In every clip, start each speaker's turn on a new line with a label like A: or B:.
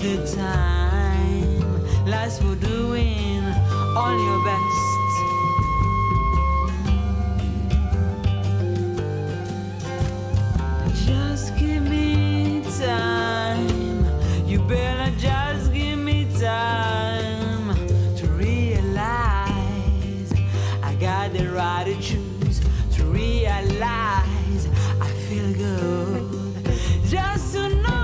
A: good time. Life's for doing all your best. Just give me time. You better just give me time to realize I got the right to choose, to realize I feel good. Just to know.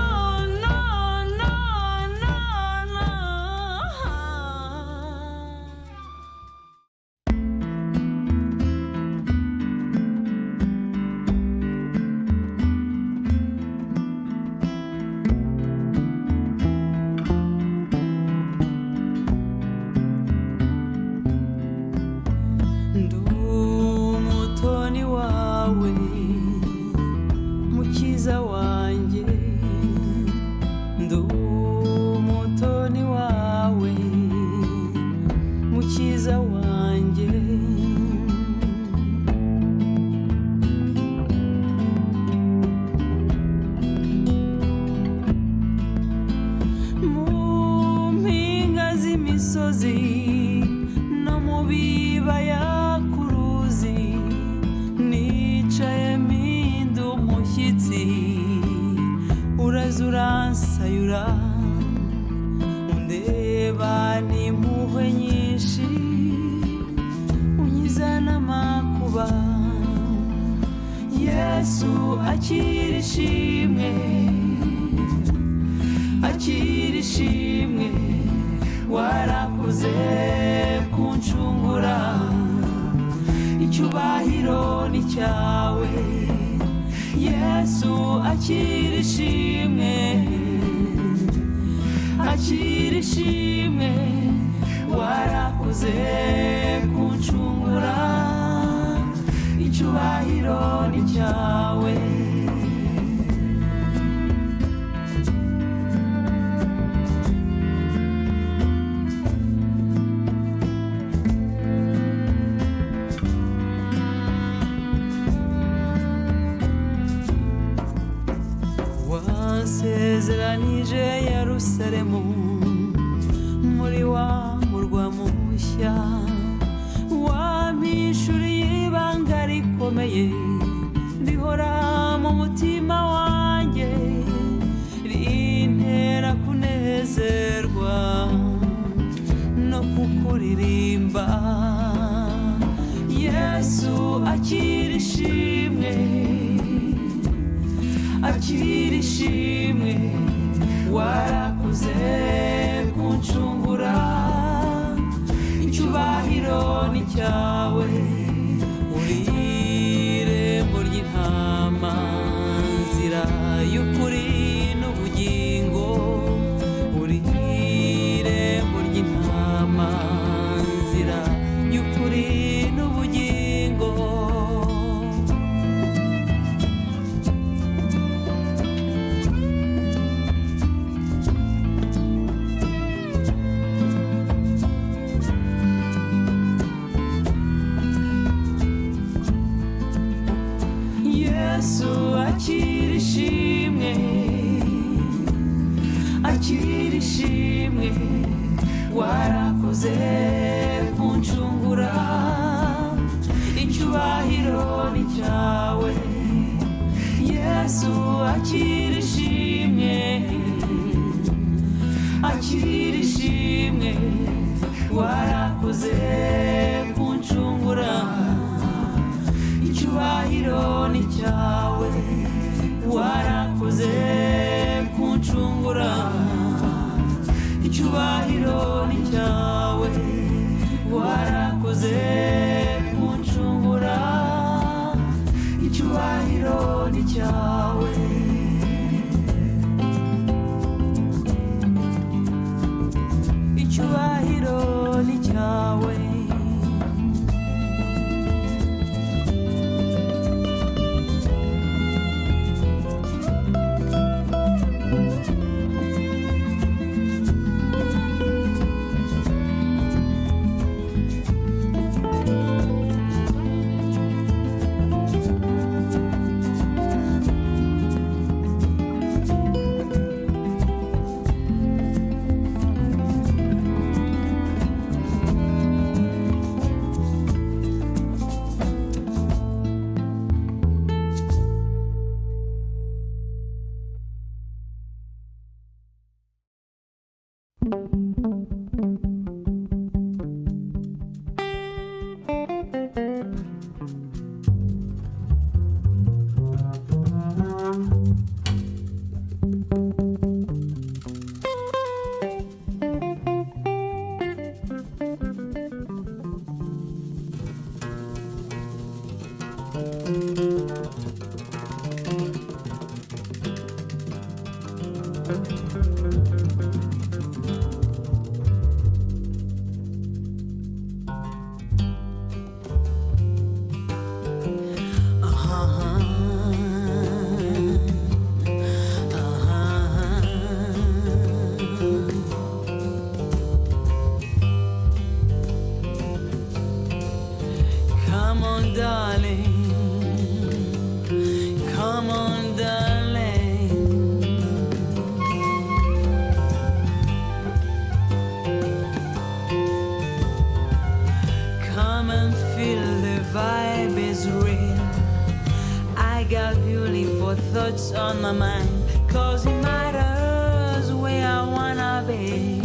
A: Thoughts on my mind, 'cause it matters where I wanna be.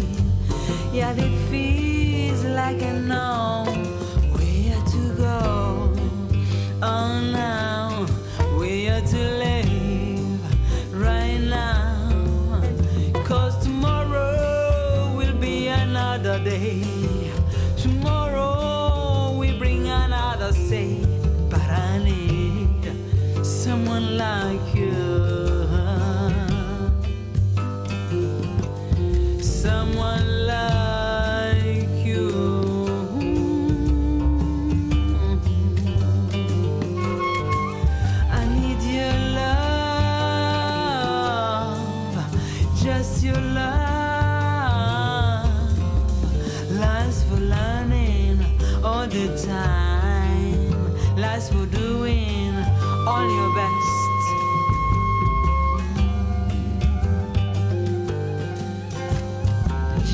A: Yeah, it feels like I know where to go. Oh, now where to live right now, 'cause tomorrow will be another day. Tomorrow will bring another say, but I need someone like you, someone like you. I need your love, just your love. Life's for learning all the time, life's for doing all your best.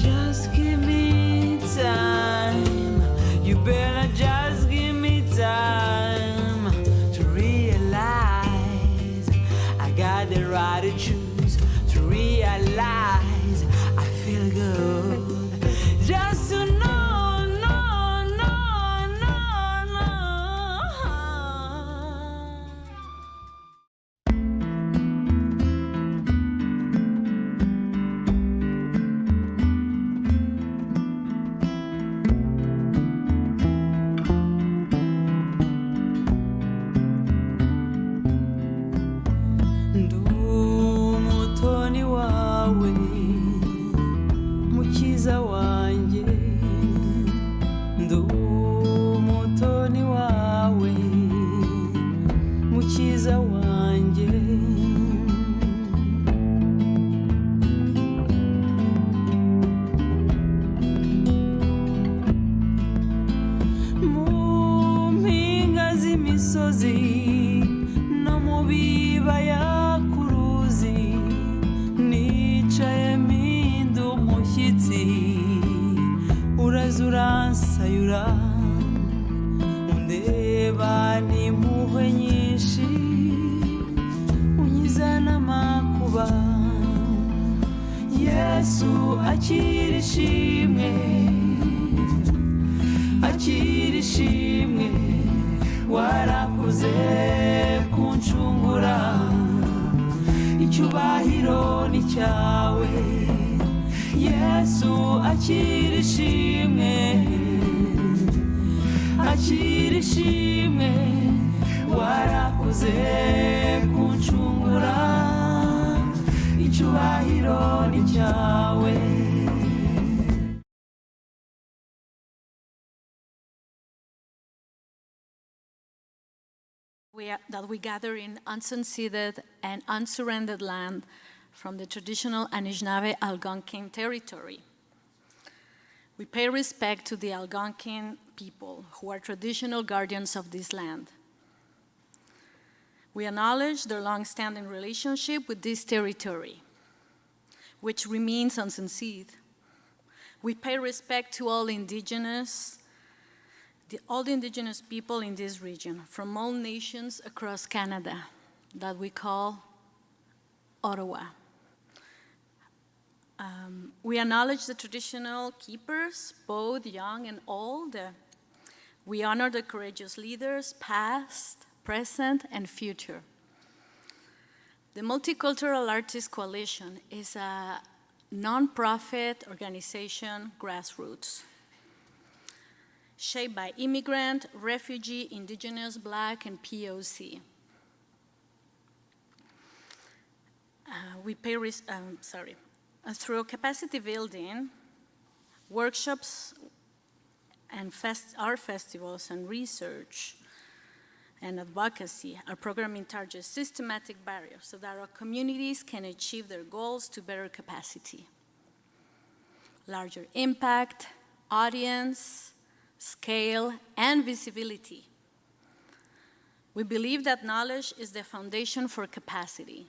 A: Just give me time. You better just give me time to realize I got the right to choose. To realize I feel good. Just to know.
B: That we gather in unceded and unsurrendered land from the traditional Anishinaabe Algonquin territory. We pay respect to the Algonquin people who are traditional guardians of this land. We acknowledge their long-standing relationship with this territory, which remains unceded. We pay respect to all the indigenous people in this region, from all nations across Canada, that we call Ottawa. We acknowledge the traditional keepers, both young and old. We honor the courageous leaders, past, present, and future. The Multicultural Artists Coalition is a non-profit organization, grassroots. shaped by Immigrant, Refugee, Indigenous, Black, and POC. Through capacity building, workshops, and art festivals, and research, and advocacy, our programming targets systematic barriers so that our communities can achieve their goals to better capacity. Larger impact, audience, scale, and visibility. We believe that knowledge is the foundation for capacity.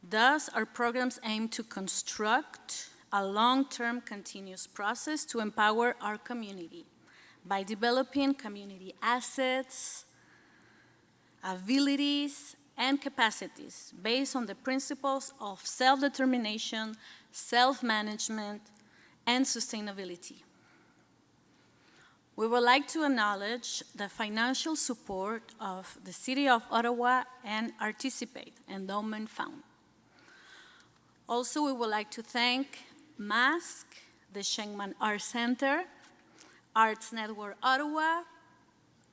B: Thus, our programs aim to construct a long-term continuous process to empower our community by developing community assets, abilities, and capacities based on the principles of self-determination, self-management, and sustainability. We would like to acknowledge the financial support of the City of Ottawa and Artisipate Endowment Fund. Also, we would like to thank MASC, the Shenkman Arts Centre, Arts Network Ottawa,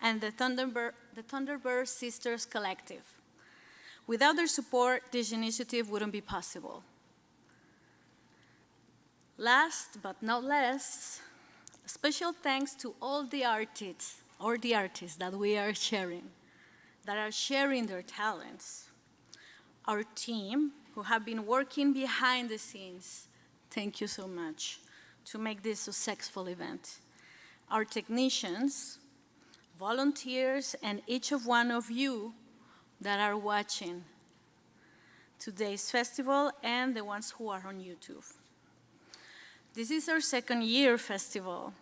B: and the Thunderbird Sisters Collective. Without their support, this initiative wouldn't be possible. Last but not least, special thanks to all the artists that we are sharing, that are sharing their talents. Our team, who have been working behind the scenes, thank you so much, to make this a successful event. Our technicians, volunteers, and each of one of you that are watching today's festival and the ones who are on YouTube. This is our second year festival,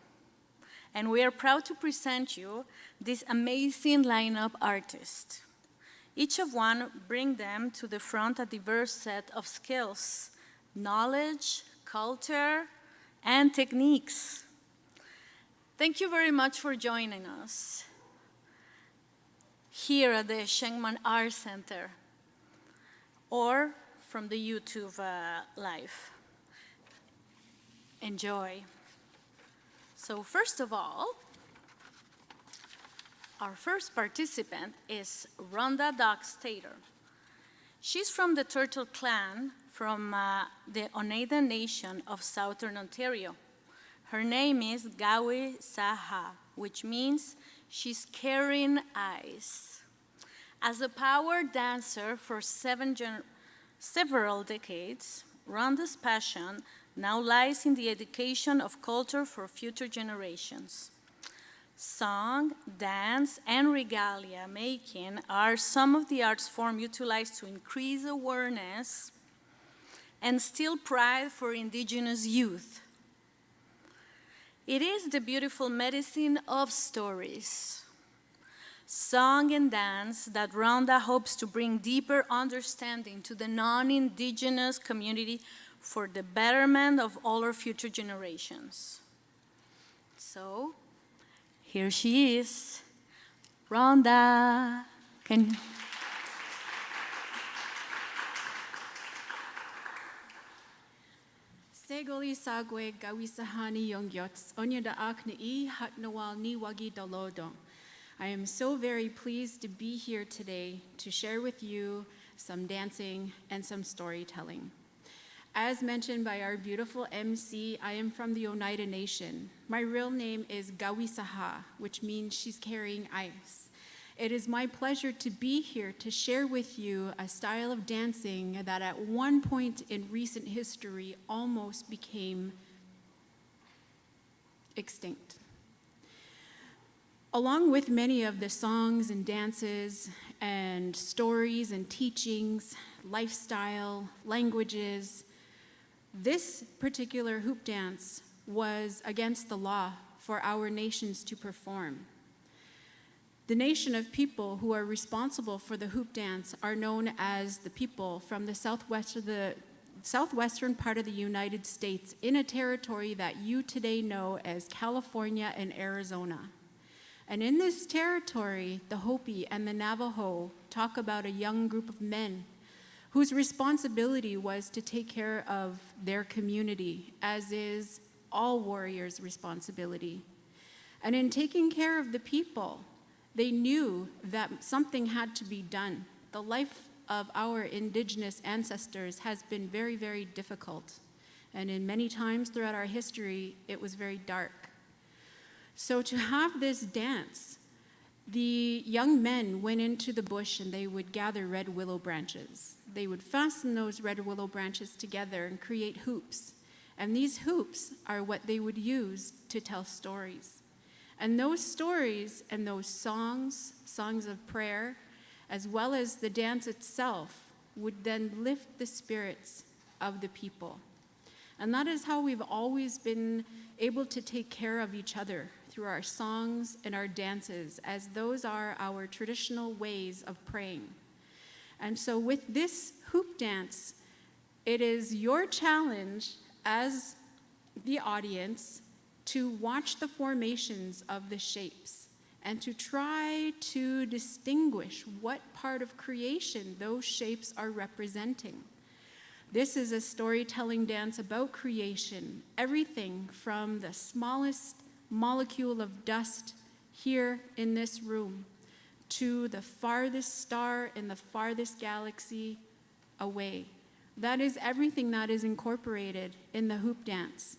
B: and we are proud to present you this amazing lineup artists. Each of one bring them to the front a diverse set of skills, knowledge, culture, and techniques. Thank you very much for joining us here at the Shenkman Arts Centre or from the YouTube Live. Enjoy. So first of all, our first participant is Rhonda Doxtator. She's from the Turtle Clan from the Oneida Nation of Southern Ontario. Her name is Gawi Saha, which means she's carrying eyes. As a power dancer for several decades, Rhonda's passion now lies in the education of culture for future generations. Song, dance, and regalia making are some of the arts forms utilized to increase awareness and instill pride for Indigenous youth. It is the beautiful medicine of stories, song and dance that Rhonda hopes to bring deeper understanding to the non-Indigenous community for the betterment of all our future generations. So, here she is, Rhonda.
C: Segoli sagwe gawisahani yongyots onya da akni hatnawal ni wagi dalodo. I am so very pleased to be here today to share with you some dancing and some storytelling. As mentioned by our beautiful MC, I am from the Oneida Nation. My real name is Gawisaha, which means she's carrying ice. It is my pleasure to be here to share with you a style of dancing that at one point in recent history almost became extinct. Along with many of the songs and dances and stories and teachings, lifestyle, languages, this particular hoop dance was against the law for our nations to perform. The nation of people who are responsible for the hoop dance are known as the people from the southwestern part of the United States in a territory that you today know as California and Arizona. And in this territory, the Hopi and the Navajo talk about a young group of men whose responsibility was to take care of their community, as is all warriors' responsibility. And in taking care of the people, they knew that something had to be done. The life of our Indigenous ancestors has been very, very difficult. And in many times throughout our history, it was very dark. So to have this dance, the young men went into the bush and they would gather red willow branches. They would fasten those red willow branches together and create hoops. And these hoops are what they would use to tell stories. And those stories and those songs, songs of prayer, as well as the dance itself, would then lift the spirits of the people. And that is how we've always been able to take care of each other, through our songs and our dances, as those are our traditional ways of praying. And so with this hoop dance, it is your challenge as the audience to watch the formations of the shapes and to try to distinguish what part of creation those shapes are representing. This is a storytelling dance about creation, everything from the smallest molecule of dust here in this room to the farthest star in the farthest galaxy away. That is everything that is incorporated in the hoop dance.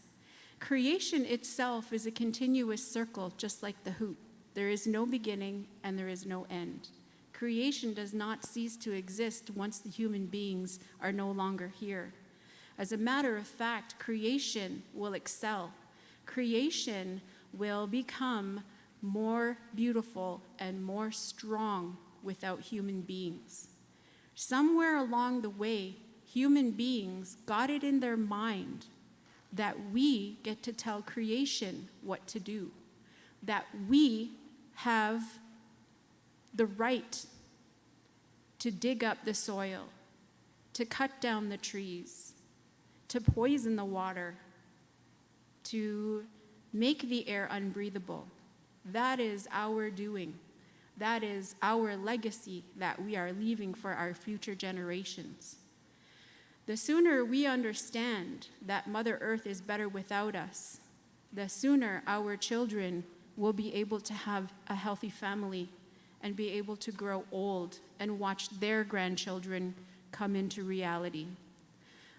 C: Creation itself is a continuous circle, just like the hoop. There is no beginning and there is no end. Creation does not cease to exist once the human beings are no longer here. As a matter of fact, creation will excel. Creation will become more beautiful and more strong without human beings. Somewhere along the way, human beings got it in their mind that we get to tell creation what to do, that we have the right to dig up the soil, to cut down the trees, to poison the water, to make the air unbreathable. That is our doing. That is our legacy that we are leaving for our future generations. The sooner we understand that Mother Earth is better without us, the sooner our children will be able to have a healthy family and be able to grow old and watch their grandchildren come into reality.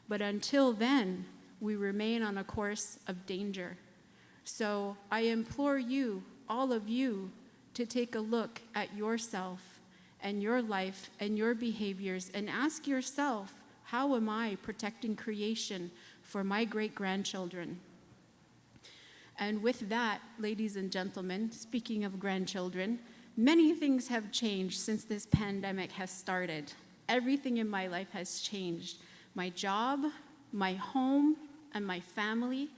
C: But until then, we remain on a course of danger. So I implore you, all of you, to take a look at yourself and your life and your behaviors and ask yourself, how am I protecting creation for my great-grandchildren? And with that, ladies and gentlemen, speaking of grandchildren, many things have changed since this pandemic has started. Everything in my life has changed. My job, my home, and my family.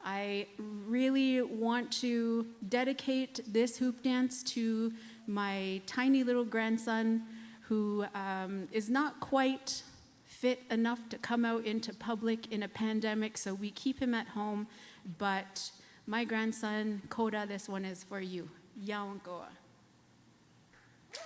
C: I really want to dedicate this hoop dance to my tiny little grandson who is not quite fit enough to come out into public in a pandemic, so we keep him at home. But my grandson, Koda, this one is for you. Yawankoa.
A: Hey!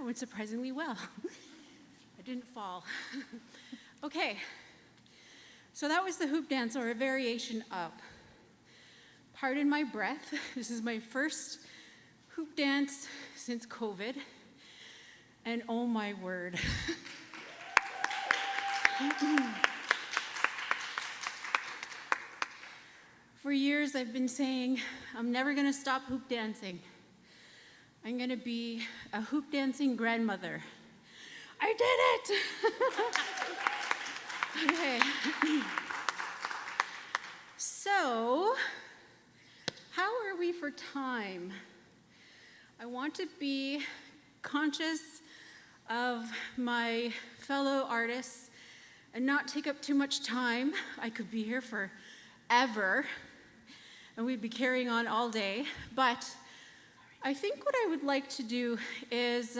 C: went surprisingly well. I didn't fall. Okay, so that was the hoop dance, or a variation of. Pardon my breath. This is my first hoop dance since COVID, and oh my word. For years I've been saying, I'm never gonna stop hoop dancing. I'm gonna be a hoop dancing grandmother. I did it! Okay. So, how are we for time? I want to be conscious of my fellow artists and not take up too much time. I could be here forever, and we'd be carrying on all day. But I think what I would like to do is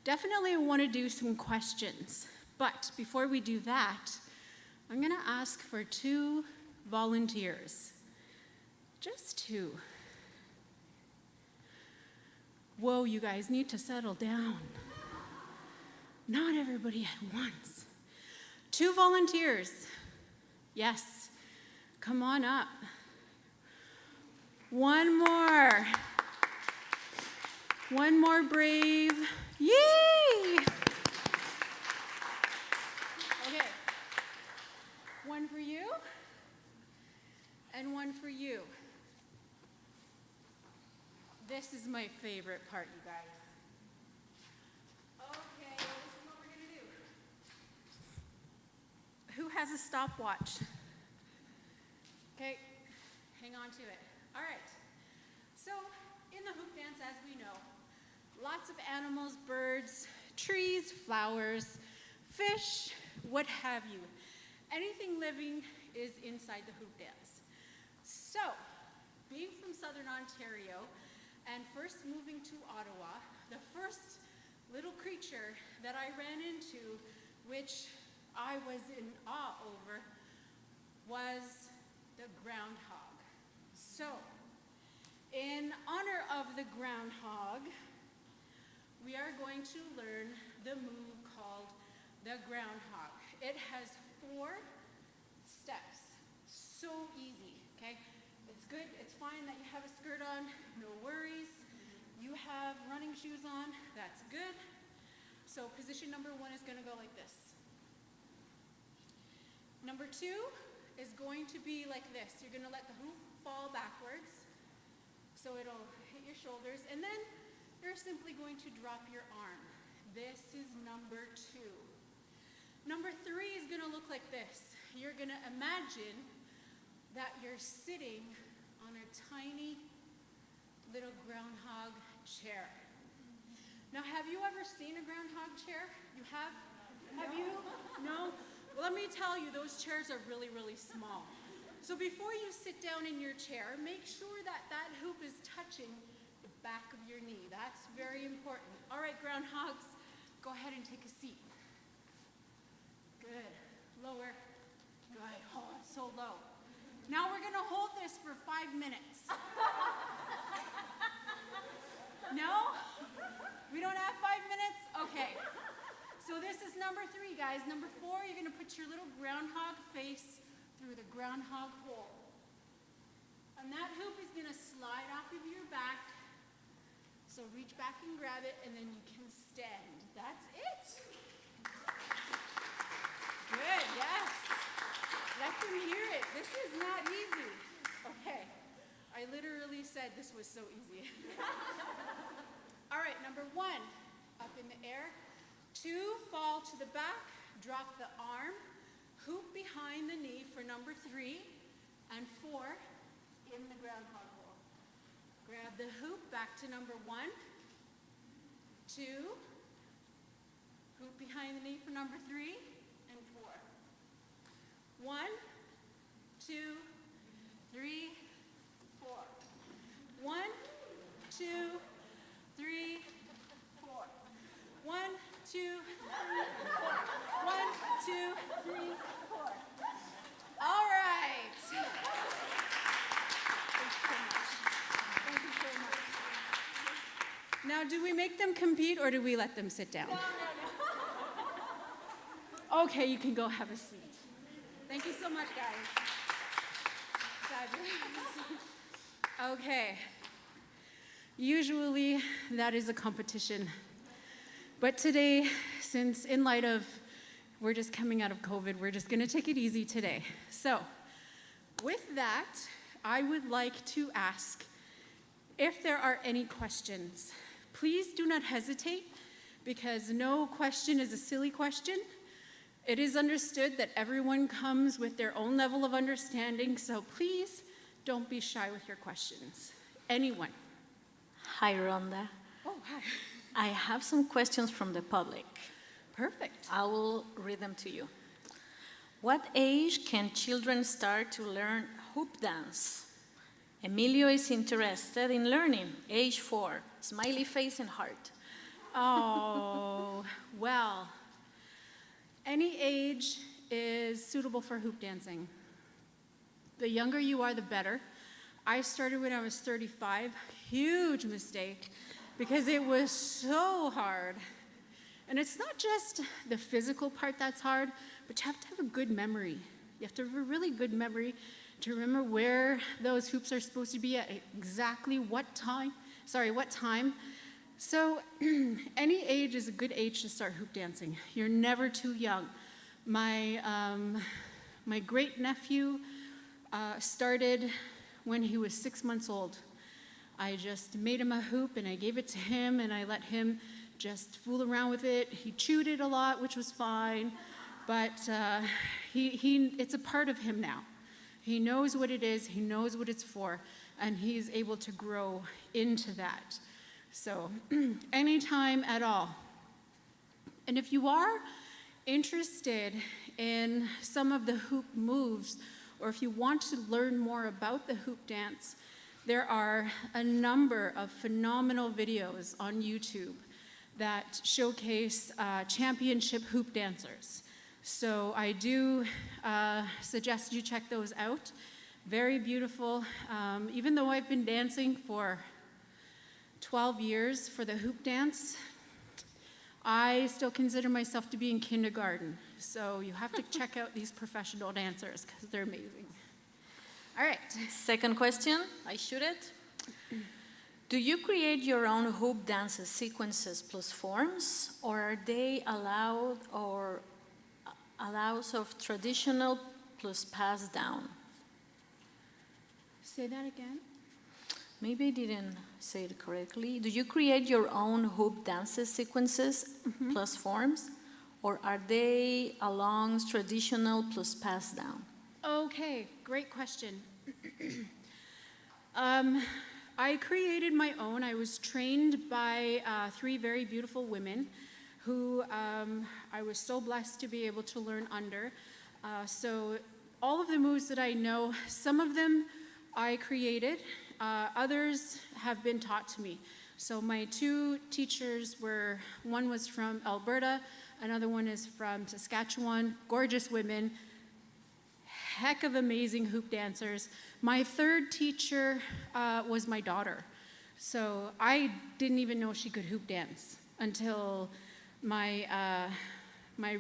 C: definitely want to do some questions. But before we do that, I'm going to ask for 2 volunteers. Just 2. Whoa, you guys need to settle down. Not everybody at once. 2 volunteers. Yes, come on up. 1 more. 1 more brave. Yay! Okay. 1 for you, and 1 for you. This is my favorite part, you guys. Okay, this is what we're gonna do. Who has a stopwatch? Okay, hang on to it. All right, so in the hoop dance, as we know, lots of animals, birds, trees, flowers, fish, what have you. Anything living is inside the hoop dance. So, being from Southern Ontario and first moving to Ottawa, the first little creature that I ran into, which I was in awe over, was the groundhog. So, in honor of the groundhog, we are going to learn the move called the groundhog. It has 4 steps. So easy, okay? It's good, it's fine that you have a skirt on, no worries. You have running shoes on, that's good. So position number 1 is gonna go like this. Number 2 is going to be like this. You're gonna let the hoop fall backwards, so it'll hit your shoulders, and then you're simply going to drop your arm. This is number 2. Number 3 is gonna look like this. You're gonna imagine that you're sitting on a tiny little groundhog chair. Now, have you ever seen a groundhog chair? You have? Have you? No? Well, let me tell you, those chairs are really, really small. So before you sit down in your chair, make sure that that hoop is touching the back of your knee. That's very important. All right, groundhogs, go ahead and take a seat. Good. Lower. Good. Oh, it's so low. Now we're gonna hold this for 5 minutes. No? We don't have 5 minutes? Okay. So this is number 3, guys. Number 4, you're gonna put your little groundhog face through the groundhog hole. And that hoop is gonna slide off of your back. So reach back and grab it, and then you can stand. That's it. Good, yes. Let them hear it. This is not easy. Okay. I literally said this was so easy. All right, number 1, up in the air. 2, fall to the back, drop the arm, hoop behind the knee for number 3, and 4, in the groundhog hole. Grab the hoop back to number 1, 2, hoop behind the knee for number 3, and 4. 1, 2, 3, 4. 1, 2, 3, 4. 1, 2, 3, 4. 1, 2, 3, 4. All right. Thank you so much. Thank you so much. Now, do we make them compete or do we let them sit down?
B: No.
C: Okay, you can go have a seat. Thank you so much, guys. Okay. Usually, that is a competition. But today, since in light of we're just coming out of COVID, we're just going to take it easy today. So, with that, I would like to ask if there are any questions. Please do not hesitate, because no question is a silly question. It is understood that everyone comes with their own level of understanding, so please don't be shy with your questions. Anyone?
B: Hi, Rhonda.
C: Oh, hi.
B: I have some questions from the public.
C: Perfect.
B: I will read them to you. What age can children start to learn hoop dance? Emilio is interested in learning, age 4, smiley face and heart.
C: Oh, well, any age is suitable for hoop dancing. The younger you are, the better. I started when I was 35, huge mistake, because it was so hard. And it's not just the physical part that's hard, but you have to have a good memory. You have to have a really good memory to remember where those hoops are supposed to be at exactly what time. So any age is a good age to start hoop dancing. You're never too young. My great-nephew started when he was 6 months old. I just made him a hoop and I gave it to him and I let him just fool around with it. He chewed it a lot, which was fine, but it's a part of him now. He knows what it is, he knows what it's for, and he's able to grow into that. So anytime at all. And if you are interested in some of the hoop moves, or if you want to learn more about the hoop dance, there are a number of phenomenal videos on YouTube that showcase championship hoop dancers. So I do suggest you check those out. Very beautiful. Even though I've been dancing for 12 years for the hoop dance, I still consider myself to be in kindergarten. So you have to check out these professional dancers because they're amazing. All right.
B: Second question, I shoot it. Do you create your own hoop dances, sequences plus forms, or are they allows of traditional plus passed down?
C: Say that again.
B: Maybe I didn't say it correctly. Do you create your own hoop dances, sequences plus forms, or are they along traditional plus passed down?
C: Okay, great question. I created my own. I was trained by 3 very beautiful women who I was so blessed to be able to learn under. So all of the moves that I know, some of them I created, others have been taught to me. So my 2 teachers were, one was from Alberta, another one is from Saskatchewan, gorgeous women, heck of amazing hoop dancers. My 3rd teacher was my daughter. So I didn't even know she could hoop dance until my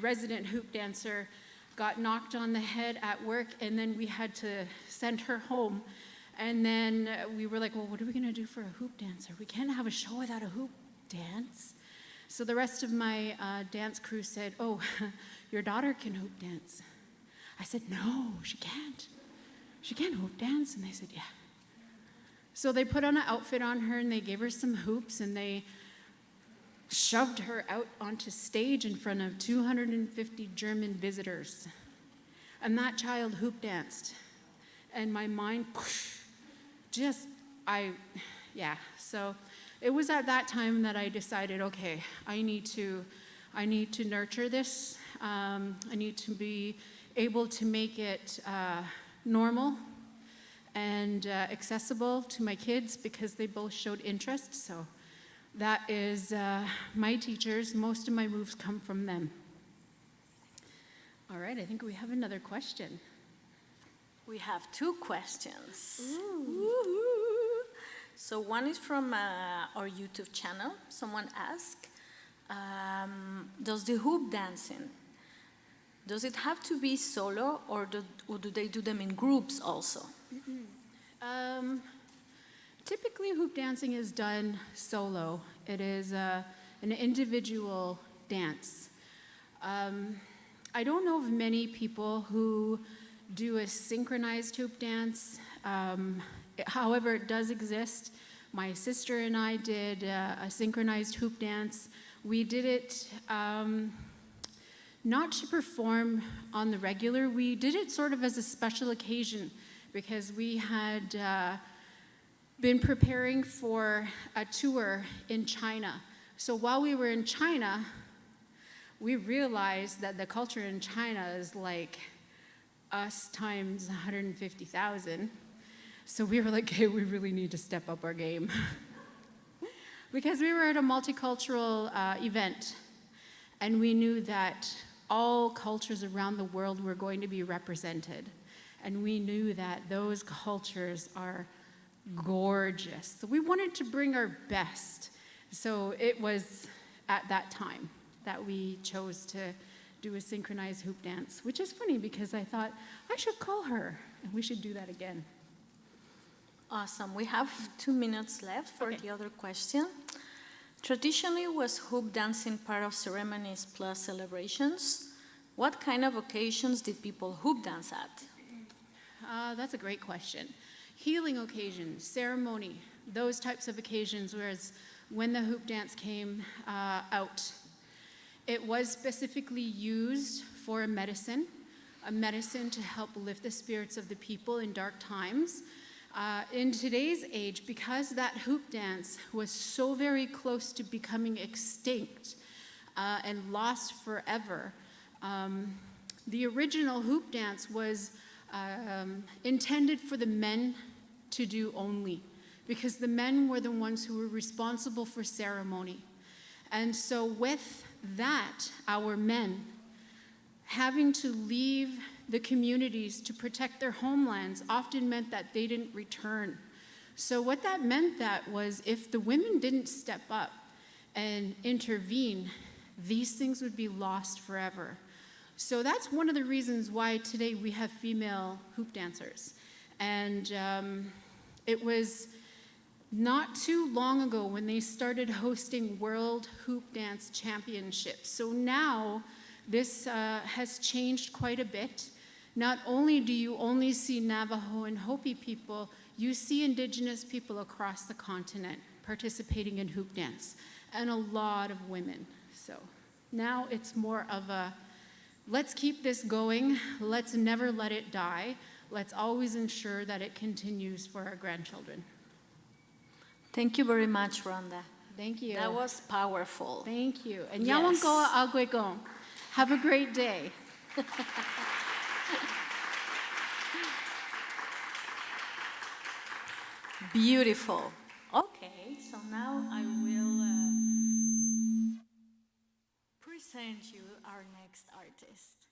C: resident hoop dancer got knocked on the head at work, and then we had to send her home. And then we were like, well, what are we gonna do for a hoop dancer? We can't have a show without a hoop dance. So the rest of my dance crew said, oh, your daughter can hoop dance. I said, no, she can't. She can't hoop dance. And they said, yeah. So they put on an outfit on her and they gave her some hoops and they shoved her out onto stage in front of 250 German visitors. And that child hoop danced. And my mind, So it was at that time that I decided, okay, I need to nurture this. I need to be able to make it normal and accessible to my kids because they both showed interest. So that is my teachers. Most of my moves come from them. All right, I think we have another question.
B: We have 2 questions.
C: Ooh.
B: So one is from our YouTube channel. Someone asked, does the hoop dancing, does it have to be solo, or do they do them in groups also?
C: Typically, hoop dancing is done solo. It is an individual dance. I don't know of many people who do a synchronized hoop dance. However, it does exist. My sister and I did a synchronized hoop dance. We did it not to perform on the regular. We did it sort of as a special occasion because we had been preparing for a tour in China. So while we were in China, we realized that the culture in China is like us times 150,000. So we were like, hey, we really need to step up our game. Because we were at a multicultural event, and we knew that all cultures around the world were going to be represented. And we knew that those cultures are gorgeous. So we wanted to bring our best. So it was at that time that we chose to do a synchronized hoop dance, which is funny because I thought I should call her and we should do that again.
B: Awesome. We have 2 minutes left for the other question. Traditionally, was hoop dancing part of ceremonies plus celebrations? What kind of occasions did people hoop dance at?
C: That's a great question. Healing occasions, ceremony, those types of occasions, whereas when the hoop dance came out, it was specifically used for a medicine to help lift the spirits of the people in dark times. In today's age, because that hoop dance was so very close to becoming extinct and lost forever, the original hoop dance was intended for the men to do only, because the men were the ones who were responsible for ceremony. And so with that, our men having to leave the communities to protect their homelands often meant that they didn't return. So what that meant that was if the women didn't step up and intervene, these things would be lost forever. So that's one of the reasons why today we have female hoop dancers. And it was not too long ago when they started hosting World Hoop Dance Championships. So now this has changed quite a bit. Not only do you only see Navajo and Hopi people, you see Indigenous people across the continent participating in hoop dance, and a lot of women. So now it's more of a, let's keep this going, let's never let it die, let's always ensure that it continues for our grandchildren.
B: Thank you very much, Rhonda.
C: Thank you.
B: That was powerful.
C: Thank you. And
B: Yes.
C: Yawankoa Agwegong. Have a great day.
B: Beautiful. Okay, so now I will present you our next artist.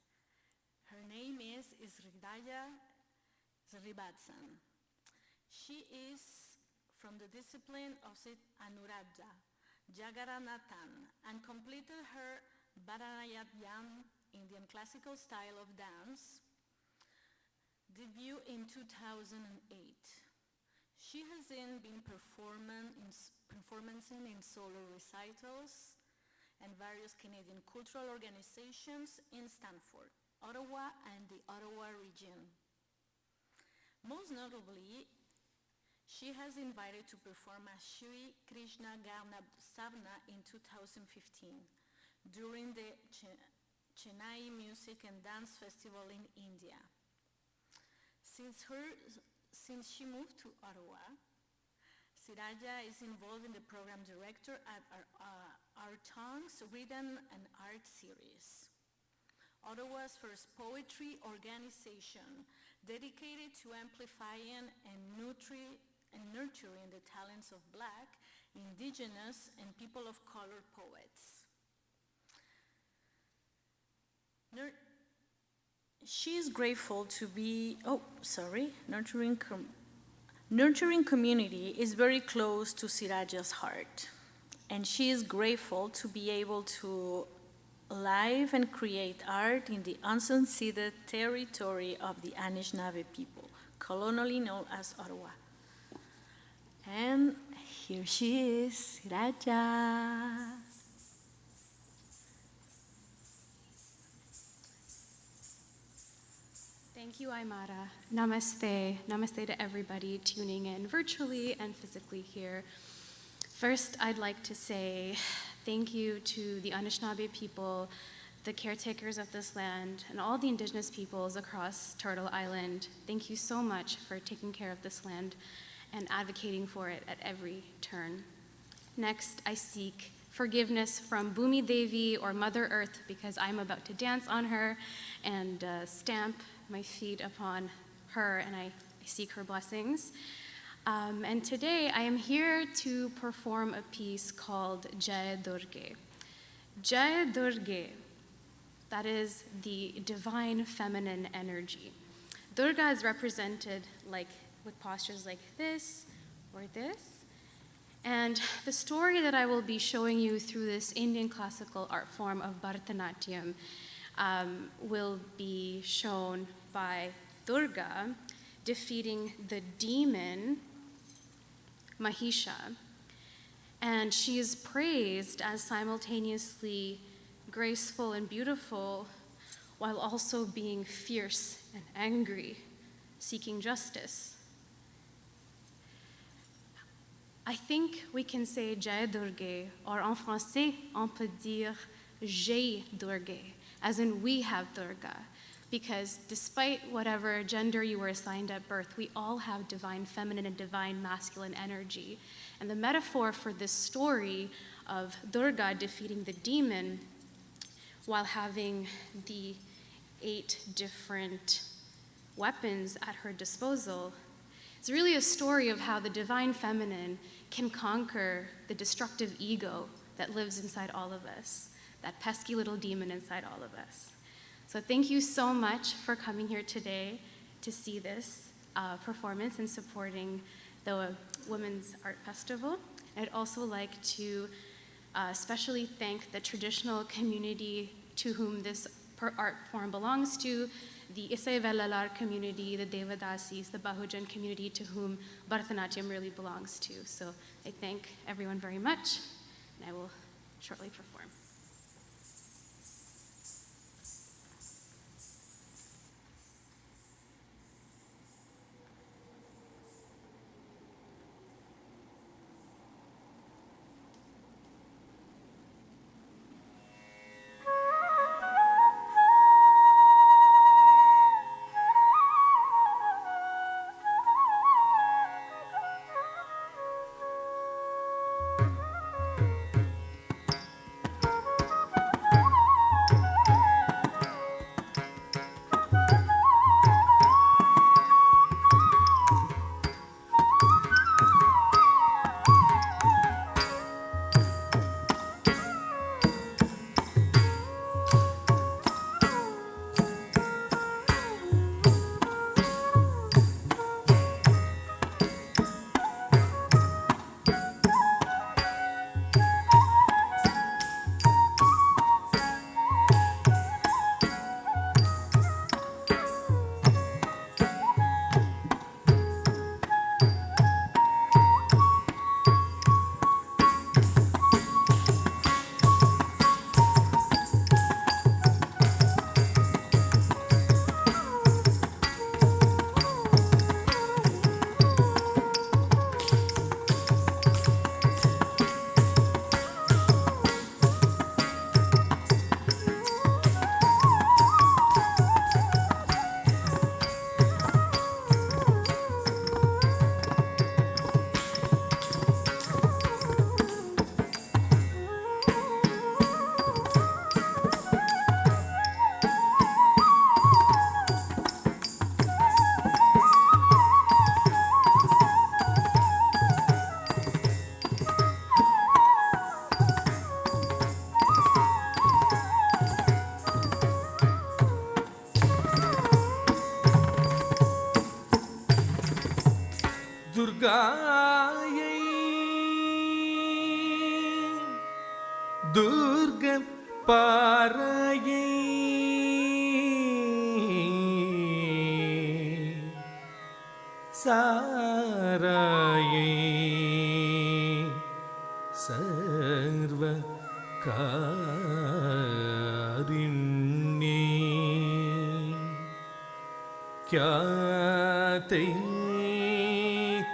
B: Her name is Sridaya Srivatsan. She is from the discipline of Anuradha Jagaranathan and completed her Bharatanatyam Indian classical style of dance debut in 2008. She has been performing in solo recitals and various Canadian cultural organizations in Stanford, Ottawa, and the Ottawa region. Most notably, she has invited to perform at Shri Krishna Savna in 2015 during the Chennai Music and Dance Festival in India. Since she moved to Ottawa, Sridaya is involved in the program director at our Tongues Rhythm and Art series, Ottawa's first poetry organization dedicated to amplifying and nurturing the talents of Black, Indigenous, and people of color poets. She is grateful to be, nurturing Nurturing community is very close to Sridaya's heart, and she is grateful to be able to live and create art in the unceded territory of the Anishinaabe people, colonially known as Ottawa. And here she is, Sridaya.
C: Thank you, Aymara. Namaste. Namaste to everybody tuning in virtually and physically here. First, I'd like to say thank you to the Anishinaabe people, the caretakers of this land, and all the Indigenous peoples across Turtle Island. Thank you so much for taking care of this land and advocating for it at every turn. Next, I seek forgiveness from Bhumi Devi, or Mother Earth, because I'm about to dance on her and stamp my feet upon her, and I seek her blessings. And today I am here to perform a piece called Jai Durge. Jai Durge, that is the divine feminine energy. Durga is represented like with postures like this or this. And the story that I will be showing you through this Indian classical art form of Bharatanatyam will be shown by Durga defeating the demon Mahisha. And she is praised as simultaneously graceful and beautiful while also being fierce and angry, seeking justice. I think we can say Jai Durge, or en français, on peut dire J'ai Durge, as in we have Durga, because despite whatever gender you were assigned at birth, we all have divine feminine and divine masculine energy. And the metaphor for this story of Durga defeating the demon while having the 8 different weapons at her disposal is really a story of how the divine feminine can conquer the destructive ego that lives inside all of us, that pesky little demon inside all of us. So thank you so much for coming here today to see this performance and supporting the Women's Art Festival. I'd also like to especially thank the traditional community to whom this art form belongs to, the Isai Vellalar community, the Devadasis, the Bahujan community to whom Bharatanatyam really belongs to. So I thank everyone very much, and I will shortly perform.
D: दुर्गायै दुर्गपारायै सारायै सर्वकारिण्ये ख्यातै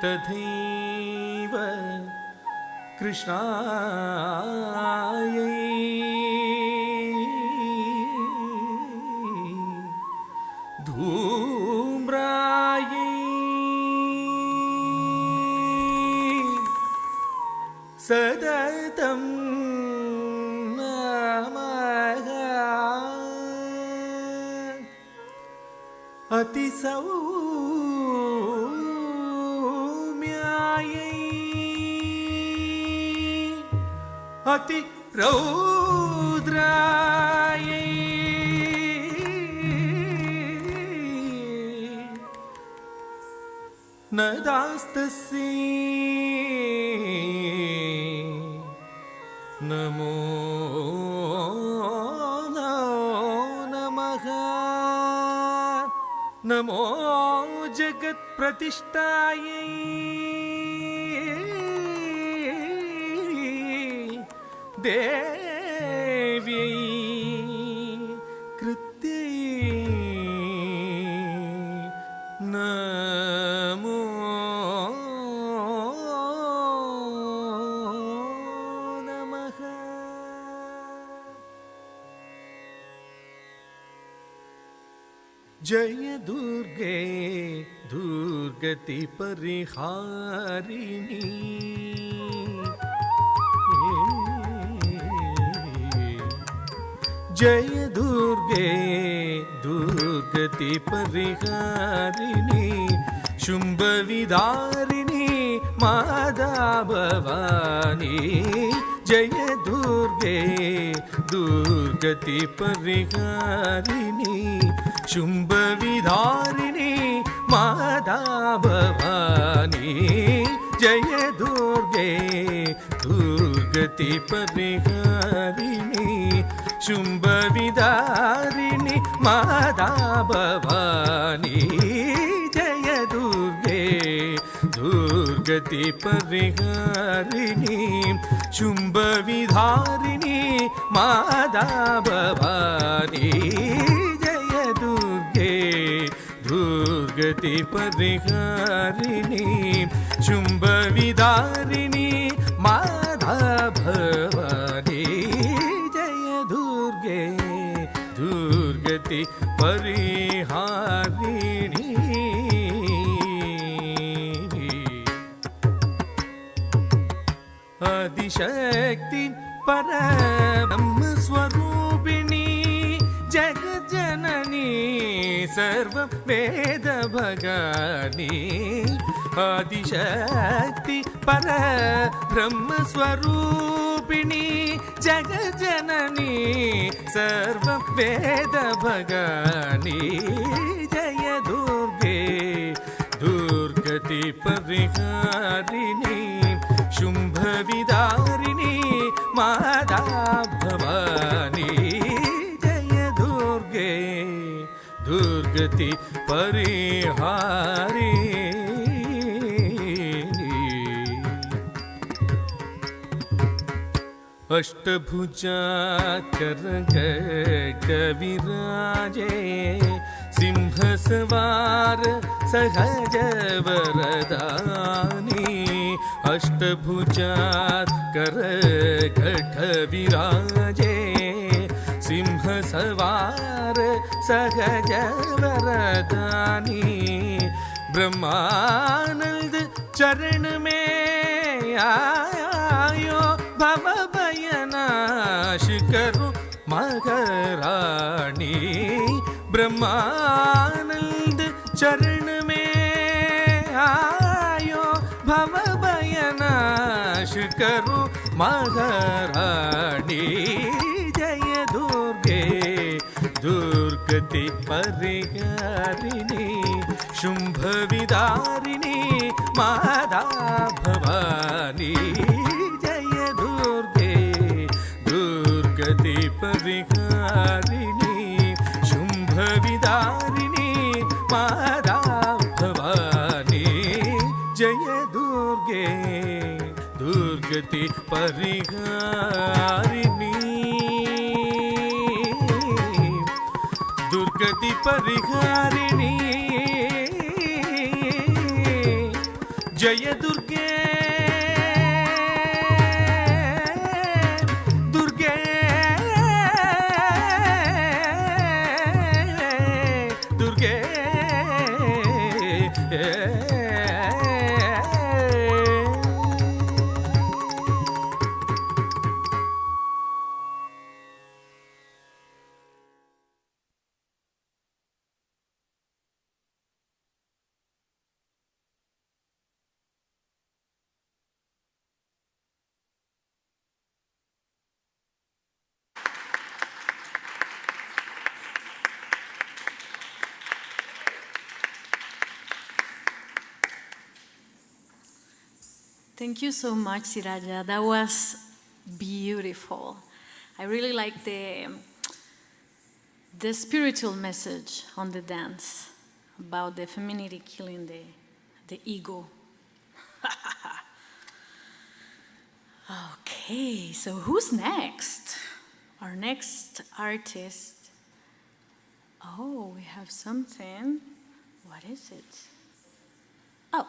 D: तथैव कृष्णायै धूम्रायै सततं नमः अतिसौम्यायै अतिरौद्रायै नदास्तस्यै नमो नमः नमो जगत्प्रतिष्ठायै देव्यै कृत्यै नमो नमः। जय दुर्गे दुर्गति परिहारिणी जय दुर्गे दुर्गति परिहारिणी शुंभविदारिणी माता भवानी जय दुर्गे दुर्गति परिहारिणी शुंभविदारिणी माता भवानी जय दुर्गे दुर्गति परिहारिणी शुंभविदारिणी माता भवानी जय दुर्गे दुर्गति परिहारिणी शुंभविदारिणी माता भवानी जय दुर्गे दुर्गति परिहारिणी शुंभविदारिणी माता भवानी दुर्गे दुर्गति परिहारिणी आदिशक्ति परब्रह्म स्वरूपिणी जगज्जननी सर्व वेद भगानी आदिशक्ति परब्रह्म स्वरूपिणी जगज्जननी सर्व वेद भगानी जय दुर्गे दुर्गति परिहारिणी शुंभविदारिणी माता भवानी जय दुर्गे दुर्गति परिहारिणी अष्टभुजा करकटविराजे सिंहसवार सहज वरदानी अष्टभुजा करकटविराजे सिंहसवार सहज वरदानी ब्रह्मानंद चरण में आयो भव भयनाश करो महारानी ब्रह्मानंद चरण में आयो भव भयनाश करो महारानी जय दुर्गे दुर्गति परिहारिणी शुंभविदारिणी माता भवानी जय दुर्गे दुर्गति परिहारिणी शुंभ विदारिणी माता भवानी जय दुर्गे दुर्गति परिहारिणी दुर्गति परिहारिणी जय दुर्गे दुर्गे दुर्गे
B: Thank you so much, Sridaya. That was beautiful. I really like the spiritual message on the dance about the femininity killing the ego. Okay, so who's next? Our next artist. Oh, we have something. What is it? Oh.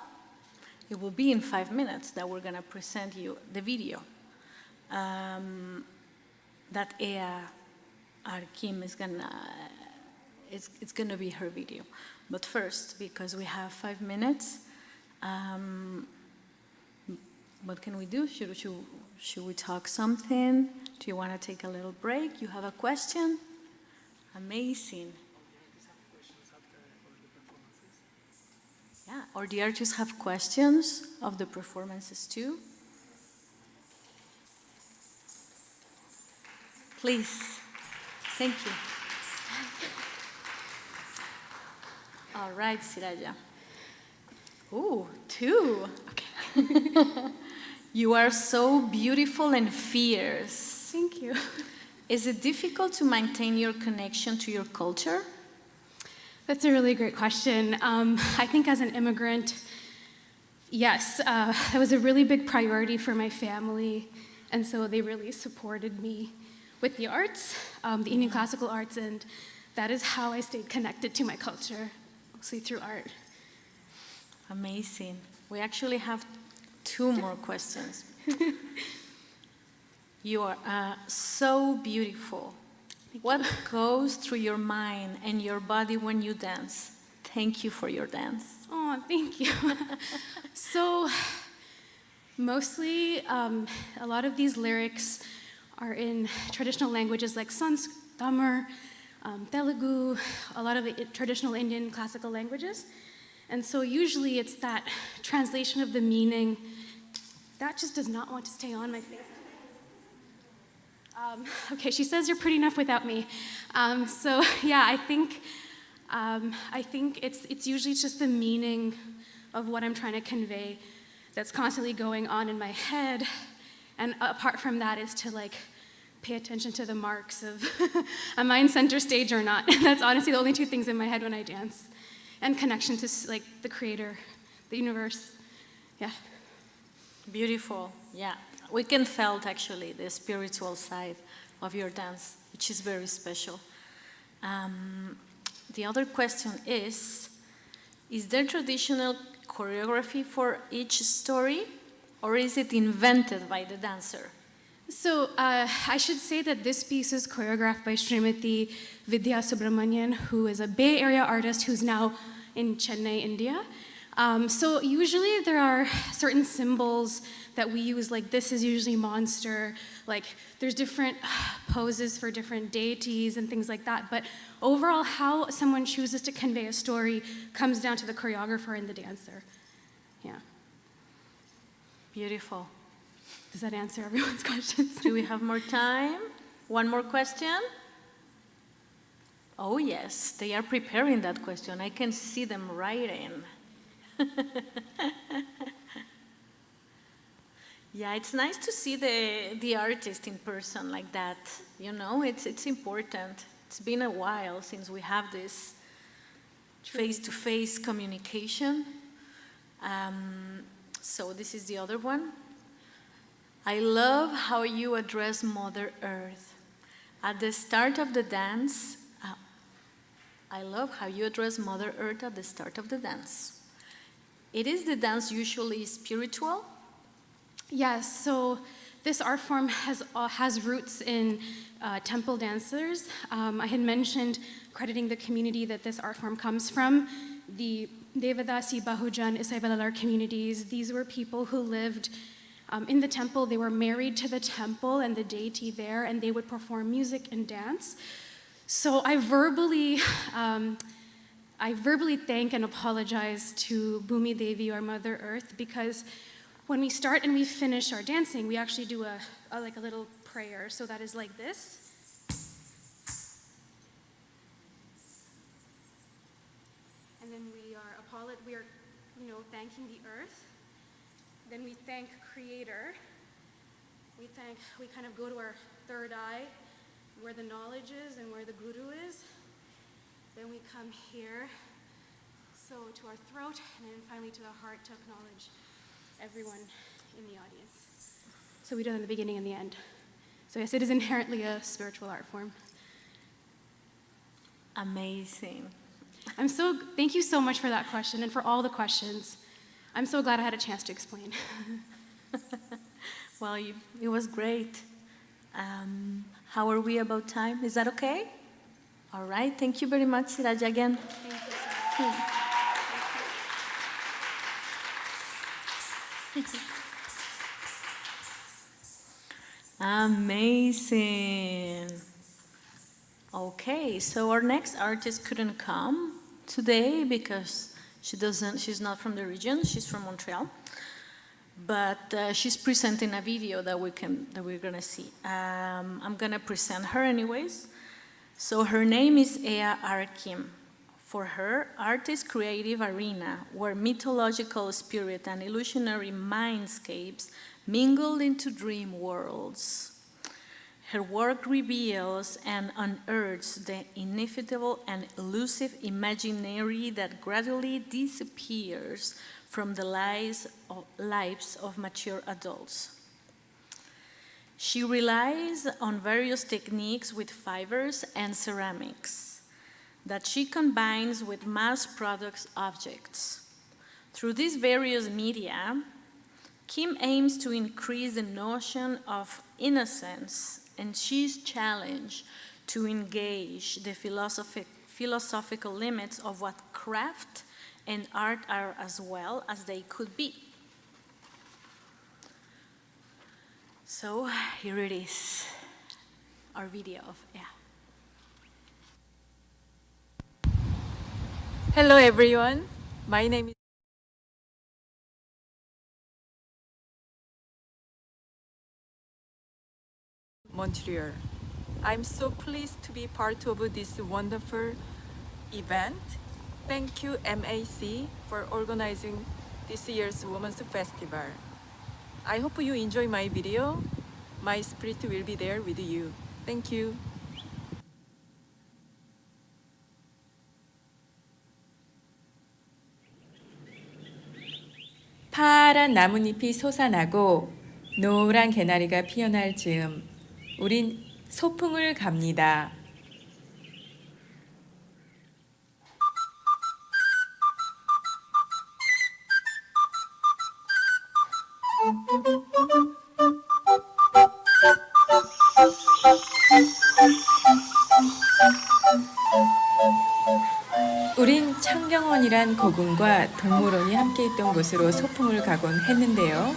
B: It will be in 5 minutes that we're going to present you the video that Hea R is going to, it's going to be her video. But first, because we have 5 minutes, what can we do? Should we talk something? Do you want to take a little break? You have a question? Amazing. Yeah, or the artists have questions of the performances too. Please. Thank you. All right, Sridaya. Ooh, 2. Okay. You are so beautiful and fierce.
C: Thank you.
B: Is it difficult to maintain your connection to your culture?
C: That's a really great question. I think as an immigrant, yes, that was a really big priority for my family, and so they really supported me with the arts, the Indian classical arts, and that is how I stayed connected to my culture, mostly through art.
B: Amazing. We actually have 2 more questions. You are so beautiful. What goes through your mind and your body when you dance? Thank you for your dance.
C: Oh, thank you. So, mostly, a lot of these lyrics are in traditional languages like Sanskrit, Tamil, Telugu, a lot of the traditional Indian classical languages. And so usually it's that translation of the meaning that just does not want to stay on my face. Okay, she says you're pretty enough without me. So yeah, I think it's usually just the meaning of what I'm trying to convey that's constantly going on in my head. And apart from that is to like pay attention to the marks of am I in center stage or not? That's honestly the only 2 things in my head when I dance. And connection to like the creator, the universe. Yeah.
B: Beautiful, yeah. We can felt actually the spiritual side of your dance, which is very special. The other question is there traditional choreography for each story, or is it invented by the dancer?
C: So I should say that this piece is choreographed by Srimati Vidya Subramanian, who is a Bay Area artist who's now in Chennai, India. So usually there are certain symbols that we use, like this is usually monster, like there's different poses for different deities and things like that. But overall, how someone chooses to convey a story comes down to the choreographer and the dancer. Yeah.
B: Beautiful.
C: Does that answer everyone's questions?
B: Do we have more time? One more question? Oh yes, they are preparing that question. I can see them writing. Yeah, it's nice to see the artist in person like that. You know, it's important. It's been a while since we have this face-to-face communication. So this is the other one. I love how you address Mother Earth. At the start of the dance, I love how you address Mother Earth at the start of the dance. Is the dance usually spiritual?
C: Yes, so this art form has roots in temple dancers. I had mentioned, crediting the community that this art form comes from, the Devadasi, Bahujan, Isai Balalar communities. These were people who lived in the temple. They were married to the temple and the deity there, and they would perform music and dance. So I verbally thank and apologize to Bhumi Devi, or Mother Earth, because when we start and we finish our dancing, we actually do a little prayer. So that is like this. And then we are thanking the earth. Then we thank Creator. We kind of go to our third eye, where the knowledge is and where the Guru is. Then we come here, so to our throat, and then finally to the heart to acknowledge everyone in the audience. So we do it in the beginning and the end. So yes, it is inherently a spiritual art form.
B: Amazing.
C: Thank you so much for that question and for all the questions. I'm so glad I had a chance to explain.
B: Well, it was great. How are we about time? Is that okay? All right, thank you very much, Sridaya, again.
C: Thank you so much.
B: Amazing. Okay, so our next artist couldn't come today because she's not from the region, she's from Montreal. But she's presenting a video that we're gonna see. I'm gonna present her anyways. So her name is Hea R. For her, art is creative arena where mythological spirit and illusionary mindscapes mingle into dream worlds. Her work reveals and unearths the ineffable and elusive imaginary that gradually disappears from the lives of mature adults. She relies on various techniques with fibers and ceramics that she combines with mass product objects. Through these various media, Kim aims to increase the notion of innocence, and she's challenged to engage the philosophical limits of what craft and art are, as well as they could be. So here it is, our video of
E: Hello everyone, my name is Montreal. I'm so pleased to be part of this wonderful event. Thank you MAC for organizing this year's Women's Festival. I hope you enjoy my video. My spirit will be there with you. Thank you. 파란 나뭇잎이 솟아나고 노란 개나리가 피어날 즈음 우린 소풍을 갑니다. 우린 창경원이란 고궁과 동물원이 함께 있던 곳으로 소풍을 가곤 했는데요.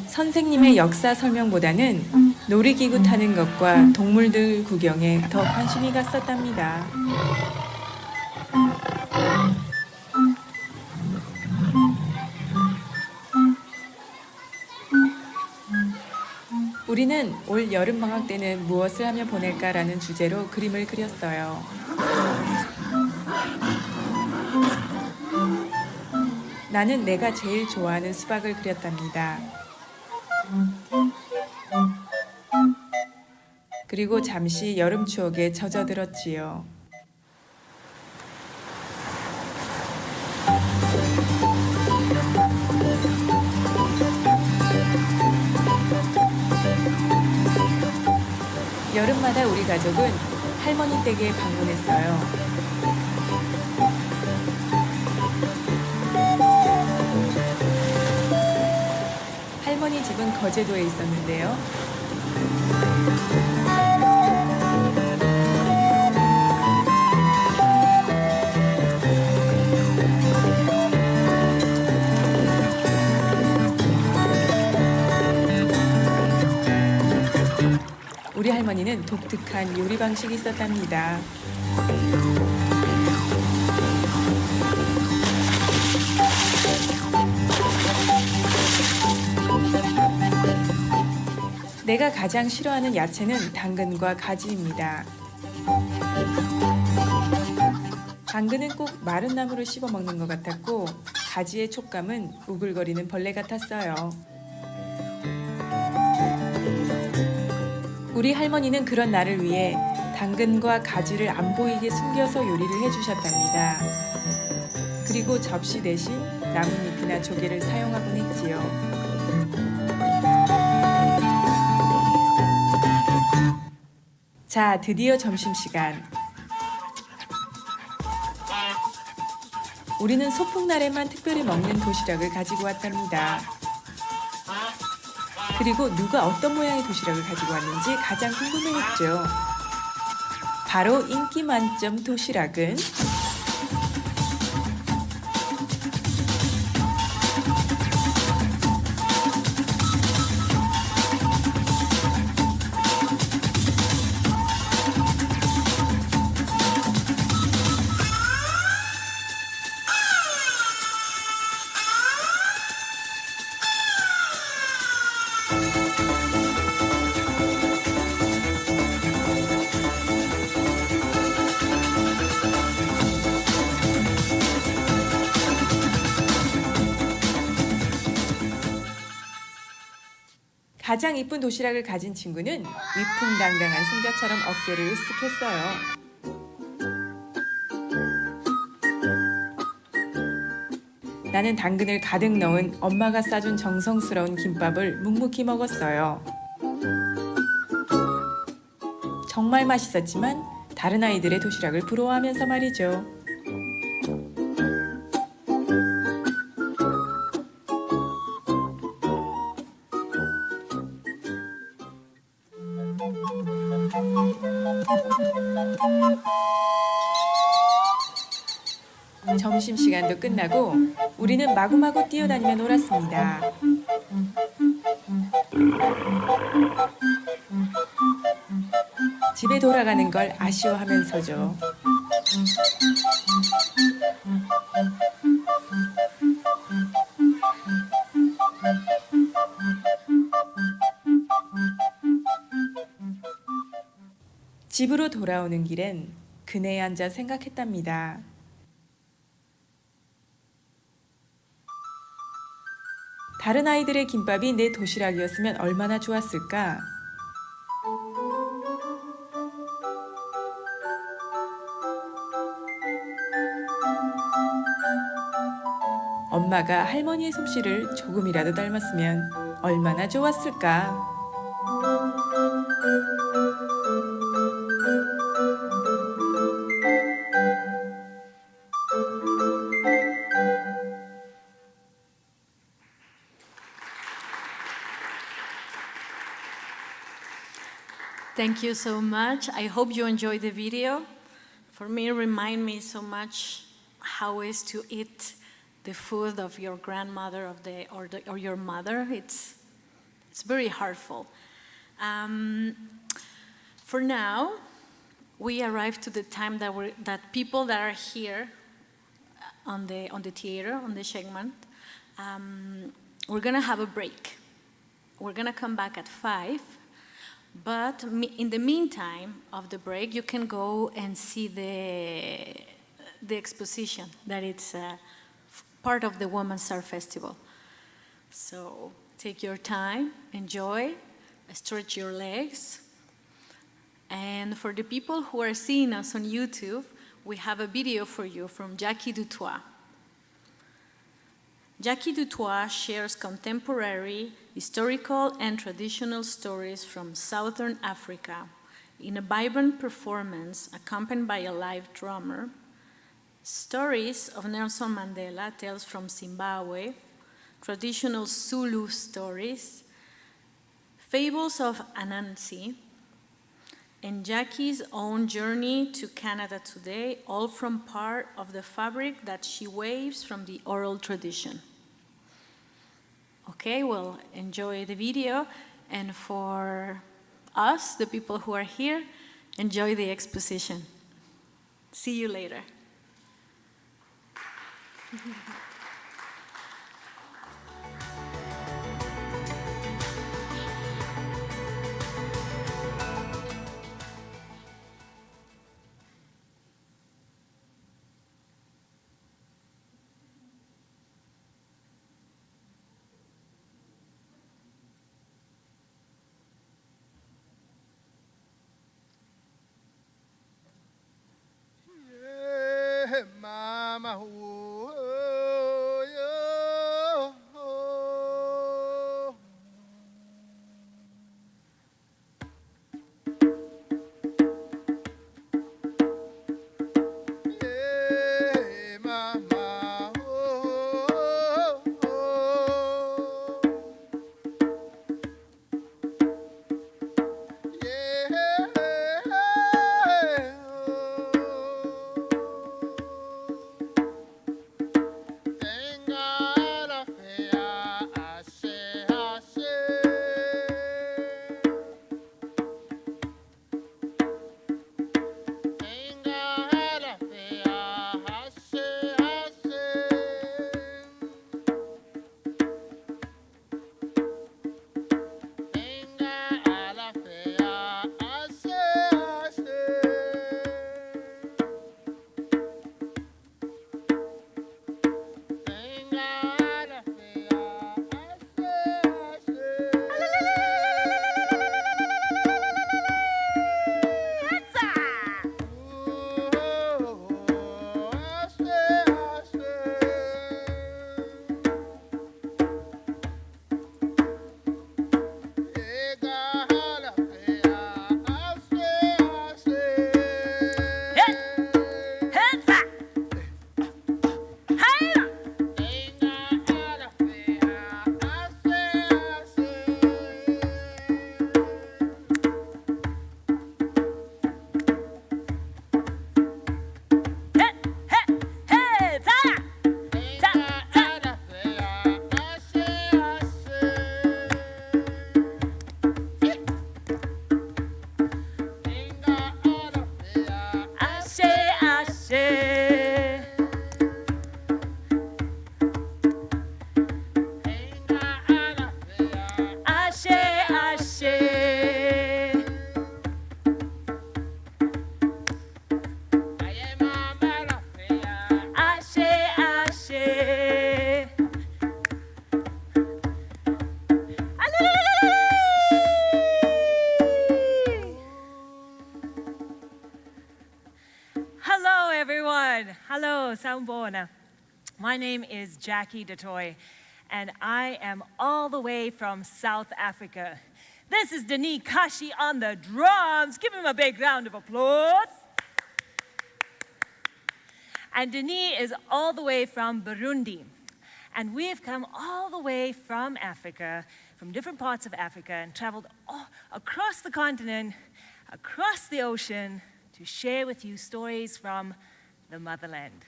E: 선생님의 역사 설명보다는 놀이기구 타는 것과 동물들 구경에 더 관심이 갔었답니다. 우리는 올 여름방학 때는 무엇을 하며 보낼까라는 주제로 그림을 그렸어요.
F: 나는 내가 제일 좋아하는 수박을 그렸답니다. 그리고 잠시 여름 추억에 젖어들었지요. 여름마다 우리 가족은 할머니 댁에 방문했어요. 할머니 집은 거제도에 있었는데요. 우리 할머니는 독특한 요리 방식이 있었답니다. 내가 가장 싫어하는 야채는 당근과 가지입니다. 당근은 꼭 마른 나무를 씹어 먹는 것 같았고 가지의 촉감은 우글거리는 벌레 같았어요. 우리 할머니는 그런 나를 위해 당근과 가지를 안 보이게 숨겨서 요리를 해주셨답니다. 그리고 접시 대신 나뭇잎이나 조개를 사용하곤 했지요. 자, 드디어 점심시간. 우리는 소풍날에만 특별히 먹는 도시락을 가지고 왔답니다. 그리고 누가 어떤 모양의 도시락을 가지고 왔는지 가장 궁금해했죠. 바로 인기 만점 도시락은 가장 이쁜 도시락을 가진 친구는 위풍당당한 승자처럼 어깨를 으쓱했어요. 나는 당근을 가득 넣은 엄마가 싸준 정성스러운 김밥을 묵묵히 먹었어요. 정말 맛있었지만 다른 아이들의 도시락을 부러워하면서 말이죠. 점심시간도 끝나고 우리는 마구마구 뛰어다니며 놀았습니다. 집에 돌아가는 걸 아쉬워하면서죠. 집으로 돌아오는 길엔 그네에 앉아 생각했답니다. 다른 아이들의 김밥이 내 도시락이었으면 얼마나 좋았을까? 엄마가 할머니의 솜씨를 조금이라도 닮았으면 얼마나 좋았을까?
B: Thank you so much. I hope you enjoyed the video. For me, it reminds me so much how it is to eat the food of your grandmother or your mother. It's very heartful. For now, we arrived to the time that people that are here on the theater, on the Shenkman, we're gonna have a break. We're gonna come back at 5. But in the meantime of the break, you can go and see the exposition that it's part of the Women's Art Festival. So take your time, enjoy, stretch your legs. And for the people who are seeing us on YouTube, we have a video for you from Jacqui Du Toit. Jacqui Du Toit shares contemporary, historical, and traditional stories from Southern Africa in a vibrant performance accompanied by a live drummer. Stories of Nelson Mandela tells from Zimbabwe, traditional Zulu stories, fables of Anansi, and Jacqui's own journey to Canada today, all from part of the fabric that she waves from the oral tradition. Okay, well, enjoy the video, and for us, the people who are here, enjoy the exposition. See you later.
G: Mama,
H: Sambona. My name is Jacqui Du Toit, and I am all the way from South Africa. This is Denis Kashi on the drums. Give him a big round of applause. And Denis is all the way from Burundi. And we've come all the way from Africa, from different parts of Africa, and traveled all across the continent, across the ocean, to share with you stories from the motherland.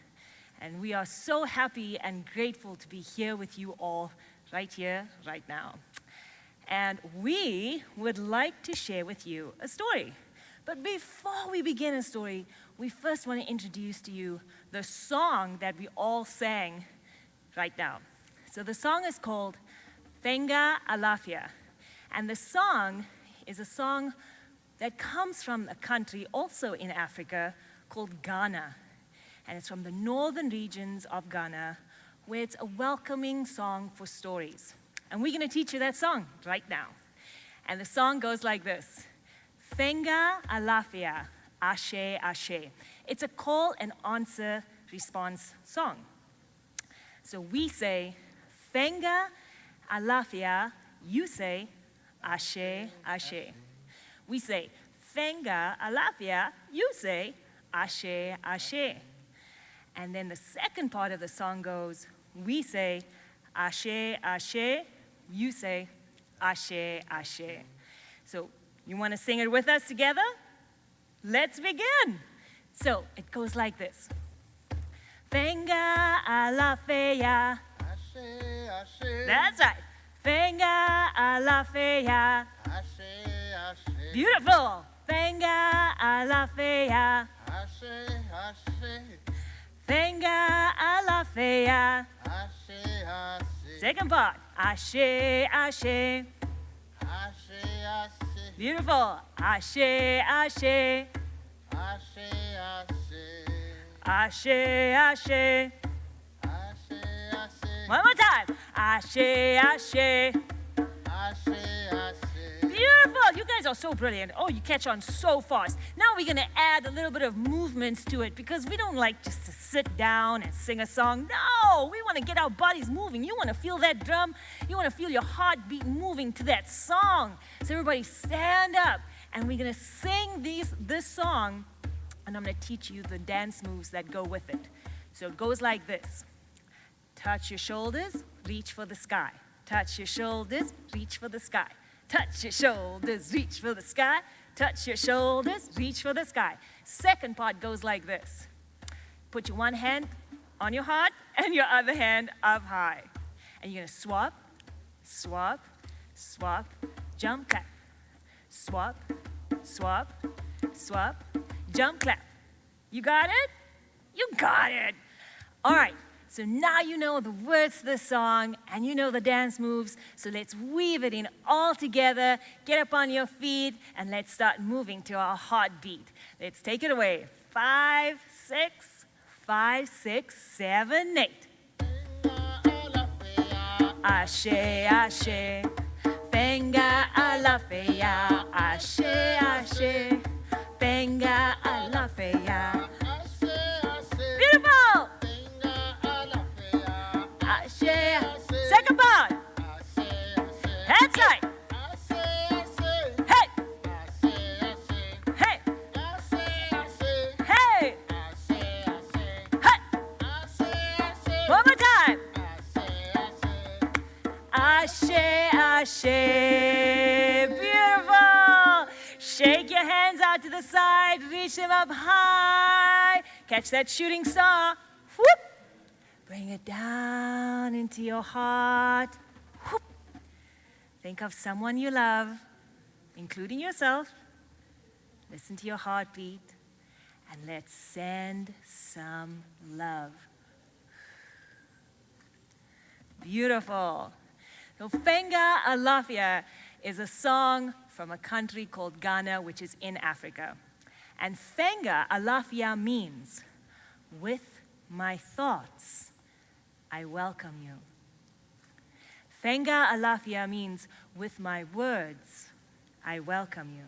H: And we are so happy and grateful to be here with you all right here, right now. And we would like to share with you a story. But before we begin a story, we first want to introduce to you the song that we all sang right now. So the song is called Fenga Alafia. And the song is a song that comes from a country also in Africa called Ghana. And it's from the northern regions of Ghana, where it's a welcoming song for stories. And we're going to teach you that song right now. And the song goes like this. Fenga alafia, ashe, ashe. It's a call and answer response song. So we say, Fenga alafia, you say, ashe, ashe. We say, Fenga alafia, you say, ashe, ashe. And then the second part of the song goes, we say, ashe, ashe, you say, ashe, ashe. So you want to sing it with us together? Let's begin. So it goes like this. Fenga alafia.
G: Ashe, ashe.
H: That's right. Fenga alafia.
G: Ashe, ashe.
H: Beautiful. Fenga alafia.
G: Ashe, ashe.
H: Fenga alafia.
G: Ashe, ashe.
H: Second part. Ashe, ashe.
G: Ashe, ashe.
H: Beautiful. Ashe, ashe.
G: Ashe, ashe.
H: Ashe, ashe.
G: Ashe, ashe.
H: One more time. Ashe, ashe.
G: Ashe, ashe.
H: Beautiful. You guys are so brilliant. Oh, you catch on so fast. Now we're going to add a little bit of movements to it because we don't like just to sit down and sing a song. No, we want to get our bodies moving. You want to feel that drum. You want to feel your heartbeat moving to that song. So everybody stand up and we're going to sing this song and I'm going to teach you the dance moves that go with it. So it goes like this. Touch your shoulders, reach for the sky. Touch your shoulders, reach for the sky. Touch your shoulders, reach for the sky. Touch your shoulders, reach for the sky. Second part goes like this. Put your one hand on your heart and your other hand up high. And you're going to swap, swap, swap, jump, clap. Swap, swap, swap, jump, clap. You got it? You got it. All right. So now you know the words to the song and you know the dance moves. So let's weave it in all together. Get up on your feet and let's start moving to our heartbeat. Let's take it away. 5, 6, 5, 6, 7, 8. Ashe, ashe. Fenga alafia. Ashe, ashe. Fenga alafia. Beautiful. Second part. That's right. Hey. Hey. Hey. Hey. One more time. Ashe, ashe. Beautiful. Shake your hands out to the side. Reach them up high. Catch that shooting star. Whoop. Bring it down into your heart. Whoop. Think of someone you love, including yourself. Listen to your heartbeat, and let's send some love. Beautiful. So Fenga Alafia is a song from a country called Ghana, which is in Africa. And Fenga Alafia means, with my thoughts, I welcome you. Fenga alafia means, with my words, I welcome you.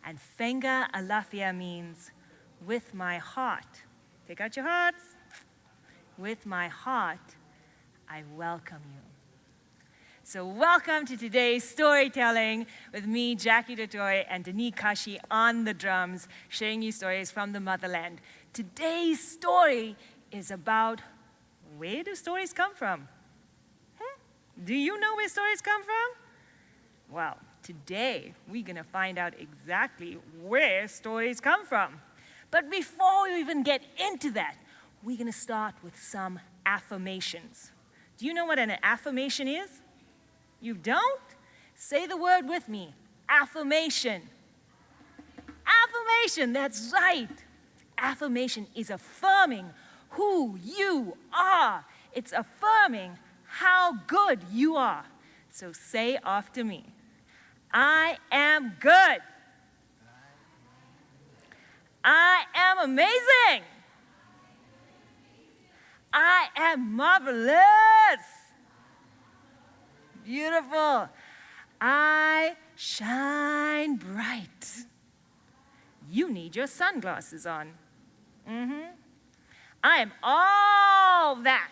H: And Fenga alafia means, with my heart. Take out your hearts. With my heart, I welcome you. So welcome to today's storytelling with me, Jacqui Du Toit, and Denis Kashi on the drums, sharing you stories from the motherland. Today's story is about, where do stories come from? Huh? Do you know where stories come from? Well, today we're going to find out exactly where stories come from. But before we even get into that, we're going to start with some affirmations. Do you know what an affirmation is? You don't? Say the word with me. Affirmation. Affirmation, that's right. Affirmation is affirming who you are. It's affirming how good you are. So say after me. I am good. I am amazing. I am marvelous. Beautiful. I shine bright. You need your sunglasses on. I am all that.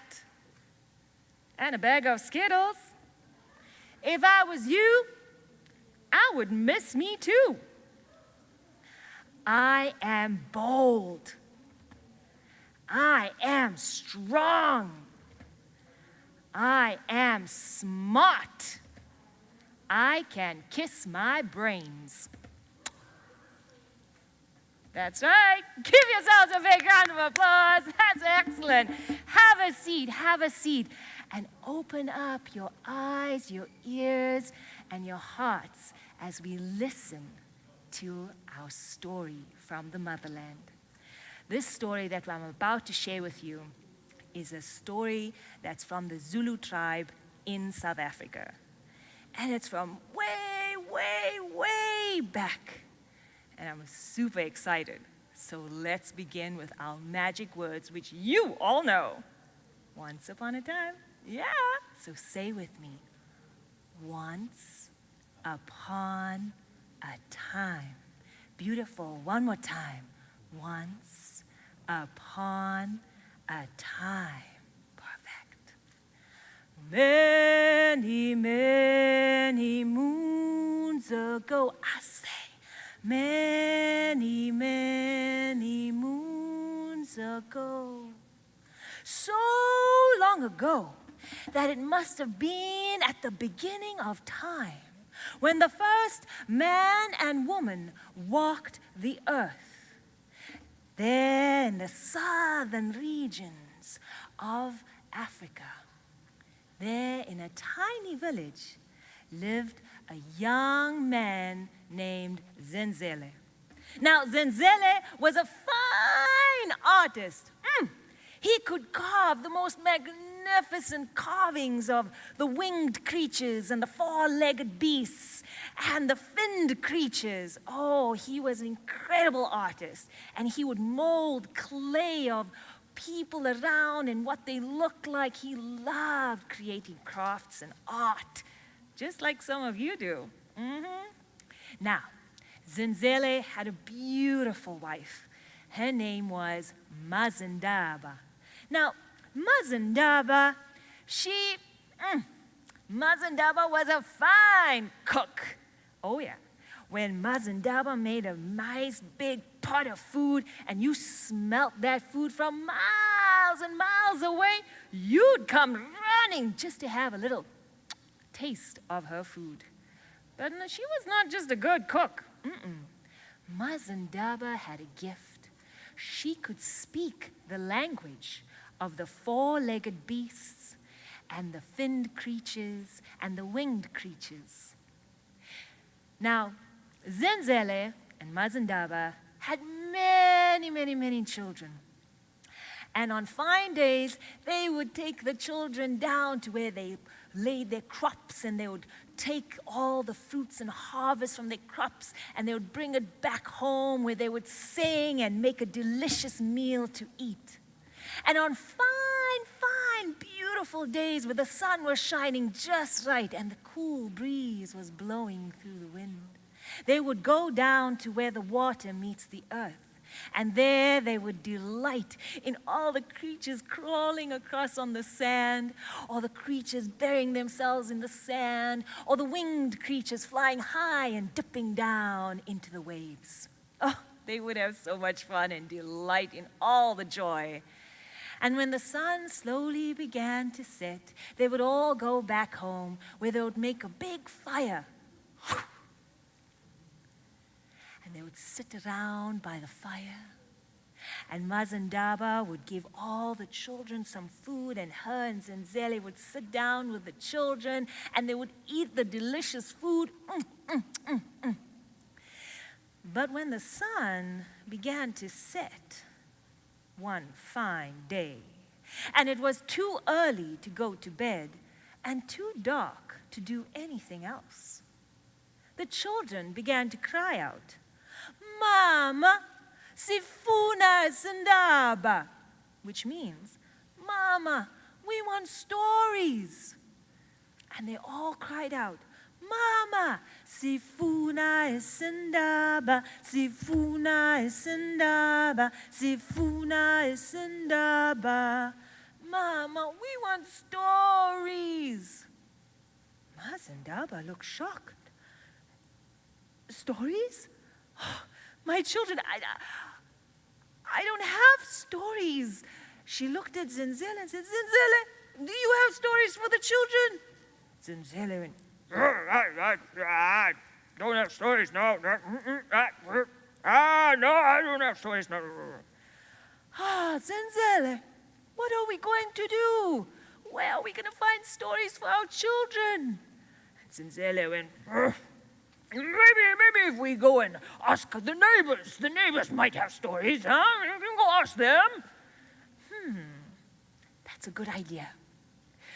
H: And a bag of Skittles. If I was you, I would miss me too. I am bold. I am strong. I am smart. I can kiss my brains. That's right. Give yourselves a big round of applause. That's excellent. Have a seat, and open up your eyes, your ears, and your hearts as we listen to our story from the motherland. This story that I'm about to share with you is a story that's from the Zulu tribe in South Africa. And it's from way, way, way back. And I'm super excited. So let's begin with our magic words, which you all know. Once upon a time. Yeah. So say with me. Once upon a time. Beautiful. One more time. Once upon a time. Perfect. Many, many moons ago, I say, many, many moons ago. So long ago that it must have been at the beginning of time when the first man and woman walked the earth. There in the southern regions of Africa, there in a tiny village, lived a young man named Zenzele. Now, Zenzele was a fine artist. He could carve the most magnificent carvings of the winged creatures and the four-legged beasts and the finned creatures. Oh, he was an incredible artist. And he would mold clay of people around and what they looked like. He loved creating crafts and art, just like some of you do. Now, Zenzele had a beautiful wife. Her name was Mazindaba. Now, Mazindaba was a fine cook. Oh yeah. When Mazindaba made a nice big pot of food and you smelt that food from miles and miles away, you'd come running just to have a little taste of her food. But she was not just a good cook. Mazindaba had a gift. She could speak the language of the four-legged beasts and the finned creatures and the winged creatures. Now, Zenzele and Mazindaba had many, many, many children. And on fine days, they would take the children down to where they laid their crops, and they would take all the fruits and harvest from their crops, and they would bring it back home where they would sing and make a delicious meal to eat. And on fine, beautiful days where the sun was shining just right and the cool breeze was blowing through the wind, they would go down to where the water meets the earth. And there they would delight in all the creatures crawling across on the sand, or the creatures burying themselves in the sand, or the winged creatures flying high and dipping down into the waves. Oh, they would have so much fun and delight in all the joy. And when the sun slowly began to set, they would all go back home where they would make a big fire. And they would sit around by the fire. And Mazindaba would give all the children some food, and her and Zenzele would sit down with the children, and they would eat the delicious food. But when the sun began to set one fine day, and it was too early to go to bed and too dark to do anything else, the children began to cry out, "Mama, sifuna sindaba," which means, Mama, we want stories. And they all cried out, Mama, sifuna isindaba, sifuna isindaba, sifuna isindaba. Mama, we want stories. Mazindaba looked shocked. Stories? My children, I don't have stories. She looked at Zenzele and said, Zenzele, do you have stories for the children? Zenzele went, I don't have stories, no. No, I don't have stories, no. Zenzele, what are we going to do? Where are we going to find stories for our children? And Zenzele went, maybe if we go and ask the neighbors might have stories, huh? You can go ask them. That's a good idea.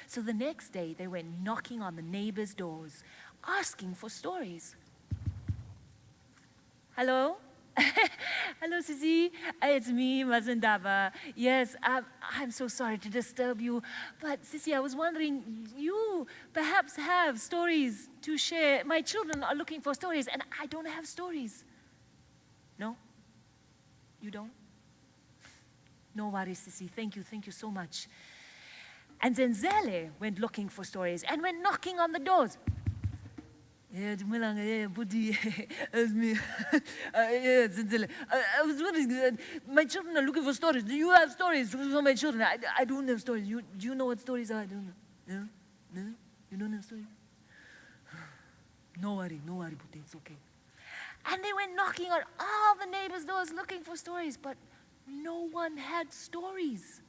H: So the next day, they went knocking on the neighbors' doors, asking for stories. Hello? Hello, Sisi. It's me, Mazindaba. Yes, I'm so sorry to disturb you. But, Sisi, I was wondering, you perhaps have stories to share. My children are looking for stories, and I don't have stories. No? You don't? No worries, Sisi. Thank you so much. And Zenzele went looking for stories and went knocking on the doors. Buddy, it's me. Zenzele. I was wondering, my children are looking for stories. Do you have stories for my children? I don't have stories. Do you know what stories are? I don't know. No? You don't have stories? No worry, Buddy. It's okay. And they went knocking on all the neighbors' doors looking for stories, but no one had stories.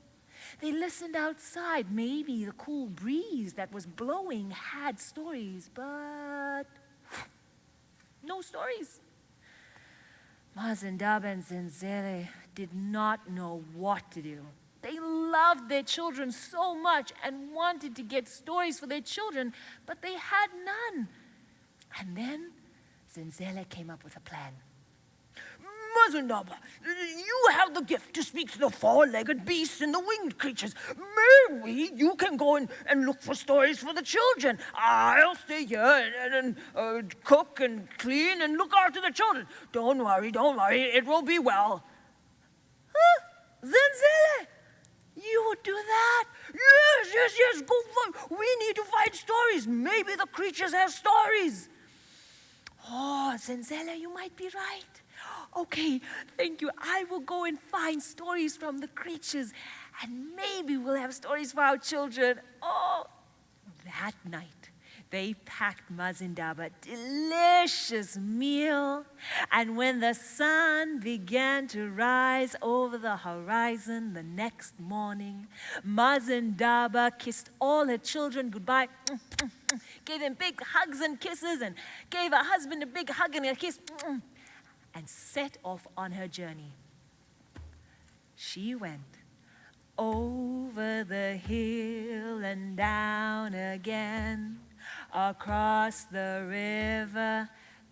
H: They listened outside. Maybe the cool breeze that was blowing had stories, but no stories. Mazindaba and Zenzele did not know what to do. They loved their children so much and wanted to get stories for their children, but they had none. And then Zenzele came up with a plan. Mazindaba, you have the gift to speak to the four-legged beasts and the winged creatures. Maybe you can go and look for stories for the children. I'll stay here and cook and clean and look after the children. Don't worry, it will be well. Huh? Zenzele, you would do that? Yes, go for. We need to find stories. Maybe the creatures have stories. Oh, Zenzele, you might be right. Okay, thank you. I will go and find stories from the creatures, and maybe we'll have stories for our children. Oh, that night, they packed Mazindaba a delicious meal, and when the sun began to rise over the horizon the next morning, Mazindaba kissed all her children goodbye, gave them big hugs and kisses, and gave her husband a big hug and a kiss, and set off on her journey. She went over the hill and down again, across the river,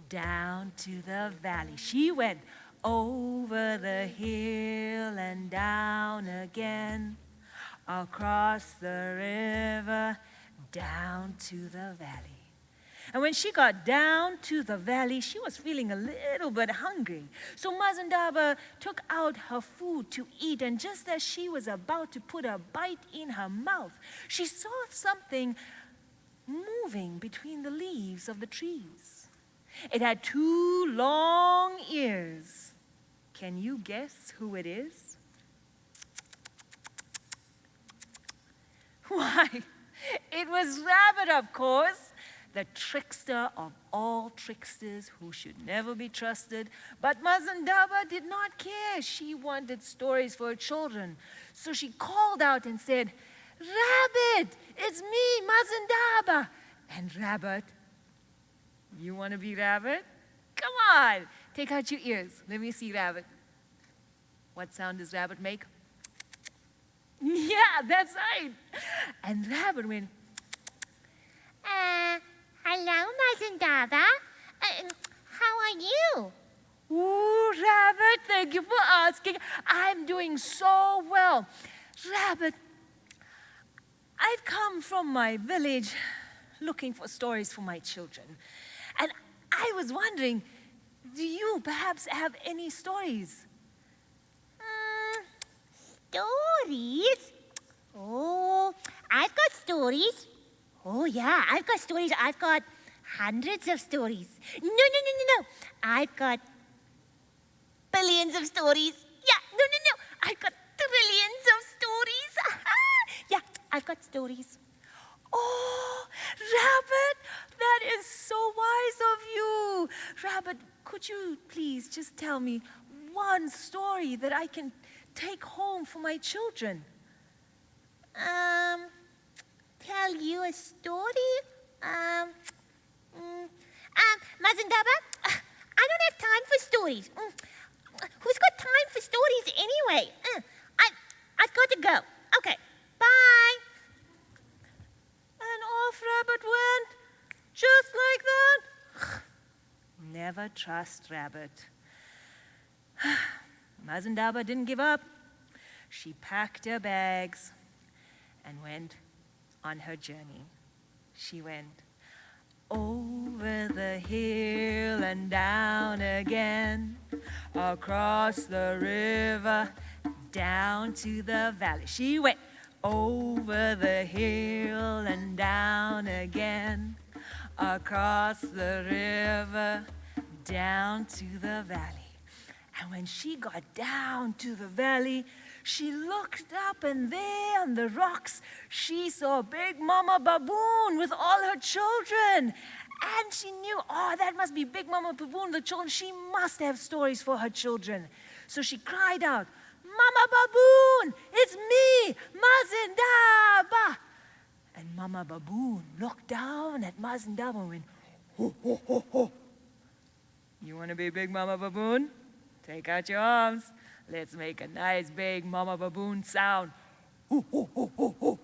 H: down to the valley. She went over the hill and down again, across the river, down to the valley. And when she got down to the valley, she was feeling a little bit hungry. So Mazindaba took out her food to eat, and just as she was about to put a bite in her mouth, she saw something moving between the leaves of the trees. It had 2 long ears. Can you guess who it is? Why, it was Rabbit, of course. The trickster of all tricksters who should never be trusted. But Mazindaba did not care. She wanted stories for her children. So she called out and said, Rabbit, it's me, Mazindaba. And Rabbit, you want to be Rabbit? Come on, take out your ears. Let me see Rabbit. What sound does Rabbit make? Yeah, that's right. And Rabbit went,
I: hello, Mazindaba. How are you?
H: Ooh, Rabbit, thank you for asking. I'm doing so well. Rabbit, I've come from my village looking for stories for my children. And I was wondering, do you perhaps have any stories?
I: Stories? Oh, I've got stories. Oh, yeah, I've got stories. I've got hundreds of stories. No. I've got billions of stories. Yeah, no. I've got trillions of stories. Yeah, I've got stories.
H: Oh, Rabbit, that is so wise of you. Rabbit, could you please just tell me one story that I can take home for my children?
I: Tell you a story? Mazandaba, I don't have time for stories. Who's got time for stories anyway? I've got to go. Okay, bye.
H: And off Rabbit went, just like that. Never trust Rabbit. Mazandaba didn't give up. She packed her bags and went on her journey. She went over the hill and down again, across the river, down to the valley. She went over the hill and down again, across the river, down to the valley. And when she got down to the valley, she looked up, and there on the rocks, she saw Big Mama Baboon with all her children. And she knew, oh, that must be Big Mama Baboon, the children. She must have stories for her children. So she cried out, Mama Baboon, it's me, Mazandaba. And Mama Baboon looked down at Mazandaba and went, ho, ho, ho, ho. You want to be Big Mama Baboon? Take out your arms. Let's make a nice big Mama Baboon sound. Ho, ho, ho, ho, ho.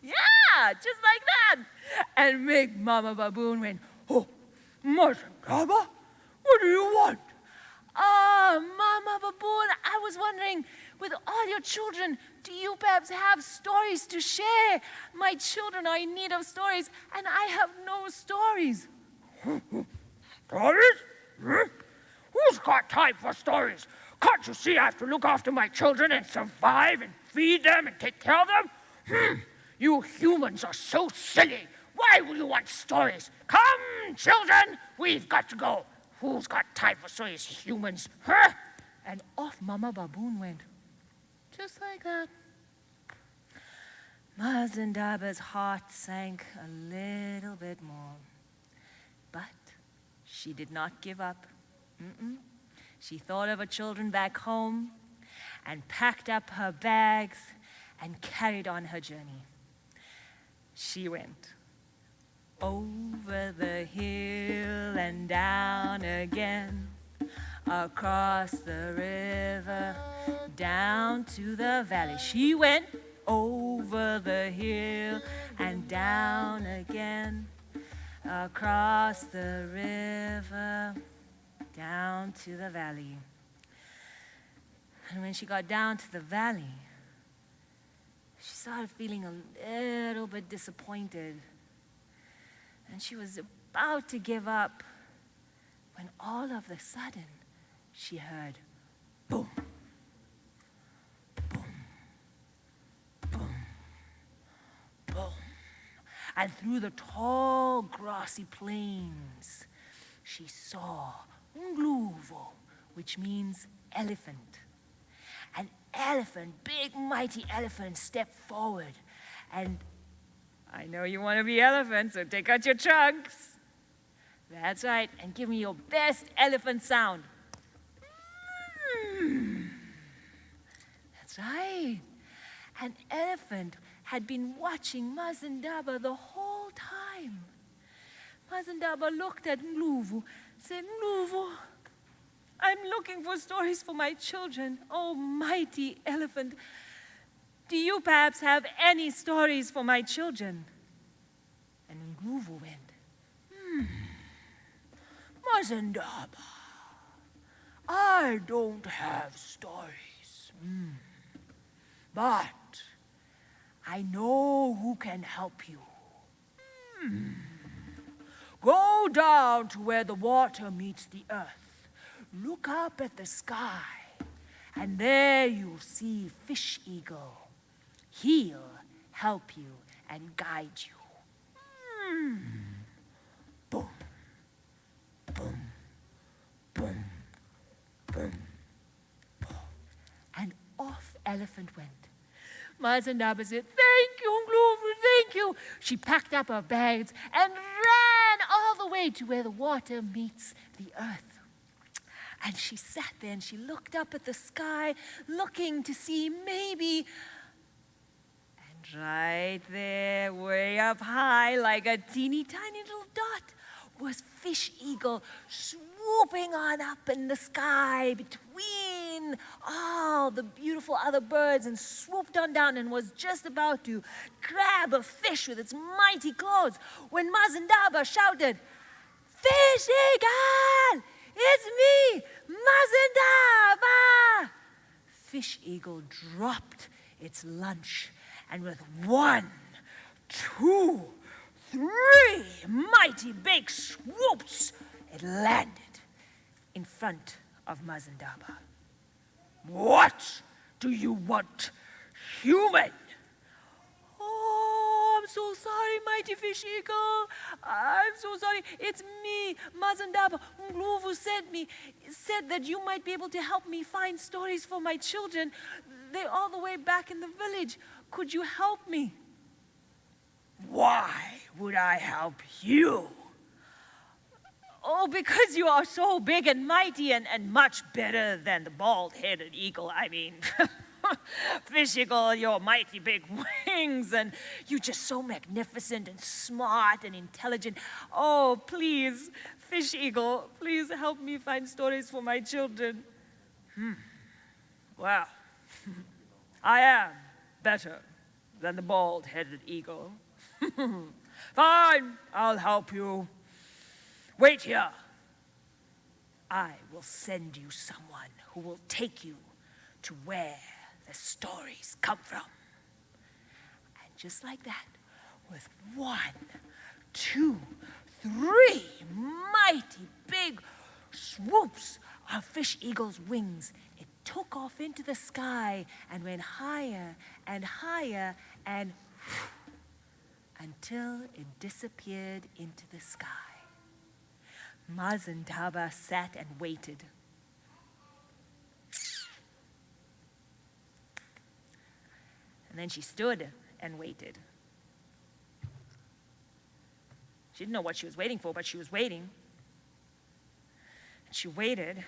H: Yeah, just like that. And big Mama Baboon went, oh, Mazandaba, what do you want? Mama Baboon, I was wondering, with all your children, do you perhaps have stories to share? My children are in need of stories, and I have no stories.
J: Stories? Who's got time for stories? Can't you see I have to look after my children and survive and feed them and take care of them? You humans are so silly. Why will you want stories? Come, children, we've got to go. Who's got time for stories, humans? Huh?
H: And off Mama Baboon went, just like that. Mazandaba's heart sank a little bit more. But she did not give up. She thought of her children back home and packed up her bags and carried on her journey. She went over the hill and down again, across the river, down to the valley. She went over the hill and down again, across the river, down to the valley. And when she got down to the valley, she started feeling a little bit disappointed. And she was about to give up when all of a sudden she heard boom, boom, boom, boom. And through the tall grassy plains, she saw Ngluvo, which means elephant. An elephant, big mighty elephant, stepped forward. And I know you want to be elephants, so take out your trunks. That's right, and give me your best elephant sound. That's right. An elephant had been watching Mazandaba the whole time. Mazandaba looked at Ngluvu, said, Ngluvu, I'm looking for stories for my children. Oh, mighty elephant, do you perhaps have any stories for my children? And Ngluvu went, Mazandaba, I don't have stories. But I know who can help you. Go down to where the water meets the earth. Look up at the sky, and there you'll see Fish Eagle. He'll help you and guide you. Boom, boom, boom, boom, boom. And off Elephant went. Mazandaba said, "Thank you, Glover, thank you." She packed up her bags and ran all the way to where the water meets the earth. And she sat there and she looked up at the sky, looking to see maybe. And right there, way up high, like a teeny tiny little dot, was Fish Eagle swooping on up in the sky between all the beautiful other birds, and swooped on down and was just about to grab a fish with its mighty claws when Mazandaba shouted, "Fish Eagle! It's me, Mazandaba!" Fish Eagle dropped its lunch, and with 1, 2, 3 mighty big swoops, it landed in front of Mazandaba. "What do you want, human?" "Oh, I'm so sorry, mighty Fish Eagle. I'm so sorry. It's me, Mazandaba. Ngluvu said that you might be able to help me find stories for my children. They're all the way back in the village. Could you help me?" "Why would I help you?" "Oh, because you are so big and mighty and much better than the bald-headed eagle. I mean, Fish Eagle, your mighty big wings, and you're just so magnificent and smart and intelligent. Oh, please, Fish Eagle, please help me find stories for my children." Well, I am better than the bald-headed eagle. Fine, I'll help you. Wait here. I will send you someone who will take you to where the stories come from. And just like that, with 1, 2, 3 mighty big swoops of Fish Eagle's wings, it took off into the sky and went higher and higher and until it disappeared into the sky. Mazandaba sat and waited. And then she stood and waited. She didn't know what she was waiting for, but she was waiting. And she waited.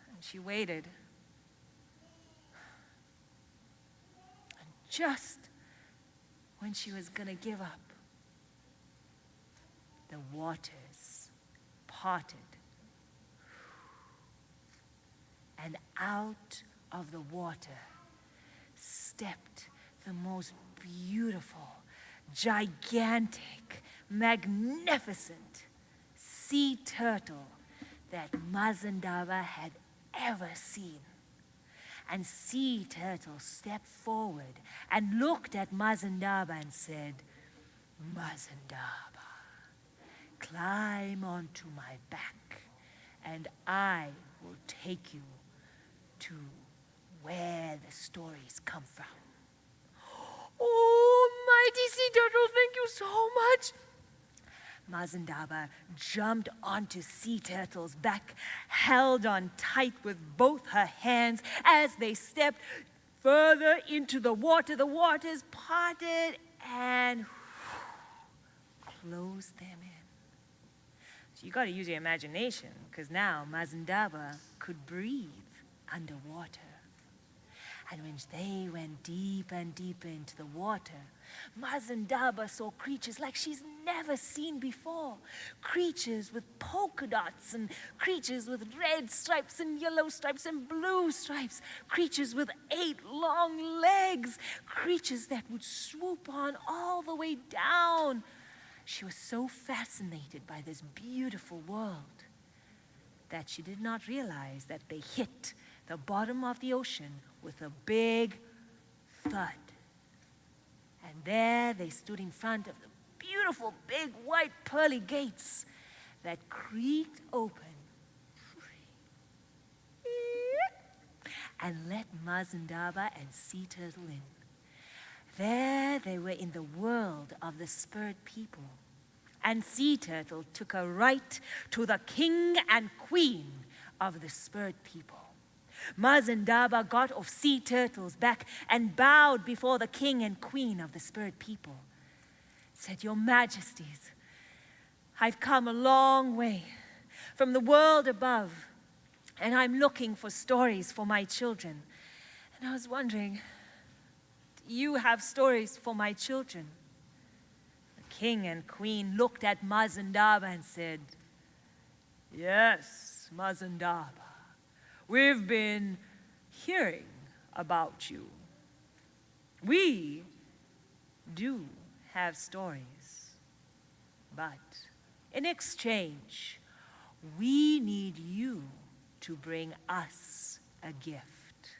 H: And she waited. And just when she was going to give up, the waters parted. And out of the water stepped the most beautiful, gigantic, magnificent sea turtle that Mazandaba had ever seen. And Sea Turtle stepped forward and looked at Mazandaba and said, "Mazandaba, climb onto my back, and I will take you to where the stories come from." "Oh, mighty Sea Turtle, thank you so much." Mazandaba jumped onto Sea Turtle's back, held on tight with both her hands as they stepped further into the water. The waters parted and closed them in. So you got to use your imagination, because now Mazandaba could breathe underwater. And when they went deeper and deeper into the water, Mazandaba saw creatures like she's never seen before. Creatures with polka dots, and creatures with red stripes and yellow stripes and blue stripes. Creatures with 8 long legs. Creatures that would swoop on all the way down. She was so fascinated by this beautiful world that she did not realize that they hit the bottom of the ocean with a big thud. And there they stood in front of the beautiful big white pearly gates that creaked open and let Mazindaba and Sea Turtle in. There they were in the world of the spurred people. And Sea Turtle took her right to the king and queen of the spurred people. Mazindaba got off Sea Turtle's back and bowed before the king and queen of the spurred people. Said, "Your Majesties, I've come a long way from the world above, and I'm looking for stories for my children. And I was wondering, do you have stories for my children?" The king and queen looked at Mazindaba and said, "Yes, Mazindaba, we've been hearing about you. We do have stories, but in exchange, we need you to bring us a gift.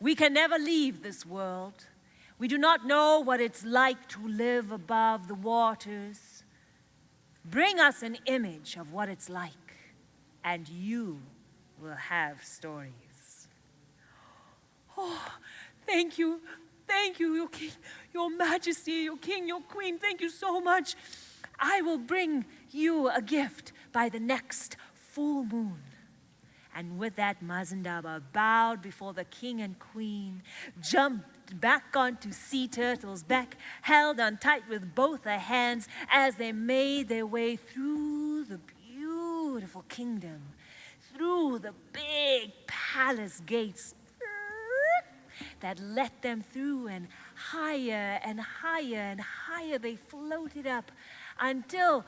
H: We can never leave this world. We do not know what it's like to live above the waters. Bring us an image of what it's like, and you will have stories." "Oh, thank you, your king, your majesty, your king, your queen, thank you so much. I will bring you a gift by the next full moon." And with that, Mazindaba bowed before the king and queen, jumped back onto Sea Turtle's back, held on tight with both her hands as they made their way through the beautiful kingdom, through the big palace gates that let them through, and higher and higher and higher they floated up until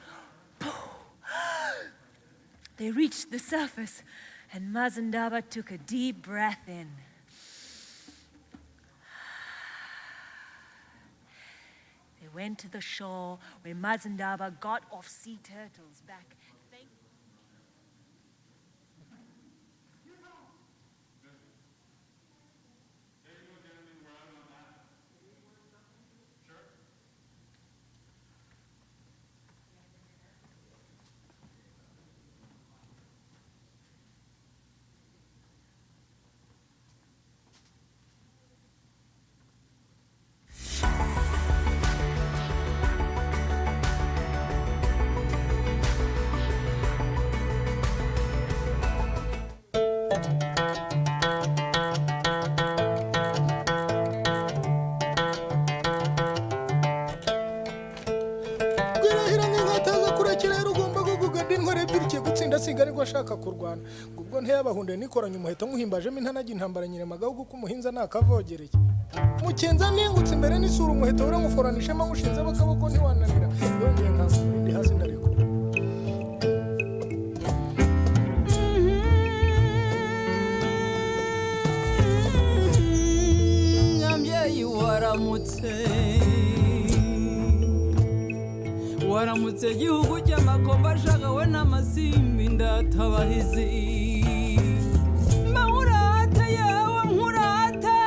H: they reached the surface, and Mazindaba took a deep breath in. They went to the shore where Mazindaba got off Sea Turtle's back.
K: Sigarirwa ashaka kurwana ubwo ntiyabahunde nikoranye umuheto nkuhimbajemo intanagi intambara nyiremagahugu ko umuhinza nakavogereye mukenza mingutse imbere n'isura umuheto uramuforanishema ngushinze abakaboko ntiwananira yongeye nkasura ndi hasi ndariko
A: Nyambyeyi waramutse gihugu cy'amakomba ashagawe n'amasimbi ndatabahizi mawurate yewe nkurate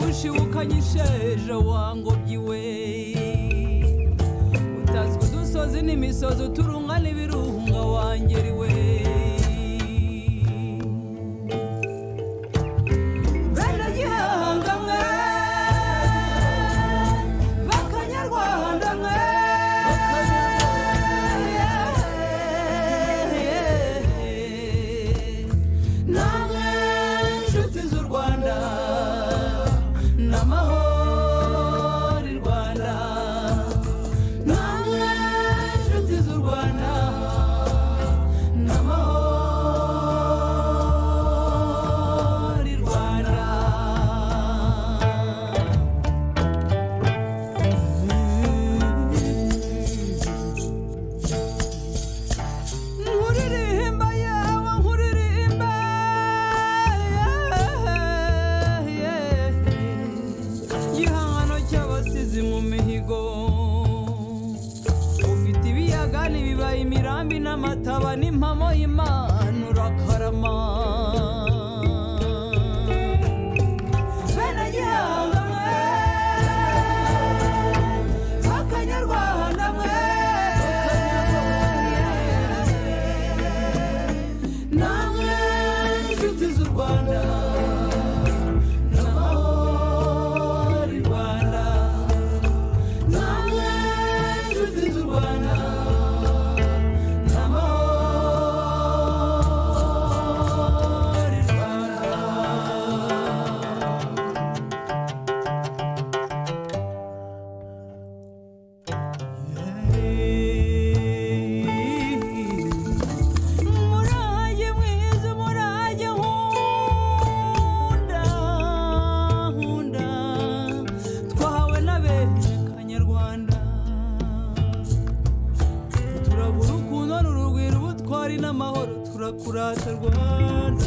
A: ushibukanye isheja wangobyiwe utazwi udusozi n'imisozi uturunga n'ibirunga wangeriwe imirambi n'amataba n'impamo y'Imana urakarama n'amahoro turakurata Rwanda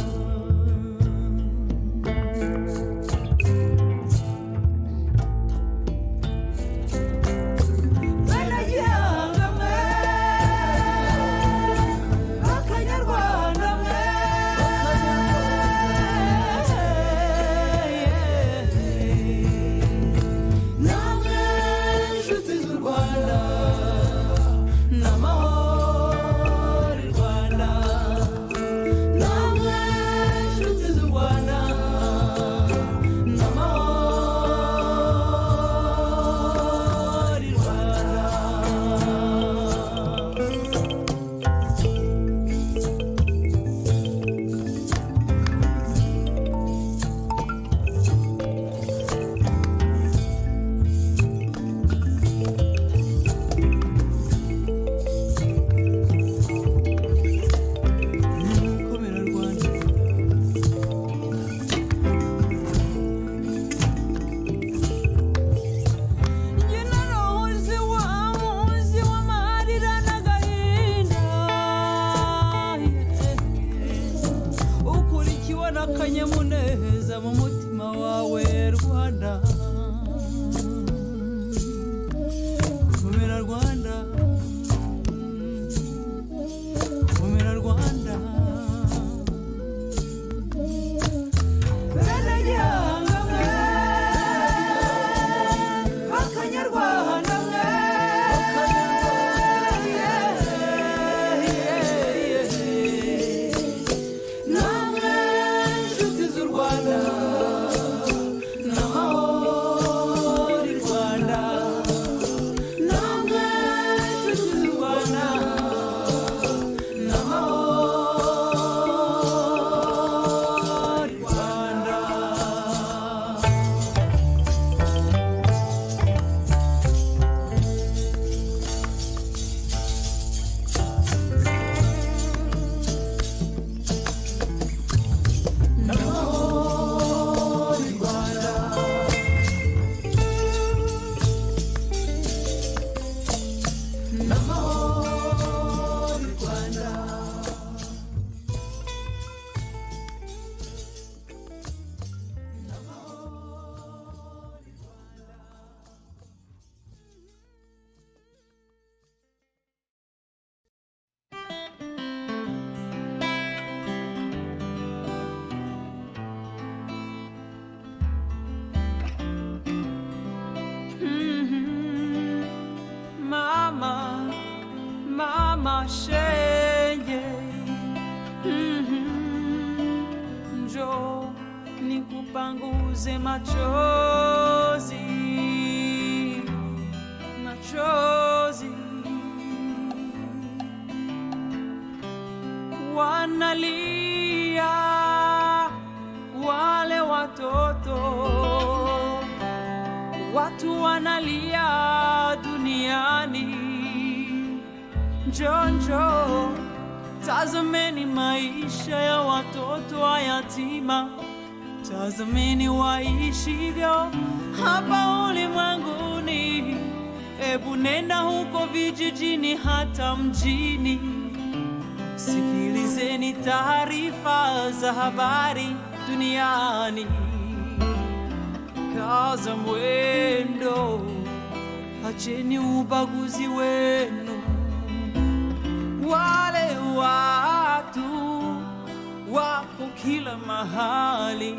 A: Shenge Njo nikupanguze machozi machozi wanalia wale watoto watu wanalia duniani Njo tazameni maisha ya watoto wa yatima tazameni waishivyo hapa ulimwenguni ebu nenda huko vijijini hata mjini sikilizeni taarifa za habari duniani kaza mwendo acheni ubaguzi wenu wale watu wako kila mahali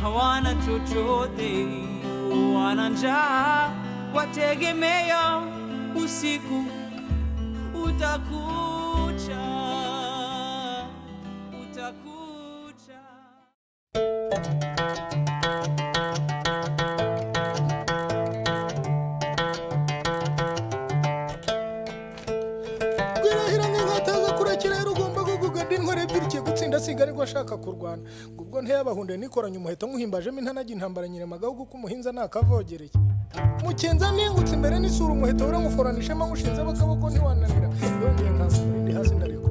A: hawana chochote wana njaa wategemea usiku utakucha
K: Sigarirwa ashaka kurwana ubwo ntiyabahunde nikoranye umuheto nkuhimbajemo intanagi intambara nyine magahugu kumuhinza nakavogereye mukenza mingutse imbere n'isura umuheto ura nguforanishema ngushinze abakaboko ntiwananira yongeye nkansa ndi hasi ndareko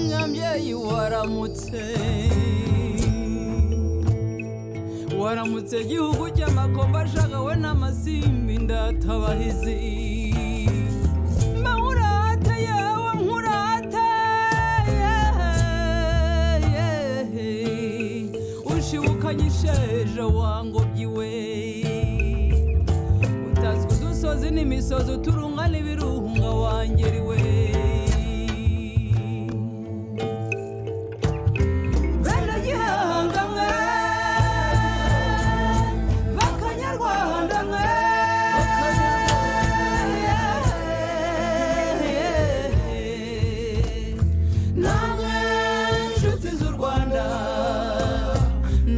A: Nyambyeyi waramutse gihugu cy'amako ngo mbashagawe n'amasimbi ndatabahizi mawurate yewe nkurate ushibukanye isheja wangobyiwe utazwi udusozi n'imisozi uturunga n'ibirunga wangeriwe bene gihanga mwe bakanyarwanda mwe namwe inshuti z'u Rwanda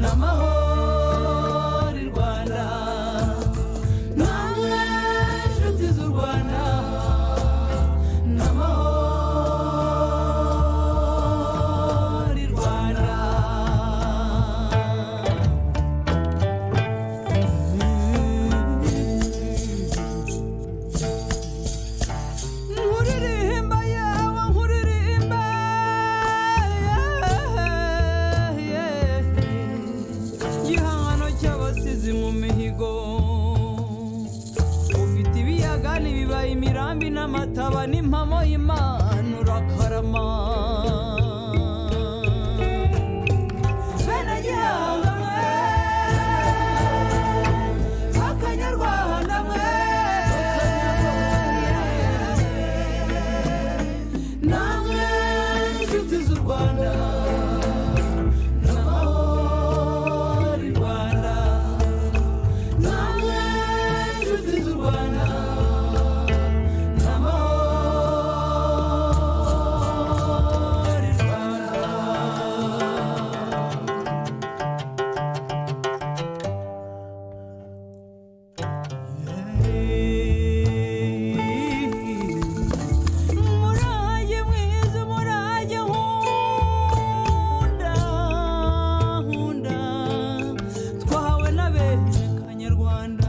A: n'amahoro i Rwanda namwe inshuti z'u Rwanda n'amahoro i Rwanda nkuririmba yawe nkuririmba igihangano cy'abasizi mu mihigo ufite ibiyaga n'ibibaye imirambi n'amataba n'impamo y'Imana urakarama bene gihanga mwe bakanyarwanda mwe namwe inshuti z'u Rwanda n'amahoro i Rwanda namwe inshuti z'u Rwanda n'amahoro i Rwanda umurage mwiza umurage nkunda nkunda twahawe n'abene kanyarwanda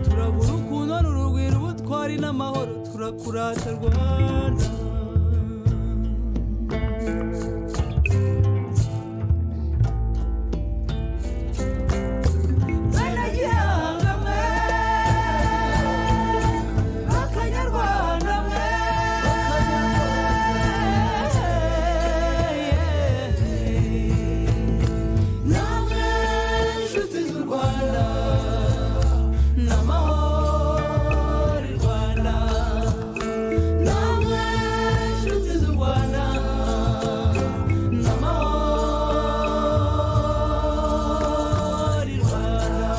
A: turabura urukundo n'urugwiro ubutwari n'amahoro turakurata Rwanda bene gihanga mwe bakanyarwanda mwe namwe inshuti z'u Rwanda n'amahoro i Rwanda namwe inshuti z'u Rwanda n'amahoro i Rwanda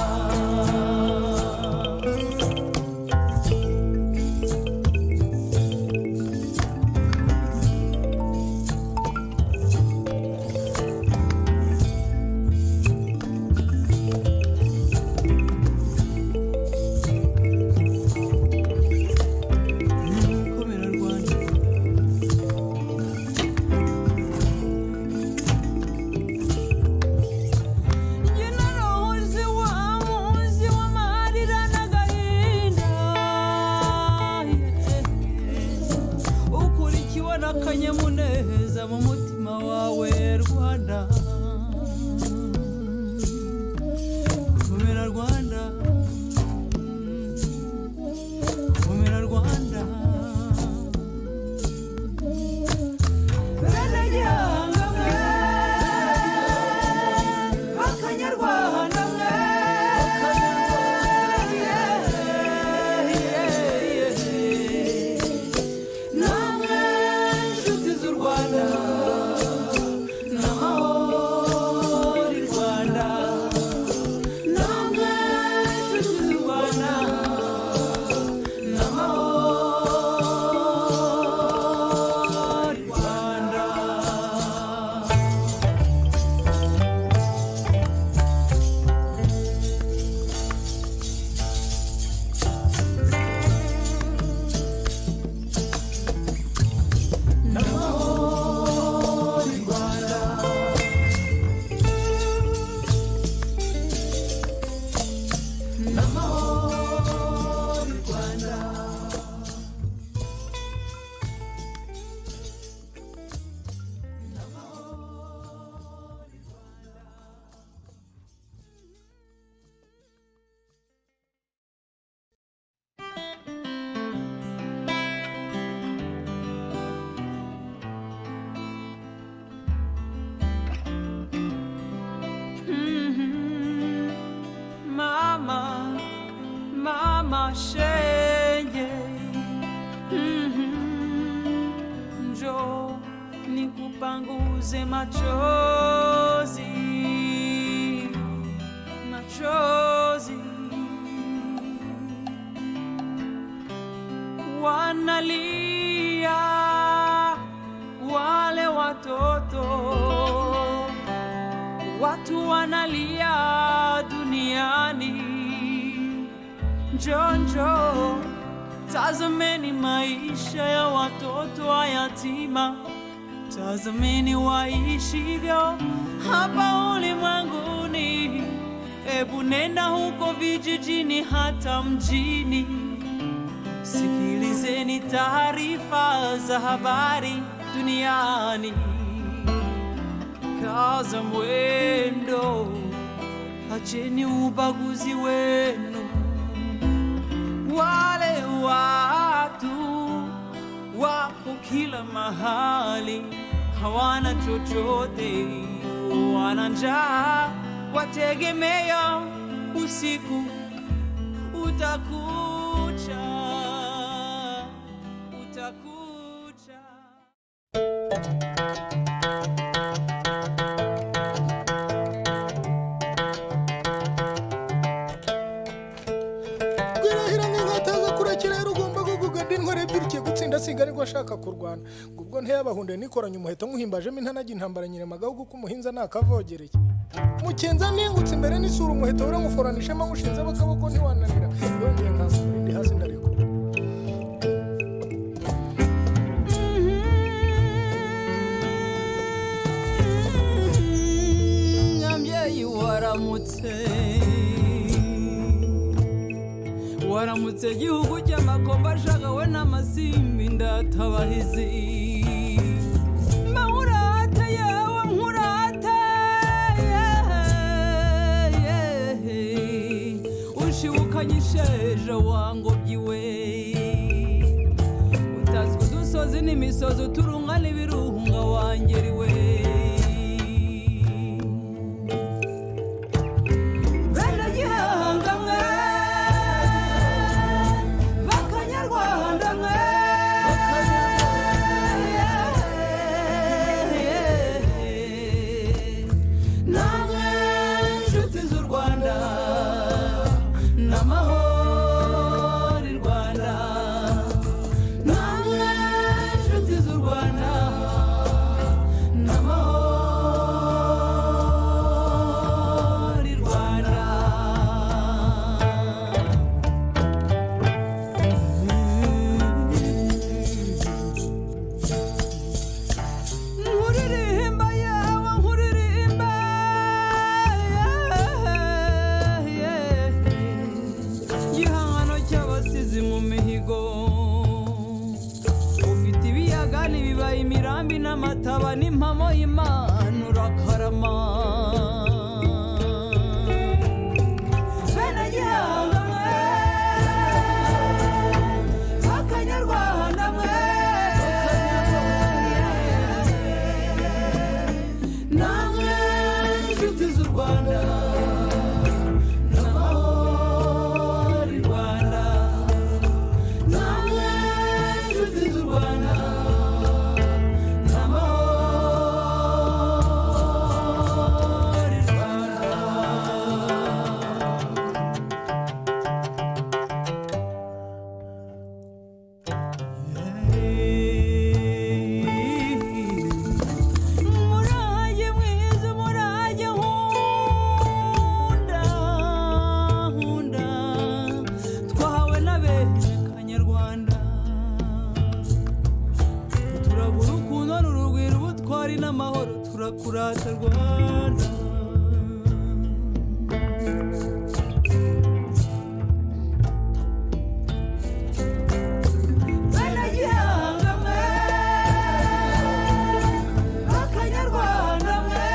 A: komera Rwanda njye narohoze wa munsi w'amarira n'agahinda ukurikiwe n'akanyamuneza mu mutima wawe Rwanda komera Rwanda komera Rwanda bene gihanga mwe bakanyarwanda mwe namwe inshuti z'u Rwanda n'amahoro i Rwanda namwe nikupanguze machozi, machozi. Wanalia wale watoto, watu wanalia duniani. Njoo, tazameni maisha ya watoto wa yatima, tazameni waishivyo hapa ulimwenguni. Ebu nenda huko vijijini hata mjini, sikilizeni taarifa za habari duniani. Kaza mwendo, acheni ubaguzi wenu. Wale watu wapo kila mahali, hawana chochote, wana njaa, wategemea usiku utakucha, utakucha.
K: Sigari gwashaka kurwana ubwo ntiyabahunde nikoranye umuheto muhimbajemo intanagi ntambara nyine magahugu kumuhinza nakavogereye mukenza mingutse imbere n'isura umuheto ure nguforanisha mushinze bakaboko ntiwananira yongeye nkasura ndi hasi ndariko
A: Nyambyeyi waramutse gihugu cy'amakomba ashagawe n'amasimbi ndatabahizi. Mahurate yewe nkurate, ushibukanye isheja wangobyiwe, utazwi udusozi n'imisozi uturunga n'ibirunga wangeriwe. Imirambi n'amataba n'impamo y'Imana urakarama. Bene gihanga mwe, Akanyarwanda mwe, namwe inshuti z'u Rwanda, n'amahoro i Rwanda, namwe inshuti z'u Rwanda. Kurata Rwanda. Bene gihanga mwe, Akanyarwanda mwe,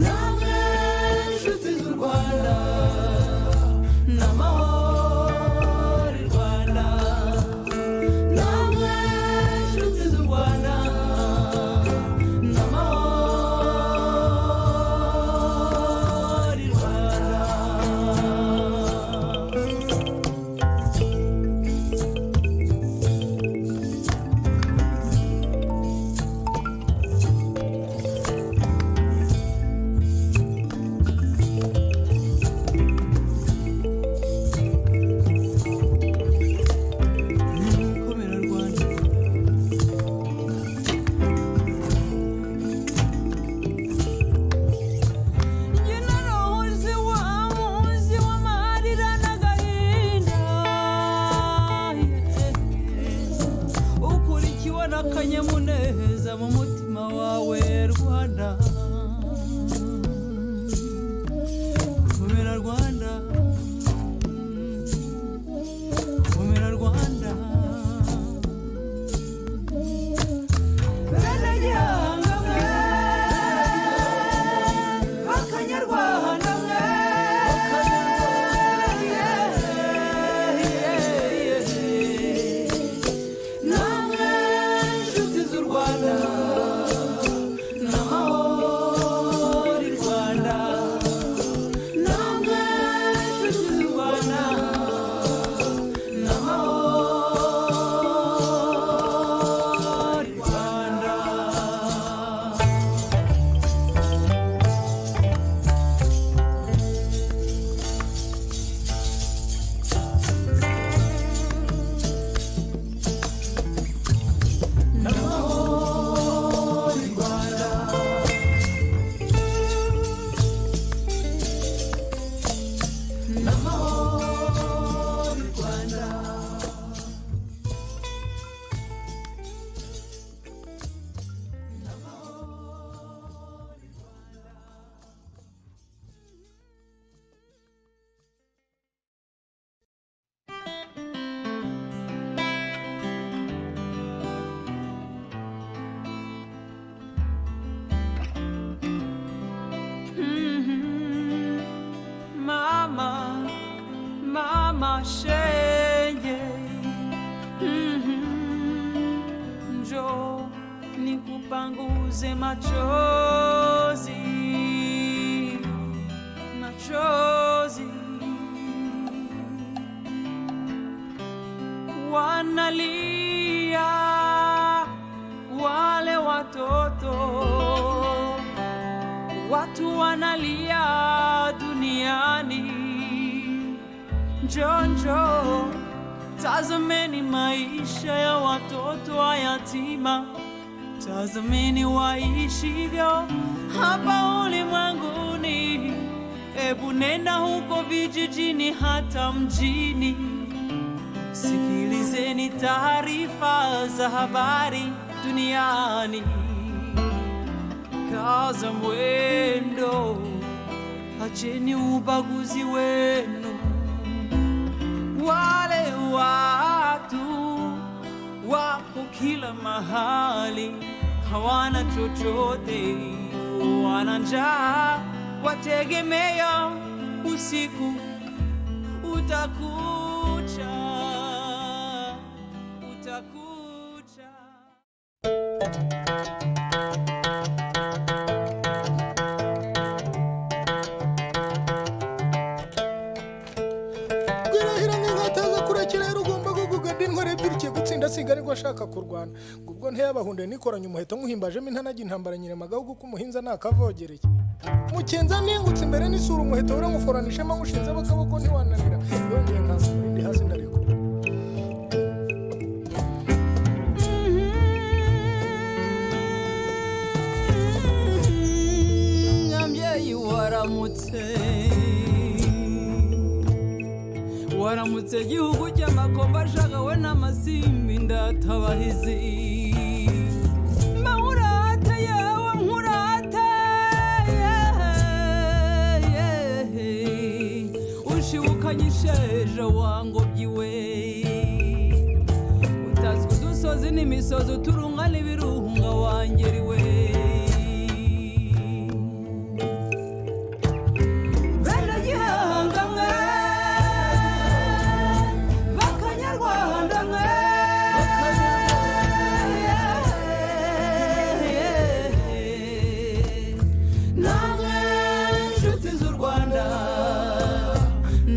A: namwe inshuti z'u Rwanda, n'amahoro i Rwanda. akanyamuneza mu mutima wawe Rwanda komera Rwanda komera Rwanda bene gihanga mwe bakanyarwanda mwe namwe inshuti z'u Rwanda n'amahoro i Rwanda namwe inshuti z'u Rwanda n'amahoro i Rwanda. N'amahoro i Rwanda. N'amahoro i Rwanda. Mama, mama shenge njo nikupanguze machozi machozi wanalia wale watoto watu wanalia duniani njonjo tazameni maisha ya watoto wa yatima tazameni waishivyo hapa ulimwenguni ebu nenda huko vijijini hata mjini sikilizeni taarifa za habari duniani kaza mwendo acheni ubaguzi wenu wale watu wako kila mahali hawana chochote wana njaa wategemea usiku utakucha utakucha.
K: Sigari gwashaka kurwana ubwo ntiyabahunde nikoranye umuheto nkuhimbajemo intanagi intambara nyiremagaho kuko umuhinza nakavogereye mukenza mingutse imbere n'isura umuheto uranguforanishema nkushinze abakaboko ntiwananira yongeye nkaza ndi hasi ndareko
A: nyambyeyi waramutse gihugu cy'amakomba ashagawe n'amasimbi ndatabahizi mahurate yewe nkurate ushibukanye isheja wangobyiwe utazwi udusozi n'imisozi uturunga n'ibirunga wangeriwe bene gihanga mwe bakanyarwanda mwe namwe inshuti z'u Rwanda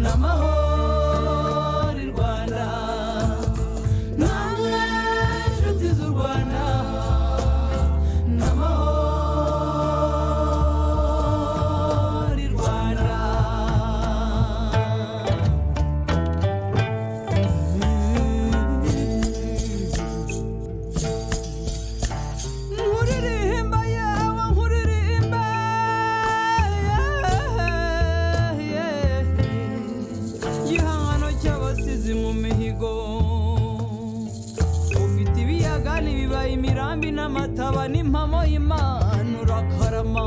A: n'amahoro i Rwanda namwe inshuti z'u Rwanda n'amahoro i Rwanda. Nkuririmba yawe nkuririmba igihangano cy'abasizi mu mihigo ufite ibiyaga n'ibibaye imira n'amataba n'impamo y'Imana urakarama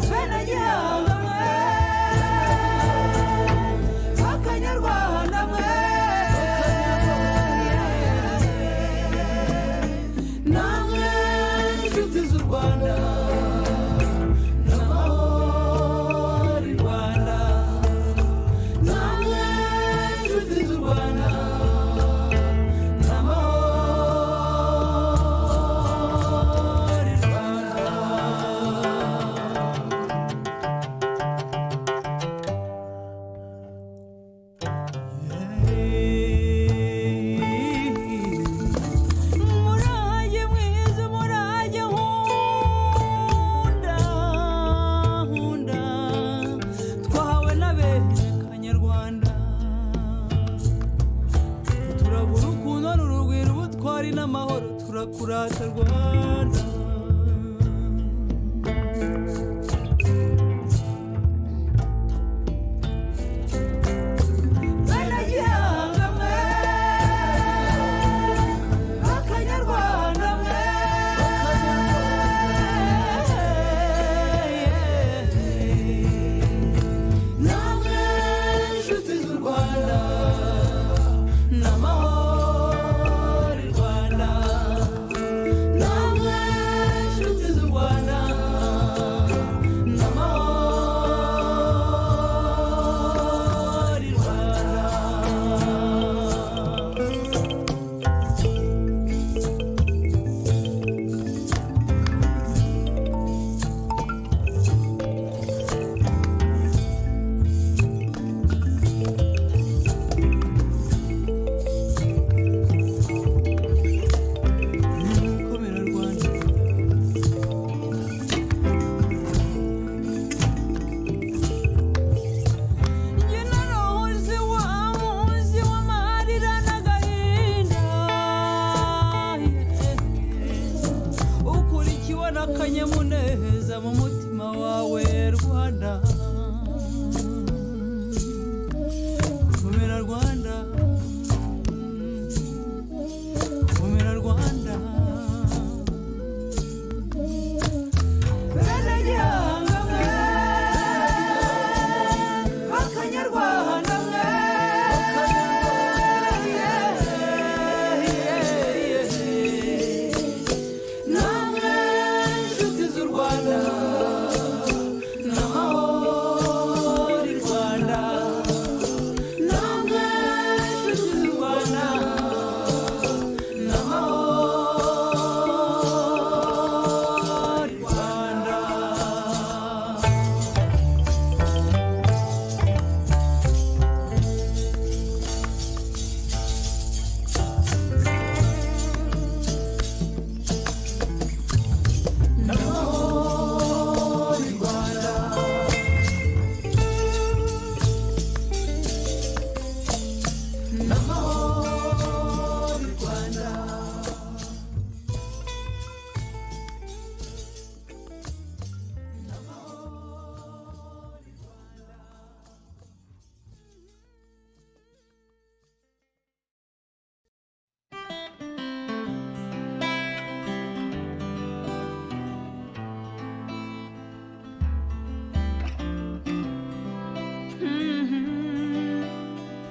A: bene gihanga mwe bakanyarwanda mwe namwe inshuti z'u Rwanda n'amahoro i Rwanda namwe inshuti z'u Rwanda kurata Rwanda bene gihanga mwe bakanyarwanda mwe namwe inshuti z'u Rwanda n'amahoro i Rwanda namwe inshuti z'u Rwanda n'amahoro i Rwanda komera Rwanda njye narohoze wa munsi w'amarira n'agahinda ukurikiwe n'akanyamuneza mu mutima wawe Rwanda komera Rwanda komera Rwanda bene gihanga mwe bakanyarwanda mwe namwe inshuti z'u Rwanda n'amahoro i Rwanda namwe inshuti z'u Rwanda n'amahoro i Rwanda n'amahoro i Rwanda n'amahoro i Rwanda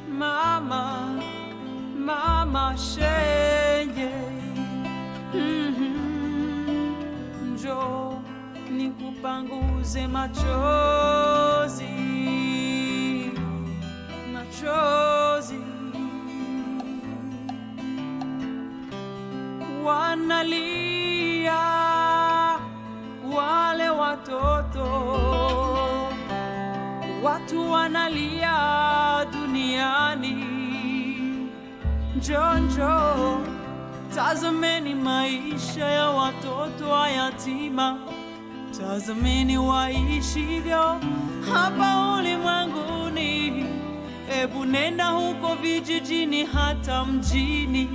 A: Mama, mama shenge njoo nikupanguze machozi machozi wanalia wale watoto watu wanalia duniani njoo tazameni maisha ya watoto wa yatima tazameni waishivyo hapa ulimwenguni ebu nenda huko vijijini hata mjini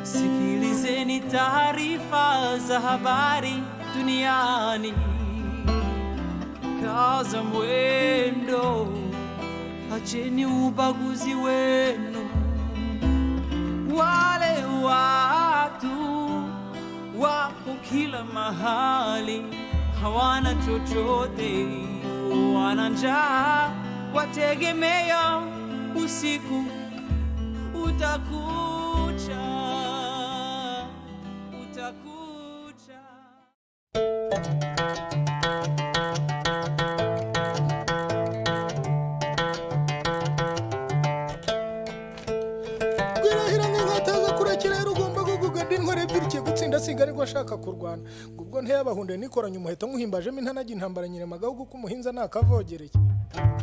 A: sikilizeni taarifa za habari duniani kaza mwendo acheni ubaguzi wenu wale kila mahali, hawana chochote, wana njaa, wategemea usiku utakucha, utakucha.
K: Sigarirwa ashaka kurwana ubwo ntiyabahunde nikoranye umuheto nkuhimbajemo intanagi intambara nyiremagaho kuko umuhinza nakavogereye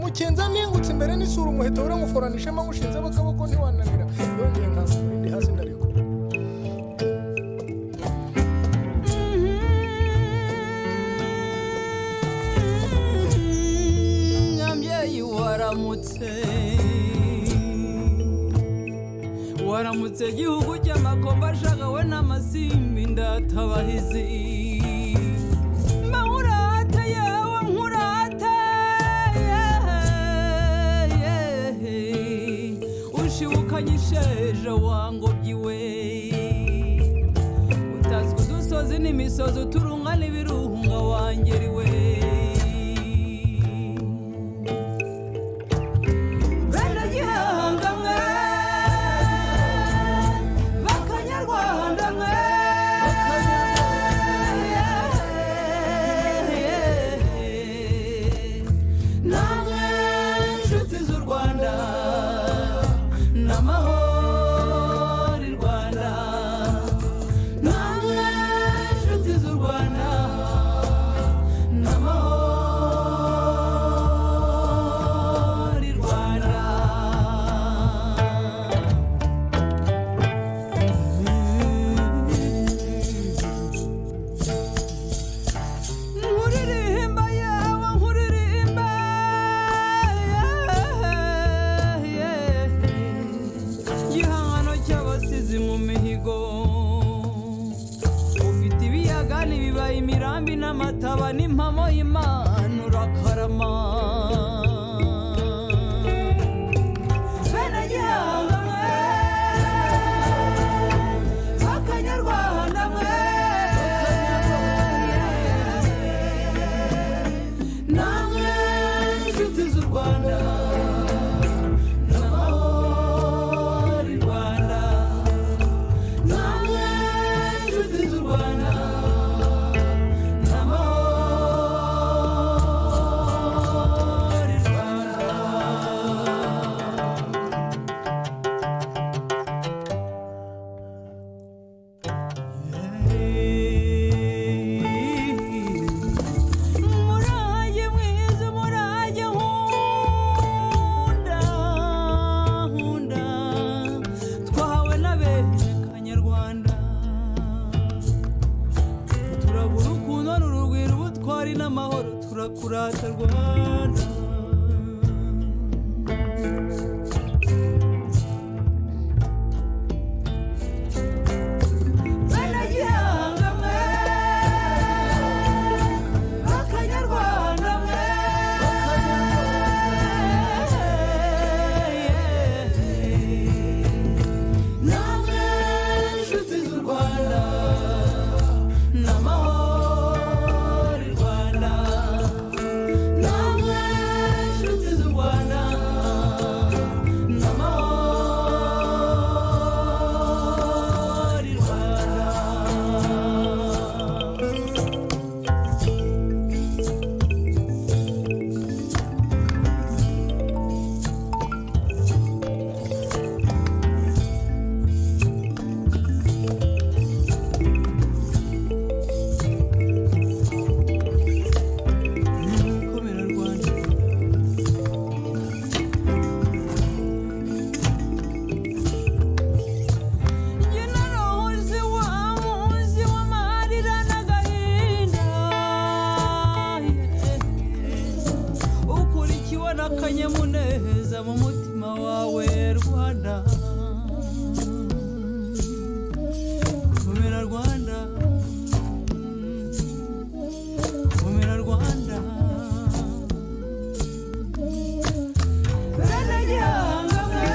K: mukenza ningutse imbere n'isura umuheto uramuforanishema ngushinze bakaboko ntiwananira yongeye nkaza ndi hasi ndariko
A: nyambyeyi waramutse gihugu cy'amakomba ashagawe n'amasimbi ndatabahizi mahurata yewe nkurata ushibukanye isheja wangobyiwe utazwi udusozi n'imisozi uturunga n'ibirunga wangeriwe n'amataba n'impamo y'Imana urakarama bene gihanga mwe bakanyarwanda mwe namwe inshuti z'u Rwanda n'amahoro i Rwanda namwe inshuti z'u Rwanda kurata Rwanda bene gihanga mwe bakanyarwanda mwe namwe inshuti z'u Rwanda n'amahoro akanyamuneza mu mutima wawe Rwanda komera Rwanda komera Rwanda bene gihanga mwe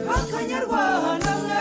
A: bakanyarwanda mwe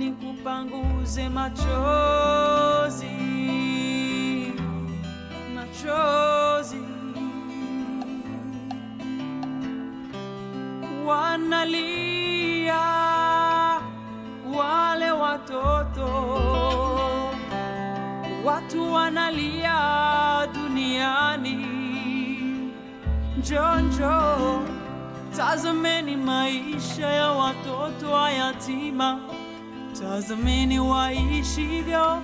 A: nikupanguze machozi, machozi. Wanalia wale watoto, watu wanalia duniani. Njoo, tazameni maisha ya watoto wa yatima, tazameni waishivyo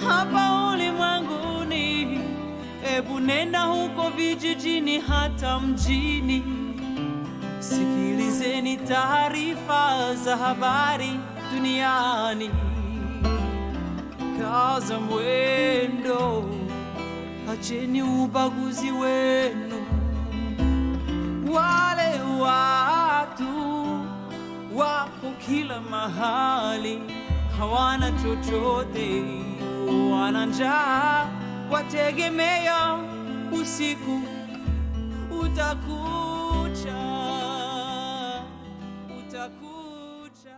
A: hapa ulimwenguni. Ebu nenda huko vijijini hata mjini, sikilizeni taarifa za habari duniani. Kaza mwendo, acheni ubaguzi wenu. Wale watu wako kila mahali, hawana chochote, wana njaa, wategemea usiku utakucha, utakucha.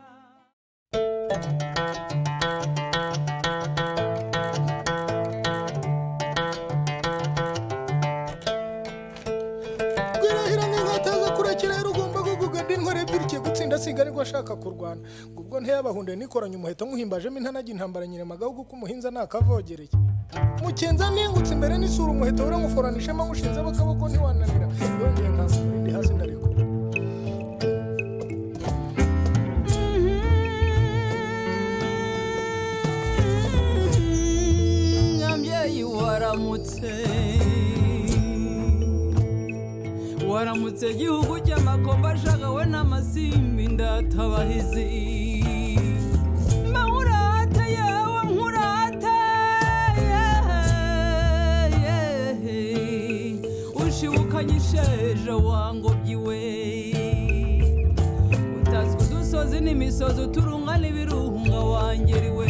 K: Sigari gwashaka kurwana ubwo ntiyabahunde nikoranye umuheto nkuhimbajemo intanagi intambara nyine magahugu kumuhinza nakavogereye mukenza ningutse imbere n'isura umuheto uranguforanishema ngushinze bakaboko ntiwananira yongeye nkasubira ndi hasi ndariko
A: Nyambyeyi waramutse gihugu cy'amakomba ashagawe n'amasimbi ndatabahizi. Mahurata yawe nkurata, ushibukanye isheja wangobyiwe, utazwi udusozi n'imisozi uturunga n'ibirunga wangeriwe.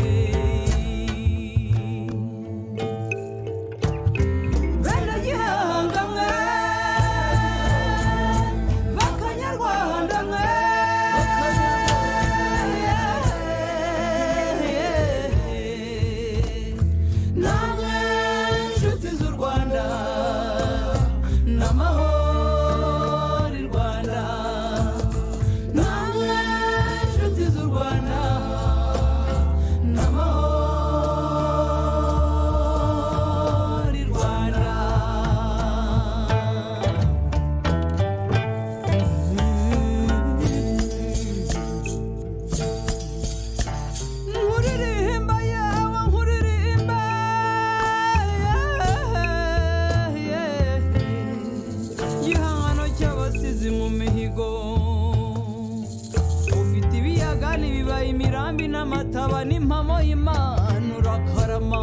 A: Imirambi n'amataba n'impamo y'Imana urakarama.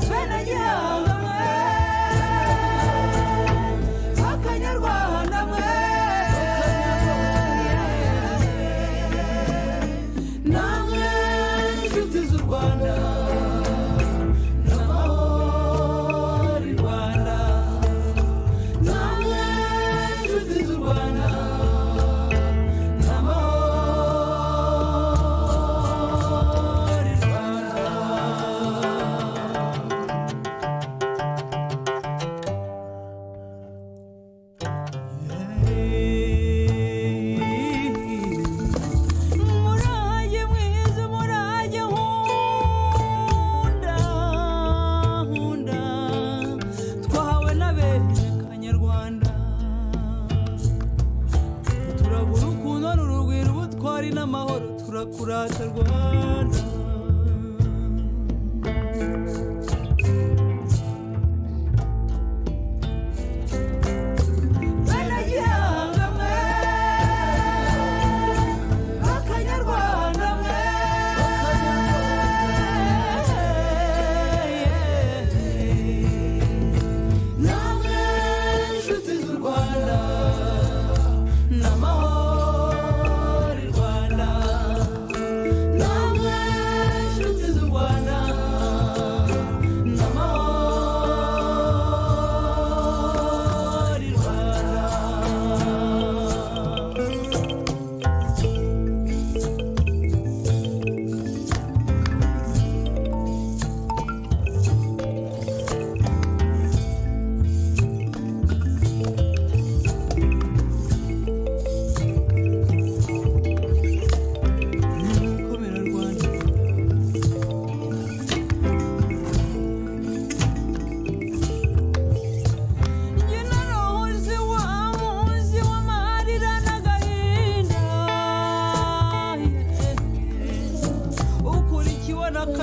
A: Bene gihanga mwe, Akanyarwanda mwe, namwe inshuti z'u Rwanda, n'amahoro i Rwanda, namwe inshuti z'u Rwanda. Kurata Rwanda. Bene gihanga mwe, Akanyarwanda mwe, namwe inshuti z'u Rwanda, n'amahoro i Rwanda.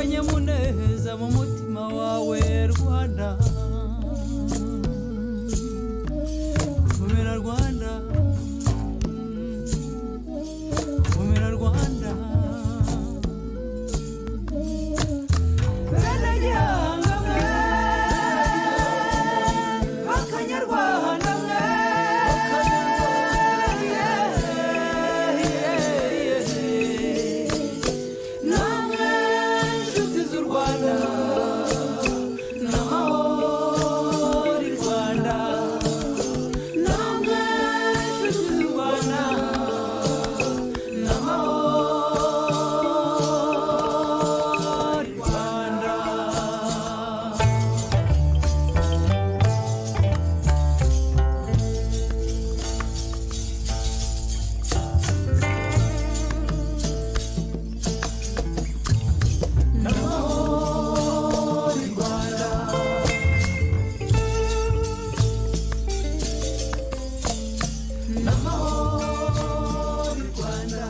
A: akanyamuneza mu mutima wawe Rwanda komera Rwanda komera Rwanda bene gihanga mwe bakanyarwanda mwe namwe inshuti z'u Rwanda n'amahoro i Rwanda namwe inshuti z'u Rwanda n'amahoro i Rwanda. N'amahoro i Rwanda. N'amahoro i Rwanda.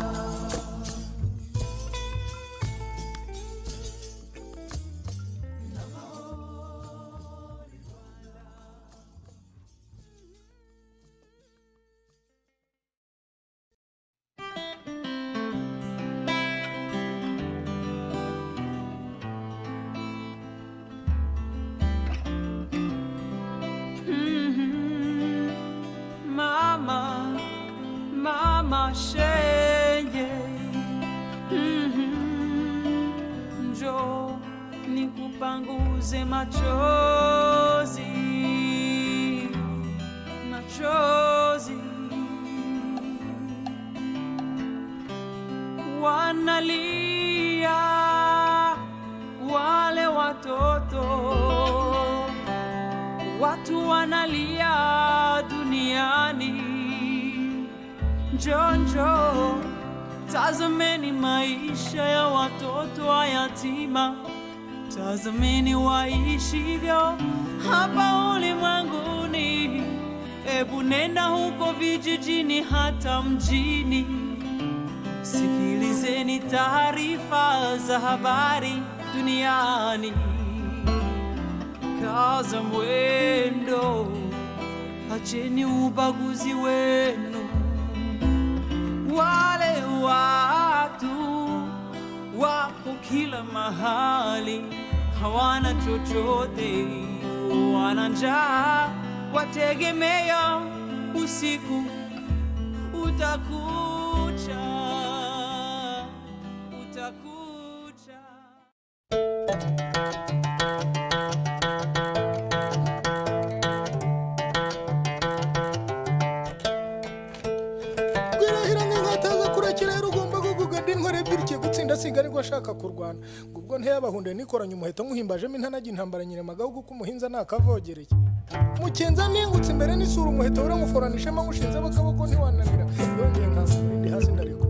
A: Mama, mama shenge njo nikupanguze machozi machozi wanalia wale watoto watu wanalia duniani njonjo tazameni maisha ya watoto wa yatima tazameni waishivyo hapa ulimwenguni ebu nenda huko vijijini hata mjini sikilizeni taarifa za habari duniani kaza mwendo acheni ubaguzi wenu wale watu wako kila mahali hawana chochote wana njaa wategemea usiku utakucha utakucha.
K: Gwirahira nkataza kurakira rero ugomba kuguganda intware bityo gutsinda sigarirwa ashaka kurwana ubwo ntiyabahunde nikoranye umuheto nkuhimbajemo intanagi intambara nyiremagahugu kumuhinza nakavogereye mukenza mingutse imbere n'isura umuheto uramufuranisha ngushinze abakaboko ntiwananira yongeye nkasubira ndi hasi ndariko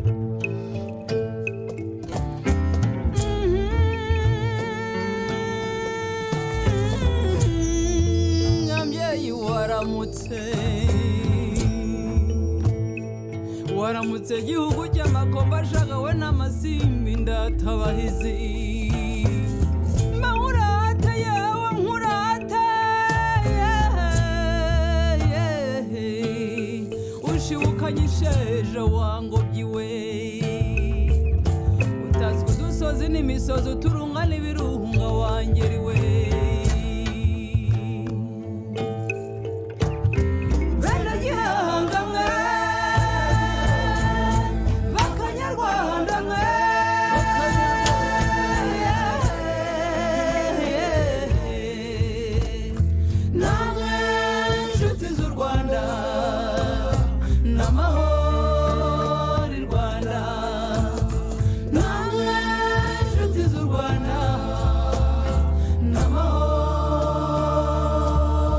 A: nyambyeyi waramutse gihugu cy'amakomba ashagawe n'amasimbi ndatabahizi mawurate yewe nkurate ushibukanye isheja wangobyiwe utazwi udusozi n'imisozi uturunga n'ibirunga wangeriwe bene gihanga mwe bakanyarwanda mwe namwe inshuti z'u Rwanda n'amahoro i Rwanda namwe inshuti z'u Rwanda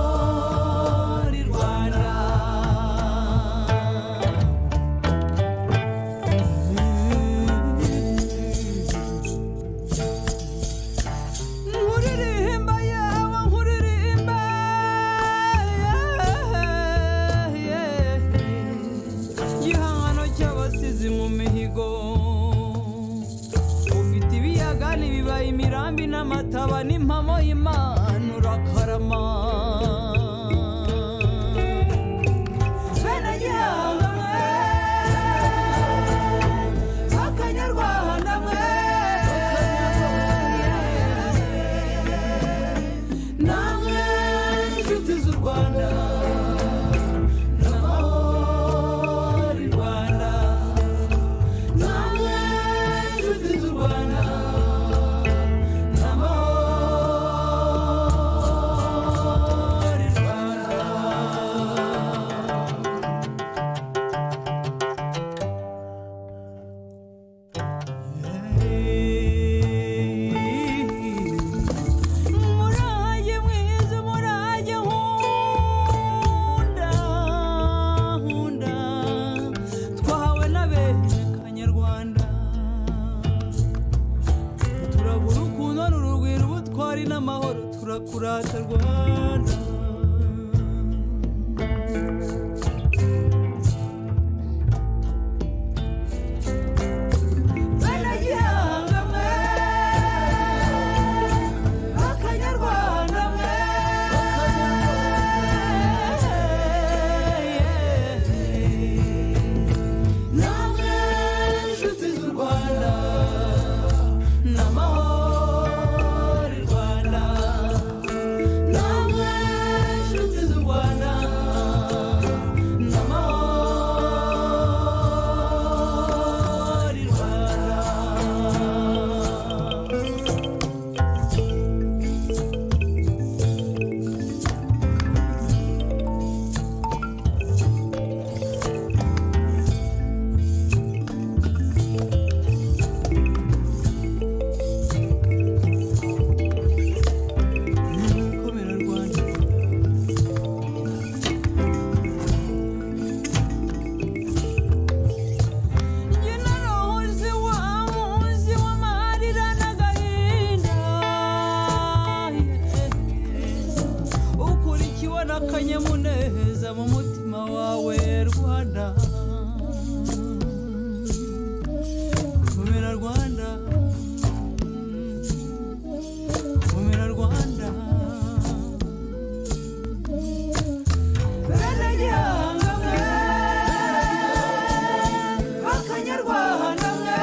A: n'amahoro i Rwanda. Nkuririmba yawe nkuririmba igihangano cy'abasizi mu mihigo ufite ibiyaga n'ibibaye imirambo imisambi n'amataba n'impamo y'Imana urakarama bene gihanga mwe akanyarwanda mwe namwe inshuti z'u Rwanda n'amahoro i Rwanda namwe inshuti z'u Rwanda kurata Rwanda bene gihanga mwe akanyarwanda mwe namwe inshuti z'u Rwanda n'amahoro i Rwanda akanyamuneza mu mutima wawe Rwanda komera Rwanda komera Rwanda bene gihanga mwe akanyarwanda mwe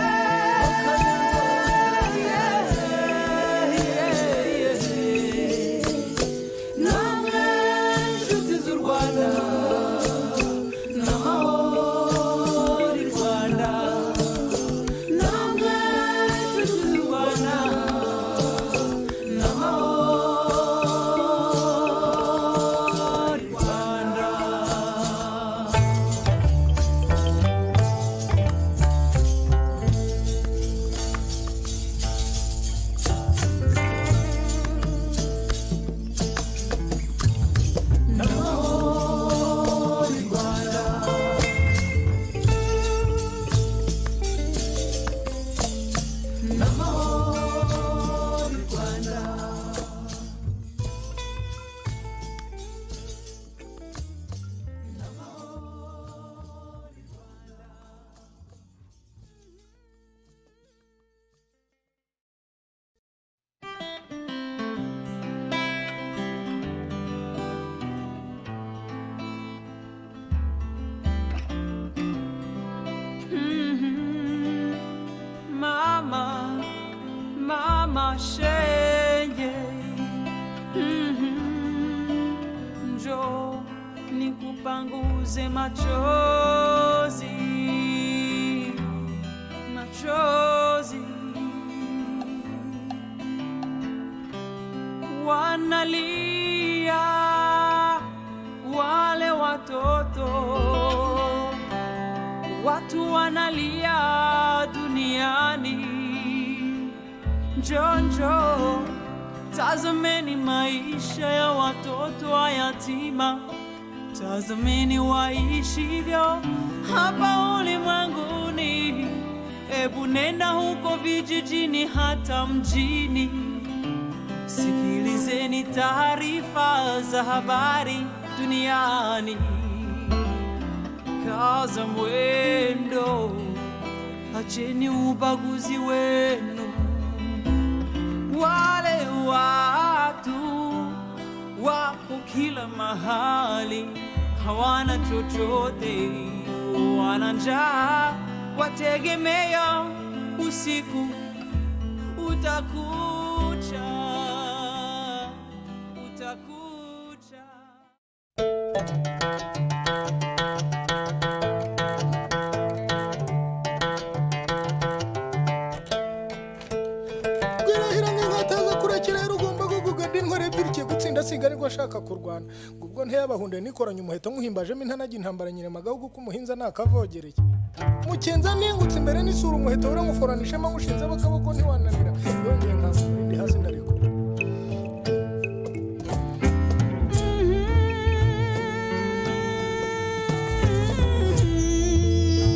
A: Mama Shenge Njo nikupanguze machozi machozi wanalia wale watoto watu wanalia duniani Njo tazameni maisha ya watoto wa yatima tazameni waishivyo hapa ulimwenguni ebu nenda huko vijijini hata mjini sikilizeni taarifa za habari duniani kaza mwendo acheni ubaguzi wenu wale watu wako kila mahali, hawana chochote, wana njaa, wategemea usiku utakucha, utakucha.
K: Sigari gwashaka kurwana ubwo ntiyabahunde nikoranye umuheto nkuhimbajemo intanaga intambara nyine magahugu kumuhinza nakavogereye mukenza mingutse imbere n'isura umuheto ura nguforanishema ngushinze abakaboko ntiwananira yongeye nkasura ndi hasi ndariko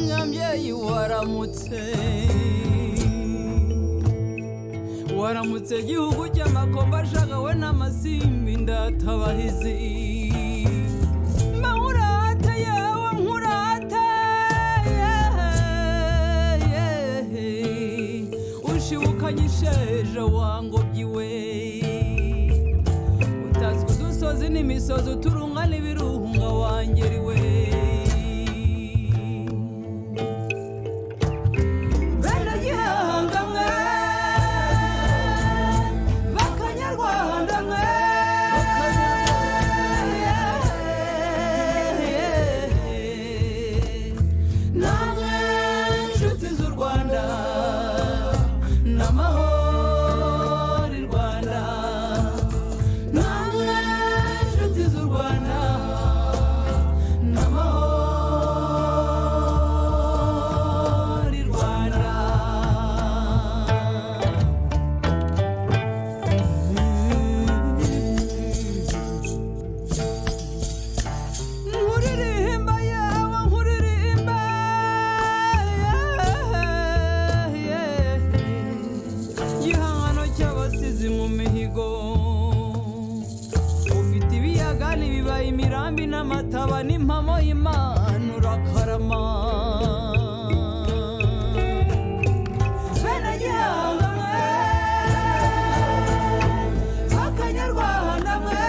A: Nyambyeyi waramutse gihugu cy'amakomba ashagawe n'amasimbi ndatabahizi mawurate yewe nkurate ushibukanye isheja wangobyiwe utazwi udusozi n'imisozi uturunga n'ibirunga wangeriwe n'amataba n'impamo y'Imana urakarama bene gihanga mwe akanyarwanda mwe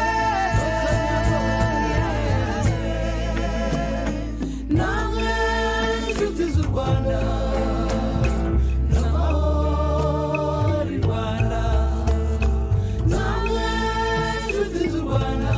A: namwe inshuti z'u Rwanda n'amahoro i Rwanda namwe inshuti z'u Rwanda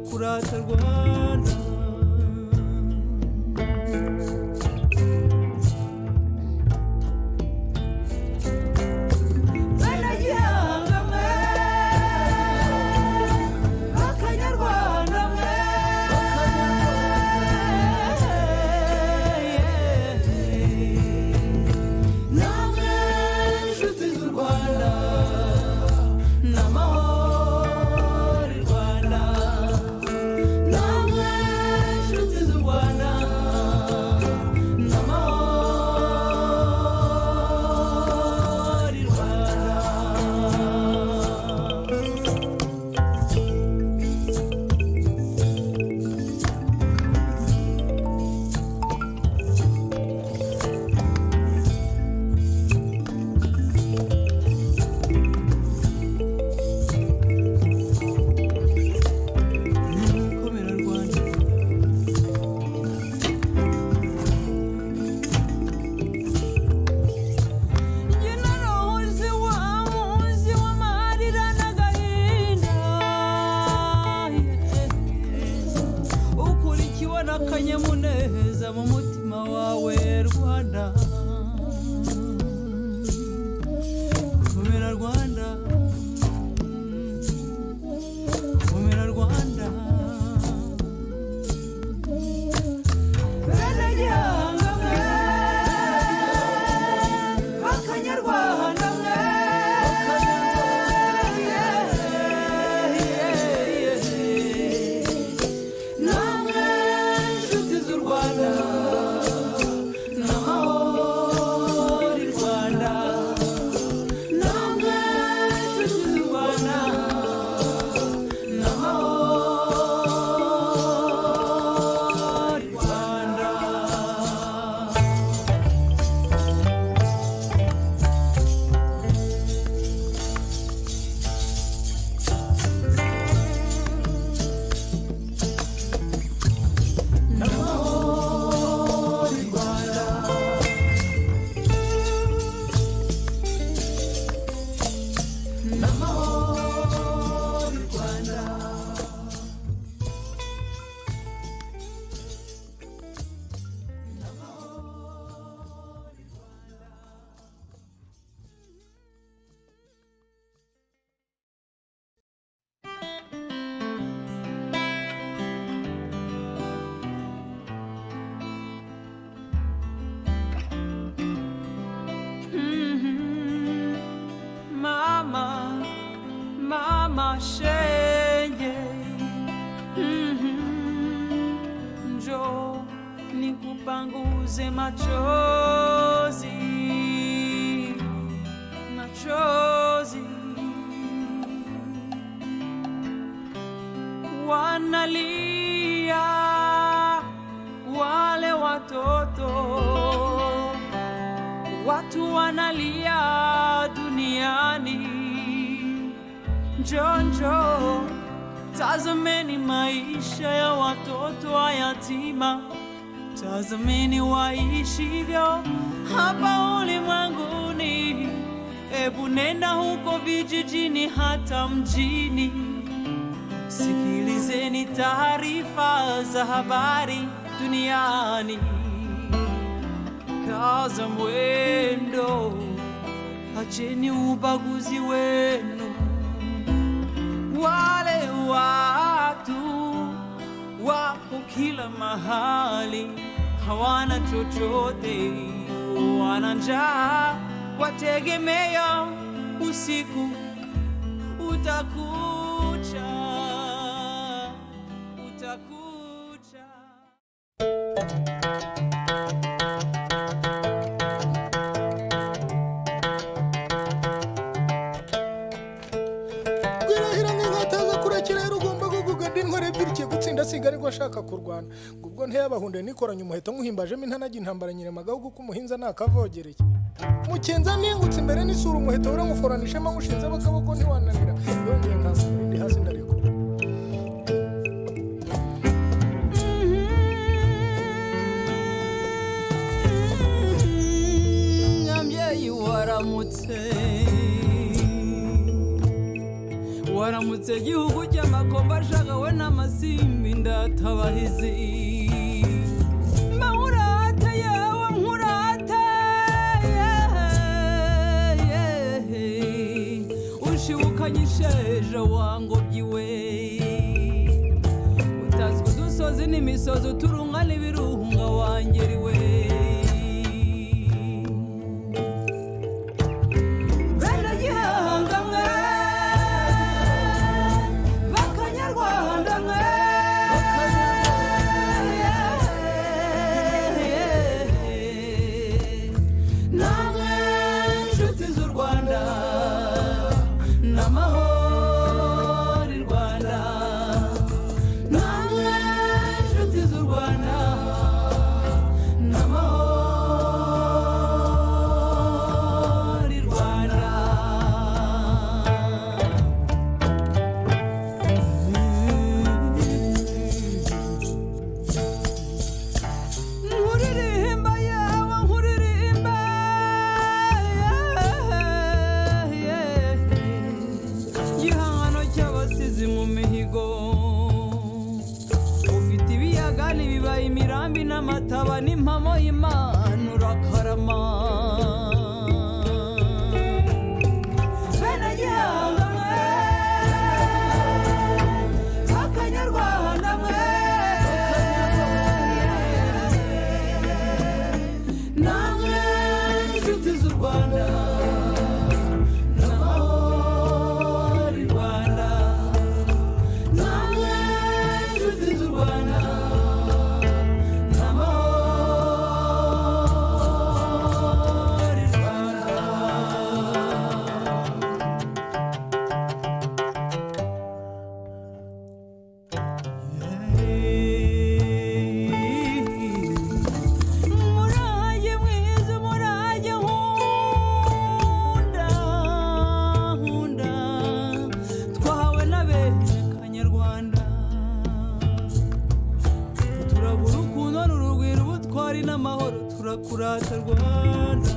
A: kurata Rwanda bene gihanga mwe akanyarwanda mwe namwe inshuti z'u Rwanda n'amahoro akanyamuneza mu mutima wawe Rwanda komera Rwanda komera Rwanda bene gihanga mwe shenge njo nikupanguze machozi wanalia wale watoto, watu wanalia duniani. Njo tazameni maisha ya watoto wa yatima, tazameni waishivyo hapa ulimwenguni. Ebu nenda huko vijijini hata mjini, sikilizeni taarifa za habari duniani. Kaza mwendo, acheni ubaguzi wenu. Wale watu wako kila mahali, hawana chochote, wana njaa, wategemea usiku utakucha.
K: Sigarirwa ashaka kurwana ubwo ntiyabahunde nikoranye umuheto muhimbajemo intanagi intambara nyiremaga uko umuhinza nakavogereye mukenza mingutse imbere n'isura umuheto uramuforanishema mushinze bakaboko ntiwananira yongeye nkasa ndi hasi ndareko
A: nyambyeyi waramutse gihugu cy'amakomba ashagawe n'amasimbi ndatabahizi. Mahurate yewe nkurate ushibukanye isheja wangobyiwe, utazwi udusozi n'imisozi uturunga n'ibirunga wangeriwe. Imirambi n'amataba n'impamo y'Imana urakarama. Bene gihanga mwe, Akanyarwanda mwe, namwe inshuti z'u Rwanda, n'amahoro i Rwanda, namwe inshuti z'u Rwanda. Kurata Rwanda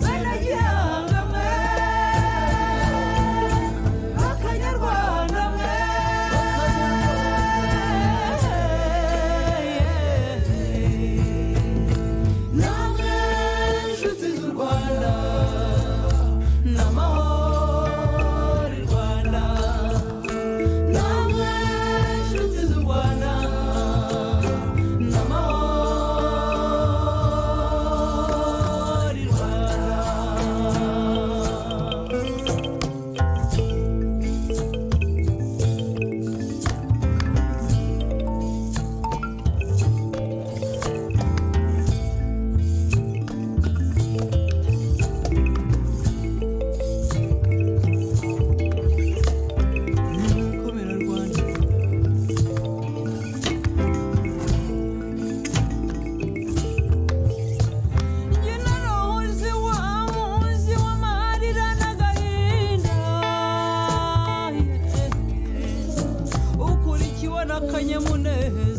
A: bene gihanga mwe, Akanyarwanda mwe, namwe inshuti z'u Rwanda, n'amahoro i Rwanda.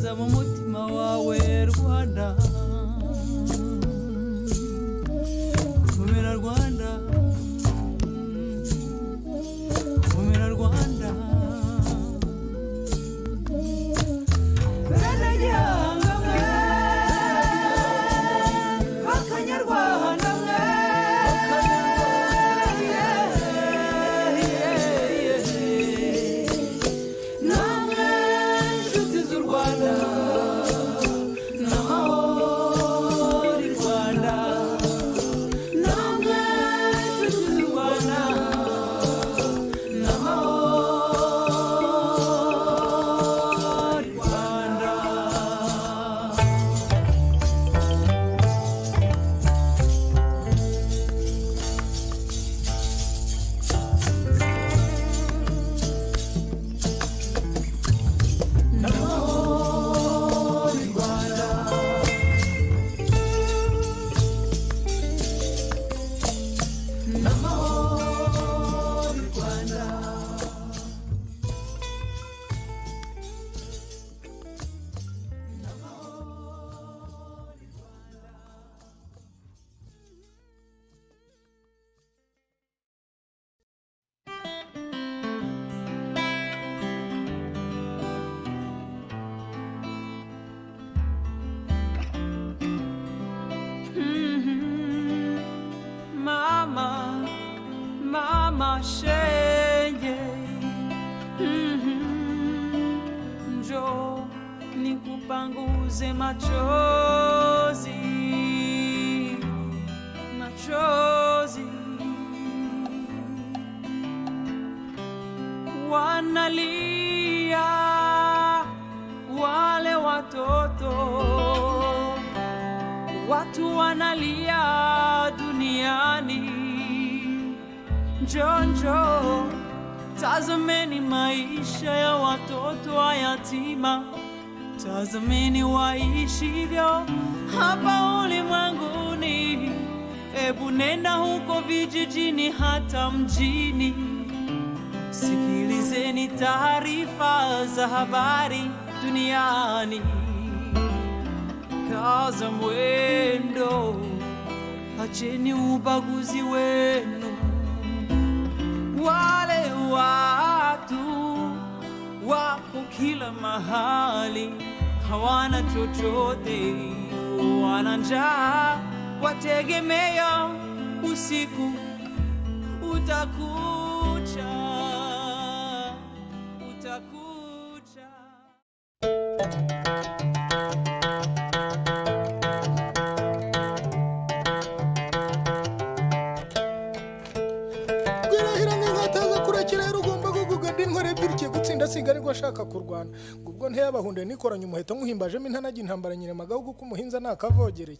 A: neza mu mutima wawe Rwanda komera Rwanda komera Rwanda bene gihanga mwe bakanyarwanda mwe namwe inshuti z'u Rwanda n'amahoro i Rwanda namwe inshuti z'u Rwanda n'amahoro i Rwanda. N'amahoro i Rwanda. N'amahoro i Rwanda. Mama, mama shenge, njo nikupanguze machozi, machozi. Wanalia wale watoto, watu wanalia duniani. Njo tazameni maisha ya watoto wa yatima, tazameni waishivyo hapa ulimwenguni. Ebu nenda huko vijijini hata mjini, sikilizeni taarifa za habari duniani. Kaza mwendo, acheni ubaguzi wenu. Wale watu wapo kila mahali, hawana chochote, wana njaa, wategemea usiku utakucha, utakucha.
K: Sigarirwa ashaka kurwana ubwo ntiyabahunde nikoranye umuheto nkuhimbajemo intanagi intambara nyiremagahugu k'umuhinza nakavogereye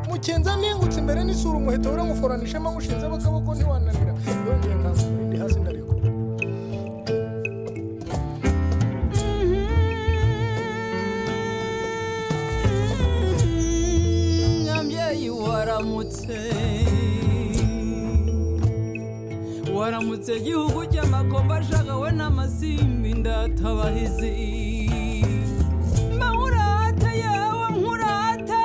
K: mukenza mingutse imbere n'isura umuheto uranguforanishema ngushinze bakaboko ntiwananira yongeye nkaza ndi hasi ndareko
A: Nyambyeyi waramutse gihugu cy'amakomba ashagawe n'amasimbi ndatabahizi mahurata yewe nkurata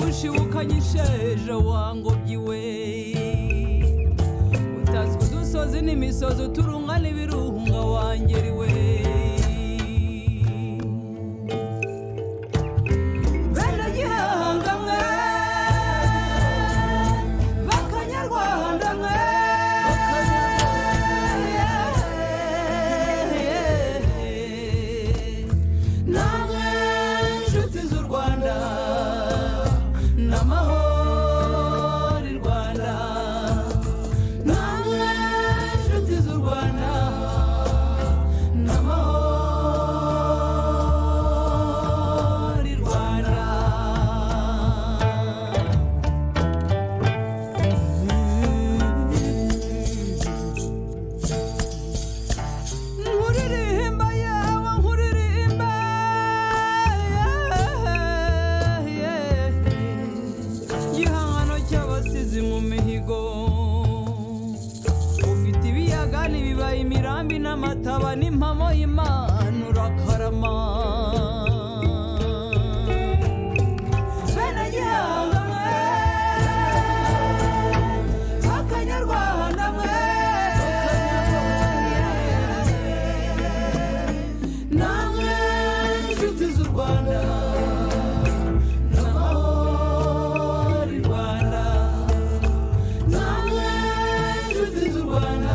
A: ushibukanye isheja wangobyiwe utazwi udusozi n'imisozi uturunga n'ibirunga wangeriwe No amataba n'impamo y'Imana urakarama bene gihanga mwe bakanyarwanda mwe namwe inshuti z'u Rwanda n'amahoro i Rwanda namwe inshuti z'u Rwanda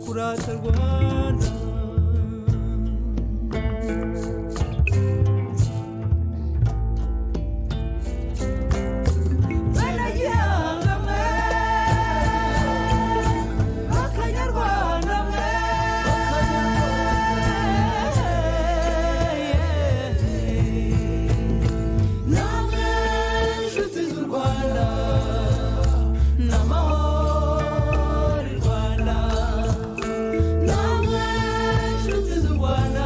A: kurata Rwanda bene gihanga mwe bakanyarwanda mwe namwe inshuti z'u Rwanda n'amahoro i Rwanda namwe inshuti z'u Rwanda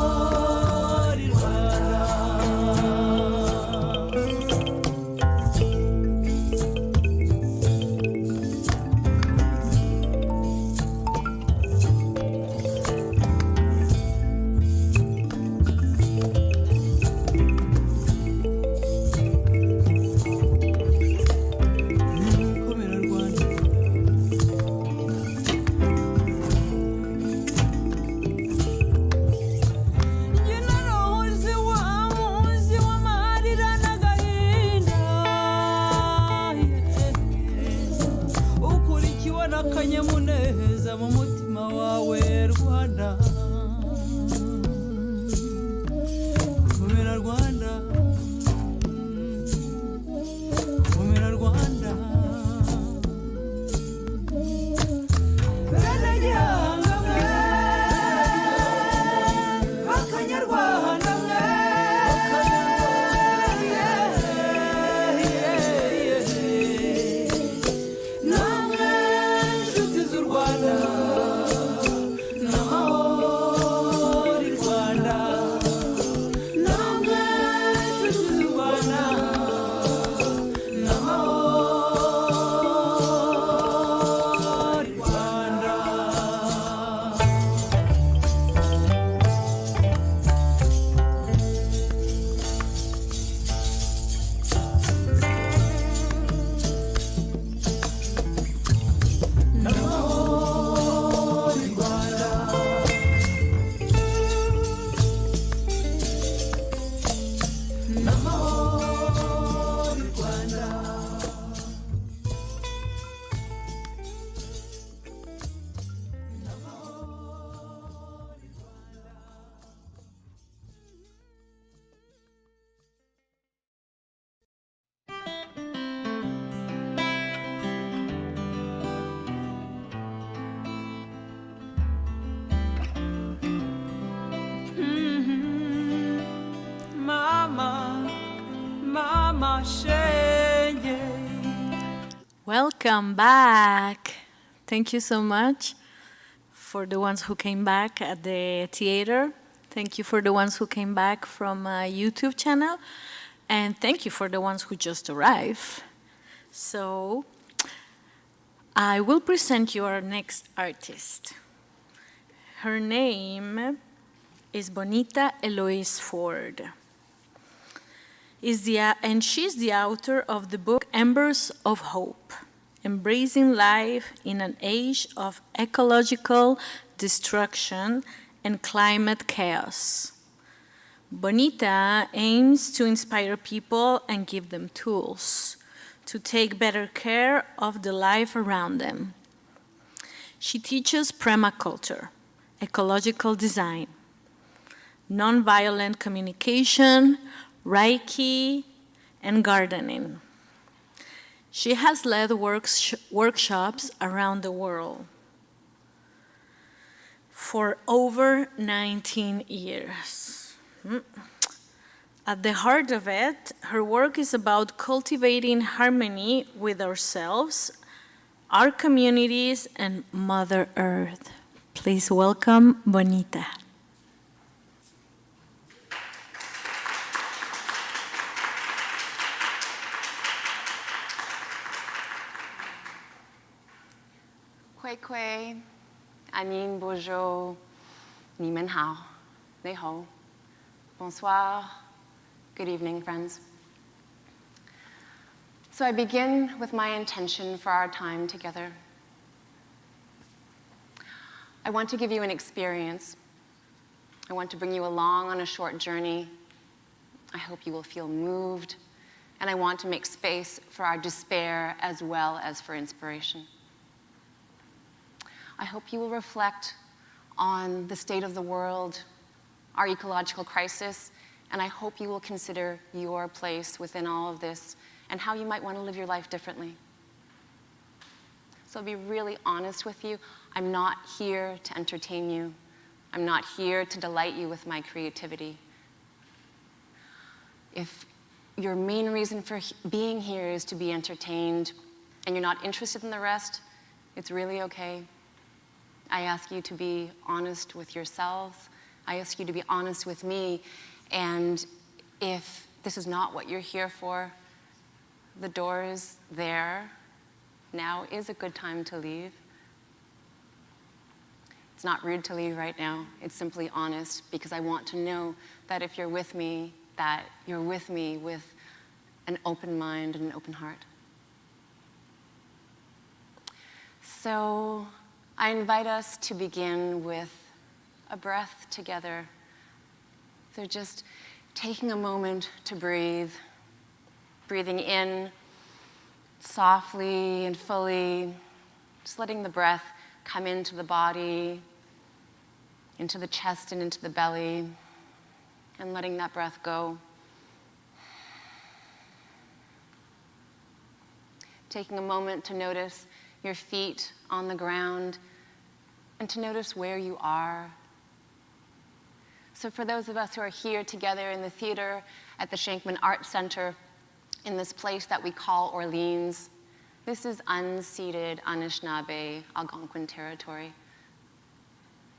A: n'amahoro i Rwanda komera Rwanda njye narohoze wa munsi w'amarira n'agahinda ukurikiwe n'akanyamuneza mu mutima wawe Rwanda komera Rwanda komera Rwanda bene gihanga mwe bakanyarwanda mwe namwe inshuti z'u Rwanda n'amahoro i Rwanda namwe inshuti z'u Rwanda n'amahoro i Rwanda n'amahoro i Rwanda n'amahoro i Rwanda Mama Shenge.
B: Welcome back. Thank you so much for the ones who came back at the theater. Thank you for the ones who came back from YouTube channel. And thank you for the ones who just arrived. So I will present you our next artist. Her name is Bonita Ford. And she's the author of the book Embers of Hope, Embracing Life in an Age of Ecological Destruction and Climate Chaos. Bonita aims to inspire people and give them tools to take better care of the life around them. She teaches permaculture, ecological design, nonviolent communication, Reiki, and gardening. She has led workshops around the world for over 19 years. At the heart of it, her work is about cultivating harmony with ourselves, our communities, and Mother Earth. Please welcome Bonita.
L: Kwei, Anin, Bonjour, Ni Men Hao, Nei Ho, Bonsoir, good evening, friends. So I begin with my intention for our time together. I want to give you an experience. I want to bring you along on a short journey. I hope you will feel moved, and I want to make space for our despair as well as for inspiration. I hope you will reflect on the state of the world, our ecological crisis, and I hope you will consider your place within all of this and how you might want to live your life differently. So I'll be really honest with you. I'm not here to entertain you. I'm not here to delight you with my creativity. If your main reason for being here is to be entertained and you're not interested in the rest, it's really okay. I ask you to be honest with yourselves. I ask you to be honest with me. And if this is not what you're here for, the door is there. Now is a good time to leave. It's not rude to leave right now. It's simply honest, because I want to know that if you're with me, that you're with me with an open mind and an open heart. So I invite us to begin with a breath together. So just taking a moment to breathe, breathing in softly and fully, just letting the breath come into the body, into the chest and into the belly, and letting that breath go. Taking a moment to notice your feet on the ground and to notice where you are. So for those of us who are here together in the theater at the Shenkman Arts Centre, in this place that we call Orleans, this is unceded Anishinaabe Algonquin territory.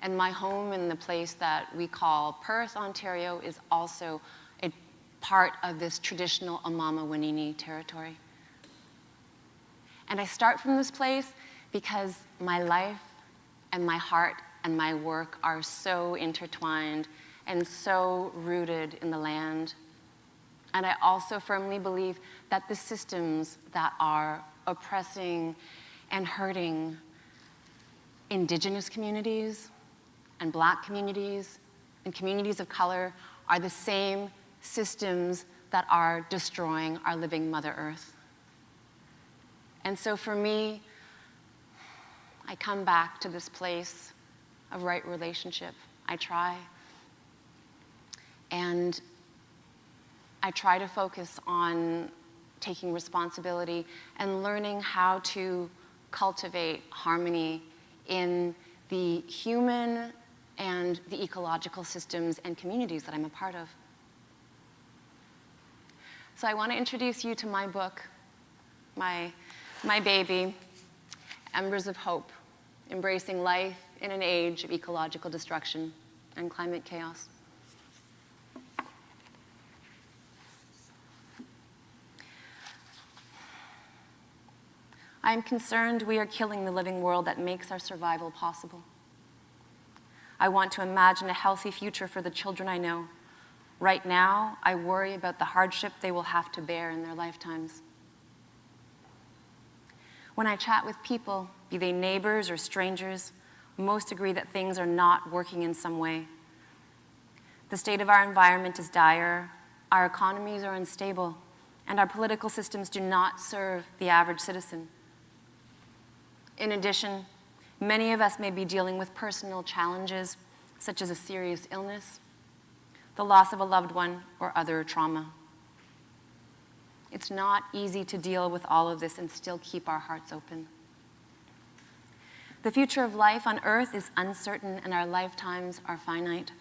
L: And my home in the place that we call Perth, Ontario, is also a part of this traditional Amama Wanini territory. And I start from this place because my life and my heart and my work are so intertwined and so rooted in the land. And I also firmly believe that the systems that are oppressing and hurting Indigenous communities and Black communities and communities of color are the same systems that are destroying our living Mother Earth. And so for me, I come back to this place of right relationship. I try. And I try to focus on taking responsibility and learning how to cultivate harmony in the human and the ecological systems and communities that I'm a part of. So I want to introduce you to my book, my baby, Embers of Hope, Embracing Life in an Age of Ecological Destruction and Climate Chaos. I am concerned we are killing the living world that makes our survival possible. I want to imagine a healthy future for the children I know. Right now, I worry about the hardship they will have to bear in their lifetimes. When I chat with people, be they neighbors or strangers, most agree that things are not working in some way. The state of our environment is dire, our economies are unstable, and our political systems do not serve the average citizen. In addition, many of us may be dealing with personal challenges, such as a serious illness, the loss of a loved one, or other trauma. It's not easy to deal with all of this and still keep our hearts open. The future of life on Earth is uncertain and our lifetimes are finite.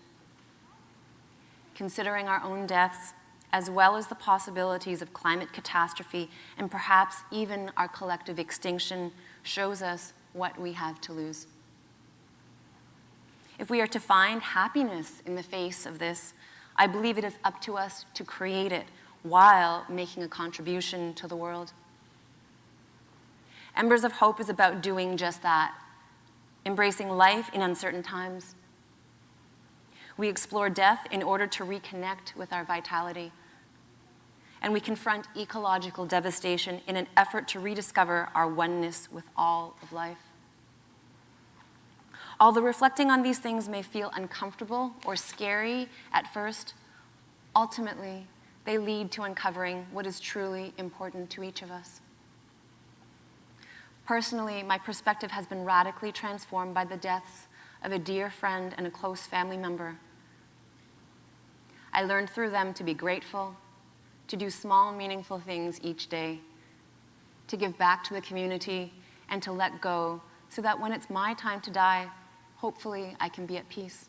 L: Considering our own deaths, as well as the possibilities of climate catastrophe and perhaps even our collective extinction, shows us what we have to lose. If we are to find happiness in the face of this, I believe it is up to us to create it while making a contribution to the world. Embers of Hope is about doing just that, embracing life in uncertain times. We explore death in order to reconnect with our vitality. And we confront ecological devastation in an effort to rediscover our oneness with all of life. Although reflecting on these things may feel uncomfortable or scary at first, ultimately, they lead to uncovering what is truly important to each of us. Personally, my perspective has been radically transformed by the deaths of a dear friend and a close family member. I learned through them to be grateful, to do small, meaningful things each day, to give back to the community, and to let go so that when it's my time to die, hopefully I can be at peace.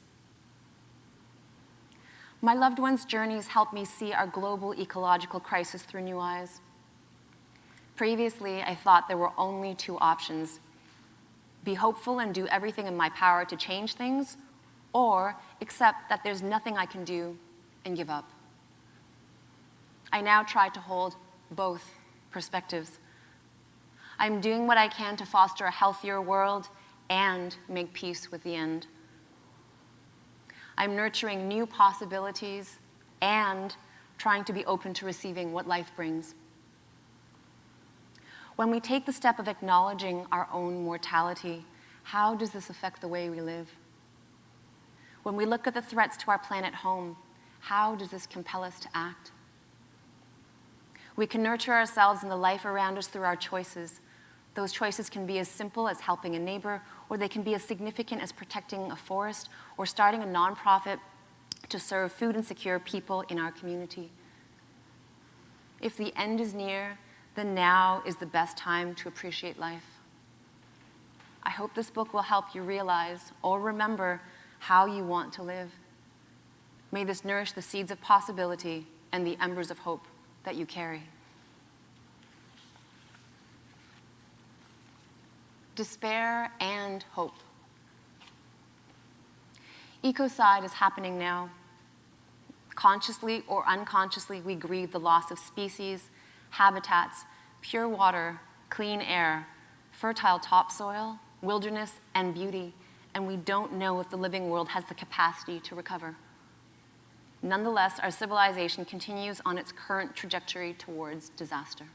L: My loved ones' journeys helped me see our global ecological crisis through new eyes. Previously, I thought there were only two options: be hopeful and do everything in my power to change things, or accept that there's nothing I can do and give up. I now try to hold both perspectives. I'm doing what I can to foster a healthier world and make peace with the end. I'm nurturing new possibilities and trying to be open to receiving what life brings. When we take the step of acknowledging our own mortality, how does this affect the way we live? When we look at the threats to our planet home, how does this compel us to act? We can nurture ourselves and the life around us through our choices. Those choices can be as simple as helping a neighbor, or they can be as significant as protecting a forest or starting a nonprofit to serve food insecure people in our community. If the end is near, then now is the best time to appreciate life. I hope this book will help you realize or remember how you want to live. May this nourish the seeds of possibility and the embers of hope that you carry. Despair and hope. Ecocide is happening now. Consciously or unconsciously, we grieve the loss of species, habitats, pure water, clean air, fertile topsoil, wilderness, and beauty, and we don't know if the living world has the capacity to recover. Nonetheless, our civilization continues on its current trajectory towards disaster.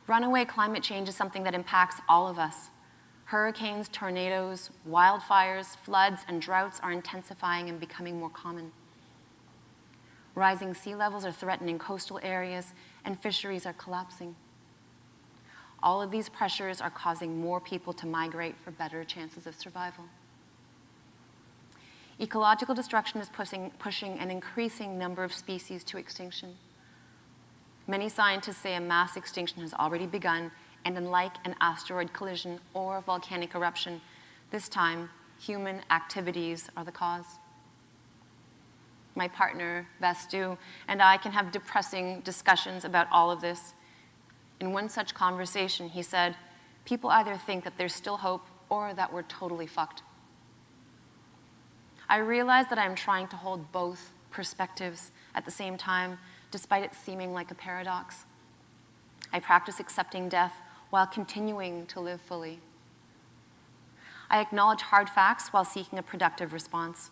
L: Runaway climate change is something that impacts all of us. Hurricanes, tornadoes, wildfires, floods, and droughts are intensifying and becoming more common. Rising sea levels are threatening coastal areas, and fisheries are collapsing. All of these pressures are causing more people to migrate for better chances of survival. Ecological destruction is pushing an increasing number of species to extinction. Many scientists say a mass extinction has already begun, and unlike an asteroid collision or volcanic eruption, this time human activities are the cause. My partner, Vastu, and I can have depressing discussions about all of this. In one such conversation, he said, "People either think that there's still hope or that we're totally fucked." I realize that I'm trying to hold both perspectives at the same time, despite it seeming like a paradox. I practice accepting death while continuing to live fully. I acknowledge hard facts while seeking a productive response.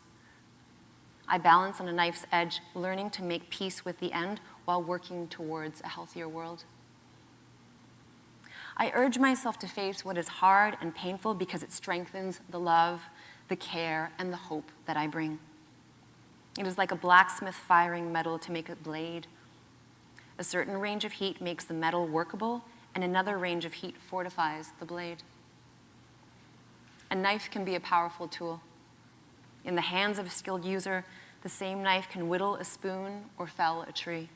L: I balance on a knife's edge, learning to make peace with the end while working towards a healthier world. I urge myself to face what is hard and painful because it strengthens the love, the care, and the hope that I bring. It is like a blacksmith firing metal to make a blade. A certain range of heat makes the metal workable, and another range of heat fortifies the blade. A knife can be a powerful tool. In the hands of a skilled user, the same knife can whittle a spoon or fell a tree.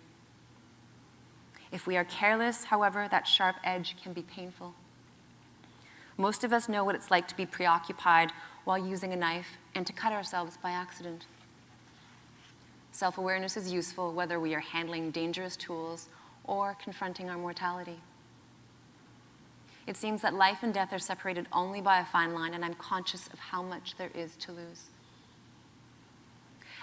M: If we are careless, however, that sharp edge can be painful. Most of us know what it's like to be preoccupied while using a knife and to cut ourselves by accident. Self-awareness is useful whether we are handling dangerous tools or confronting our mortality. It seems that life and death are separated only by a fine line, and I'm conscious of how much there is to lose.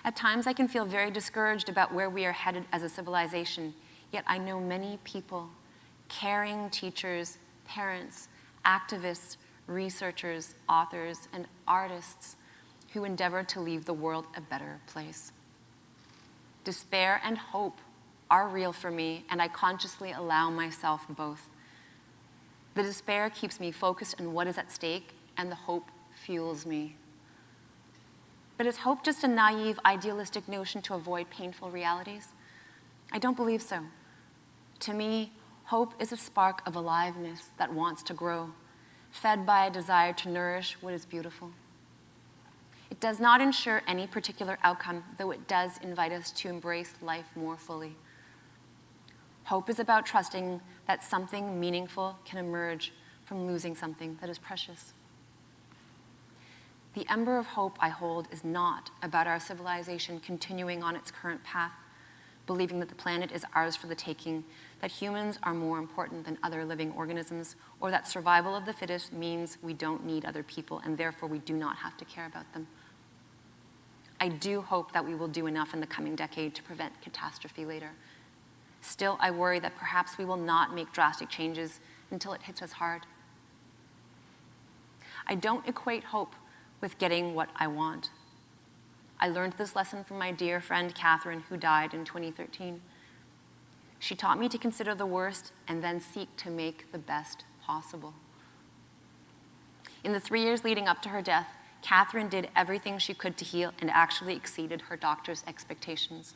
M: At times, I can feel very discouraged about where we are headed as a civilization, yet I know many people, caring teachers, parents, activists, researchers, authors, and artists who endeavor to leave the world a better place. Despair and hope are real for me, and I consciously allow myself both. The despair keeps me focused on what is at stake, and the hope fuels me. But is hope just a naive, idealistic notion to avoid painful realities? I don't believe so. To me, hope is a spark of aliveness that wants to grow, fed by a desire to nourish what is beautiful. It does not ensure any particular outcome, though it does invite us to embrace life more fully. Hope is about trusting that something meaningful can emerge from losing something that is precious. The ember of hope I hold is not about our civilization continuing on its current path, believing that the planet is ours for the taking, that humans are more important than other living organisms, or that survival of the fittest means we don't need other people and therefore we do not have to care about them. I do hope that we will do enough in the coming decade to prevent catastrophe later. Still, I worry that perhaps we will not make drastic changes until it hits us hard. I don't equate hope with getting what I want. I learned this lesson from my dear friend Catherine, who died in 2013. She taught me to consider the worst and then seek to make the best possible. In the 3 years leading up to her death, Catherine did everything she could to heal and actually exceeded her doctor's expectations.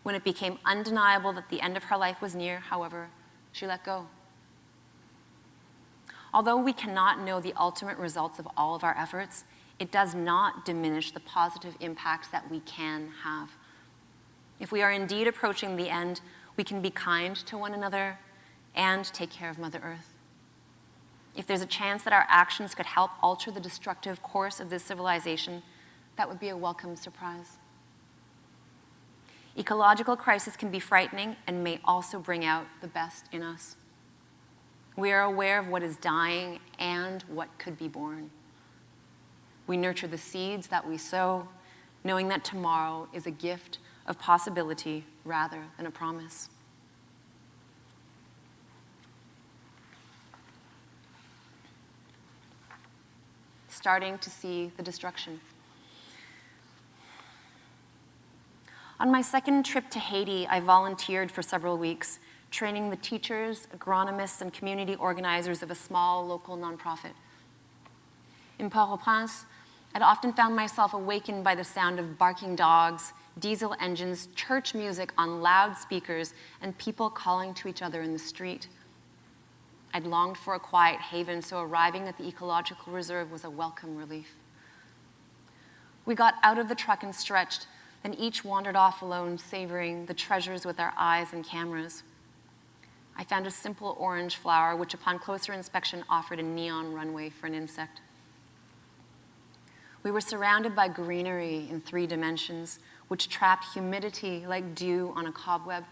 M: When it became undeniable that the end of her life was near, however, she let go. Although we cannot know the ultimate results of all of our efforts, it does not diminish the positive impacts that we can have. If we are indeed approaching the end, we can be kind to one another and take care of Mother Earth. If there's a chance that our actions could help alter the destructive course of this civilization, that would be a welcome surprise. Ecological crisis can be frightening and may also bring out the best in us. We are aware of what is dying and what could be born. We nurture the seeds that we sow, knowing that tomorrow is a gift of possibility rather than a promise. Starting to see the destruction. On my second trip to Haiti, I volunteered for several weeks, training the teachers, agronomists, and community organizers of a small local nonprofit. In Port-au-Prince, I'd often found myself awakened by the sound of barking dogs, diesel engines, church music on loudspeakers, and people calling to each other in the street. I'd longed for a quiet haven, so arriving at the ecological reserve was a welcome relief. We got out of the truck and stretched, then each wandered off alone, savoring the treasures with our eyes and cameras. I found a simple orange flower, which upon closer inspection offered a neon runway for an insect. We were surrounded by greenery in 3 dimensions, which trapped humidity like dew on a cobweb.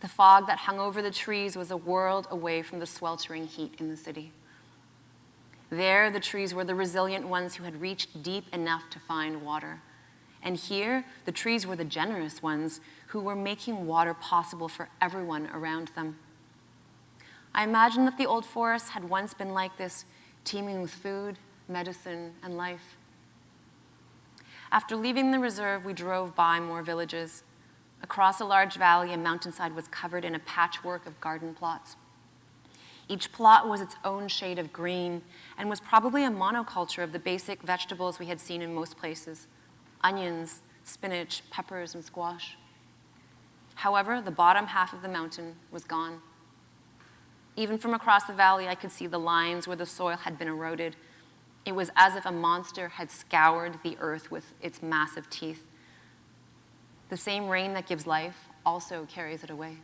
M: The fog that hung over the trees was a world away from the sweltering heat in the city. There, the trees were the resilient ones who had reached deep enough to find water. And here, the trees were the generous ones who were making water possible for everyone around them. I imagine that the old forest had once been like this, teeming with food, medicine, and life. After leaving the reserve, we drove by more villages. Across a large valley, a mountainside was covered in a patchwork of garden plots. Each plot was its own shade of green and was probably a monoculture of the basic vegetables we had seen in most places: onions, spinach, peppers, and squash. However, the bottom half of the mountain was gone. Even from across the valley, I could see the lines where the soil had been eroded. It was as if a monster had scoured the earth with its massive teeth. The same rain that gives life also carries it away.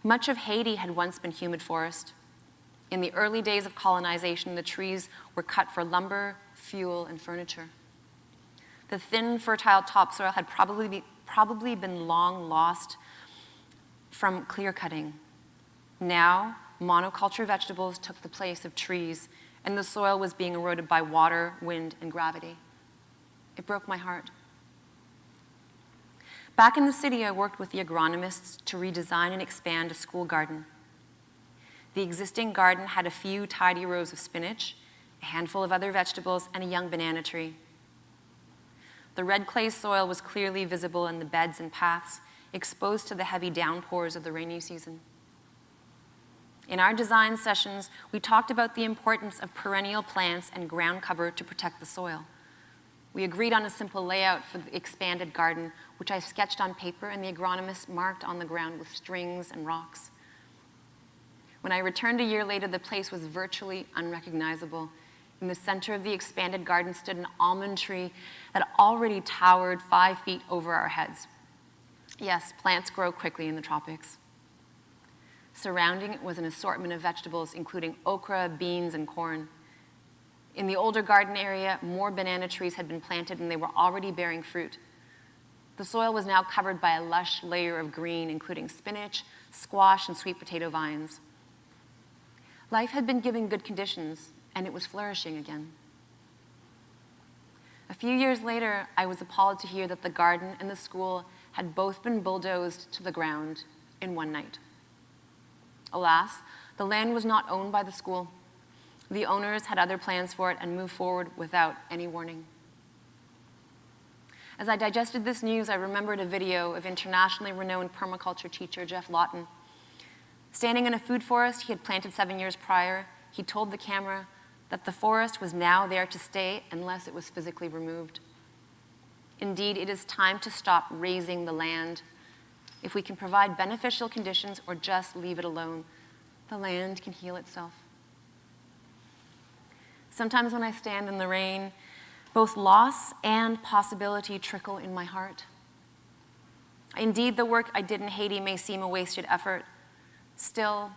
M: Much of Haiti had once been humid forest. In the early days of colonization, the trees were cut for lumber, fuel, and furniture. The thin, fertile topsoil had probably been long lost from clear cutting. Now, monoculture vegetables took the place of trees, and the soil was being eroded by water, wind, and gravity. It broke my heart. Back in the city, I worked with the agronomists to redesign and expand a school garden. The existing garden had a few tidy rows of spinach, a handful of other vegetables, and a young banana tree. The red clay soil was clearly visible in the beds and paths, exposed to the heavy downpours of the rainy season. In our design sessions, we talked about the importance of perennial plants and ground cover to protect the soil. We agreed on a simple layout for the expanded garden, which I sketched on paper and the agronomist marked on the ground with strings and rocks. When I returned a year later, the place was virtually unrecognizable. In the center of the expanded garden stood an almond tree that already towered 5 feet over our heads. Yes, plants grow quickly in the tropics. Surrounding it was an assortment of vegetables, including okra, beans, and corn. In the older garden area, more banana trees had been planted and they were already bearing fruit. The soil was now covered by a lush layer of green, including spinach, squash, and sweet potato vines. Life had been given good conditions, and it was flourishing again. A few years later, I was appalled to hear that the garden and the school had both been bulldozed to the ground in one night. Alas, the land was not owned by the school. The owners had other plans for it and moved forward without any warning. As I digested this news, I remembered a video of internationally renowned permaculture teacher Jeff Lawton. Standing in a food forest he had planted 7 years prior, he told the camera that the forest was now there to stay unless it was physically removed. Indeed, it is time to stop raising the land. If we can provide beneficial conditions or just leave it alone, the land can heal itself. Sometimes when I stand in the rain, both loss and possibility trickle in my heart. Indeed, the work I did in Haiti may seem a wasted effort. Still,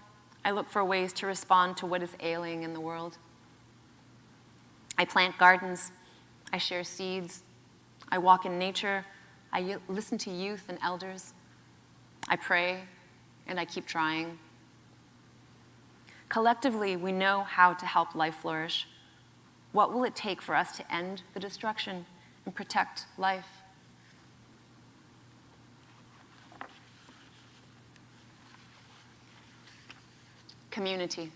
M: I look for ways to respond to what is ailing in the world. I plant gardens, I share seeds, I walk in nature, I listen to youth and elders, I pray, and I keep trying. Collectively, we know how to help life flourish. What will it take for us to end the destruction and protect life? Community.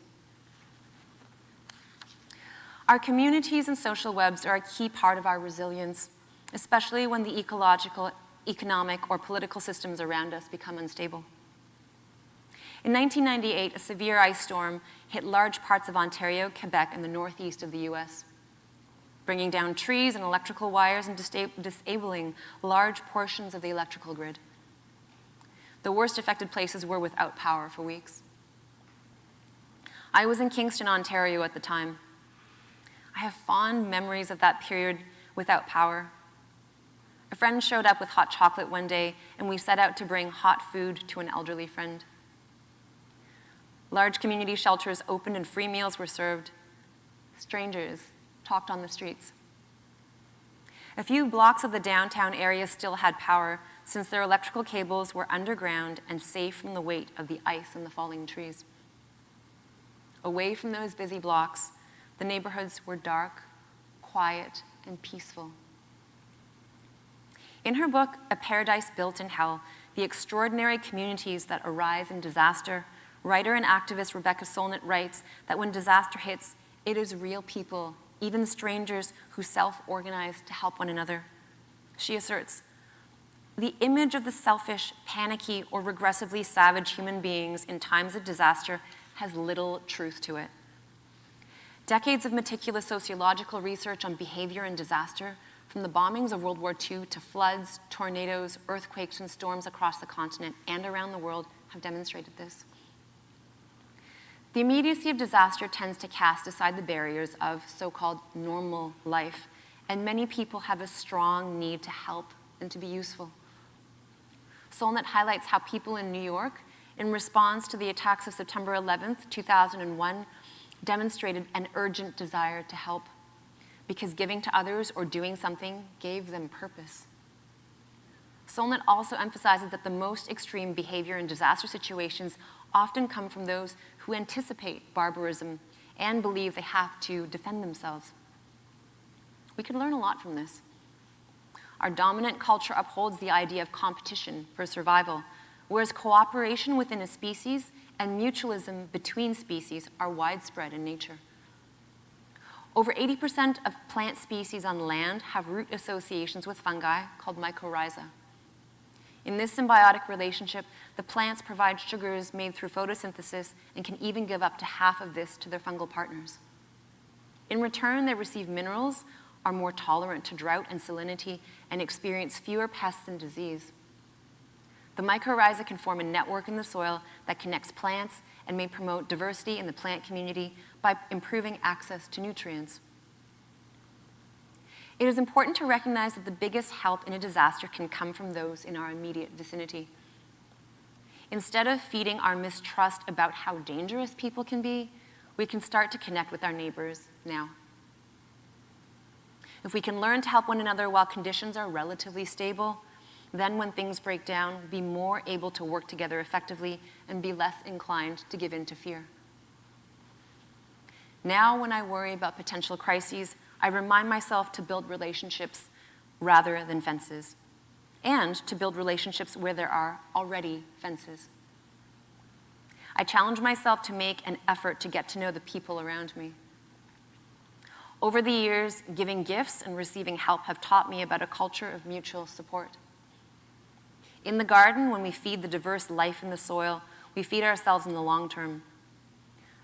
M: Our communities and social webs are a key part of our resilience, especially when the ecological, economic, or political systems around us become unstable. In 1998, a severe ice storm hit large parts of Ontario, Quebec, and the northeast of the US, bringing down trees and electrical wires and disabling large portions of the electrical grid. The worst affected places were without power for weeks. I was in Kingston, Ontario at the time. I have fond memories of that period without power. A friend showed up with hot chocolate one day, and we set out to bring hot food to an elderly friend. Large community shelters opened and free meals were served. Strangers talked on the streets. A few blocks of the downtown area still had power, since their electrical cables were underground and safe from the weight of the ice and the falling trees. Away from those busy blocks, the neighborhoods were dark, quiet, and peaceful. In her book, A Paradise Built in Hell, The Extraordinary Communities That Arise in Disaster, writer and activist Rebecca Solnit writes that when disaster hits, it is real people, even strangers, who self-organize to help one another. She asserts, the image of the selfish, panicky, or regressively savage human beings in times of disaster has little truth to it. Decades of meticulous sociological research on behavior and disaster, from the bombings of World War II to floods, tornadoes, earthquakes, and storms across the continent and around the world, have demonstrated this. The immediacy of disaster tends to cast aside the barriers of so-called normal life, and many people have a strong need to help and to be useful. Solnit highlights how people in New York in response to the attacks of September 11th, 2001, demonstrated an urgent desire to help because giving to others or doing something gave them purpose. Solnit also emphasizes that the most extreme behavior in disaster situations often come from those who anticipate barbarism and believe they have to defend themselves. We can learn a lot from this. Our dominant culture upholds the idea of competition for survival, whereas cooperation within a species and mutualism between species are widespread in nature. Over 80% of plant species on land have root associations with fungi called mycorrhiza. In this symbiotic relationship, the plants provide sugars made through photosynthesis and can even give up to half of this to their fungal partners. In return, they receive minerals, are more tolerant to drought and salinity, and experience fewer pests and disease. The mycorrhiza can form a network in the soil that connects plants and may promote diversity in the plant community by improving access to nutrients. It is important to recognize that the biggest help in a disaster can come from those in our immediate vicinity. Instead of feeding our mistrust about how dangerous people can be, we can start to connect with our neighbors now. If we can learn to help one another while conditions are relatively stable, then when things break down, we'll be more able to work together effectively and be less inclined to give in to fear. Now, when I worry about potential crises, I remind myself to build relationships rather than fences, and to build relationships where there are already fences. I challenge myself to make an effort to get to know the people around me. Over the years, giving gifts and receiving help have taught me about a culture of mutual support. In the garden, when we feed the diverse life in the soil, we feed ourselves in the long term.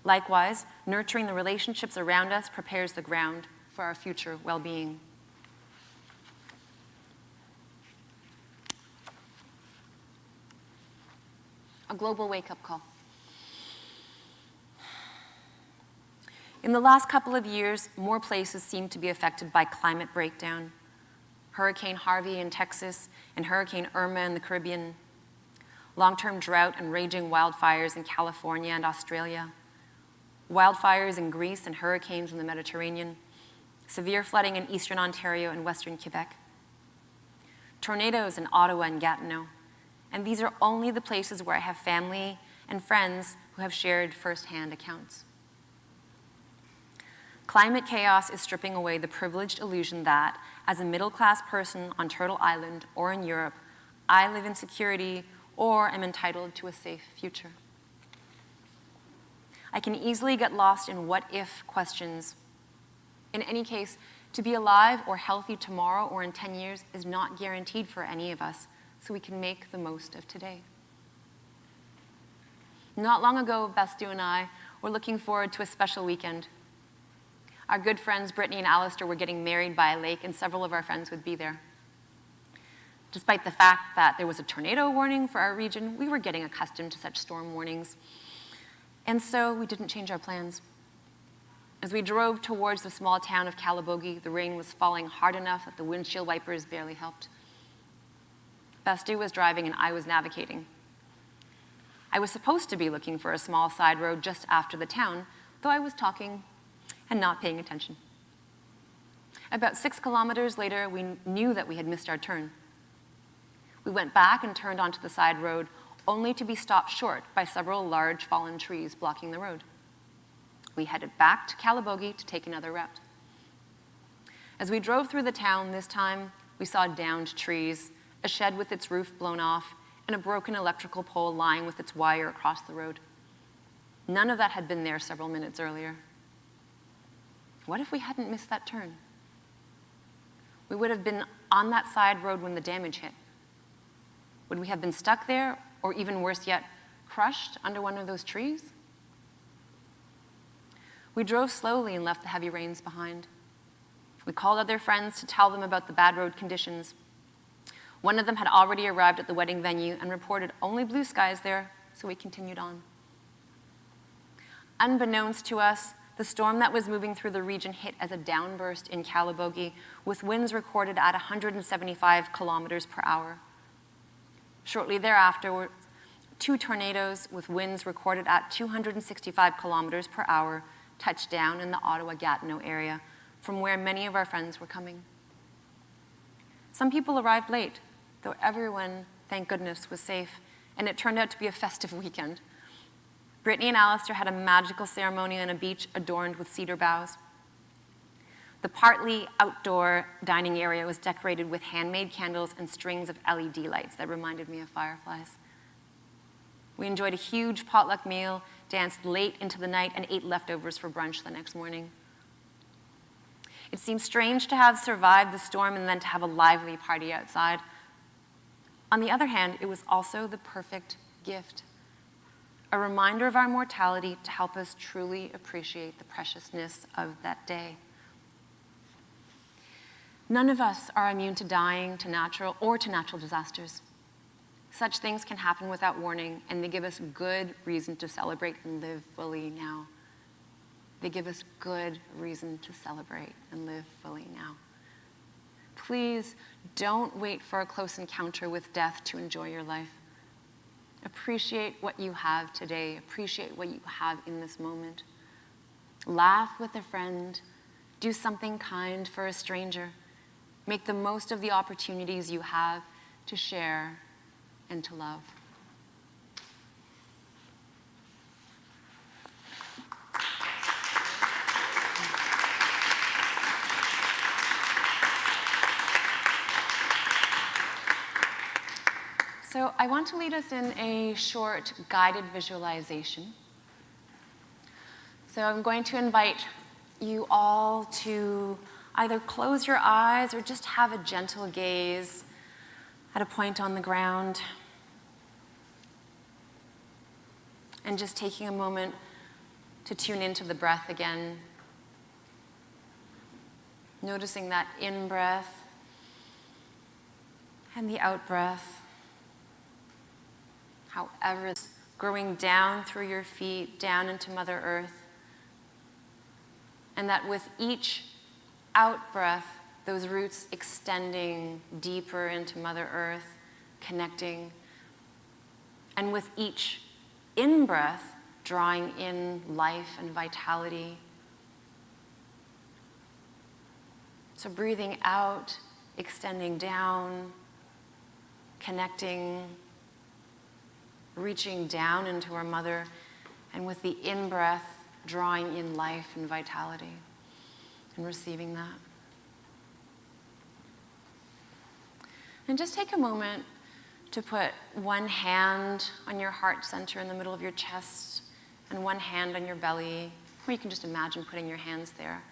M: Likewise, nurturing the relationships around us prepares the ground for our future well-being. A global wake-up call. In the last couple of years, more places seem to be affected by climate breakdown. Hurricane Harvey in Texas and Hurricane Irma in the Caribbean, long-term drought and raging wildfires in California and Australia, wildfires in Greece and hurricanes in the Mediterranean, severe flooding in eastern Ontario and western Quebec, tornadoes in Ottawa and Gatineau, and these are only the places where I have family and friends who have shared first-hand accounts. Climate chaos is stripping away the privileged illusion that, as a middle-class person on Turtle Island or in Europe, I live in security or am entitled to a safe future. I can easily get lost in what-if questions. In any case, to be alive or healthy tomorrow or in 10 years is not guaranteed for any of us, so we can make the most of today. Not long ago, Bastu and I were looking forward to a special weekend. Our good friends Brittany and Alistair were getting married by a lake, and several of our friends would be there. Despite the fact that there was a tornado warning for our region, we were getting accustomed to such storm warnings. And so we didn't change our plans. As we drove towards the small town of Calabogie, the rain was falling hard enough that the windshield wipers barely helped. Bastu was driving and I was navigating. I was supposed to be looking for a small side road just after the town, though I was talking and not paying attention. About 6 kilometers later, we knew that we had missed our turn. We went back and turned onto the side road, only to be stopped short by several large fallen trees blocking the road. We headed back to Calabogie to take another route. As we drove through the town this time, we saw downed trees, a shed with its roof blown off, and a broken electrical pole lying with its wire across the road. None of that had been there several minutes earlier. What if we hadn't missed that turn? We would have been on that side road when the damage hit. Would we have been stuck there, or even worse yet, crushed under one of those trees? We drove slowly and left the heavy rains behind. We called other friends to tell them about the bad road conditions. One of them had already arrived at the wedding venue and reported only blue skies there, so we continued on. Unbeknownst to us, the storm that was moving through the region hit as a downburst in Calabogie, with winds recorded at 175 kilometers per hour. Shortly thereafter, 2 tornadoes with winds recorded at 265 kilometers per hour touched down in the Ottawa-Gatineau area, from where many of our friends were coming. Some people arrived late, though everyone, thank goodness, was safe, and it turned out to be a festive weekend. Brittany and Alistair had a magical ceremony on a beach adorned with cedar boughs. The partly outdoor dining area was decorated with handmade candles and strings of LED lights that reminded me of fireflies. We enjoyed a huge potluck meal, danced late into the night, and ate leftovers for brunch the next morning. It seemed strange to have survived the storm and then to have a lively party outside. On the other hand, it was also the perfect gift, a reminder of our mortality to help us truly appreciate the preciousness of that day. None of us are immune to dying, to natural disasters. Such things can happen without warning, and they give us good reason to celebrate and live fully now. They give us good reason to celebrate and live fully now. Please don't wait for a close encounter with death to enjoy your life. Appreciate what you have today. Appreciate what you have in this moment. Laugh with a friend. Do something kind for a stranger. Make the most of the opportunities you have to share and to love. So I want to lead us in a short guided visualization. So I'm going to invite you all to either close your eyes or just have a gentle gaze at a point on the ground. And just taking a moment to tune into the breath again. Noticing that in-breath and the out-breath. However, it's growing down through your feet, down into Mother Earth. And that with each out-breath, those roots extending deeper into Mother Earth, connecting. And with each in-breath, drawing in life and vitality. So breathing out, extending down, connecting, reaching down into our mother, and with the in-breath, drawing in life and vitality, and receiving that. And just take a moment to put one hand on your heart center in the middle of your chest, and one hand on your belly, or you can just imagine putting your hands there.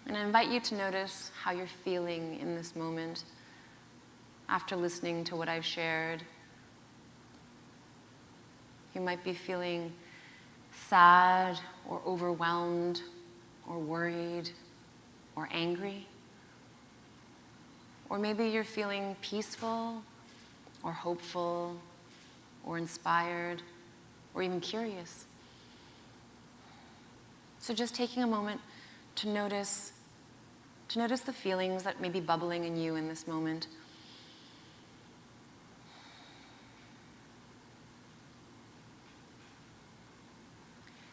M: And I invite you to notice how you're feeling in this moment after listening to what I've shared. You might be feeling sad or overwhelmed or worried or angry. Or maybe you're feeling peaceful or hopeful or inspired or even curious. So just taking a moment to notice the feelings that may be bubbling in you in this moment.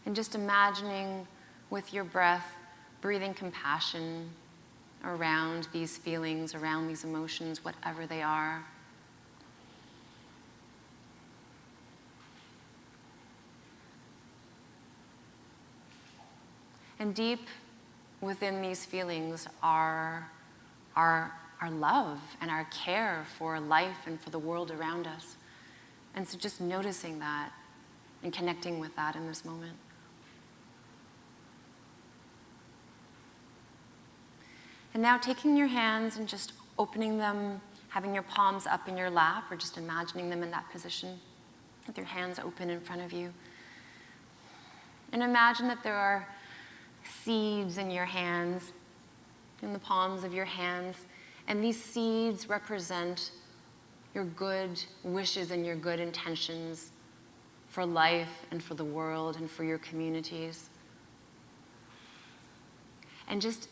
M: And just imagining with your breath, breathing compassion around these feelings, around these emotions, whatever they are. And deep within these feelings are our love and our care for life and for the world around us. And so just noticing that and connecting with that in this moment. And now taking your hands and just opening them, having your palms up in your lap, or just imagining them in that position with your hands open in front of you. And imagine that there are seeds in your hands, in the palms of your hands, and these seeds represent your good wishes and your good intentions for life and for the world and for your communities. And just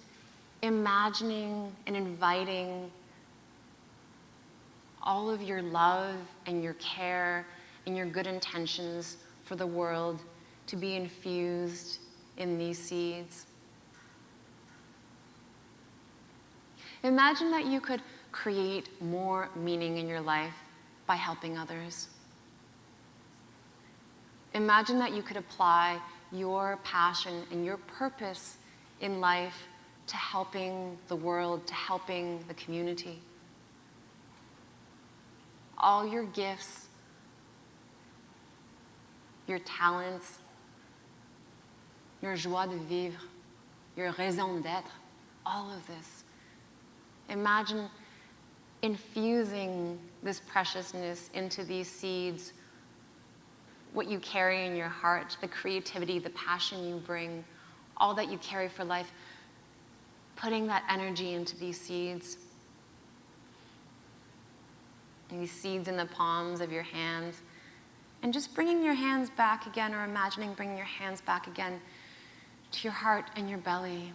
M: imagining and inviting all of your love and your care and your good intentions for the world to be infused in these seeds. Imagine that you could create more meaning in your life by helping others. Imagine that you could apply your passion and your purpose in life to helping the world, to helping the community. All your gifts, your talents, your joie de vivre, your raison d'être, all of this. Imagine infusing this preciousness into these seeds, what you carry in your heart, the creativity, the passion you bring, all that you carry for life, putting that energy into these seeds. And these seeds in the palms of your hands, and just bringing your hands back again, or imagining bringing your hands back again to your heart and your belly.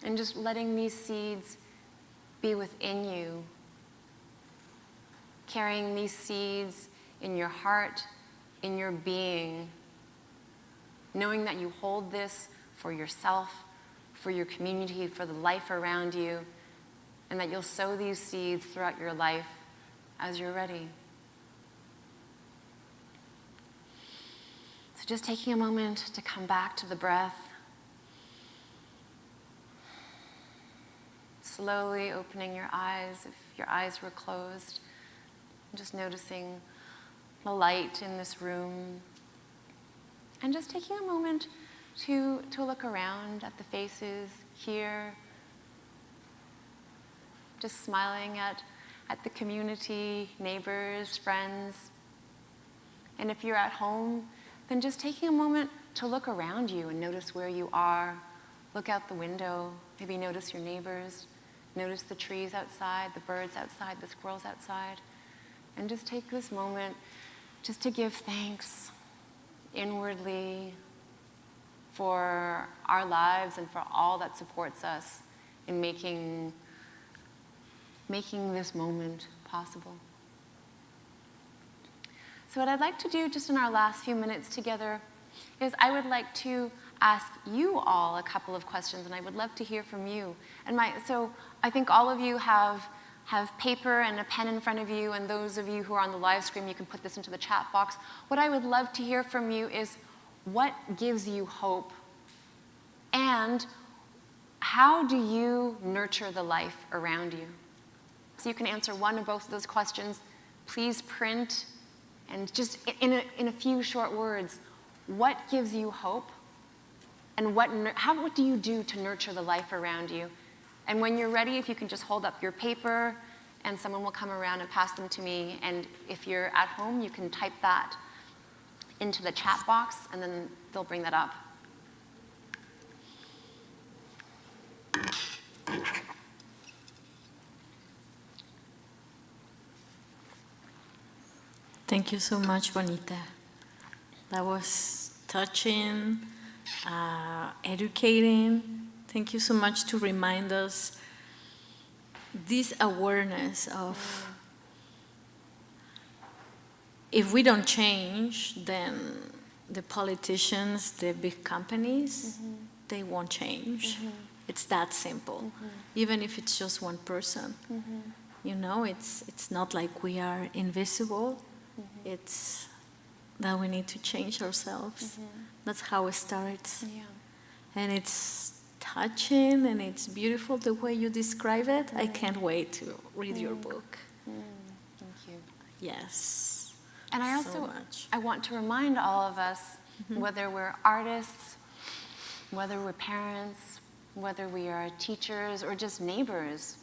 M: And just letting these seeds be within you, carrying these seeds in your heart, in your being, knowing that you hold this for yourself, for your community, for the life around you, and that you'll sow these seeds throughout your life as you're ready. So just taking a moment to come back to the breath. Slowly opening your eyes if your eyes were closed. Just noticing the light in this room. And just taking a moment to look around at the faces here. Just smiling at the community, neighbors, friends. And if you're at home, then just taking a moment to look around you and notice where you are. Look out the window, maybe notice your neighbors. Notice the trees outside, the birds outside, the squirrels outside. And just take this moment just to give thanks inwardly for our lives and for all that supports us in making this moment possible. So what I'd like to do just in our last few minutes together is I would like to ask you all a couple of questions, and I would love to hear from you. So I think all of you have paper and a pen in front of you, and those of you who are on the live stream, you can put this into the chat box. What I would love to hear from you is what gives you hope, and how do you nurture the life around you? So you can answer one or both of those questions. Please print, and just in a few short words, what gives you hope? And what do you do to nurture the life around you? And when you're ready, if you can just hold up your paper, and someone will come around and pass them to me. And if you're at home, you can type that into the chat box, and then they'll bring that up.
B: Thank you so much, Bonita. That was touching, educating. Thank you so much to remind us this awareness of if we don't change, then the politicians, the big companies, they won't change. It's that simple. Even if it's just one person. You know, it's not like we are invisible. It's that we need to change ourselves. That's how it starts. Yeah. And it's touching and it's beautiful the way you describe it. I can't wait to read your book.
M: Thank you. Yes. And I also I want to remind all of us, whether we're artists, whether we're parents, whether we are teachers or just neighbors,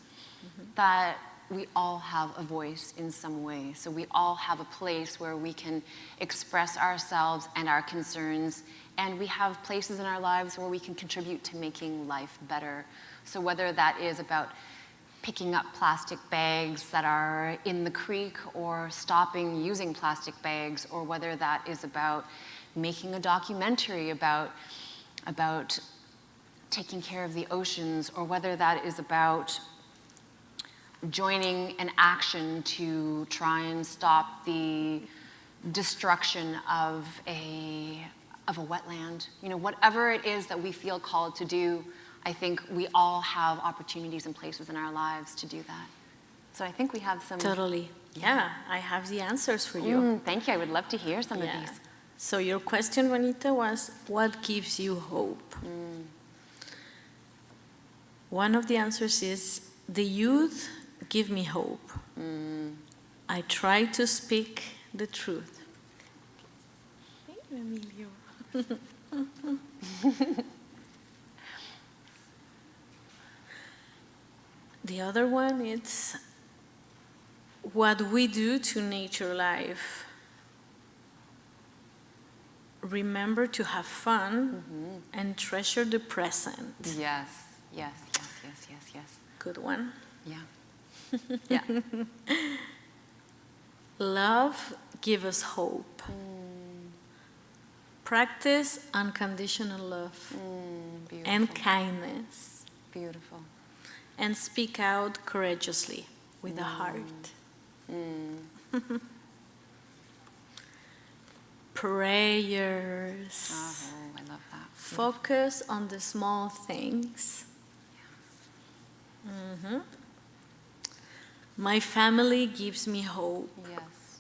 M: that we all have a voice in some way. So we all have a place where we can express ourselves and our concerns, and we have places in our lives where we can contribute to making life better. So whether that is about picking up plastic bags that are in the creek or stopping using plastic bags, or whether that is about making a documentary about taking care of the oceans, or whether that is about joining an action to try and stop the destruction of a wetland. You know, whatever it is that we feel called to do, I think we all have opportunities and places in our lives to do that. So I think we have some...
B: Totally. Yeah, I have the answers for you.
M: Thank you. I would love to hear some of these.
B: So your question, Bonita, was what gives you hope? One of the answers is the youth give me hope. I try to speak the truth. Thank you, Emilio. The other one is what we do to nature life. Remember to have fun and treasure the present.
M: Yes.
B: Good one.
M: Yeah.
B: Love gives us hope. Practice unconditional love and kindness.
M: Beautiful.
B: And speak out courageously with the heart. Prayers.
M: Oh, I love that.
B: Focus on the small things. My family gives me hope.
M: Yes.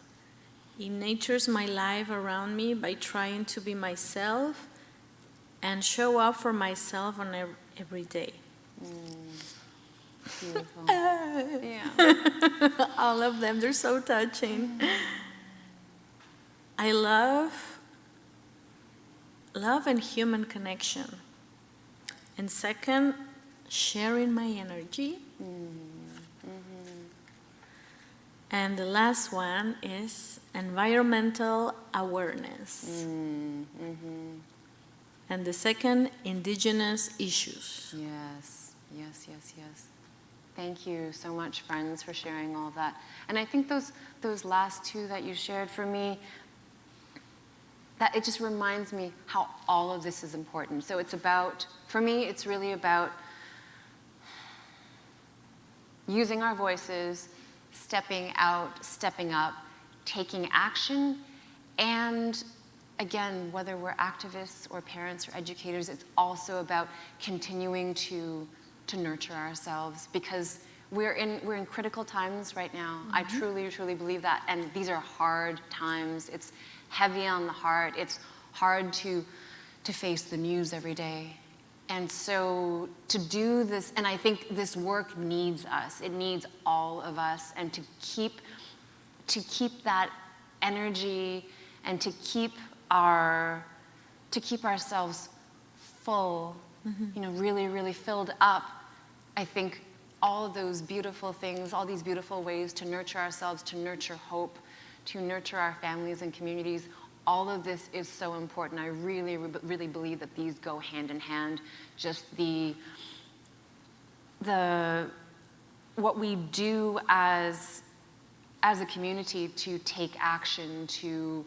B: It natures my life around me by trying to be myself and show up for myself on every day.
M: Beautiful.
B: Yeah. All of them, they're so touching. I love and human connection. And second, sharing my energy. And the last one is environmental awareness. And the second, indigenous issues.
M: Yes. Thank you so much, friends, for sharing all that. And I think those last two that you shared, for me, that it just reminds me how all of this is important. So it's about, for me, it's really about using our voices, stepping out, stepping up, taking action, and again, whether we're activists or parents or educators, it's also about continuing to nurture ourselves, because we're in critical times right now. I truly believe that, and these are hard times. It's heavy on the heart. It's hard to face the news every day. And so to do this, and I think this work needs us. It needs all of us, and to keep that energy and to keep ourselves full, really filled up. I think all of those beautiful things, all these beautiful ways to nurture ourselves, to nurture hope, to nurture our families and communities, all of this is so important. I really believe that these go hand in hand. Just what we do as a community to take action, to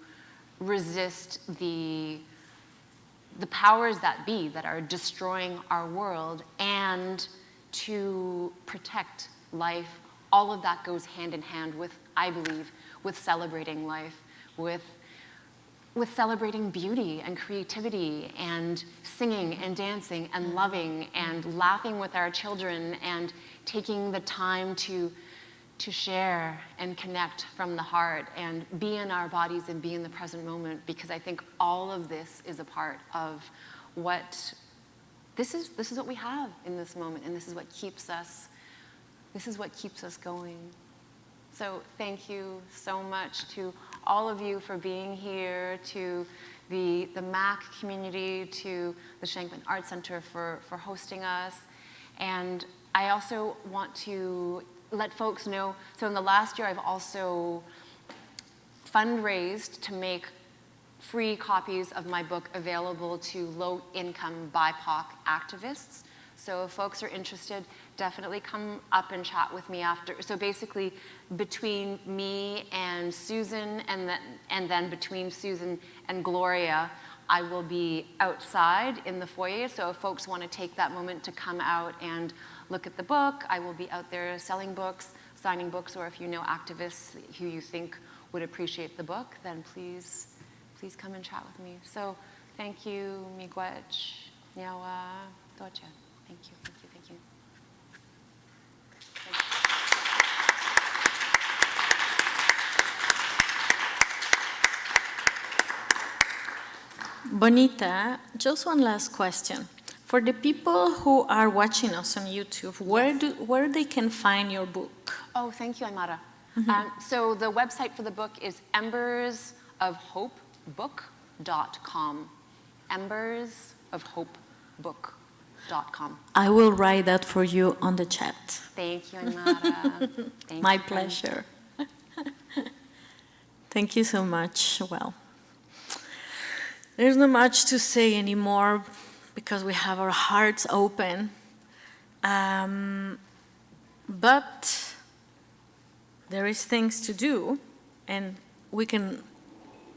M: resist the powers that be that are destroying our world, and to protect life. All of that goes hand in hand with, I believe, with celebrating life, with celebrating beauty and creativity and singing and dancing and loving and laughing with our children and taking the time to share and connect from the heart and be in our bodies and be in the present moment, because I think all of this is a part of what this is what we have in this moment, and this is what keeps us going. So thank you so much to all of you for being here, to the MAC community, to the Shenkman Arts Centre for hosting us. And I also want to let folks know, so in the last year I've also fundraised to make free copies of my book available to low-income BIPOC activists. So if folks are interested, definitely come up and chat with me after. So basically, between me and Susan, and then between Susan and Gloria, I will be outside in the foyer, so if folks want to take that moment to come out and look at the book, I will be out there selling books, signing books, or if you know activists who you think would appreciate the book, then please come and chat with me. So thank you, miigwech, nyawa, docha. Thank you, thank you, thank you.
B: Bonita, just one last question. For the people who are watching us on YouTube, where they can find your book?
M: Oh, thank you, Aymara. So the website for the book is embersofhopebook.com. Embersofhopebook.com.
B: I will write that for you on the chat.
M: Thank you, Aymara.
B: My pleasure. Thank you so much. Well, there's not much to say anymore because we have our hearts open. But there is things to do, and we can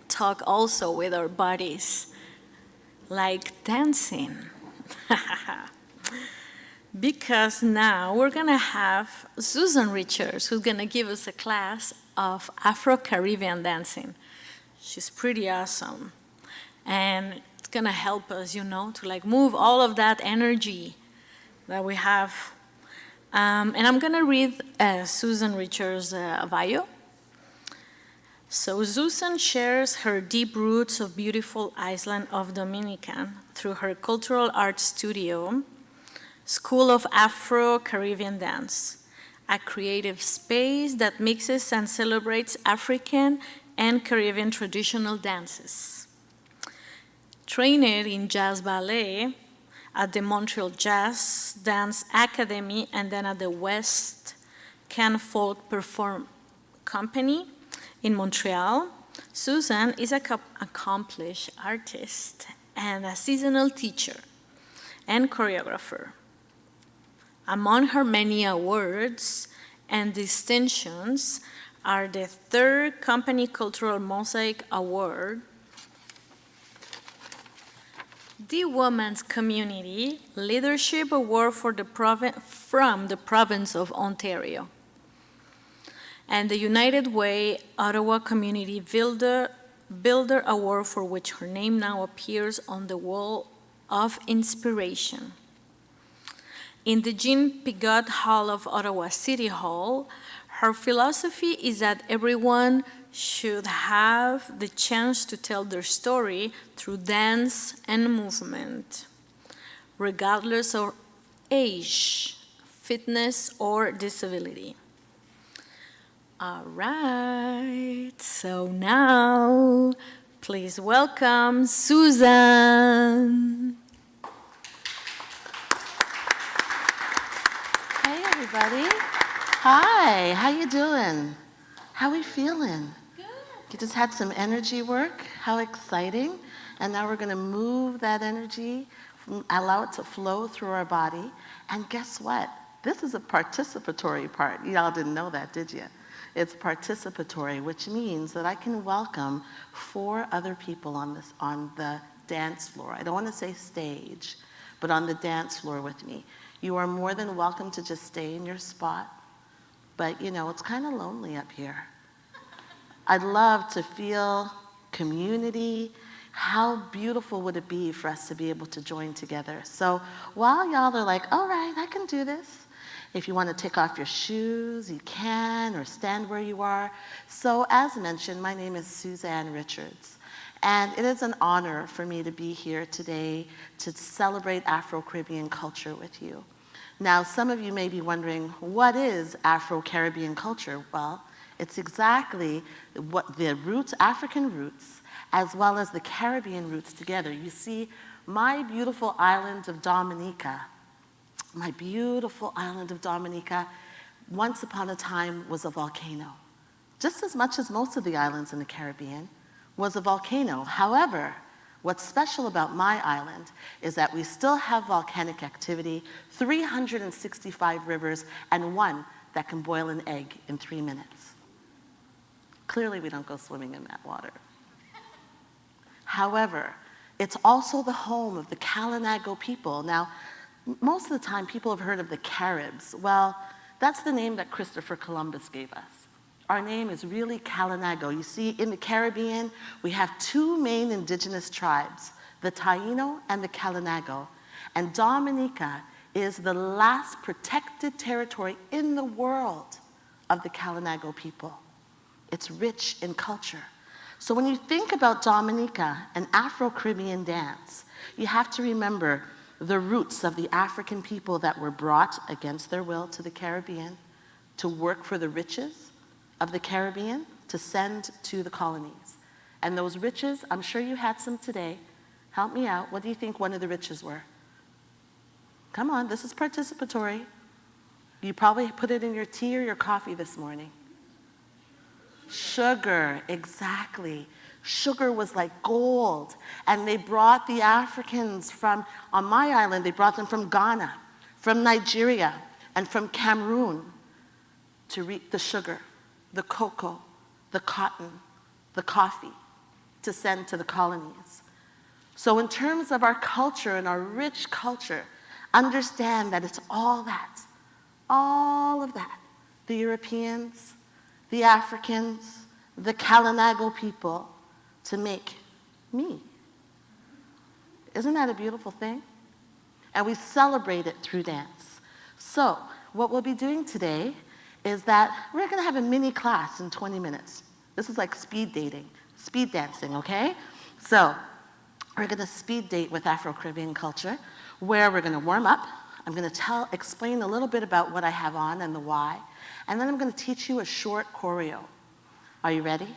B: talk also with our bodies, like dancing. Because now we're gonna have Suzan Richards, who's gonna give us a class of Afro-Caribbean dancing. She's pretty awesome. And it's gonna help us, you know, to like move all of that energy that we have. And I'm gonna read Suzan Richards' bio. So Suzan shares her deep roots of beautiful island of Dominican through her cultural arts studio, School of Afro-Caribbean Dance, a creative space that mixes and celebrates African and Caribbean traditional dances. Trained in jazz ballet at the Montreal Jazz Dance Academy and then at the West Can Folk Perform Company in Montreal, Suzan is an accomplished artist and a seasonal teacher and choreographer. Among her many awards and distinctions are the 3rd Company Cultural Mosaic Award, the Women's Community Leadership Award from the province of Ontario, and the United Way Ottawa Community Builder Award, for which her name now appears on the Wall of Inspiration. In the Jean Pigot Hall of Ottawa City Hall, her philosophy is that everyone should have the chance to tell their story through dance and movement, regardless of age, fitness, or disability. All right, so now, please welcome Suzan.
N: Hey, everybody. Hi, how you doing? How we feeling? Good. You just had some energy work. How exciting. And now we're going to move that energy, allow it to flow through our body. And guess what? This is a participatory part. Y'all didn't know that, did you? It's participatory, which means that I can welcome 4 other people on the dance floor. I don't want to say stage, but on the dance floor with me. You are more than welcome to just stay in your spot. But, you know, it's kind of lonely up here. I'd love to feel community. How beautiful would it be for us to be able to join together? So while y'all are like, all right, I can do this. If you want to take off your shoes, you can, or stand where you are. So as mentioned, my name is Suzan Richards. And it is an honor for me to be here today to celebrate Afro-Caribbean culture with you. Now, some of you may be wondering, what is Afro-Caribbean culture? Well, it's exactly what the roots, African roots, as well as the Caribbean roots together. You see, my beautiful island of Dominica, once upon a time was a volcano. Just as much as most of the islands in the Caribbean was a volcano. However, what's special about my island is that we still have volcanic activity, 365 rivers, and one that can boil an egg in 3 minutes. Clearly, we don't go swimming in that water. However, It's also the home of the Kalinago people. Now, most of the time people have heard of the Caribs. Well, that's the name that Christopher Columbus gave us. Our name is really Kalinago. You see, in the Caribbean, we have two main indigenous tribes, the Taino and the Kalinago. And Dominica is the last protected territory in the world of the Kalinago people. It's rich in culture. So when you think about Dominica, an Afro-Caribbean dance, you have to remember the roots of the African people that were brought against their will to the Caribbean to work for the riches of the Caribbean to send to the colonies. And those riches, I'm sure you had some today. Help me out. What do you think one of the riches were? Come on, this is participatory. You probably put it in your tea or your coffee this morning. Sugar, exactly. Sugar was like gold. And they brought the Africans from, on my island, they brought them from Ghana, from Nigeria, and from Cameroon to reap the sugar, the cocoa, the cotton, the coffee, to send to the colonies. So in terms of our culture and our rich culture, understand that it's all that, all of that. The Europeans, the Africans, the Kalinago people, to make me. Isn't that a beautiful thing? And we celebrate it through dance. So what we'll be doing today is that we're gonna have a mini class in 20 minutes. This is like speed dating, speed dancing, okay? So we're gonna speed date with Afro-Caribbean culture, where we're gonna warm up. I'm gonna explain a little bit about what I have on and the why, and then I'm gonna teach you a short choreo. Are you ready?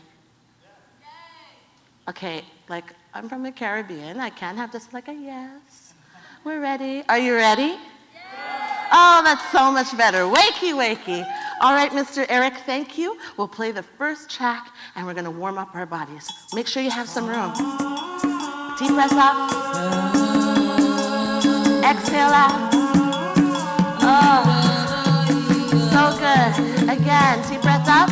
N: Okay, like I'm from the Caribbean. I can't have this like a yes. We're ready. Are you ready? Oh, that's so much better. Wakey, wakey. All right, Mr. Eric, thank you. We'll play the first track, and we're gonna warm up our bodies. Make sure you have some room. Deep breath up. Exhale out. Oh, so good. Again, deep breath up.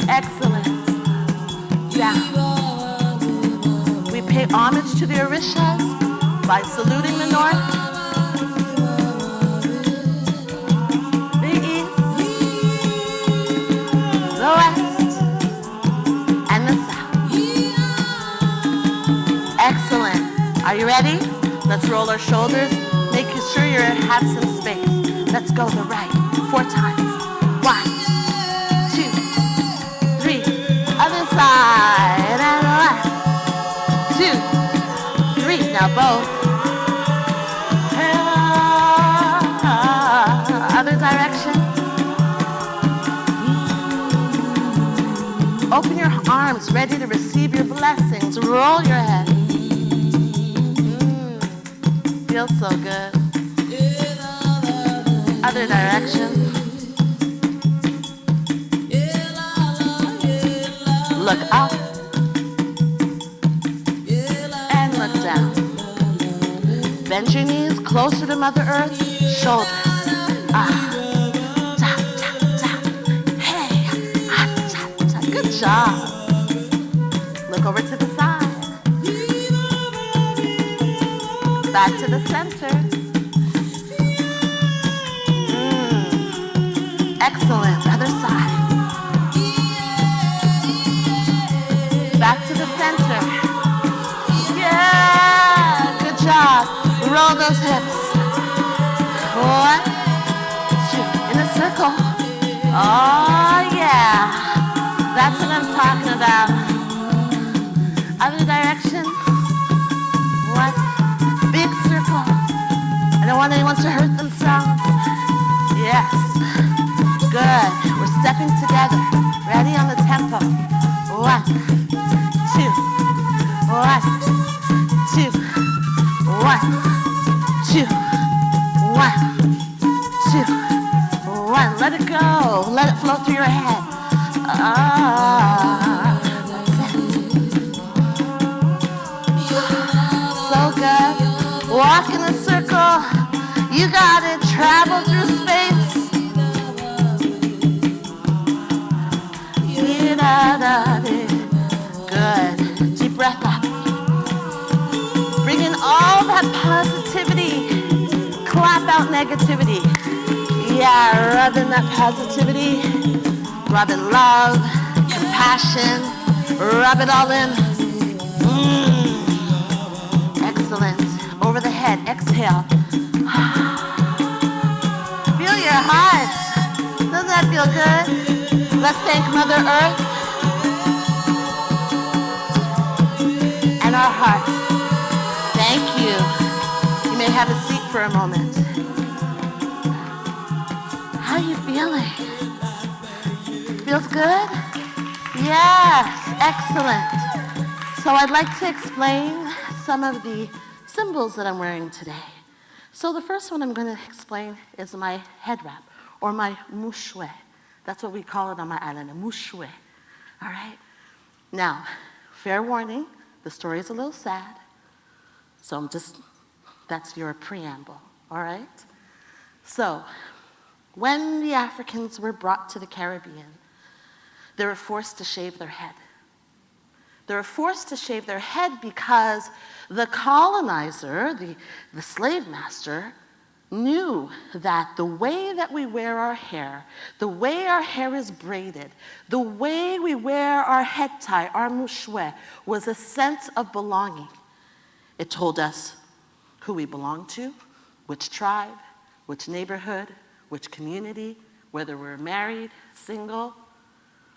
N: Excellent. Down. We pay homage to the Orishas by saluting the north, the east, the west, and the south. Excellent. Are you ready? Let's roll our shoulders, making sure you have some space. Let's go the right 4 times. 1, 2, 3. Other side and left. 2, 3. Now both. Other direction. Open your arms, ready to receive your blessings. Roll your head. Feels so good. Other direction. Look up and look down. Bend your knees closer to Mother Earth. Shoulders. Ta, ta, ta. Hey. Ta, ta. Good job. Look over to the side. Back to the center. Excellent. Other side. Back to the center. Yeah. Good job. Roll those hips. 1, 2. In a circle. Oh, yeah. That's what I'm talking about. Other direction. 1. Big circle. I don't want anyone to hurt themselves. Yes. Good. We're stepping together. Ready on the tempo. 1, 2. 1, 2. 1, 2. 1, 2. 1. Let it go. Let it flow through your head. So good. Walk in a circle. You got it. Travel through space. negativity. Yeah, rub in that positivity, rub in love, compassion, rub it all in. Excellent. Over the head, exhale. Feel your heart. Doesn't that feel good? Let's thank Mother Earth and our heart. Thank you. You may have a seat for a moment. How are you feeling? Feels good? Yes, excellent. So I'd like to explain some of the symbols that I'm wearing today. So the first one I'm going to explain is my head wrap, or my mouchoué. That's what we call it on my island, a mouchoué. All right? Now, fair warning, the story is a little sad. So that's your preamble, all right? So, when the Africans were brought to the Caribbean, they were forced to shave their head. They were forced to shave their head because the colonizer, the slave master, knew that the way that we wear our hair, the way our hair is braided, the way we wear our head tie, our mouchoué, was a sense of belonging. It told us who we belonged to, which tribe, which neighborhood, which community, whether we're married, single.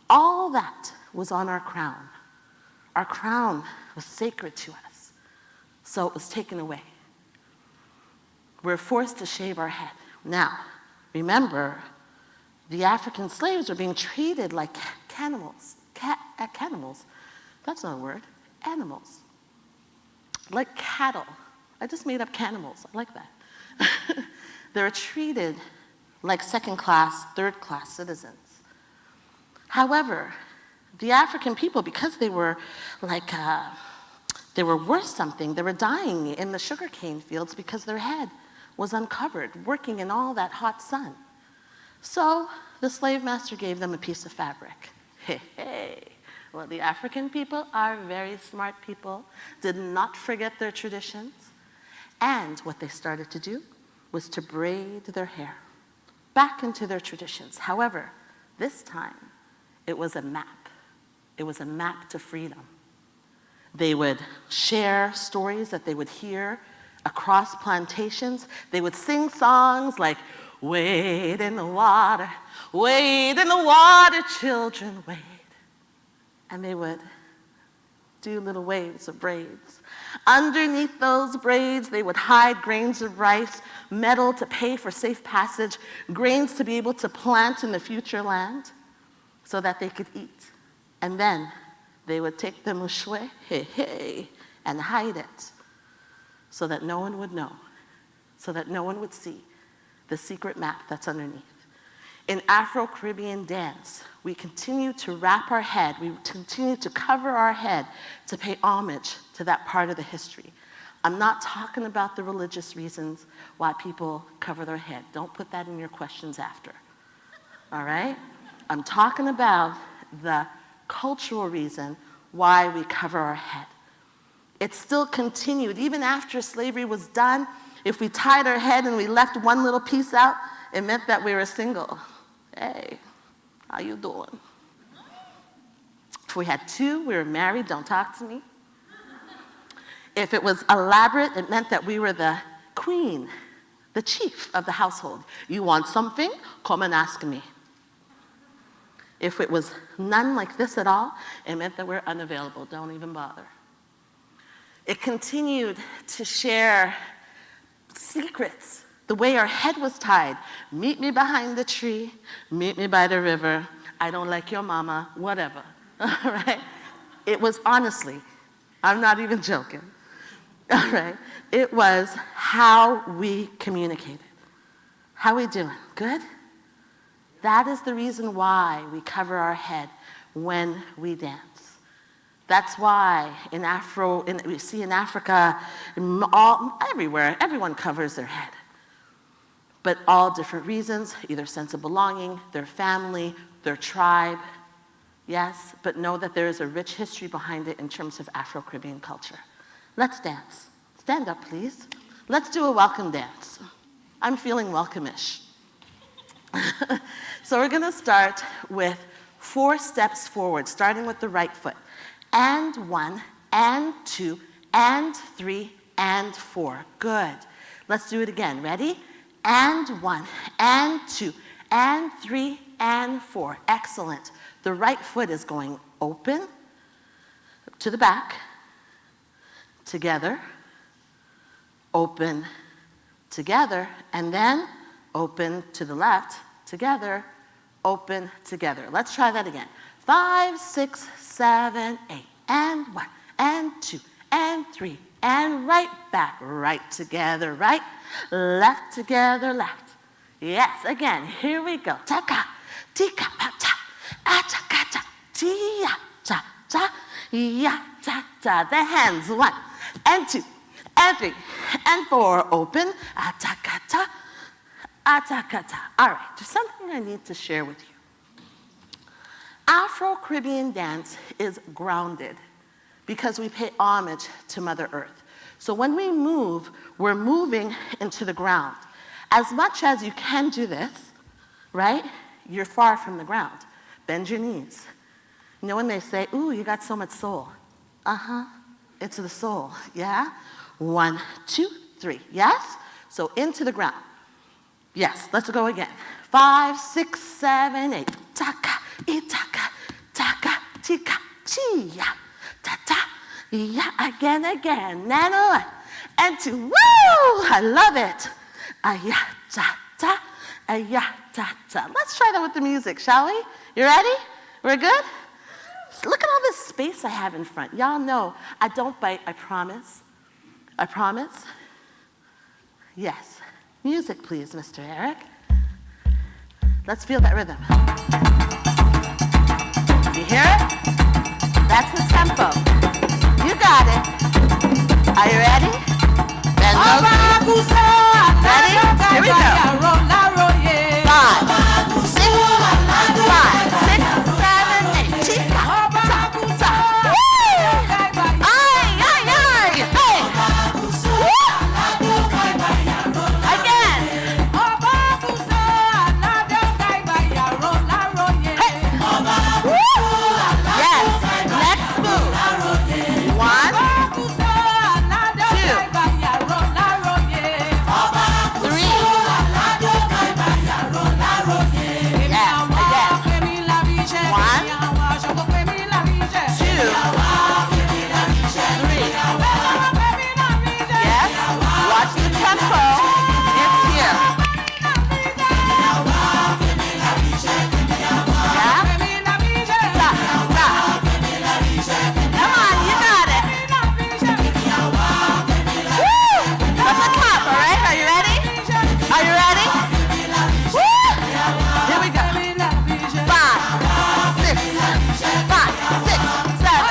N: All that was on our crown. Our crown was sacred to us, so it was taken away. We're forced to shave our head. Now, remember, the African slaves were being treated like cannibals. Cannibals. That's not a word. Animals. Like cattle. I just made up cannibals. I like that. They were treated like second-class, third-class citizens. However, the African people, because they were worth something, they were dying in the sugarcane fields because their head was uncovered, working in all that hot sun. So the slave master gave them a piece of fabric. Hey. Well, the African people are very smart people, did not forget their traditions. And what they started to do was to braid their hair back into their traditions. However, this time, it was a map. It was a map to freedom. They would share stories that they would hear across plantations. They would sing songs like, wade in the water, children, wade. And they would do little waves of braids. Underneath those braids, they would hide grains of rice, metal to pay for safe passage, grains to be able to plant in the future land so that they could eat. And then they would take the mouchoué, and hide it so that no one would know, so that no one would see the secret map that's underneath. In Afro-Caribbean dance, we continue to wrap our head, we continue to cover our head to pay homage to that part of the history. I'm not talking about the religious reasons why people cover their head. Don't put that in your questions after, all right? I'm talking about the cultural reason why we cover our head. It still continued, even after slavery was done. If we tied our head and we left one little piece out, it meant that we were single. Hey, how you doing? If we had two, we were married, don't talk to me. If it was elaborate, it meant that we were the queen, the chief of the household. You want something? Come and ask me. If it was none like this at all, it meant that we're unavailable. Don't even bother. It continued to share secrets. The way our head was tied. Meet me behind the tree. Meet me by the river. I don't like your mama. Whatever. All right? It was honestly, I'm not even joking. All right? It was how we communicated. How we doing? Good? That is the reason why we cover our head when we dance. That's why we see in Africa, everywhere, everyone covers their head. But all different reasons, either sense of belonging, their family, their tribe. Yes, but know that there is a rich history behind it in terms of Afro-Caribbean culture. Let's dance. Stand up, please. Let's do a welcome dance. I'm feeling welcome-ish. So we're gonna start with 4 steps forward, starting with the right foot. And 1, and 2, and 3, and 4. Good. Let's do it again. Ready? And 1, and 2, and 3, and 4. Excellent. The right foot is going open to the back, together, open, together, and then open to the left, together, open, together. Let's try that again. 5, 6, 7, 8, and 1, and 2, and 3, and right back, right together, right, left together, left. Yes, again, here we go. Taka, tika, pa-cha, acha-kacha, tia, cha-cha, ya-cha-cha. The hands, 1, and 2, and 3, and 4, open, acha-kacha, acha-kacha. All right, there's something I need to share with you. Afro-Caribbean dance is grounded because we pay homage to Mother Earth. So when we move, we're moving into the ground. As much as you can do this, right, you're far from the ground. Bend your knees. You know when they say, ooh, you got so much soul? Uh-huh, it's the soul, yeah? 1, 2, 3, yes? So into the ground. Yes, let's go again. 5, 6, 7, 8. Taka, itaka, taka, tika, chia, ta-ta, ya, again, and 1, and 2. Woo! I love it. Aya, ta-ta, aya, ta-ta. Let's try that with the music, shall we? You ready? We're good? Look at all this space I have in front. Y'all know I don't bite, I promise. I promise. Yes. Music, please, Mr. Eric. Let's feel that rhythm. You hear it? That's the tempo. You got it. Are you ready? Bend those knees. Ready? Here we go. 5, 6, 7, 8. Chica, ta, ta. Woo! Ay, ay, ay. Hey. Woo! Again. Hey. Woo! Yes. Next move. 1, 2, 3. Yes, again. 1, 2, 3. Yes, watch the tempo. It's here. Yeah? Ta, ta. Come on, you got it. Woo! From the top, all right? Are you ready? Are you ready? Woo! Here we go. 5, 6, 5, 6, 7.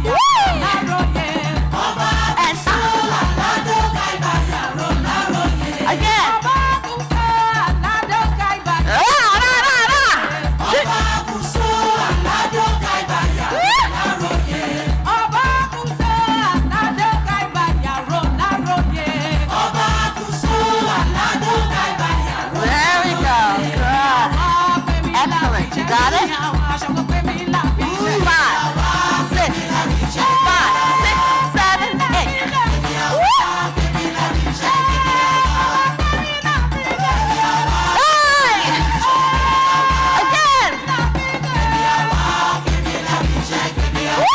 N: Woo! And again. There we go. Good. Excellent. You got it? 5, 6, 7, 8. Woo! Hey! Again. Woo!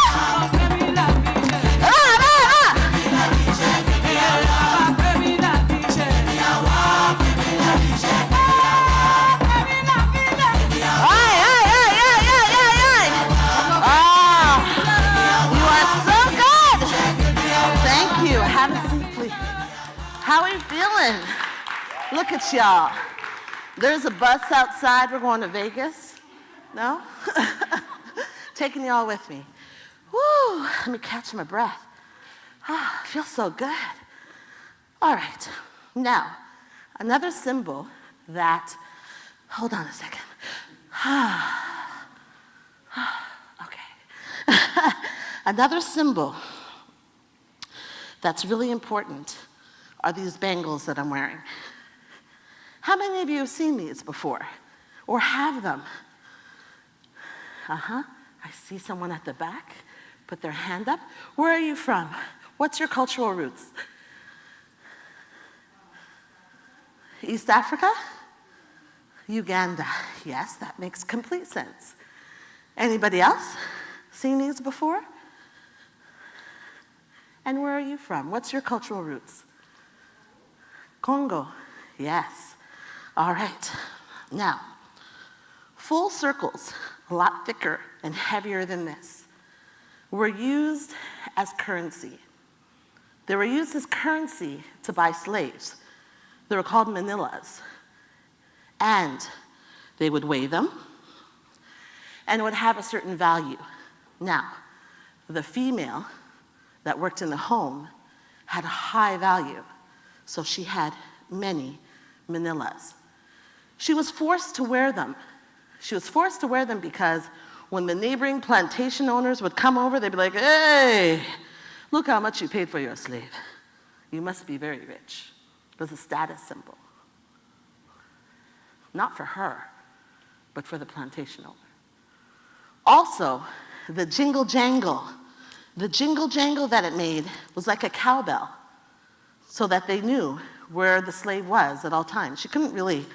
N: How are you feeling? Look at y'all. There's a bus outside. We're going to Vegas. No? Taking y'all with me. Woo! Let me catch my breath. Ah, feels so good. All right. Now, another symbol that, hold on a second. Okay. Another symbol that's really important are these bangles that I'm wearing. How many of you have seen these before or have them? I see someone at the back put their hand up. Where are you from? What's your cultural roots? East Africa? Uganda. Yes, that makes complete sense. Anybody else seen these before? And where are you from? What's your cultural roots? Congo. Yes. All right. Now, full circles, a lot thicker and heavier than this, were used as currency. They were used as currency to buy slaves. They were called manillas. And they would weigh them and would have a certain value. Now, the female that worked in the home had a high value, so she had many manillas. She was forced to wear them. She was forced to wear them because when the neighboring plantation owners would come over, they'd be like, hey, look how much you paid for your slave. You must be very rich. It was a status symbol. Not for her, but for the plantation owner. Also, the jingle jangle that it made was like a cowbell, so that they knew where the slave was at all times. She couldn't really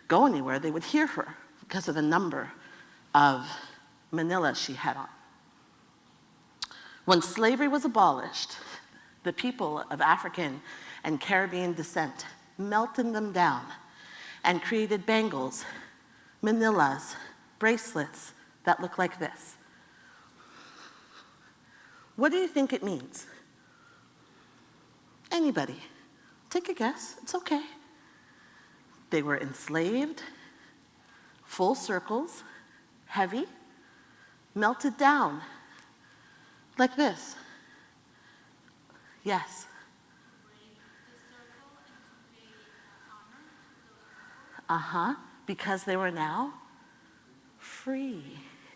N: go anywhere. They would hear her because of the number of manillas she had on. When slavery was abolished, the people of African and Caribbean descent melted them down and created bangles, manillas, bracelets that look like this. What do you think it means? Anybody? Take a guess. It's okay. They were enslaved, full circles, heavy, melted down, like this. Yes. Because they were now free.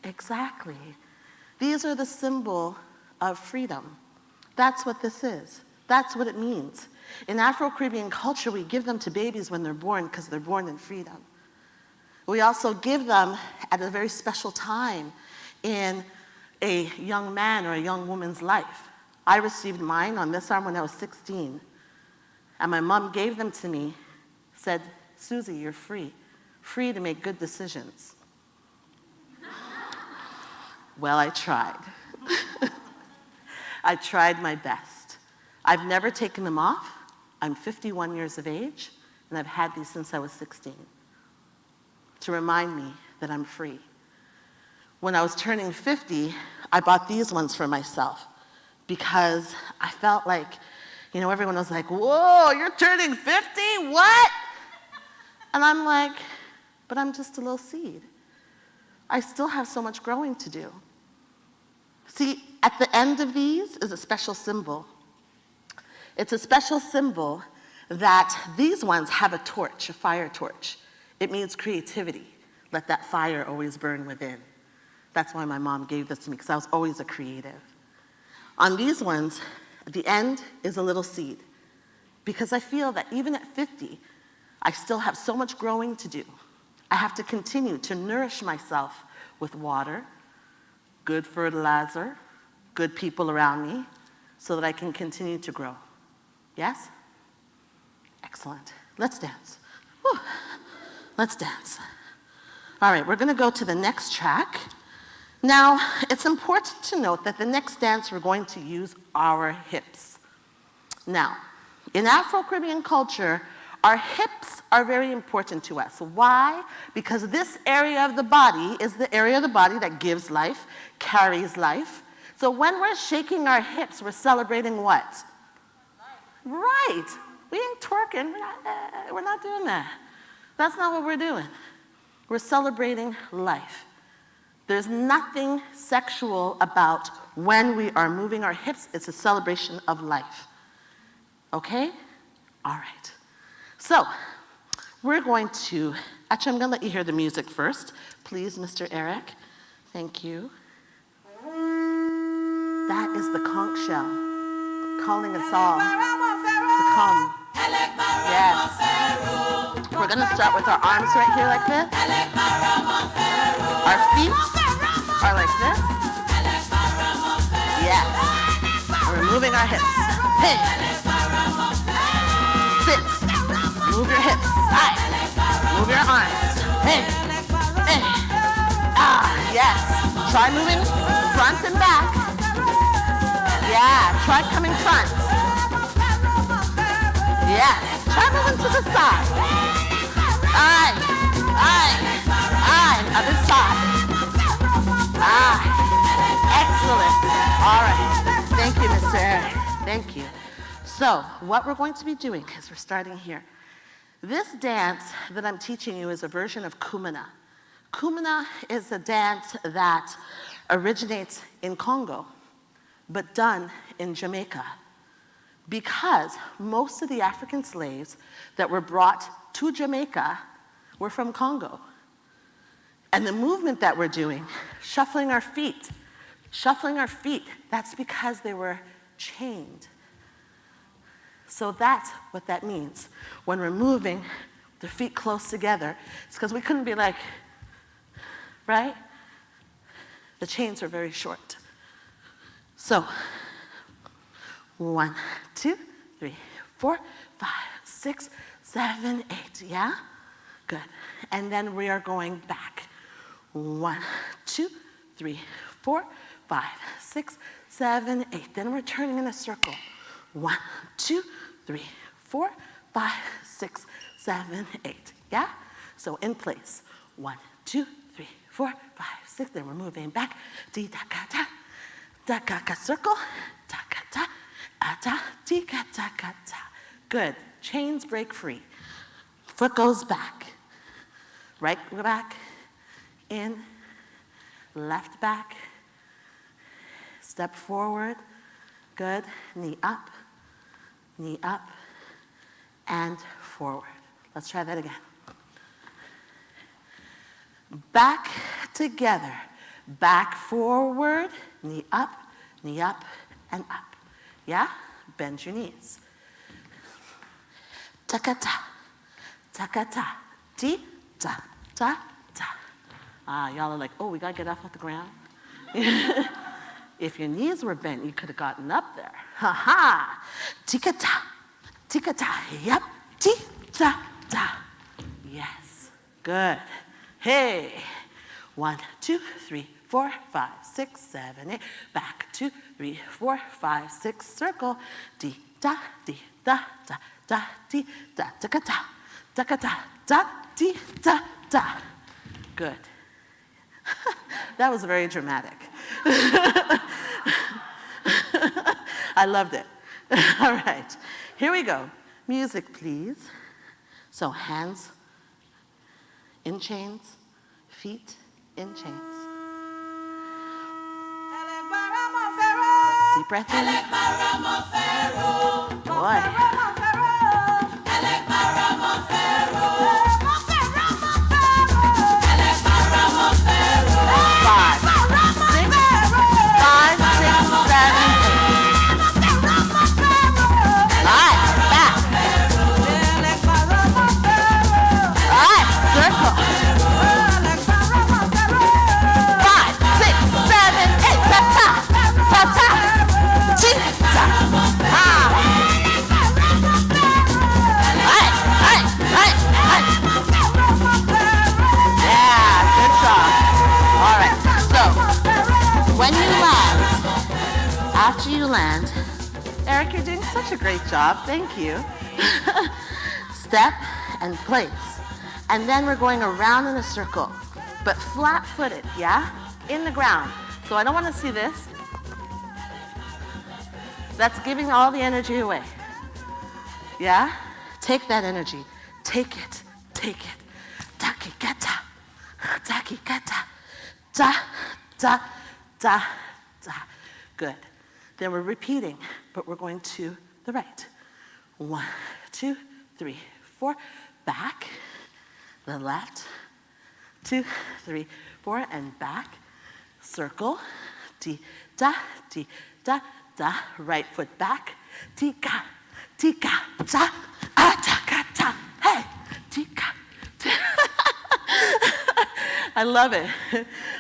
N: Exactly. These are the symbol of freedom. That's what this is. That's what it means. In Afro-Caribbean culture, we give them to babies when they're born because they're born in freedom. We also give them at a very special time in a young man or a young woman's life. I received mine on this arm when I was 16. And my mom gave them to me, said, Susie, you're free to make good decisions. Well, I tried. I tried my best. I've never taken them off. I'm 51 years of age, and I've had these since I was 16 to remind me that I'm free. When I was turning 50, I bought these ones for myself because I felt like, everyone was like, whoa, you're turning 50? What? And I'm like, but I'm just a little seed. I still have so much growing to do. See, at the end of these is a special symbol. It's a special symbol that these ones have a torch, a fire torch. It means creativity. Let that fire always burn within. That's why my mom gave this to me, because I was always a creative. On these ones, at the end is a little seed, because I feel that even at 50, I still have so much growing to do. I have to continue to nourish myself with water, good fertilizer, good people around me, so that I can continue to grow. Yes? Excellent. Let's dance. Whew. Let's dance. All right, we're gonna go to the next track. Now, it's important to note that the next dance we're going to use our hips. Now, in Afro-Caribbean culture, our hips are very important to us. Why? Because this area of the body is the area of the body that gives life, carries life. So when we're shaking our hips, we're celebrating what? Life. Right. We ain't twerking. We're not doing that. That's not what we're doing. We're celebrating life. There's nothing sexual about when we are moving our hips. It's a celebration of life. Okay? All right. So, we're going to, actually I'm going to let you hear the music first. Please, Mr. Eric. Thank you. That is the conch shell calling us all to come. Yes. We're going to start with our arms right here like this. Our feet are like this. Yes. We're moving our hips. Hey. Sit. Move your hips. Aye. Move your arms. Hey. Hey. Ah, yes. Try moving front and back. Yeah, try coming front. Yes, try moving to the side. Aye, aye, aye, other side. Ah, excellent. All right, thank you, Mr. Eric. Thank you. So, what we're going to be doing is we're starting here. This dance that I'm teaching you is a version of Kumina. Kumina is a dance that originates in Congo, but done in Jamaica, because most of the African slaves that were brought to Jamaica were from Congo. And the movement that we're doing, shuffling our feet, that's because they were chained. So that's what that means. When we're moving, the feet close together, it's because we couldn't be like, right? The chains are very short. So, 1, 2, 3, 4, 5, 6, 7, 8, yeah? Good. And then we are going back. 1, 2, 3, 4, 5, 6, 7, 8. Then we're turning in a circle. 1, 2, 3, 4, 5, 6, 7, 8. Yeah? So in place. 1, 2, 3, 4, 5, 6. Then we're moving back. Di da ka da. Da ka ka circle. Da ka da. A da. Di ka da ka da. Good. Chains break free. Foot goes back. Right back. In. Left back. Step forward. Good. Knee up, and forward. Let's try that again. Back together. Back forward, knee up, and up. Yeah? Bend your knees. Ta-ka-ta, ta-ka-ta, ti-ta-ta-ta. Y'all are like, oh, we gotta get off the ground. If your knees were bent, you could have gotten up there. Ha-ha! Tika-ta, yep, ti-ta-ta. Yes, good. Hey, 1, 2, 3, 4, 5, 6, 7, 8. Back, 2, 3, 4, 5, 6. Circle. Di-da, di-da, da, da, di-da, taka-ta, taka-ta, da, di-da, da. Good. That was very dramatic. I loved it. All right, here we go. Music, please. So hands in chains, feet in chains. Deep breath in. Boy. 5, 6, 5, 6, 7, 8. Alright, back. Alright, circle. 5, 6, 7, 8. Ta-ta, ta-ta, chi-ta. Yeah, good job. All right, so when you land, after you land, Eric, you're doing such a great job. Thank you. Step and place. And then we're going around in a circle, but flat-footed, yeah? In the ground. So I don't want to see this. That's giving all the energy away. Yeah? Take that energy. Take it. Take it. Taki-kata. Taki-kata. Da, da, da, da. Good. Then we're repeating, but we're going to the right. 1, 2, 3, 4. Back. The left. 2, 3, 4, and back. Circle. Di, da, di, da, da. Right foot back. Tika, tika, ta, Ha ta ka ta. Hey. Tika. I love it.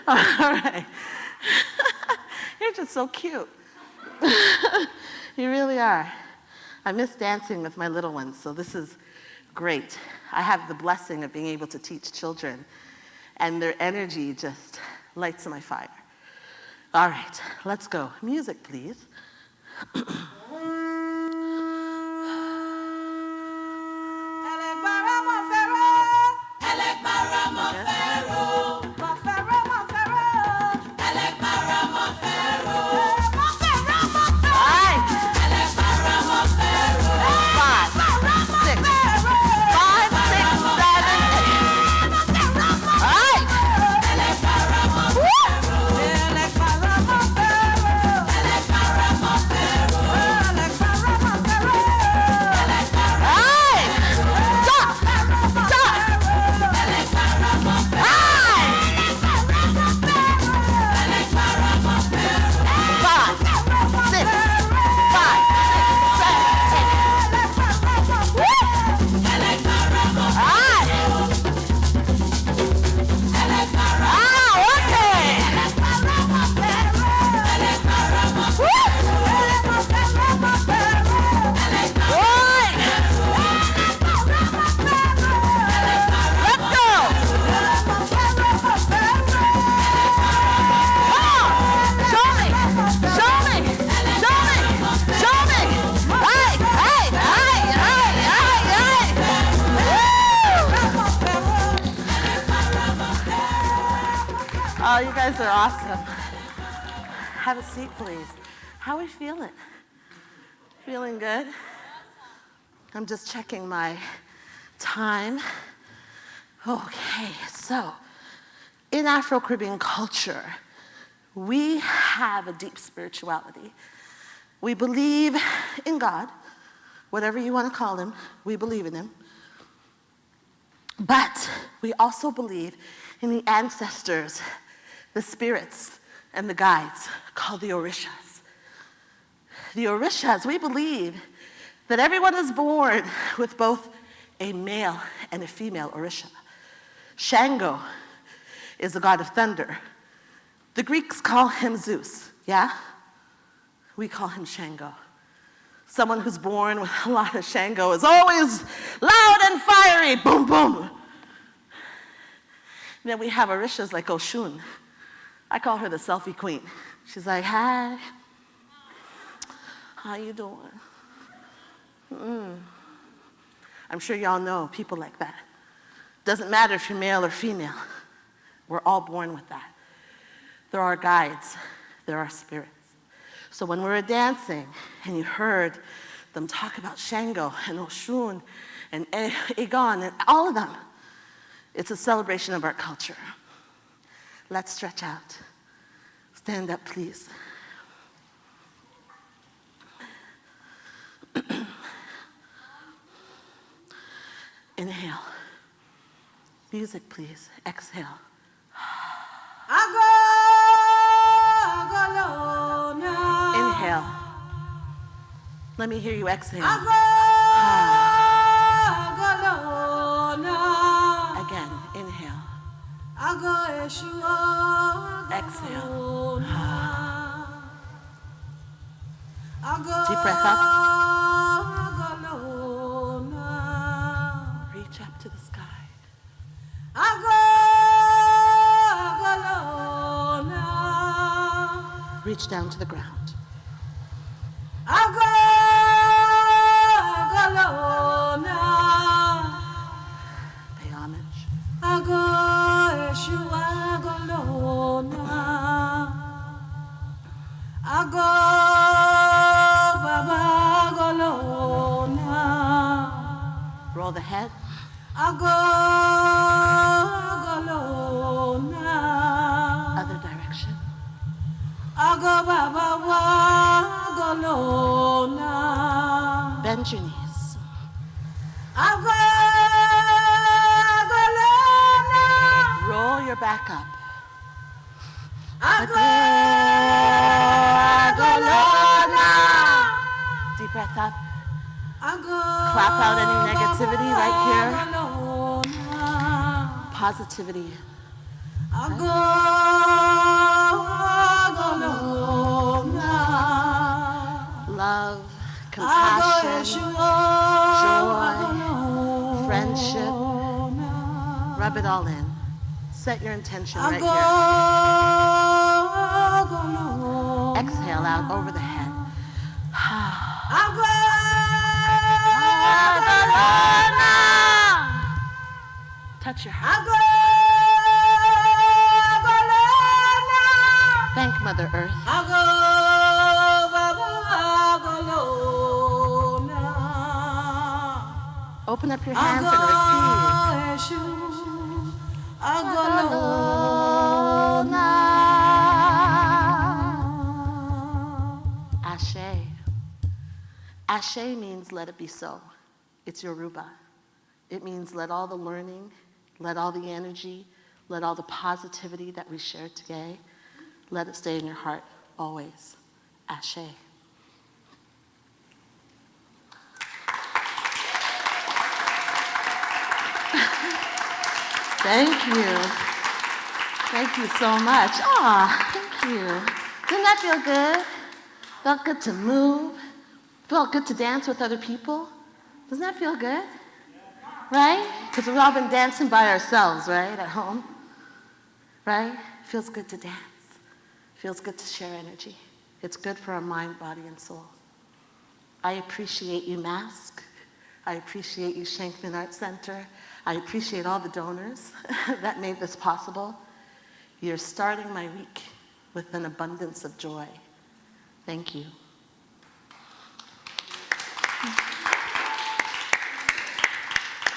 N: All right. You're just so cute. You really are. I miss dancing with my little ones, so this is great. I have the blessing of being able to teach children, and their energy just lights my fire. All right, let's go. Music, please. Oh, you guys are awesome. Have a seat, please. How are we feeling? Feeling good? I'm just checking my time. Okay, so in Afro-Caribbean culture, we have a deep spirituality. We believe in God, whatever you want to call him, we believe in him. But we also believe in the ancestors, the spirits, and the guides called the Orishas. The Orishas, we believe that everyone is born with both a male and a female Orisha. Shango is the god of thunder. The Greeks call him Zeus, yeah? We call him Shango. Someone who's born with a lot of Shango is always loud and fiery, boom, boom. Then we have Orishas like Oshun. I call her the selfie queen. She's like, hi, how you doing? I'm sure y'all know people like that. Doesn't matter if you're male or female. We're all born with that. There are guides. There are spirits. So when we were dancing and you heard them talk about Shango and Oshun and Egon and all of them, it's a celebration of our culture. Let's stretch out. Stand up, please. Inhale. Music, please. Exhale. Inhale. Let me hear you exhale. Again, inhale. Exhale. Deep breath up. Reach up to the sky. Reach down to the ground. Pay homage. Roll the head. Other direction. Bend your knees. Roll your back up. Deep breath up. Clap out any negativity right here. Positivity. Love, compassion, joy, friendship. Rub it all in. Set your intention right here. Exhale out over the head. Touch your heart. Thank Mother Earth. Open up your hands and receive. Ashe. Ashe means let it be so. It's Yoruba. It means let all the learning, let all the energy, let all the positivity that we shared today, let it stay in your heart always. Ashe. Thank you. Thank you so much. Aw, thank you. Didn't that feel good? Felt good to move. Felt good to dance with other people. Doesn't that feel good? Right? Because we've all been dancing by ourselves, right, at home. Right? Feels good to dance. Feels good to share energy. It's good for our mind, body, and soul. I appreciate you, Mask. I appreciate you, Shenkman Arts Centre. I appreciate all the donors that made this possible. You're starting my week with an abundance of joy. Thank you.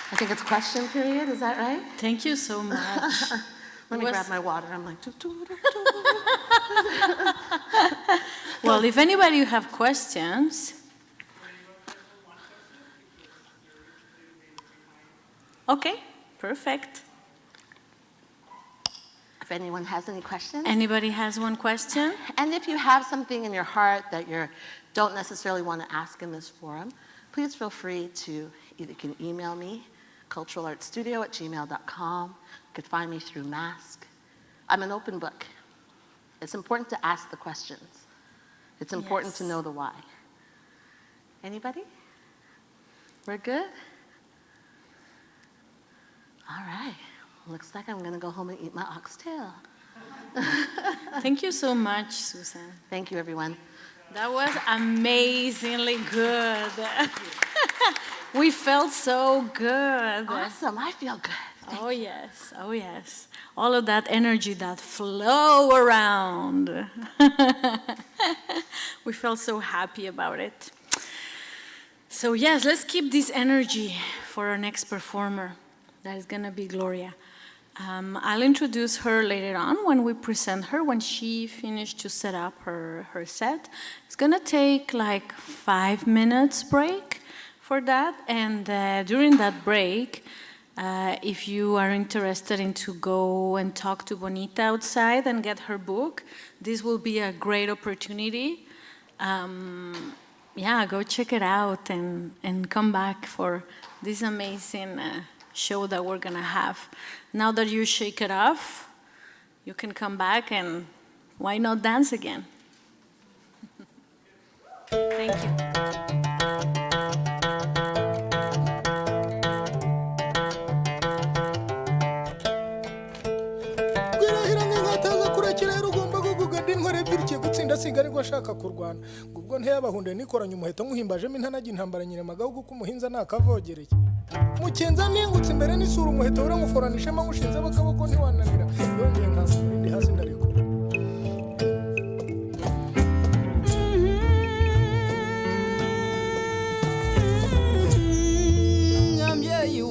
N: I think it's question period, is that right?
B: Thank you so much.
N: Let me grab my water. I'm like,
B: well, if anybody have questions. Okay, perfect.
N: If anyone has any questions.
B: Anybody has one question?
N: And if you have something in your heart that you don't necessarily want to ask in this forum, please feel free to either can email me, culturalartstudio@gmail.com. You could find me through Mask. I'm an open book. It's important to ask the questions. It's important to know the why. Anybody? We're good? All right. Looks like I'm going to go home and eat my oxtail.
B: Thank you so much, Susan.
N: Thank you, everyone.
B: That was amazingly good. We felt so good.
N: Awesome. I feel good.
B: Oh, yes. Oh, yes. All of that energy that flow around. We felt so happy about it. So, yes, let's keep this energy for our next performer. That is going to be Gloria. I'll introduce her later on when we present her, when she finished to set up her set. It's going to take like 5 minutes break for that. And during that break, if you are interested in to go and talk to Bonita outside and get her book, this will be a great opportunity. Yeah, go check it out and come back for this amazing show that we're gonna have. Now that you shake it off, you can come back and why not dance again? Thank you.
K: sigarirwa ashaka kurwana ubwo ntiyabahunde nikoranye umuheto nkuhimbajemo intanagi intambara nyiremagaho kuko umuhinza nakavogereye mukenza ningutse imbere n'isura umuheto uramufuranisha ngushinze bakaboko ntiwananira yongeye nkasa ndi hasi ndariko
A: nyambyeyi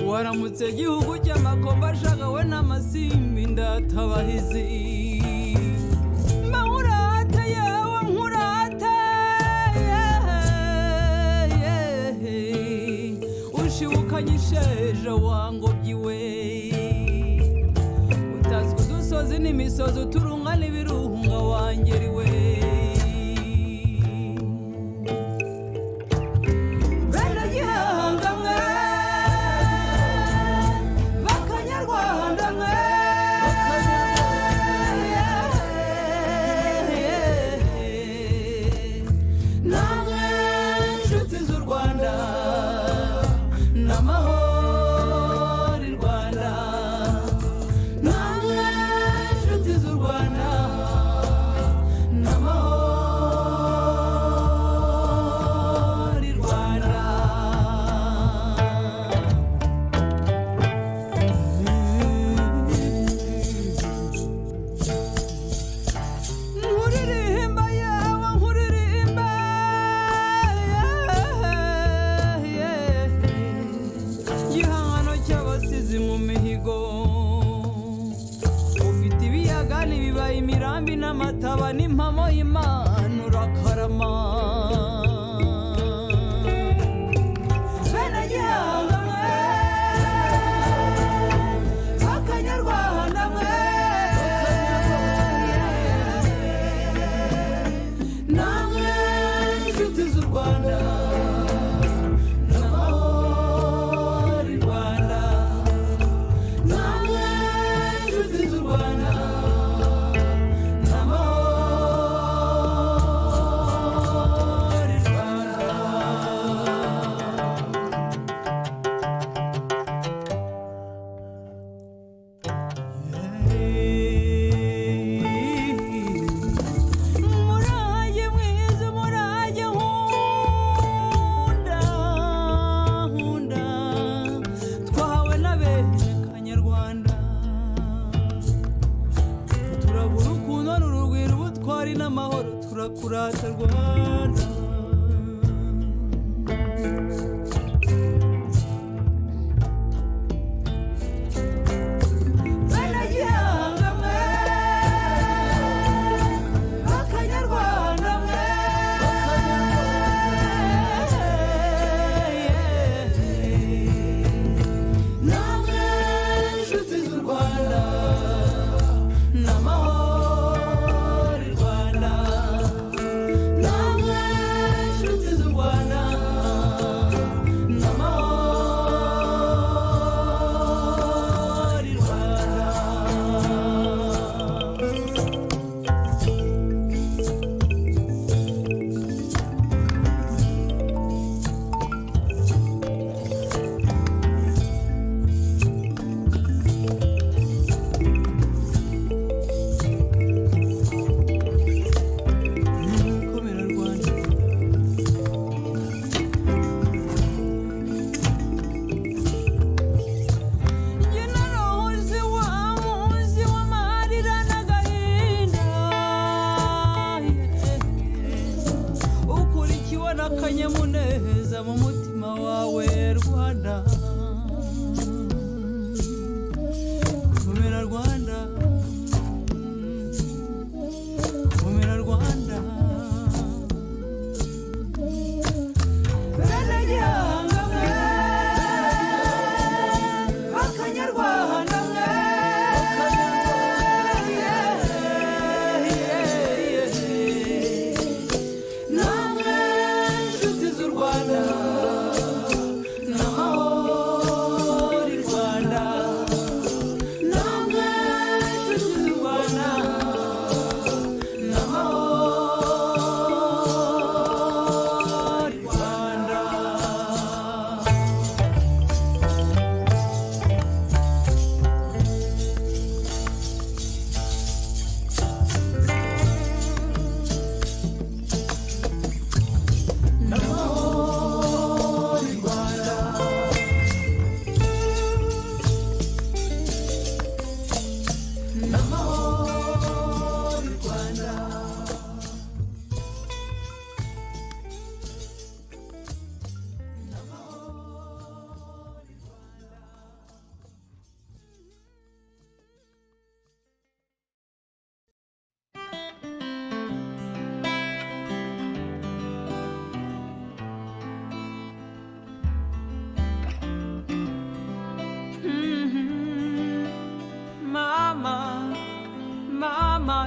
A: waramutse gihugu cy'amakomba ashagawe n'amasimbi ndatabahizi mawurate yewe nkurate ushibukanye isheja wangobyiwe utazwi udusozi n'imisozi uturunga n'ibirunga wangeriwe amahoro turakurata Rwanda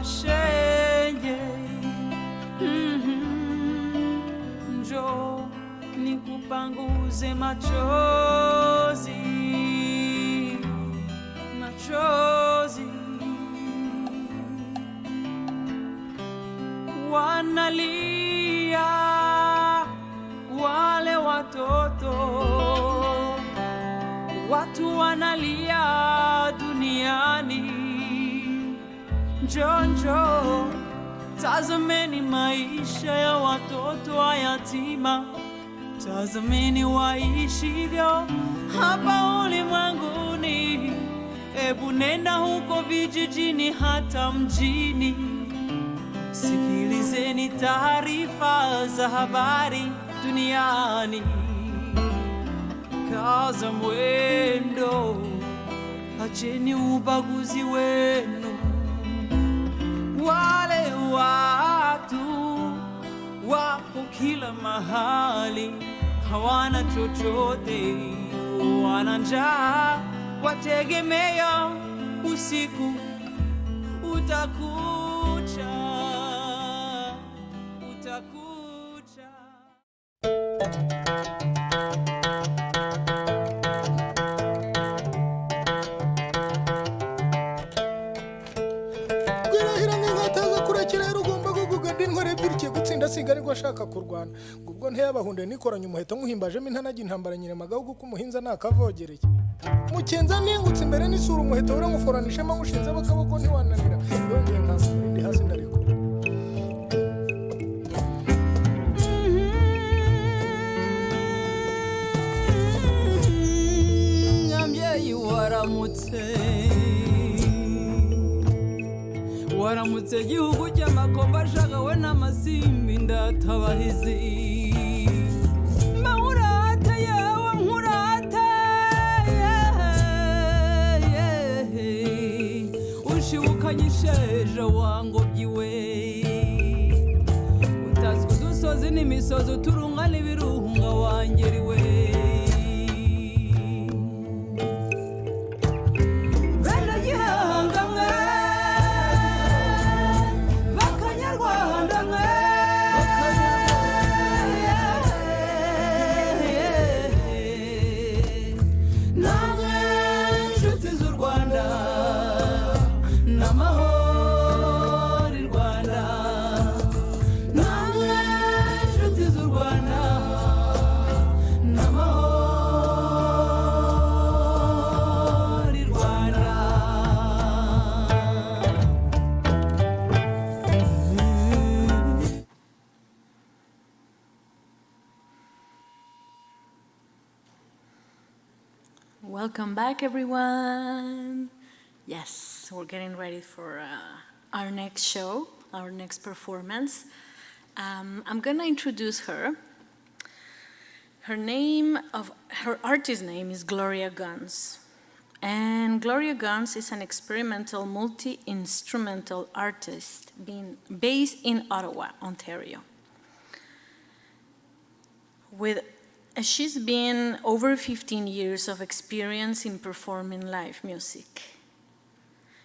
A: Shenge Njo nikupanguze machozi machozi wanalia wale watoto watu wanalia duniani Jonjo, tazameni maisha ya watoto wa yatima, tazameni waishivyo hapa ulimwenguni. Ebu nenda huko vijijini hata mjini, sikilizeni taarifa za habari duniani. Kaza mwendo, acheni ubaguzi wenu. Wale watu wapo kila mahali, hawana chochote, wana njaa, wategemea usiku utakucha, utakucha.
K: Sigari gwashaka kurwana ubwo ntiyabahunde nikoranye umuheto nkuhimbajemo intanagi intambara nyine magahugu kumuhinza nakavogereye mukenza ningutse imbere n'isura umuheto uranguforanishema ngushinze bakaboko ntiwananira yongeye nkasa ndi hasi ndariko
A: Nyambye waramutse ndamutse gihugu cy'amakomba ashagawe n'amasimbi ndatabahizi mahurata yawe nkurata ushibukanyisheje wangobyiwe utazwi udusozi n'imisozi uturunga n'ibirunga wangeriwe
B: Welcome back, everyone. Yes, we're getting ready for our next show, our next performance. I'm gonna introduce her. Her artist name is Gloria Guns. And Gloria Guns is an experimental multi-instrumental artist based in Ottawa, Ontario. She's been over 15 years of experience in performing live music.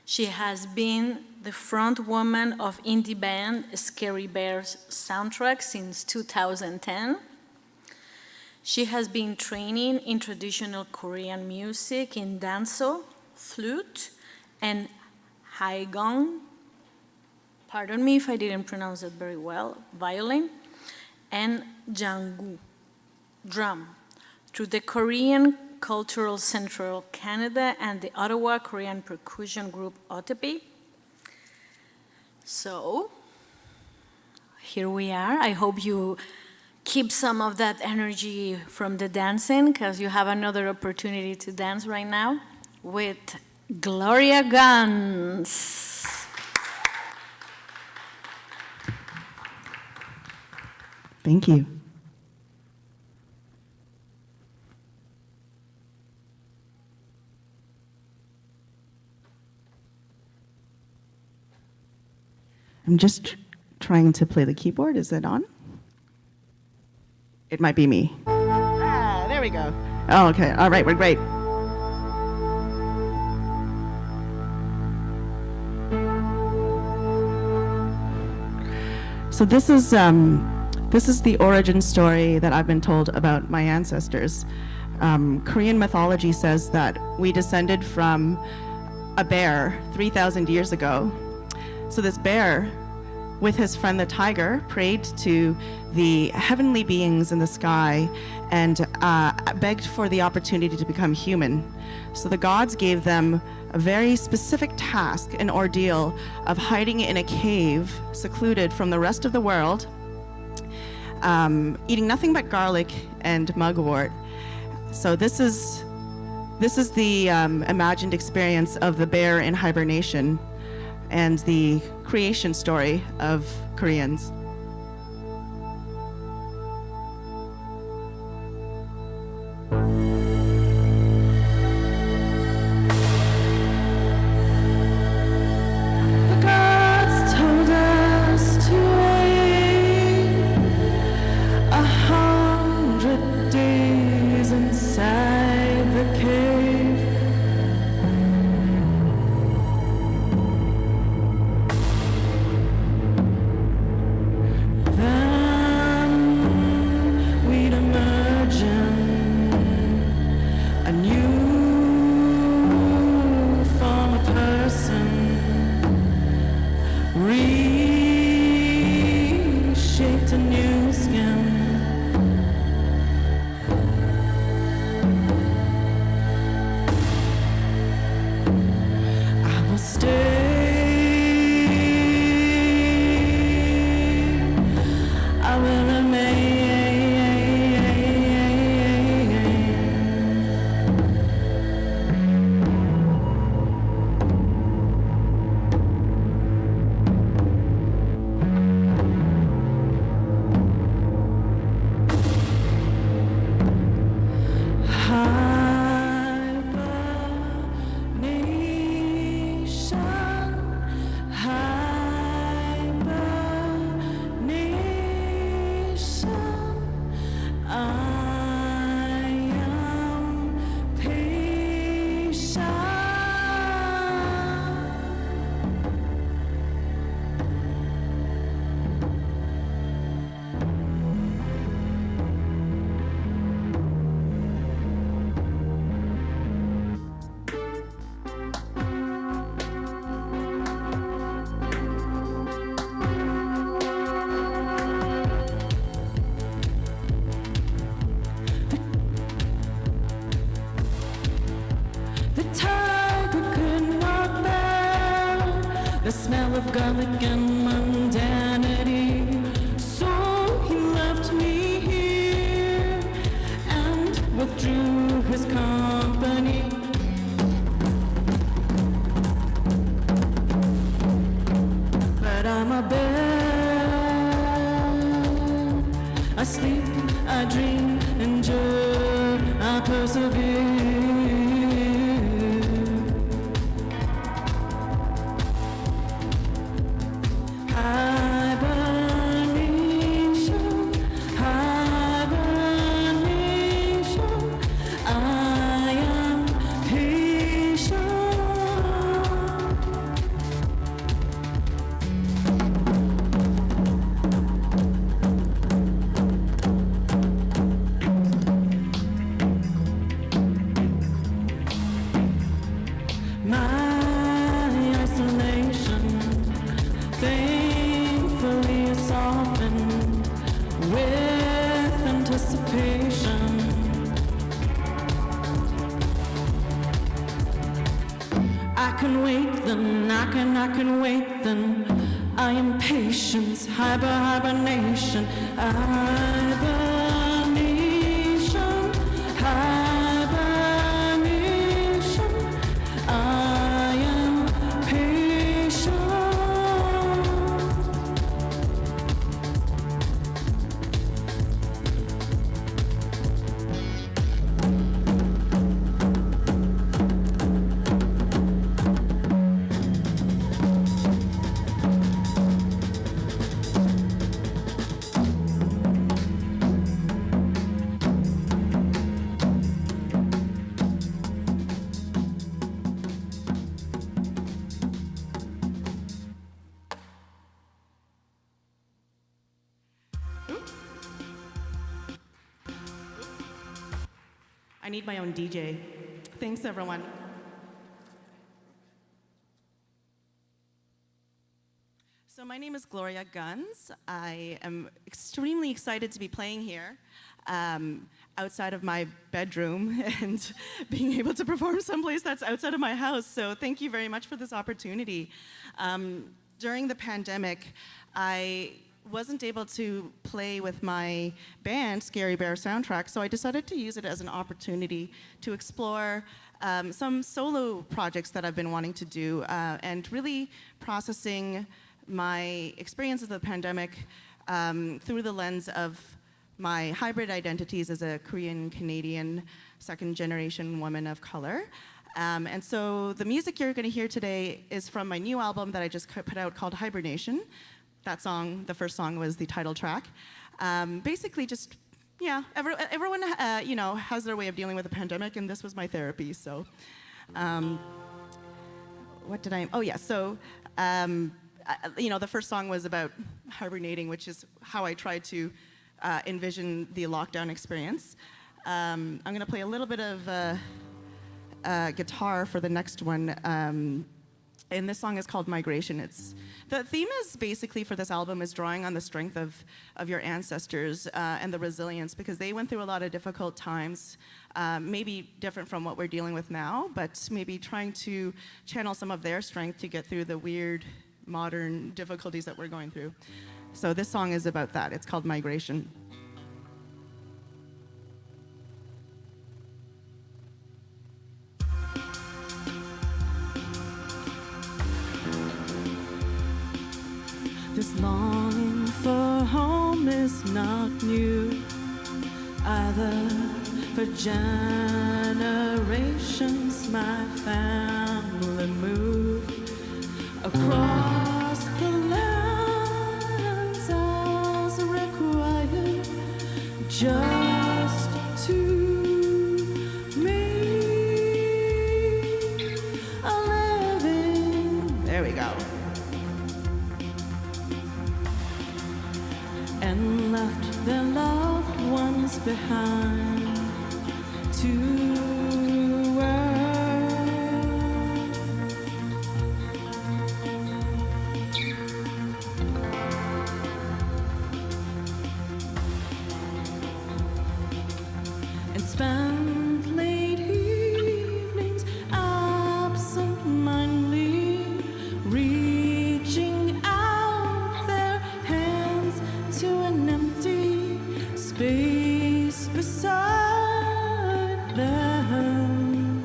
B: She has been the front woman of indie band Scary Bear's soundtrack since 2010. She has been training in traditional Korean music in danso, flute, and haegong. Pardon me if I didn't pronounce it very well, violin, and jangu, drum, through the Korean Cultural Central Canada and the Ottawa Korean percussion group OTP. So, here we are. I hope you keep some of that energy from the dancing, because you have another opportunity to dance right now with Gloria Guns.
O: Thank you. I'm just trying to play the keyboard. Is it on? It might be me. Ah, there we go. Oh, okay. All right, we're great. So this is the origin story that I've been told about my ancestors. Korean mythology says that we descended from a bear 3,000 years ago. So this bear, with his friend the tiger, prayed to the heavenly beings in the sky and begged for the opportunity to become human. So the gods gave them a very specific task, an ordeal of hiding in a cave, secluded from the rest of the world, eating nothing but garlic and mugwort. So this is the imagined experience of the bear in hibernation and the creation story of Koreans.
A: The gods told us to wait 100 days inside the cave. sleep, I dream, endure, I persevere. Hibernation, hibernation, I am patient. My isolation thankfully is softened with anticipation. I can wait then, I can wait then. I am patience, hibernation, hibernation, hibernation. I am patient. I need my own DJ. Thanks, everyone. So my name is Gloria Guns. I am extremely excited to be playing here outside of my bedroom and being able to perform someplace that's outside of my house. So thank you very much for this opportunity. During the pandemic, I wasn't able to play with my band, Scary Bear Soundtrack, so I decided to use it as an opportunity to explore some solo projects that I've been wanting to do and really processing my experience of the pandemic through the lens of my hybrid identities as a Korean Canadian second-generation woman of color. And so the music you're going to hear today is from my new album that I just put out called Hibernation. That song, the first song, was the title track. Basically, just everyone has their way of dealing with the pandemic, and this was my therapy. So, what did I? Oh yeah. So, the first song was about hibernating, which is how I tried to envision the lockdown experience. I'm going to play a little bit of guitar for the next one. And this song is called Migration. The theme is basically for this album is drawing on the strength of your ancestors and the resilience, because they went through a lot of difficult times, maybe different from what we're dealing with now, but maybe trying to channel some of their strength to get through the weird modern difficulties that we're going through. So this song is about that. It's called Migration. This longing for home is not new, either. For generations my family moved across the lands as required, just to make a living. There we go. And left their loved ones behind to work. And spent late evenings absent-mindedly reaching out their hands to an empty space beside them.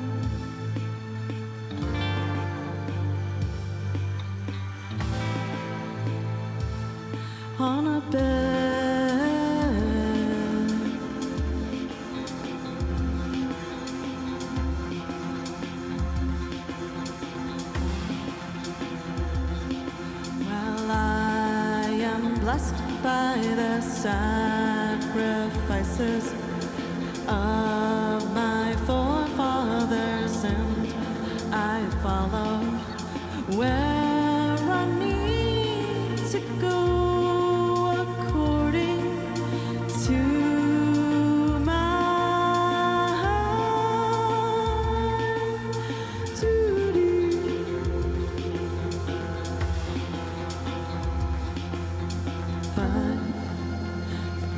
A: On a bed blessed by the sacrifices of my forefathers, and I follow where I need to go according to my duty. But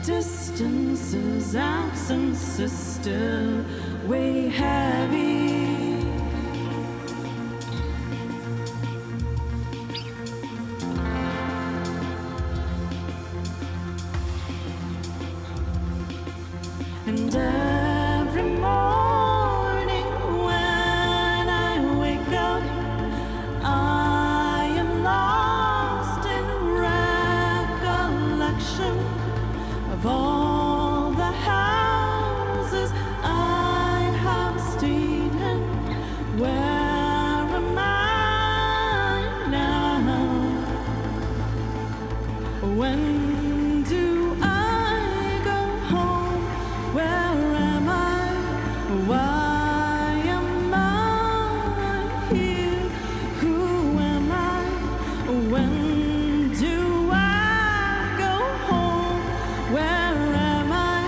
A: distance's absence is still way heavy. And every morning when I wake up, I am lost in recollection of all the houses I have stayed in. Where am I now? When do I go home? Where am I? Why am I here? Who am I? When do I go home? Where am I?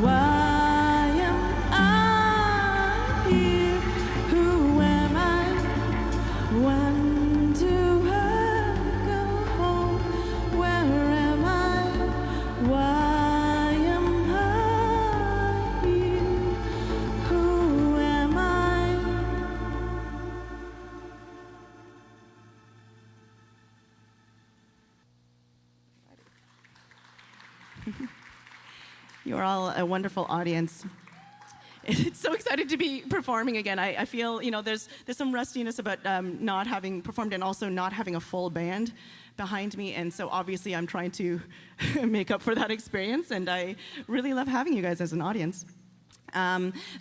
A: Why am I here? Who am I? When do I go home? Where am I? Why am I here? Who am I? You are all a wonderful audience. It's so excited to be performing again. I feel, there's some rustiness about not having performed and also not having a full band behind me. And so obviously I'm trying to make up for that experience. And I really love having you guys as an audience.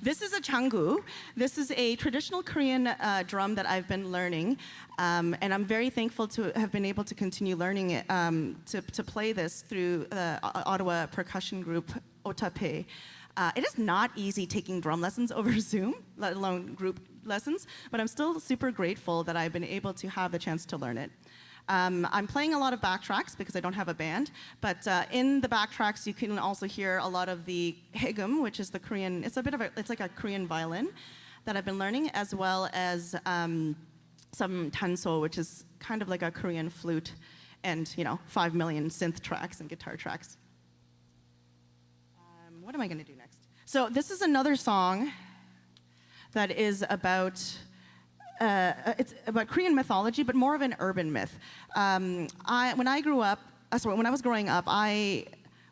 A: This is a changu. This is a traditional Korean drum that I've been learning. And I'm very thankful to have been able to continue learning it, to play this through the Ottawa percussion group, Otape. It is not easy taking drum lessons over Zoom, let alone group lessons, but I'm still super grateful that I've been able to have the chance to learn it. I'm playing a lot of backtracks because I don't have a band, but in the backtracks you can also hear a lot of the haegum, which is the Korean, it's like a Korean violin that I've been learning, as well as some tanso, which is kind of like a Korean flute, and 5 million synth tracks and guitar tracks. What am I going to do next? So this is another song that is about it's about Korean mythology, but more of an urban myth. When I was growing up, I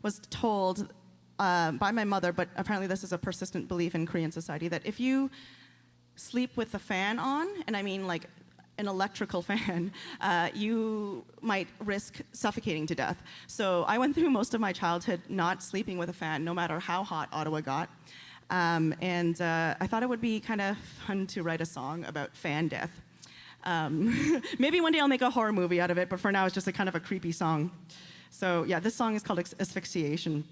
A: was told by my mother, but apparently this is a persistent belief in Korean society, that if you sleep with the fan on, and I mean like an electrical fan, you might risk suffocating to death. So I went through most of my childhood not sleeping with a fan, no matter how hot Ottawa got. And I thought it would be kind of fun to write a song about fan death. Maybe one day I'll make a horror movie out of it, but for now it's just a kind of a creepy song. So yeah, this song is called Asphyxiation.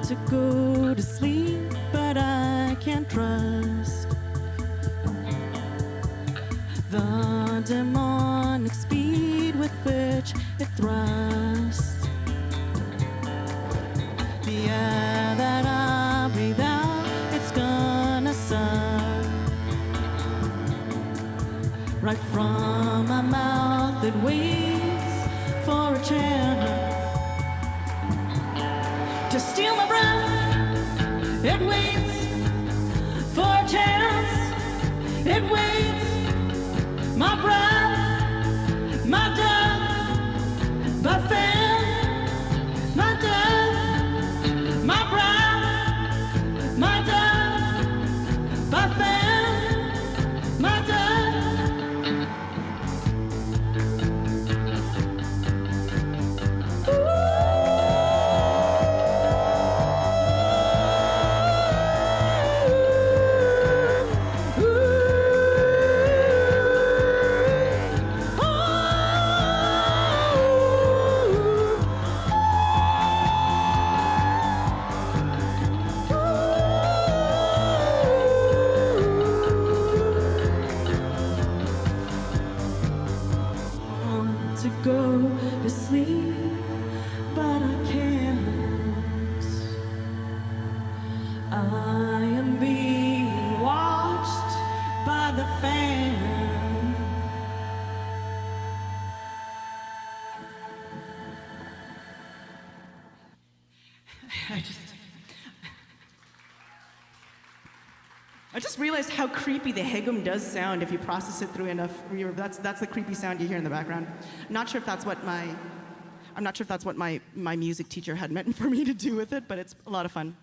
A: To go to sleep, but I can't trust the demonic speed with which it thrusts. The air that I breathe out, it's gonna suck right from my mouth. It waits for a chance to steal my breath. It waits for a chance. It waits my breath, my death, my fan, my death, my breath.
P: I am being watched by the fan.
O: I just realized how creepy the hegum does sound if you process it through enough. That's the creepy sound you hear in the background. I'm not sure if that's what my music teacher had meant for me to do with it, but it's a lot of fun.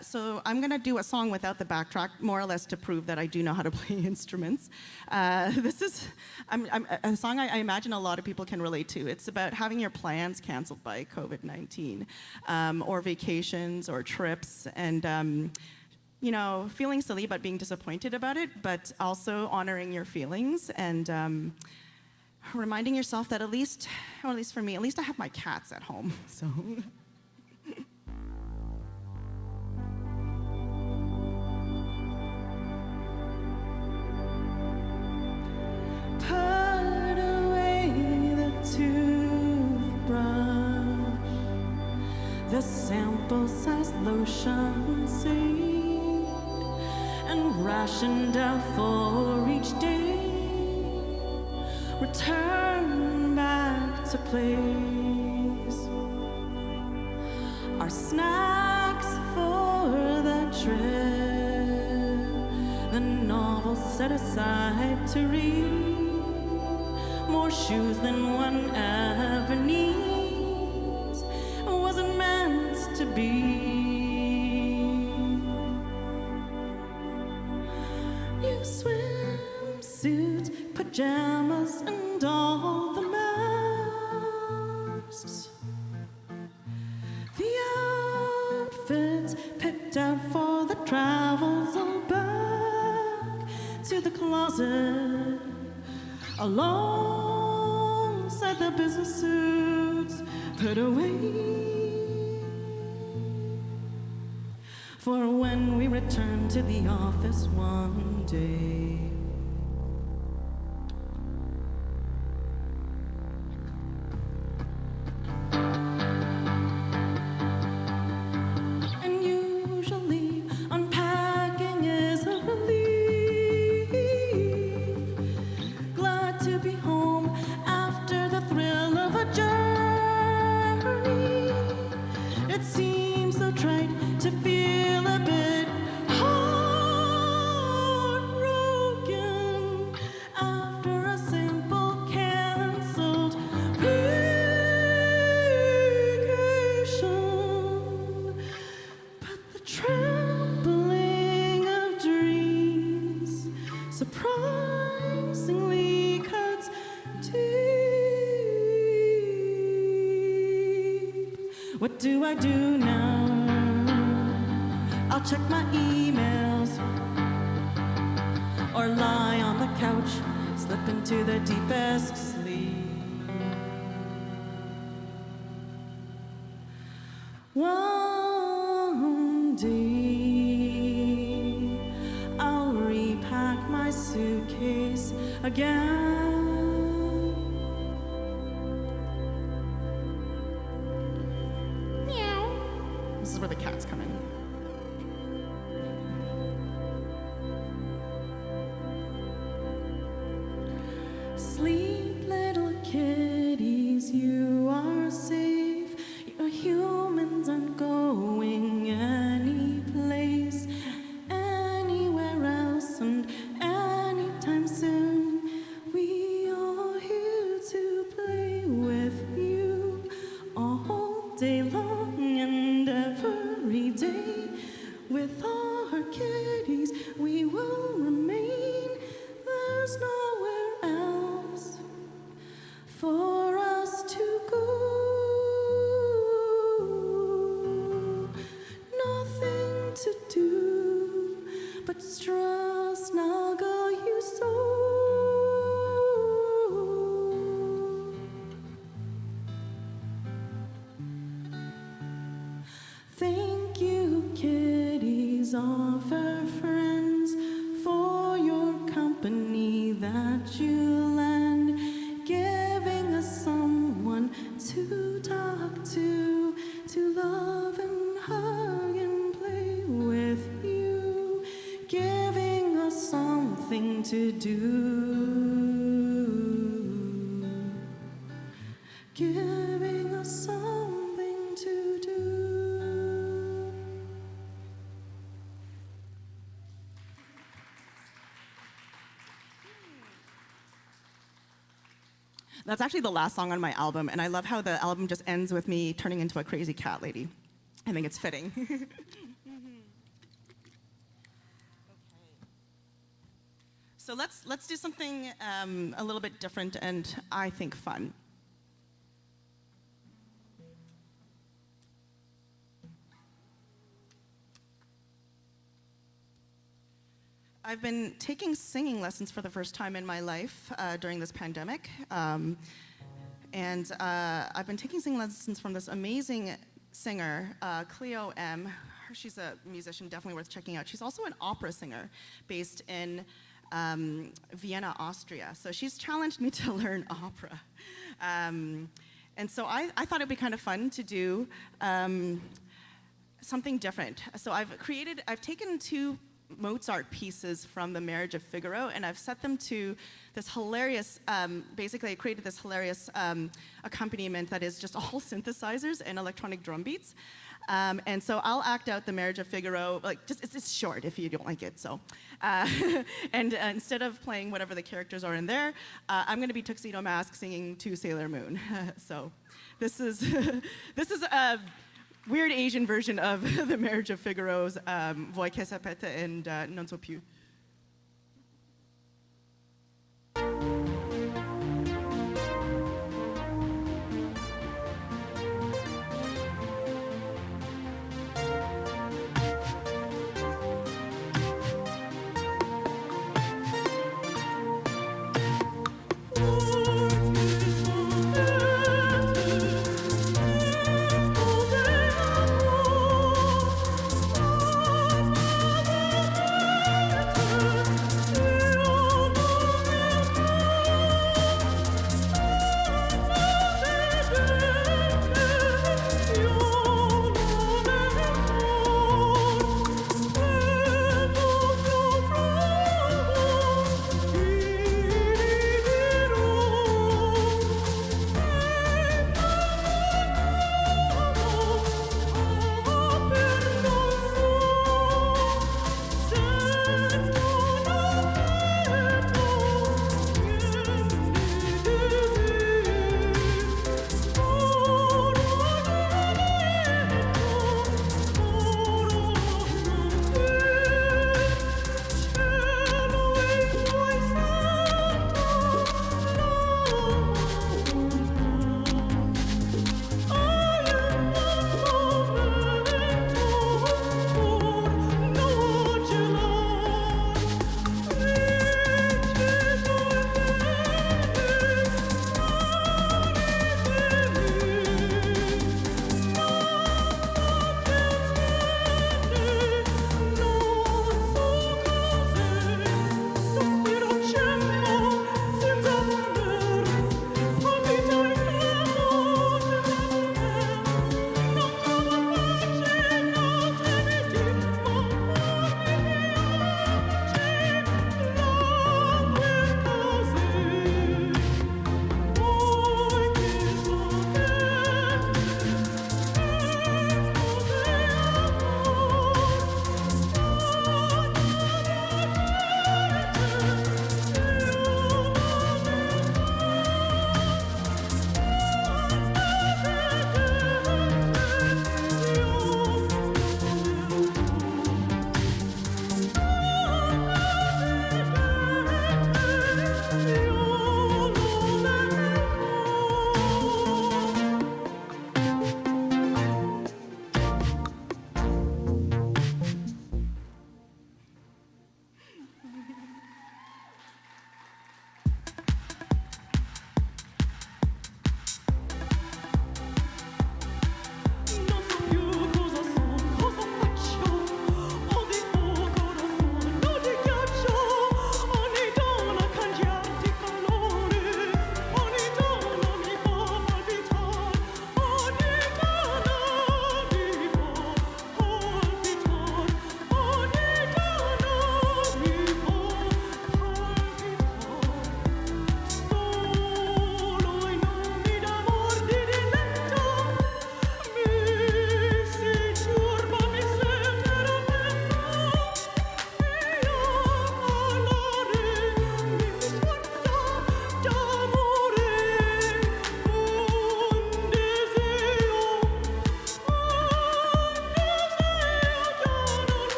O: So I'm gonna do a song without the backtrack, more or less to prove that I do know how to play instruments. This is a song I imagine a lot of people can relate to. It's about having your plans canceled by COVID-19, or vacations or trips, and you know, feeling silly about being disappointed about it, but also honoring your feelings and reminding yourself that at least for me, at least I have my cats at home, so. Put away the toothbrush, the sample-sized lotion seed, and rationed out for each day. Return back to place. Our snacks for the trip, the novel set aside to read. More shoes than one ever needs. Wasn't meant to be. New swimsuits, pajamas, and all the masks. The outfits picked out for the travels all back to the closet. Alongside the business suits put away for when we return to the office one day. And usually unpacking is a relief. To be home after the thrill of a journey. It seems so trite to feel a bit heartbroken after a simple canceled vacation. But the trampling of dreams surprisingly what do I do now? I'll check my emails or lie on the couch, slip into the deepest sleep. One day I'll repack my suitcase again. This is where the cats come in. Sleep, little kitties, you are safe. Your humans aren't going any place, anywhere else, and anytime soon. We are here to play with you all day long and every day. With our kitties, we will remain. There's nowhere else for us to go. Nothing to do but snuggle you so. Thank you, kitties, all fur friends, for your company that you lend.
P: do, giving us something to do.
A: That's actually the last song on my album, and I love how the album just ends with me turning into a crazy cat lady. I think it's fitting. So let's do something a little bit different and I think fun. I've been taking singing lessons for the first time in my life during this pandemic. And I've been taking singing lessons from this amazing singer, Cleo M. She's a musician definitely worth checking out. She's also an opera singer based in Vienna, Austria. So she's challenged me to learn opera. And so I thought it'd be kind of fun to do something different. So I've taken two Mozart pieces from The Marriage of Figaro, and I've set them to this hilarious, basically I created this hilarious accompaniment that is just all synthesizers and electronic drum beats. And so I'll act out The Marriage of Figaro, like it's short if you don't like it, so. And instead of playing whatever the characters are in there, I'm gonna be Tuxedo Mask singing To Sailor Moon. So this is a weird Asian version of The Marriage of Figaro's Voi che sapete and Non so più.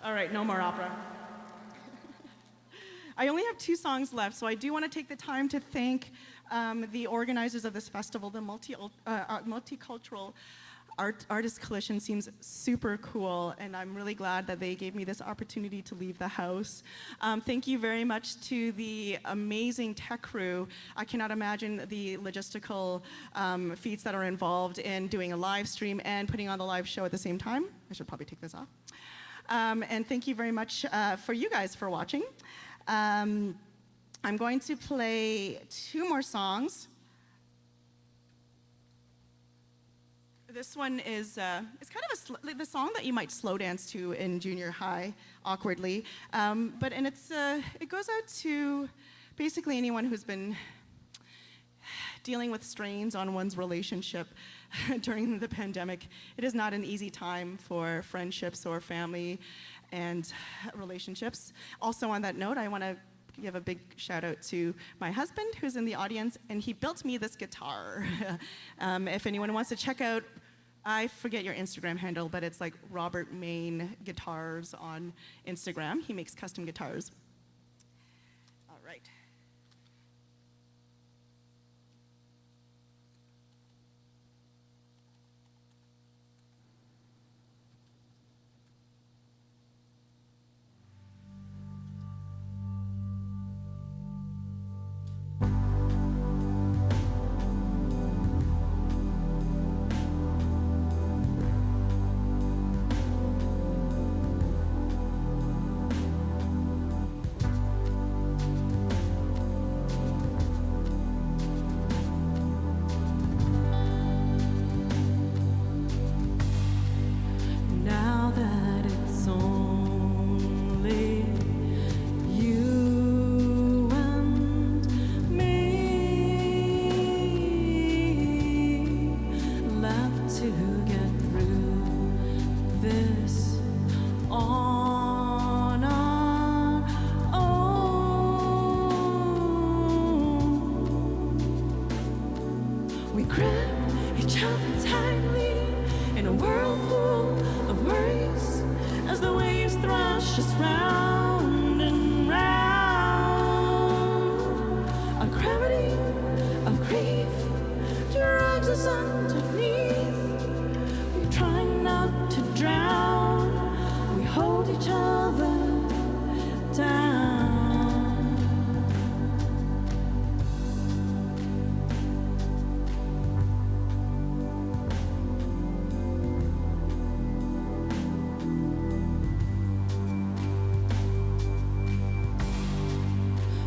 A: All right, no more opera. I only have 2 songs left, so I do want to take the time to thank the organizers of this festival. The Multicultural Artist Coalition seems super cool, and I'm really glad that they gave me this opportunity to leave the house. Thank you very much to the amazing tech crew. I cannot imagine the logistical feats that are involved in doing a live stream and putting on the live show at the same time. I should probably take this off. And thank you very much for you guys for watching. I'm going to play 2 more songs. This one is it's kind of the song that you might slow dance to in junior high awkwardly, and it goes out to basically anyone who's been dealing with strains on one's relationship during the pandemic. It is not an easy time for friendships or family and relationships. Also on that note, I want to give a big shout out to my husband who's in the audience, and he built me this guitar. If anyone wants to check out, I forget your Instagram handle, but it's like Robert Main Guitars on Instagram. He makes custom guitars. All right.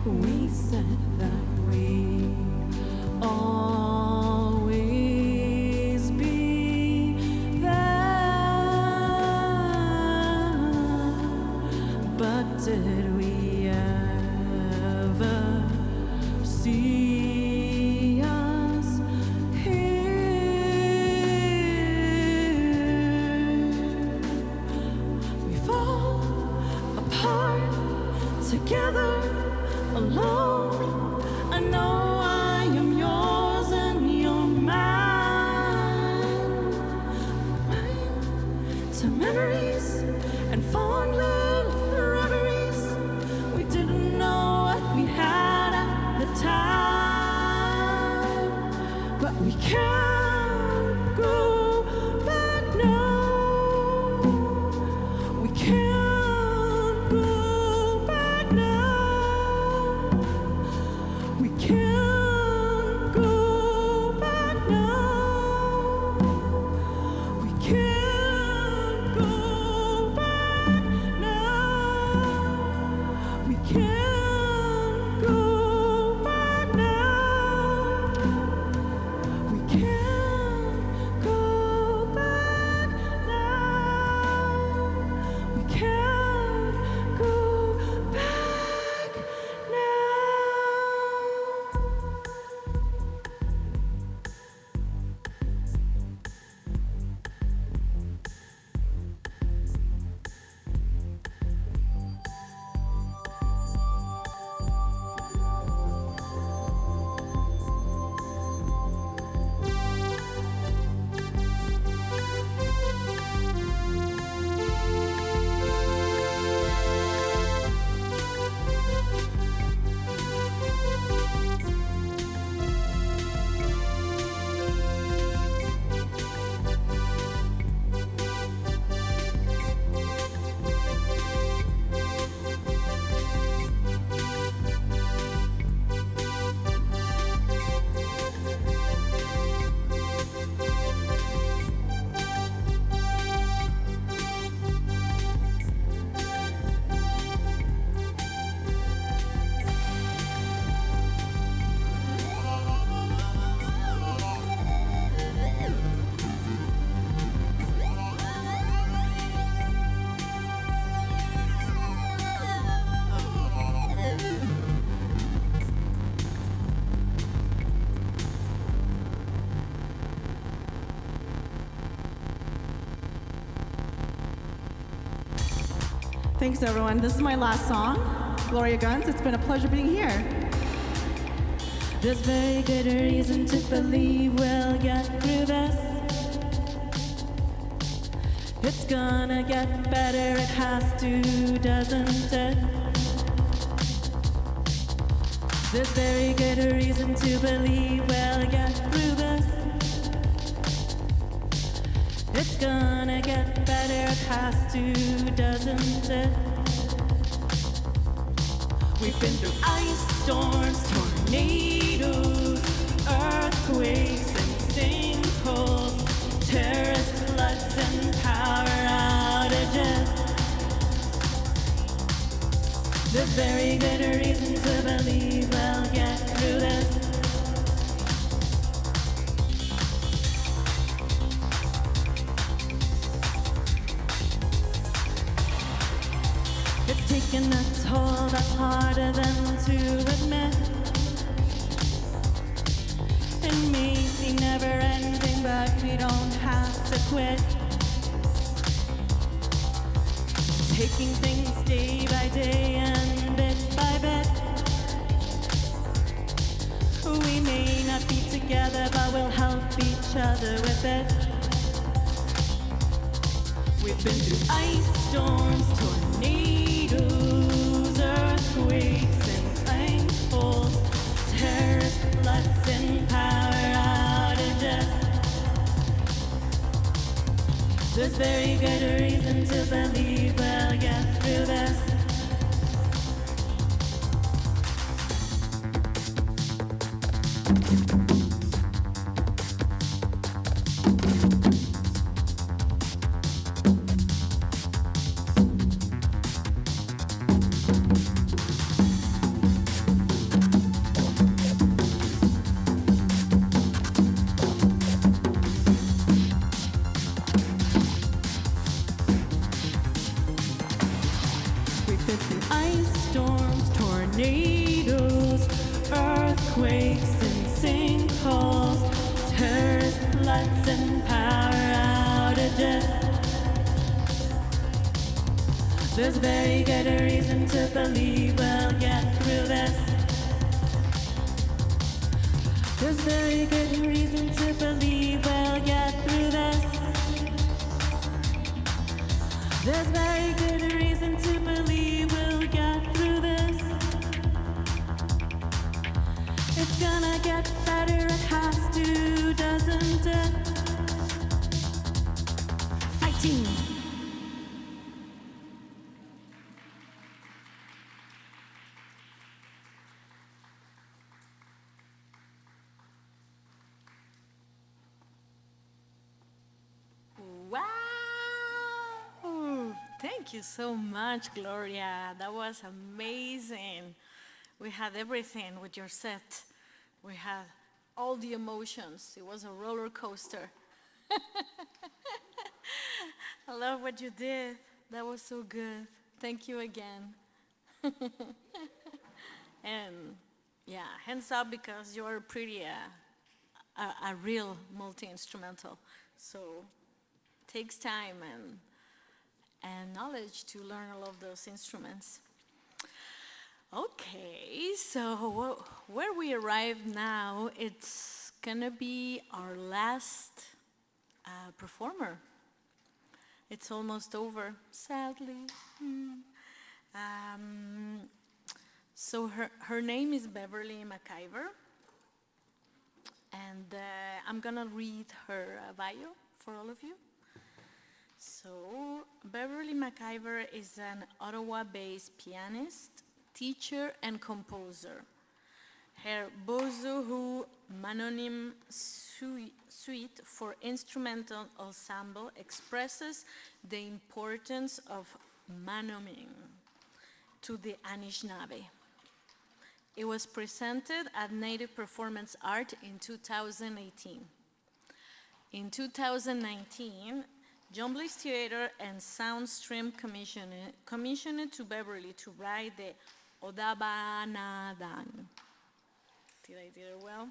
A: We said that we always be there, but did we ever see us here? We fall apart together. Alone, I know I am yours and you're mine. Mine to memories and fond little reveries. We didn't know what we had at the time, but we can't go back now. We can't. We can't
O: Thanks, everyone. This is my last song, Gloria Guns. It's been a pleasure being here.
P: There's very good reason to believe we'll get through this. It's gonna get better, it has to, doesn't it? There's very good reason to believe we'll get through this. It's gonna get better, it has to, doesn't it? We've been through ice storms, tornadoes, earthquakes and sinkholes, terrorist floods and power outages. There's very good reason to believe we'll get through this. It's taken a toll that's harder than to admit. It may seem never ending, but we don't have to quit. Taking things day by day and bit by bit. We may not be together, but we'll help each other with it. We've been through ice storms, tornadoes, earthquakes and rainfalls, terrorist floods and power outages. There's very good reason to believe we'll get through this. There's very good reason to believe we'll get through this. There's very good reason to believe we'll get through this. There's very good reason to believe we'll get through this. It's gonna get better, it has to, doesn't it? Fighting!
B: Thank you so much, Gloria. That was amazing. We had everything with your set. We had all the emotions. It was a roller coaster. I love what you did. That was so good. Thank you again. And yeah, hands up because you're pretty a real multi-instrumental. So it takes time and knowledge to learn all of those instruments. Okay, so where we arrive now, it's gonna be our last performer. It's almost over, sadly. So her name is Beverley MvKiver, and I'm gonna read her bio for all of you. So, Beverley MvKiver is an Ottawa-based pianist, teacher, and composer. Her Bozuhu Manonim suite for instrumental ensemble expresses the importance of manoming to the Anishinaabe. It was presented at Native Performance Art in 2018. In 2019, John Bliss Theatre and Soundstream commissioned to Beverley to write the Odabanadan, did I do it well?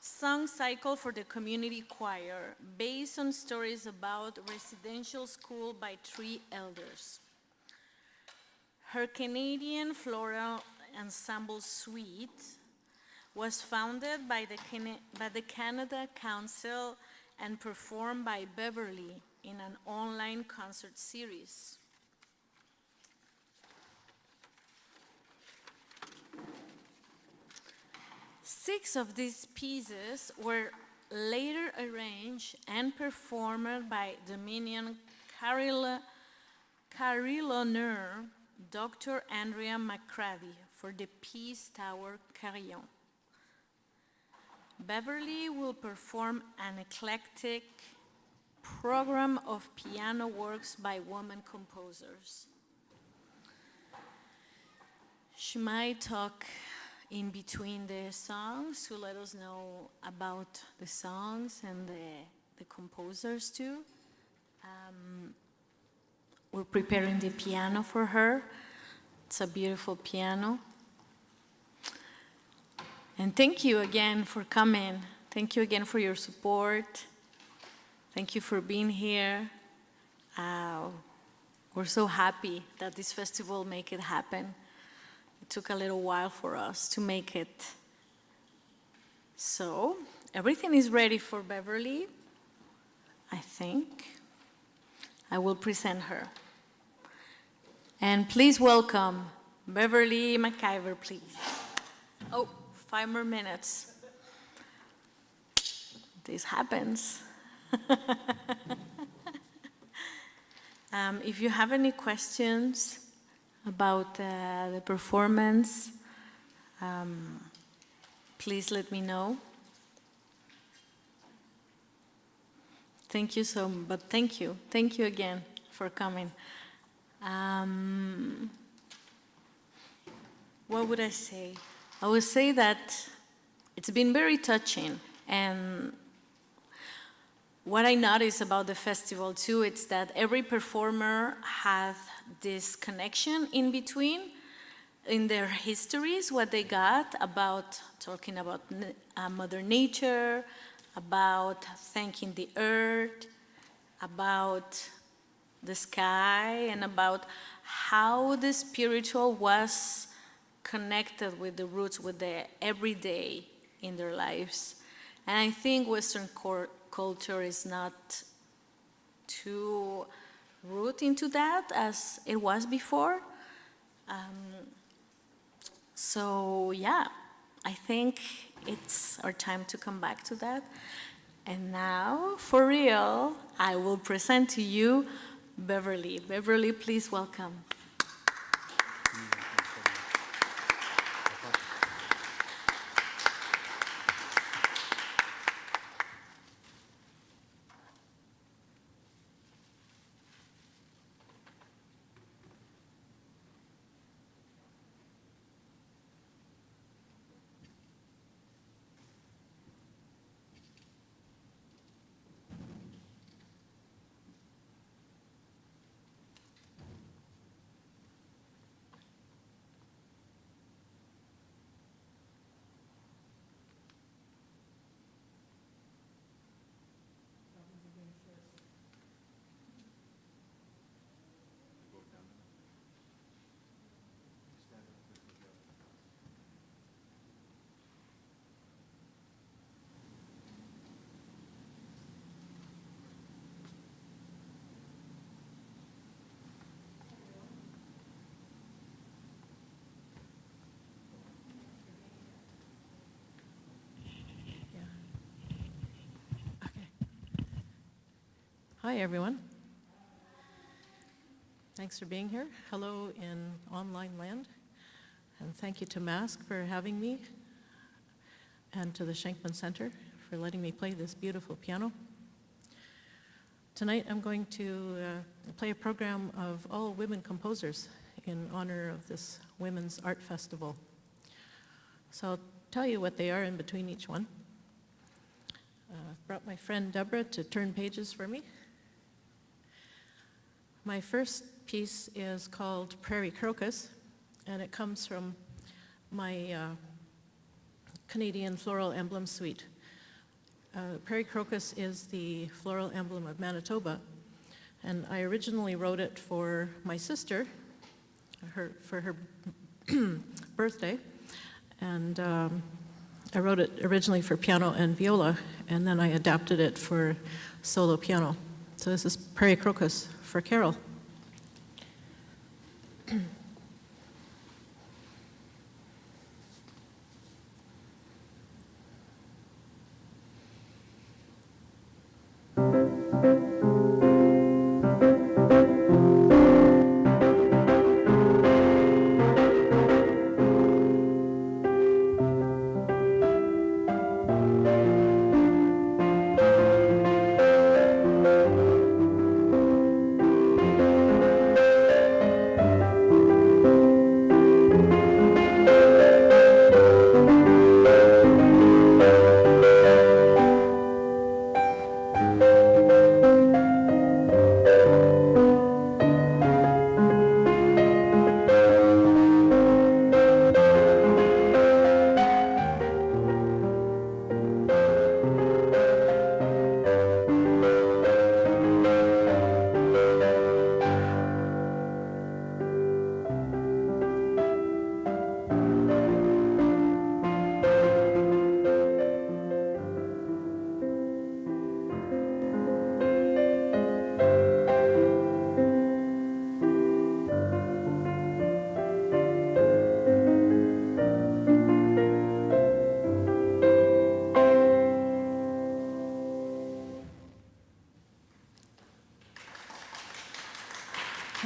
B: Song cycle for the community choir based on stories about residential school by 3 elders. Her Canadian Floral Ensemble Suite was founded by the Canada Council and performed by Beverley in an online concert series. Six of these pieces were later arranged and performed by Dominion Carillonneur Dr. Andrea McCravy for the Peace Tower Carillon. Beverley will perform an eclectic program of piano works by women composers. She might talk in between the songs to let us know about the songs and the composers too. We're preparing the piano for her. It's a beautiful piano. And thank you again for coming. Thank you again for your support. Thank you for being here. We're so happy that this festival make it happen. It took a little while for us to make it. So everything is ready for Beverley, I think. I will present her. And please welcome Beverley MvKiver, please. Oh, 5 more minutes. This happens. If you have any questions about the performance, please let me know. Thank you thank you. Thank you again for coming. What would I say? I would say that it's been very touching, and what I notice about the festival too, it's that every performer has this connection in between in their histories, what they got about talking about Mother Nature, about thanking the earth, about the sky, and about how the spiritual was connected with the roots, with the everyday in their lives. And I think Western culture is not too root into that as it was before. So yeah, I think it's our time to come back to that. And now, for real, I will present to you Beverley. Beverley, please welcome.
Q: Hi, everyone. Thanks for being here. Hello in online land. And thank you to Mask for having me, and to the Shenkman Centre for letting me play this beautiful piano. Tonight I'm going to play a program of all women composers in honor of this Women's Art Festival. So I'll tell you what they are in between each one. Brought my friend Deborah to turn pages for me. My first piece is called Prairie Crocus, and it comes from my Canadian Floral Emblem Suite. Prairie Crocus is the floral emblem of Manitoba, and I originally wrote it for my sister, for her birthday. And I wrote it originally for piano and viola, and then I adapted it for solo piano. So this is Prairie Crocus for Carol.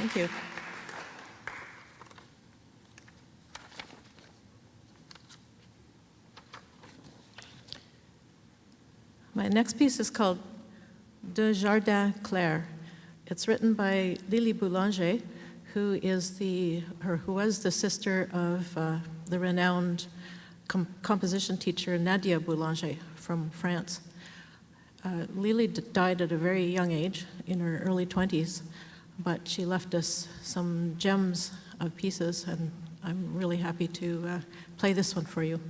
Q: Thank you. My next piece is called De Jardin Clair. It's written by Lily Boulanger, who was the sister of the renowned composition teacher Nadia Boulanger from France. Lily died at a very young age, in her early 20s, but she left us some gems of pieces, and I'm really happy to play this one for you.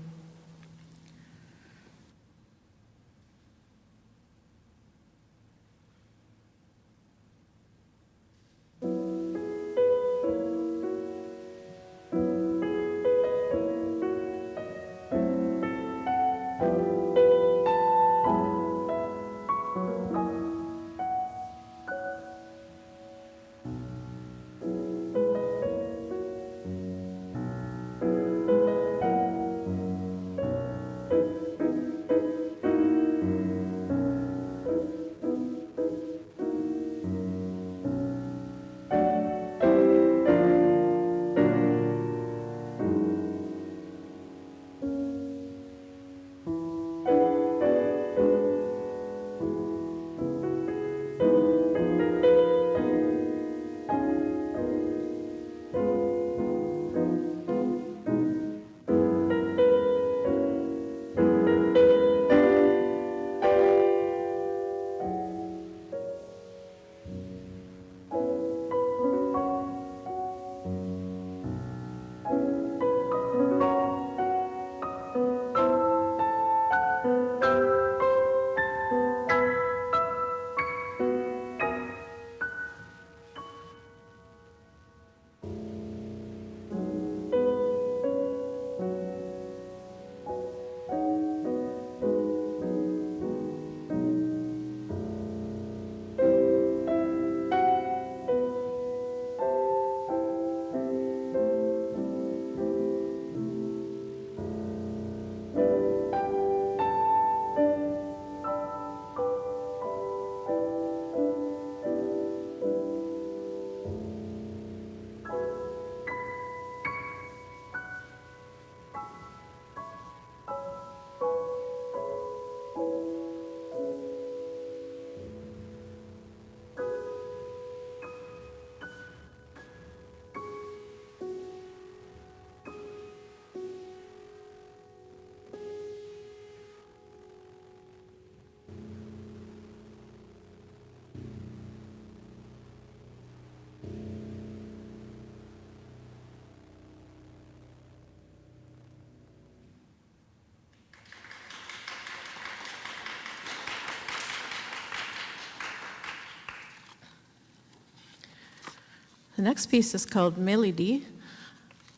Q: The next piece is called Melody,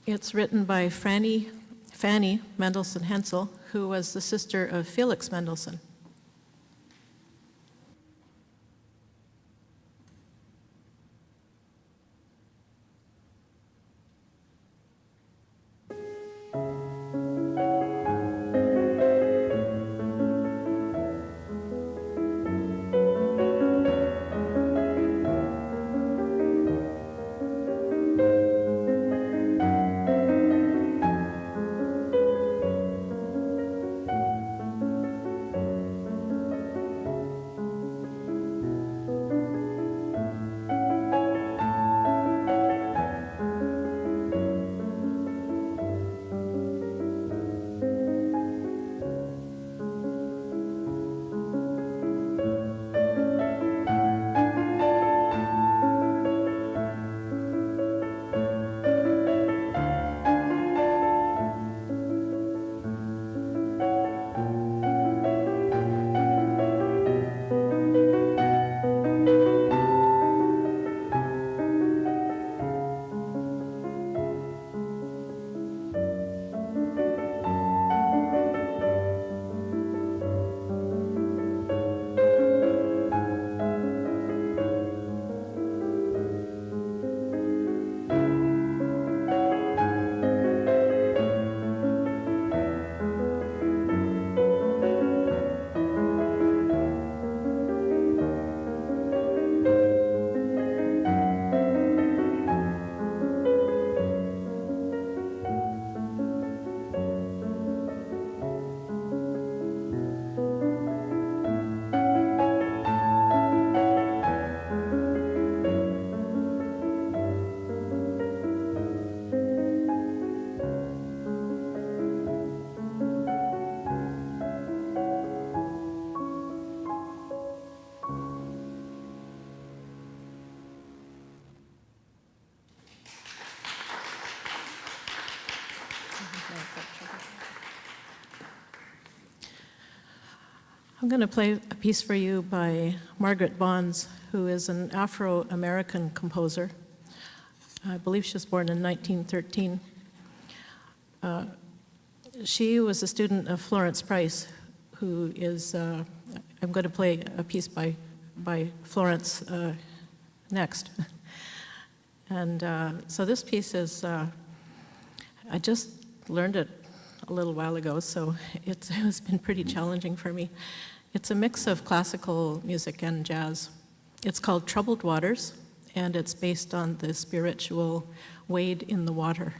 Q: It's written by Fanny Mendelssohn Hensel, who was the sister of Felix Mendelssohn. I'm going to play a piece for you by Margaret Bonds, who is an Afro-American composer. I believe she was born in 1913. She was a student of Florence Price, who is, I'm going to play a piece by Florence next. And so this piece is, I just learned it a little while ago, so it has been pretty challenging for me. It's a mix of classical music and jazz. It's called Troubled Waters, and it's based on the spiritual wade in the water.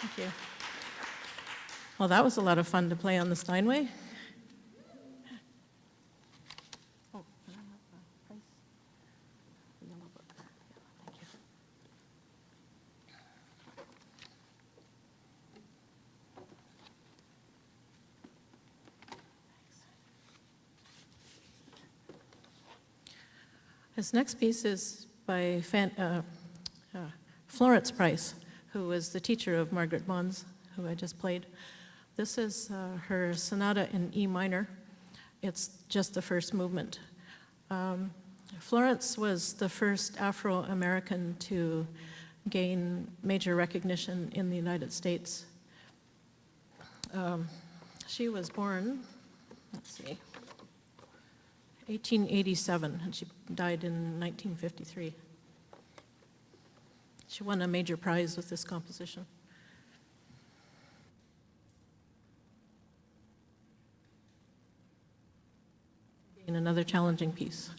Q: Thank you. Well, that was a lot of fun to play on the Steinway. This next piece is by Florence Price, who was the teacher of Margaret Bonds, who I just played. This is her sonata in E minor. It's just the first movement. Florence was the first Afro-American to gain major recognition in the United States. She was born, let's see, 1887, and she died in 1953. She won a major prize with this composition. And another challenging piece.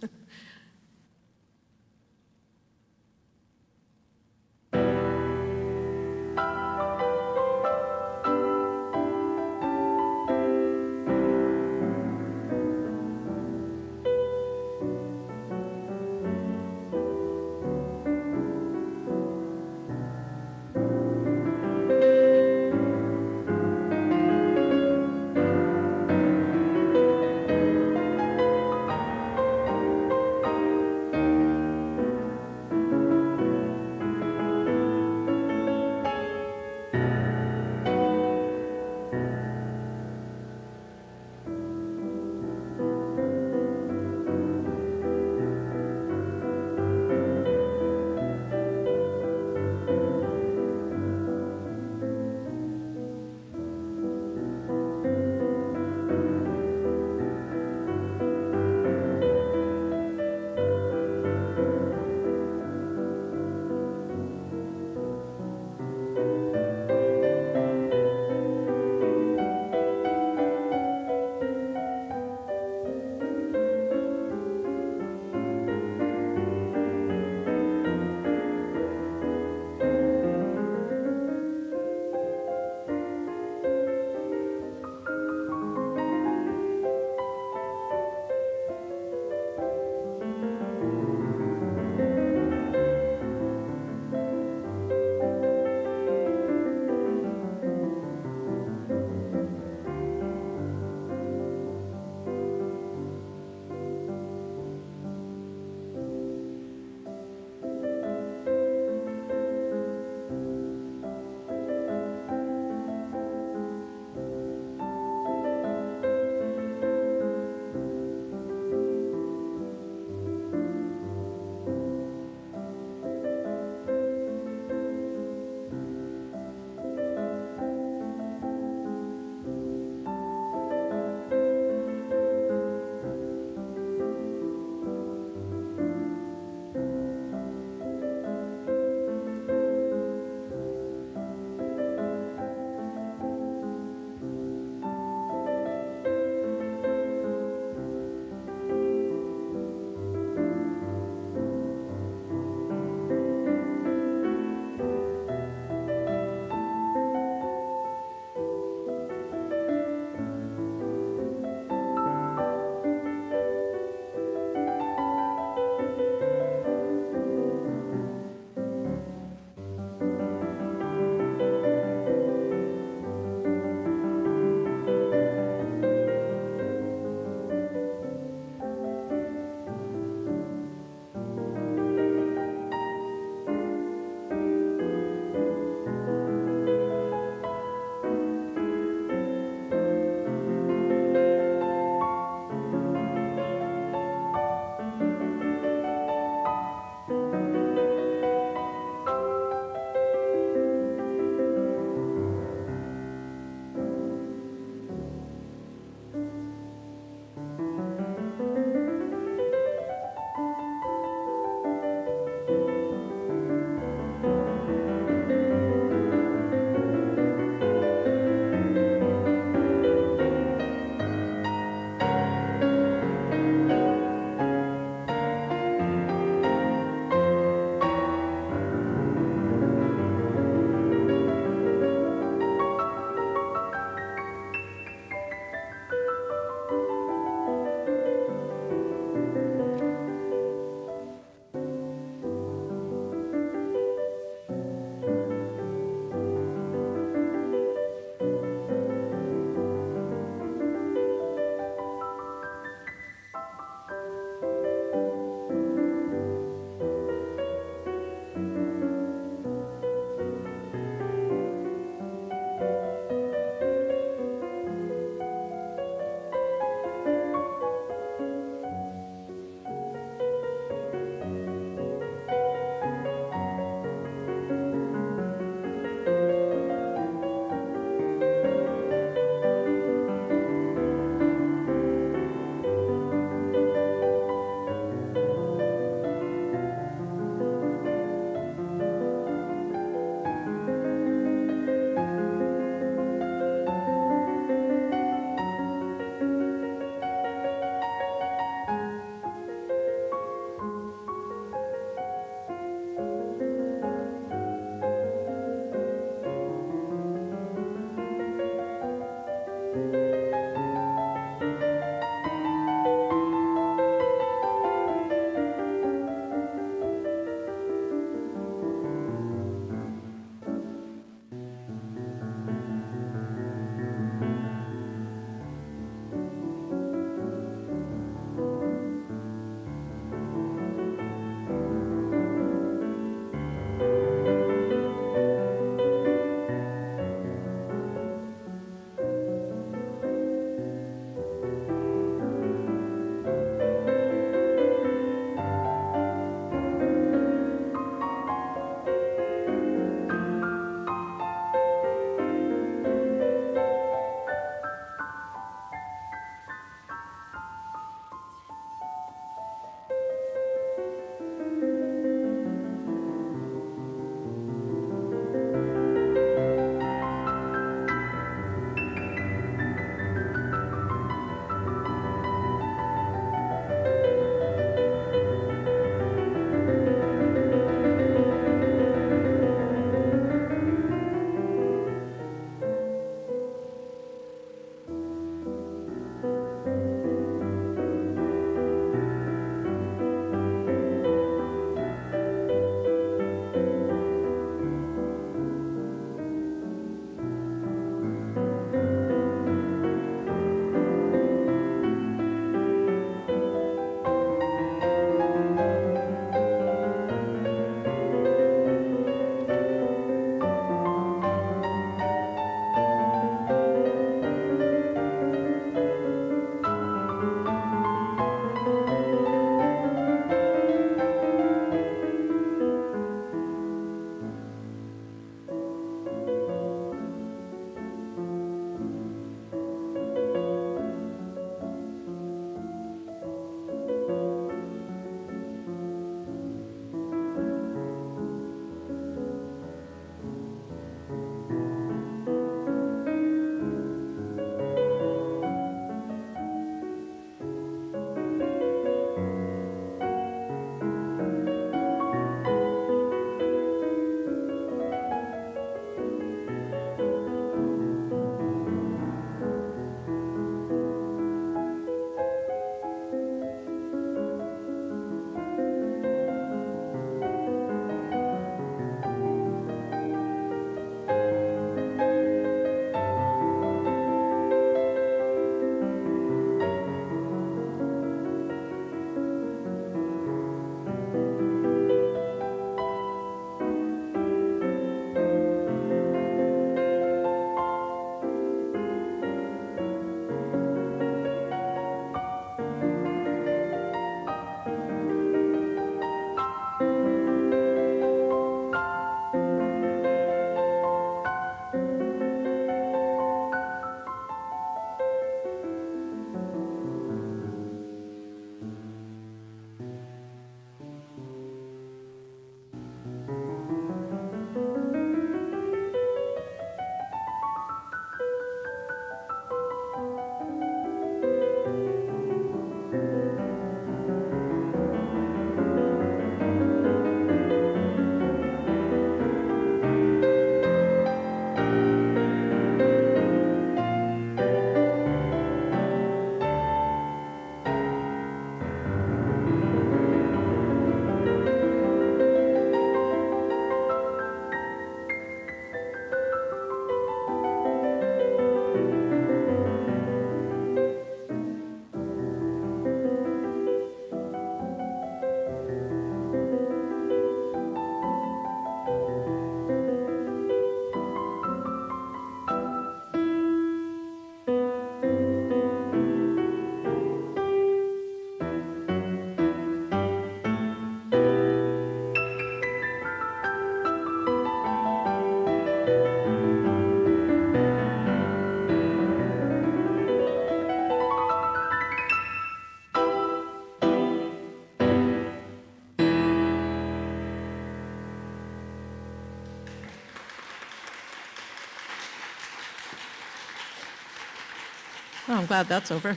Q: Oh, I'm glad that's over.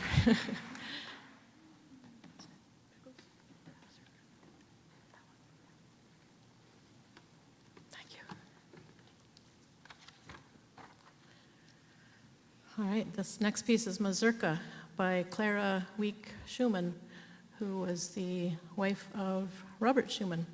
Q: All right, this next piece is Mazurka by Clara Wieck Schumann, who was the wife of Robert Schumann.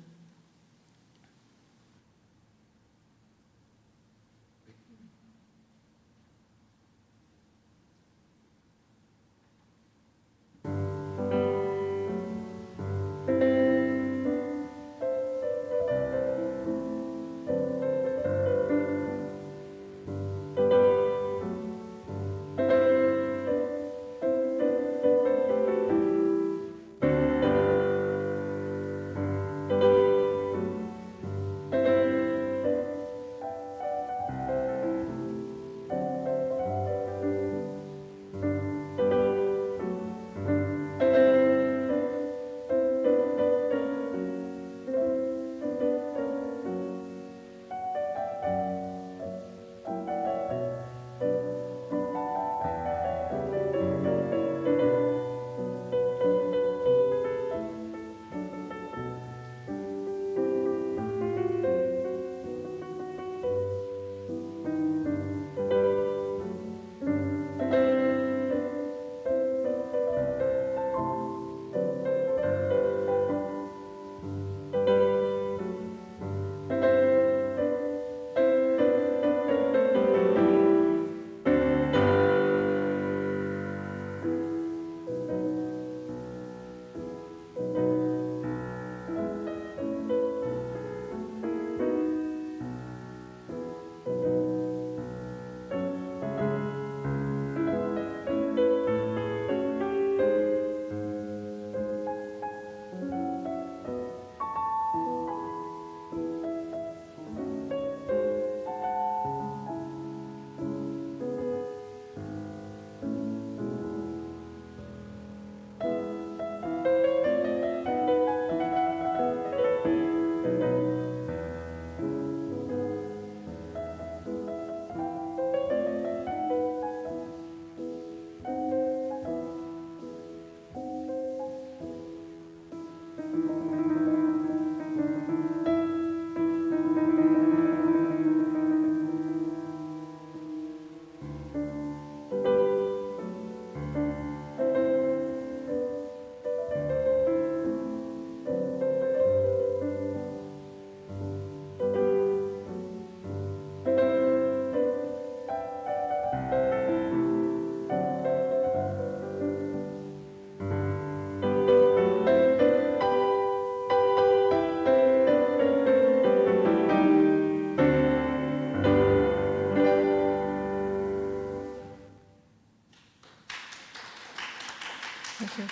Q: Thank you.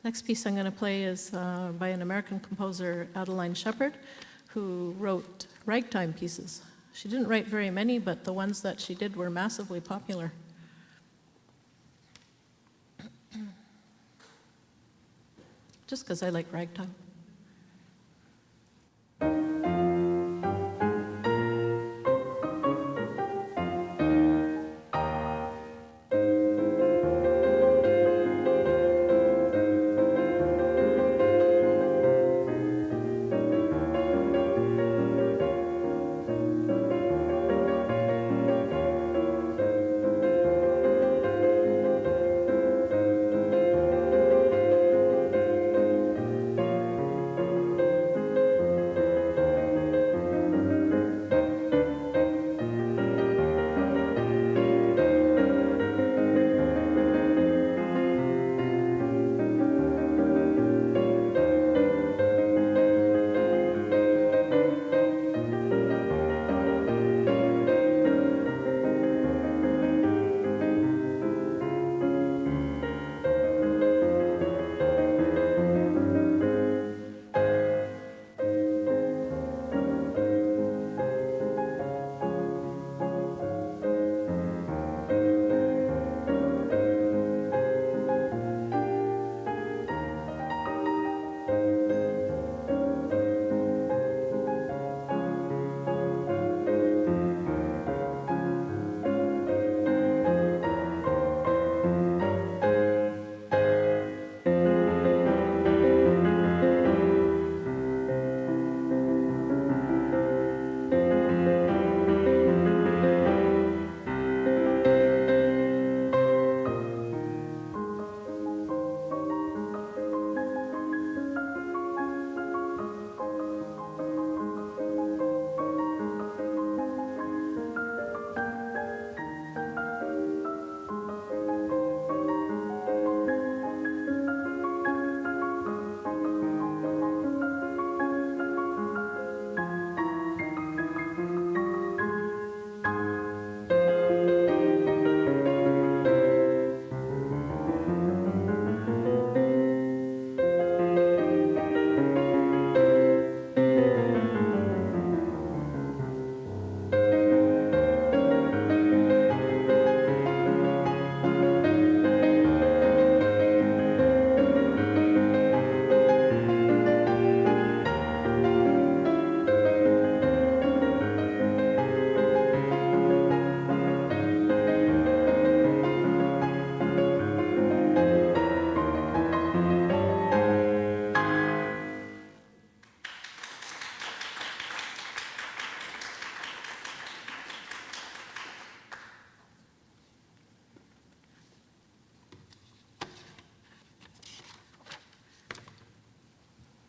Q: Next piece I'm going to play is by an American composer, Adeline Shepard, who wrote ragtime pieces. She didn't write very many, but the ones that she did were massively popular. Just because I like ragtime.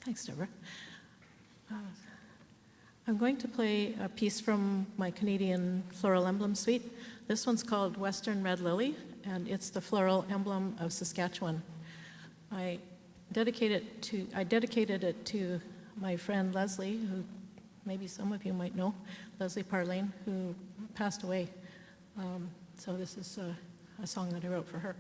Q: Thanks, Deborah. I'm going to play a piece from my Canadian floral emblem suite. This one's called Western Red Lily, and it's the floral emblem of Saskatchewan. I dedicated it to my friend Leslie, who maybe some of you might know, Leslie Parlane, who passed away. So this is a song that I wrote for her.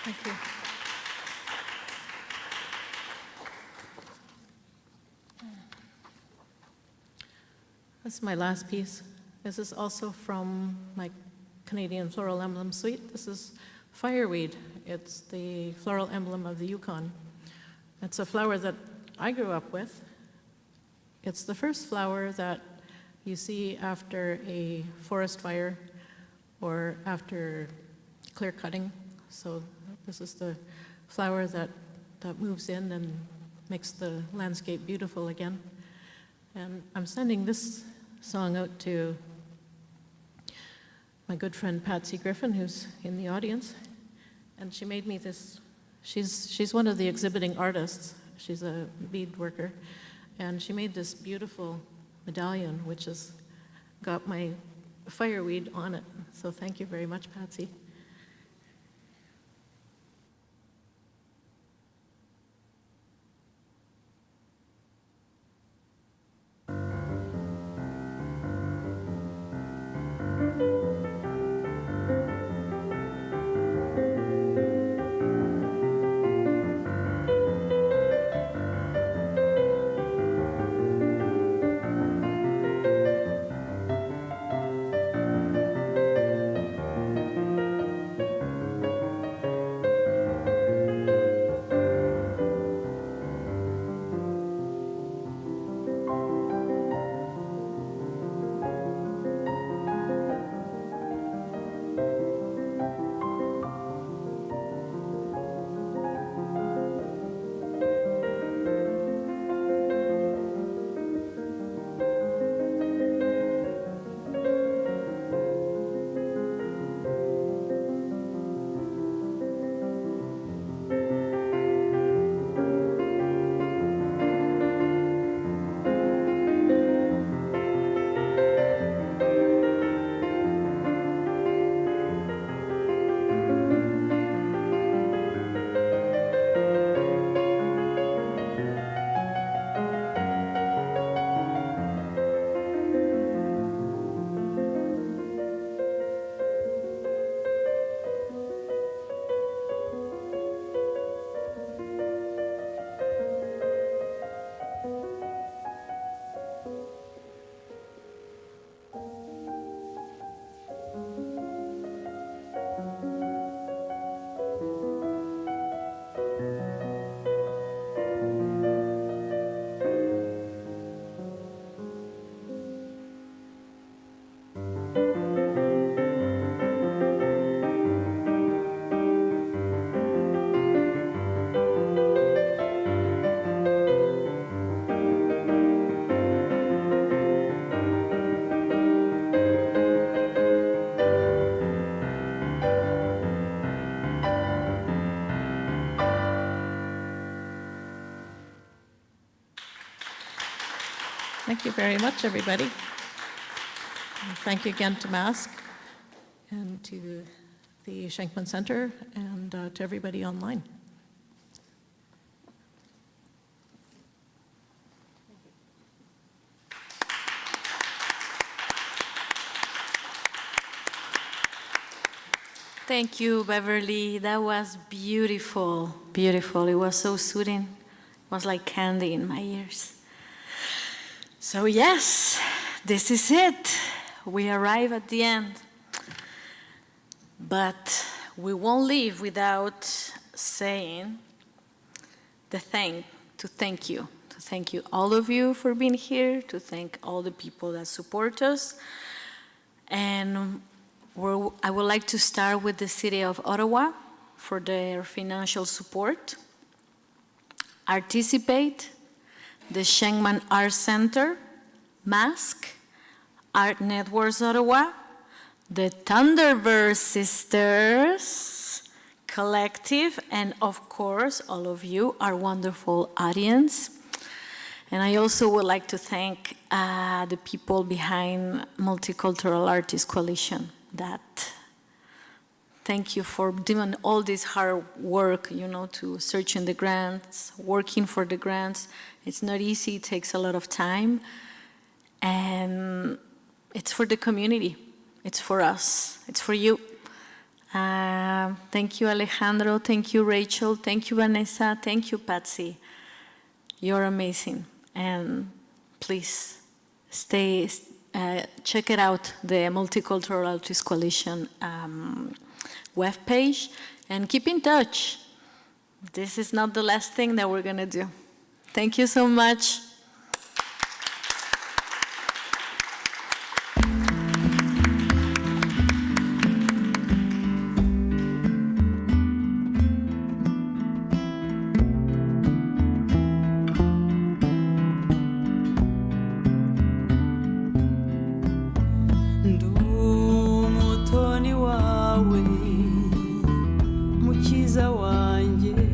Q: Thank you. This is my last piece. This is also from my Canadian floral emblem suite. This is fireweed. It's the floral emblem of the Yukon. It's a flower that I grew up with. It's the first flower that you see after a forest fire or after clear cutting. So this is the flower that moves in and makes the landscape beautiful again. And I'm sending this song out to my good friend Patsy Griffin, who's in the audience. And she made me this, she's one of the exhibiting artists. She's a bead worker. And she made this beautiful medallion, which has got my fireweed on it. So thank you very much, Patsy. Thank you very much, everybody. And thank you again to Mask and to the Shenkman Centre and to everybody online.
B: Thank you, Beverly. That was beautiful, beautiful. It was so soothing. It was like candy in my ears. So yes, this is it. We arrive at the end. But we won't leave without saying to thank you, all of you for being here, to thank all the people that support us. And I would like to start with the city of Ottawa for their financial support. Artisipate, the Shenkman Arts Centre, Mask, Art Networks Ottawa, the Thunderbird Sisters Collective, and of course, all of you, our wonderful audience. And I also would like to thank the people behind Multicultural Artists Coalition. Thank you for doing all this hard work, to search in the grants, working for the grants. It's not easy, it takes a lot of time. And it's for the community. It's for us. It's for you. Thank you, Alejandro. Thank you, Rachel. Thank you, Vanessa. Thank you, Patsy. You're amazing. And please check it out, the Multicultural Artists Coalition webpage, and keep in touch. This is not the last thing that we're going to do. Thank you so much.
P: Mukiza wanjye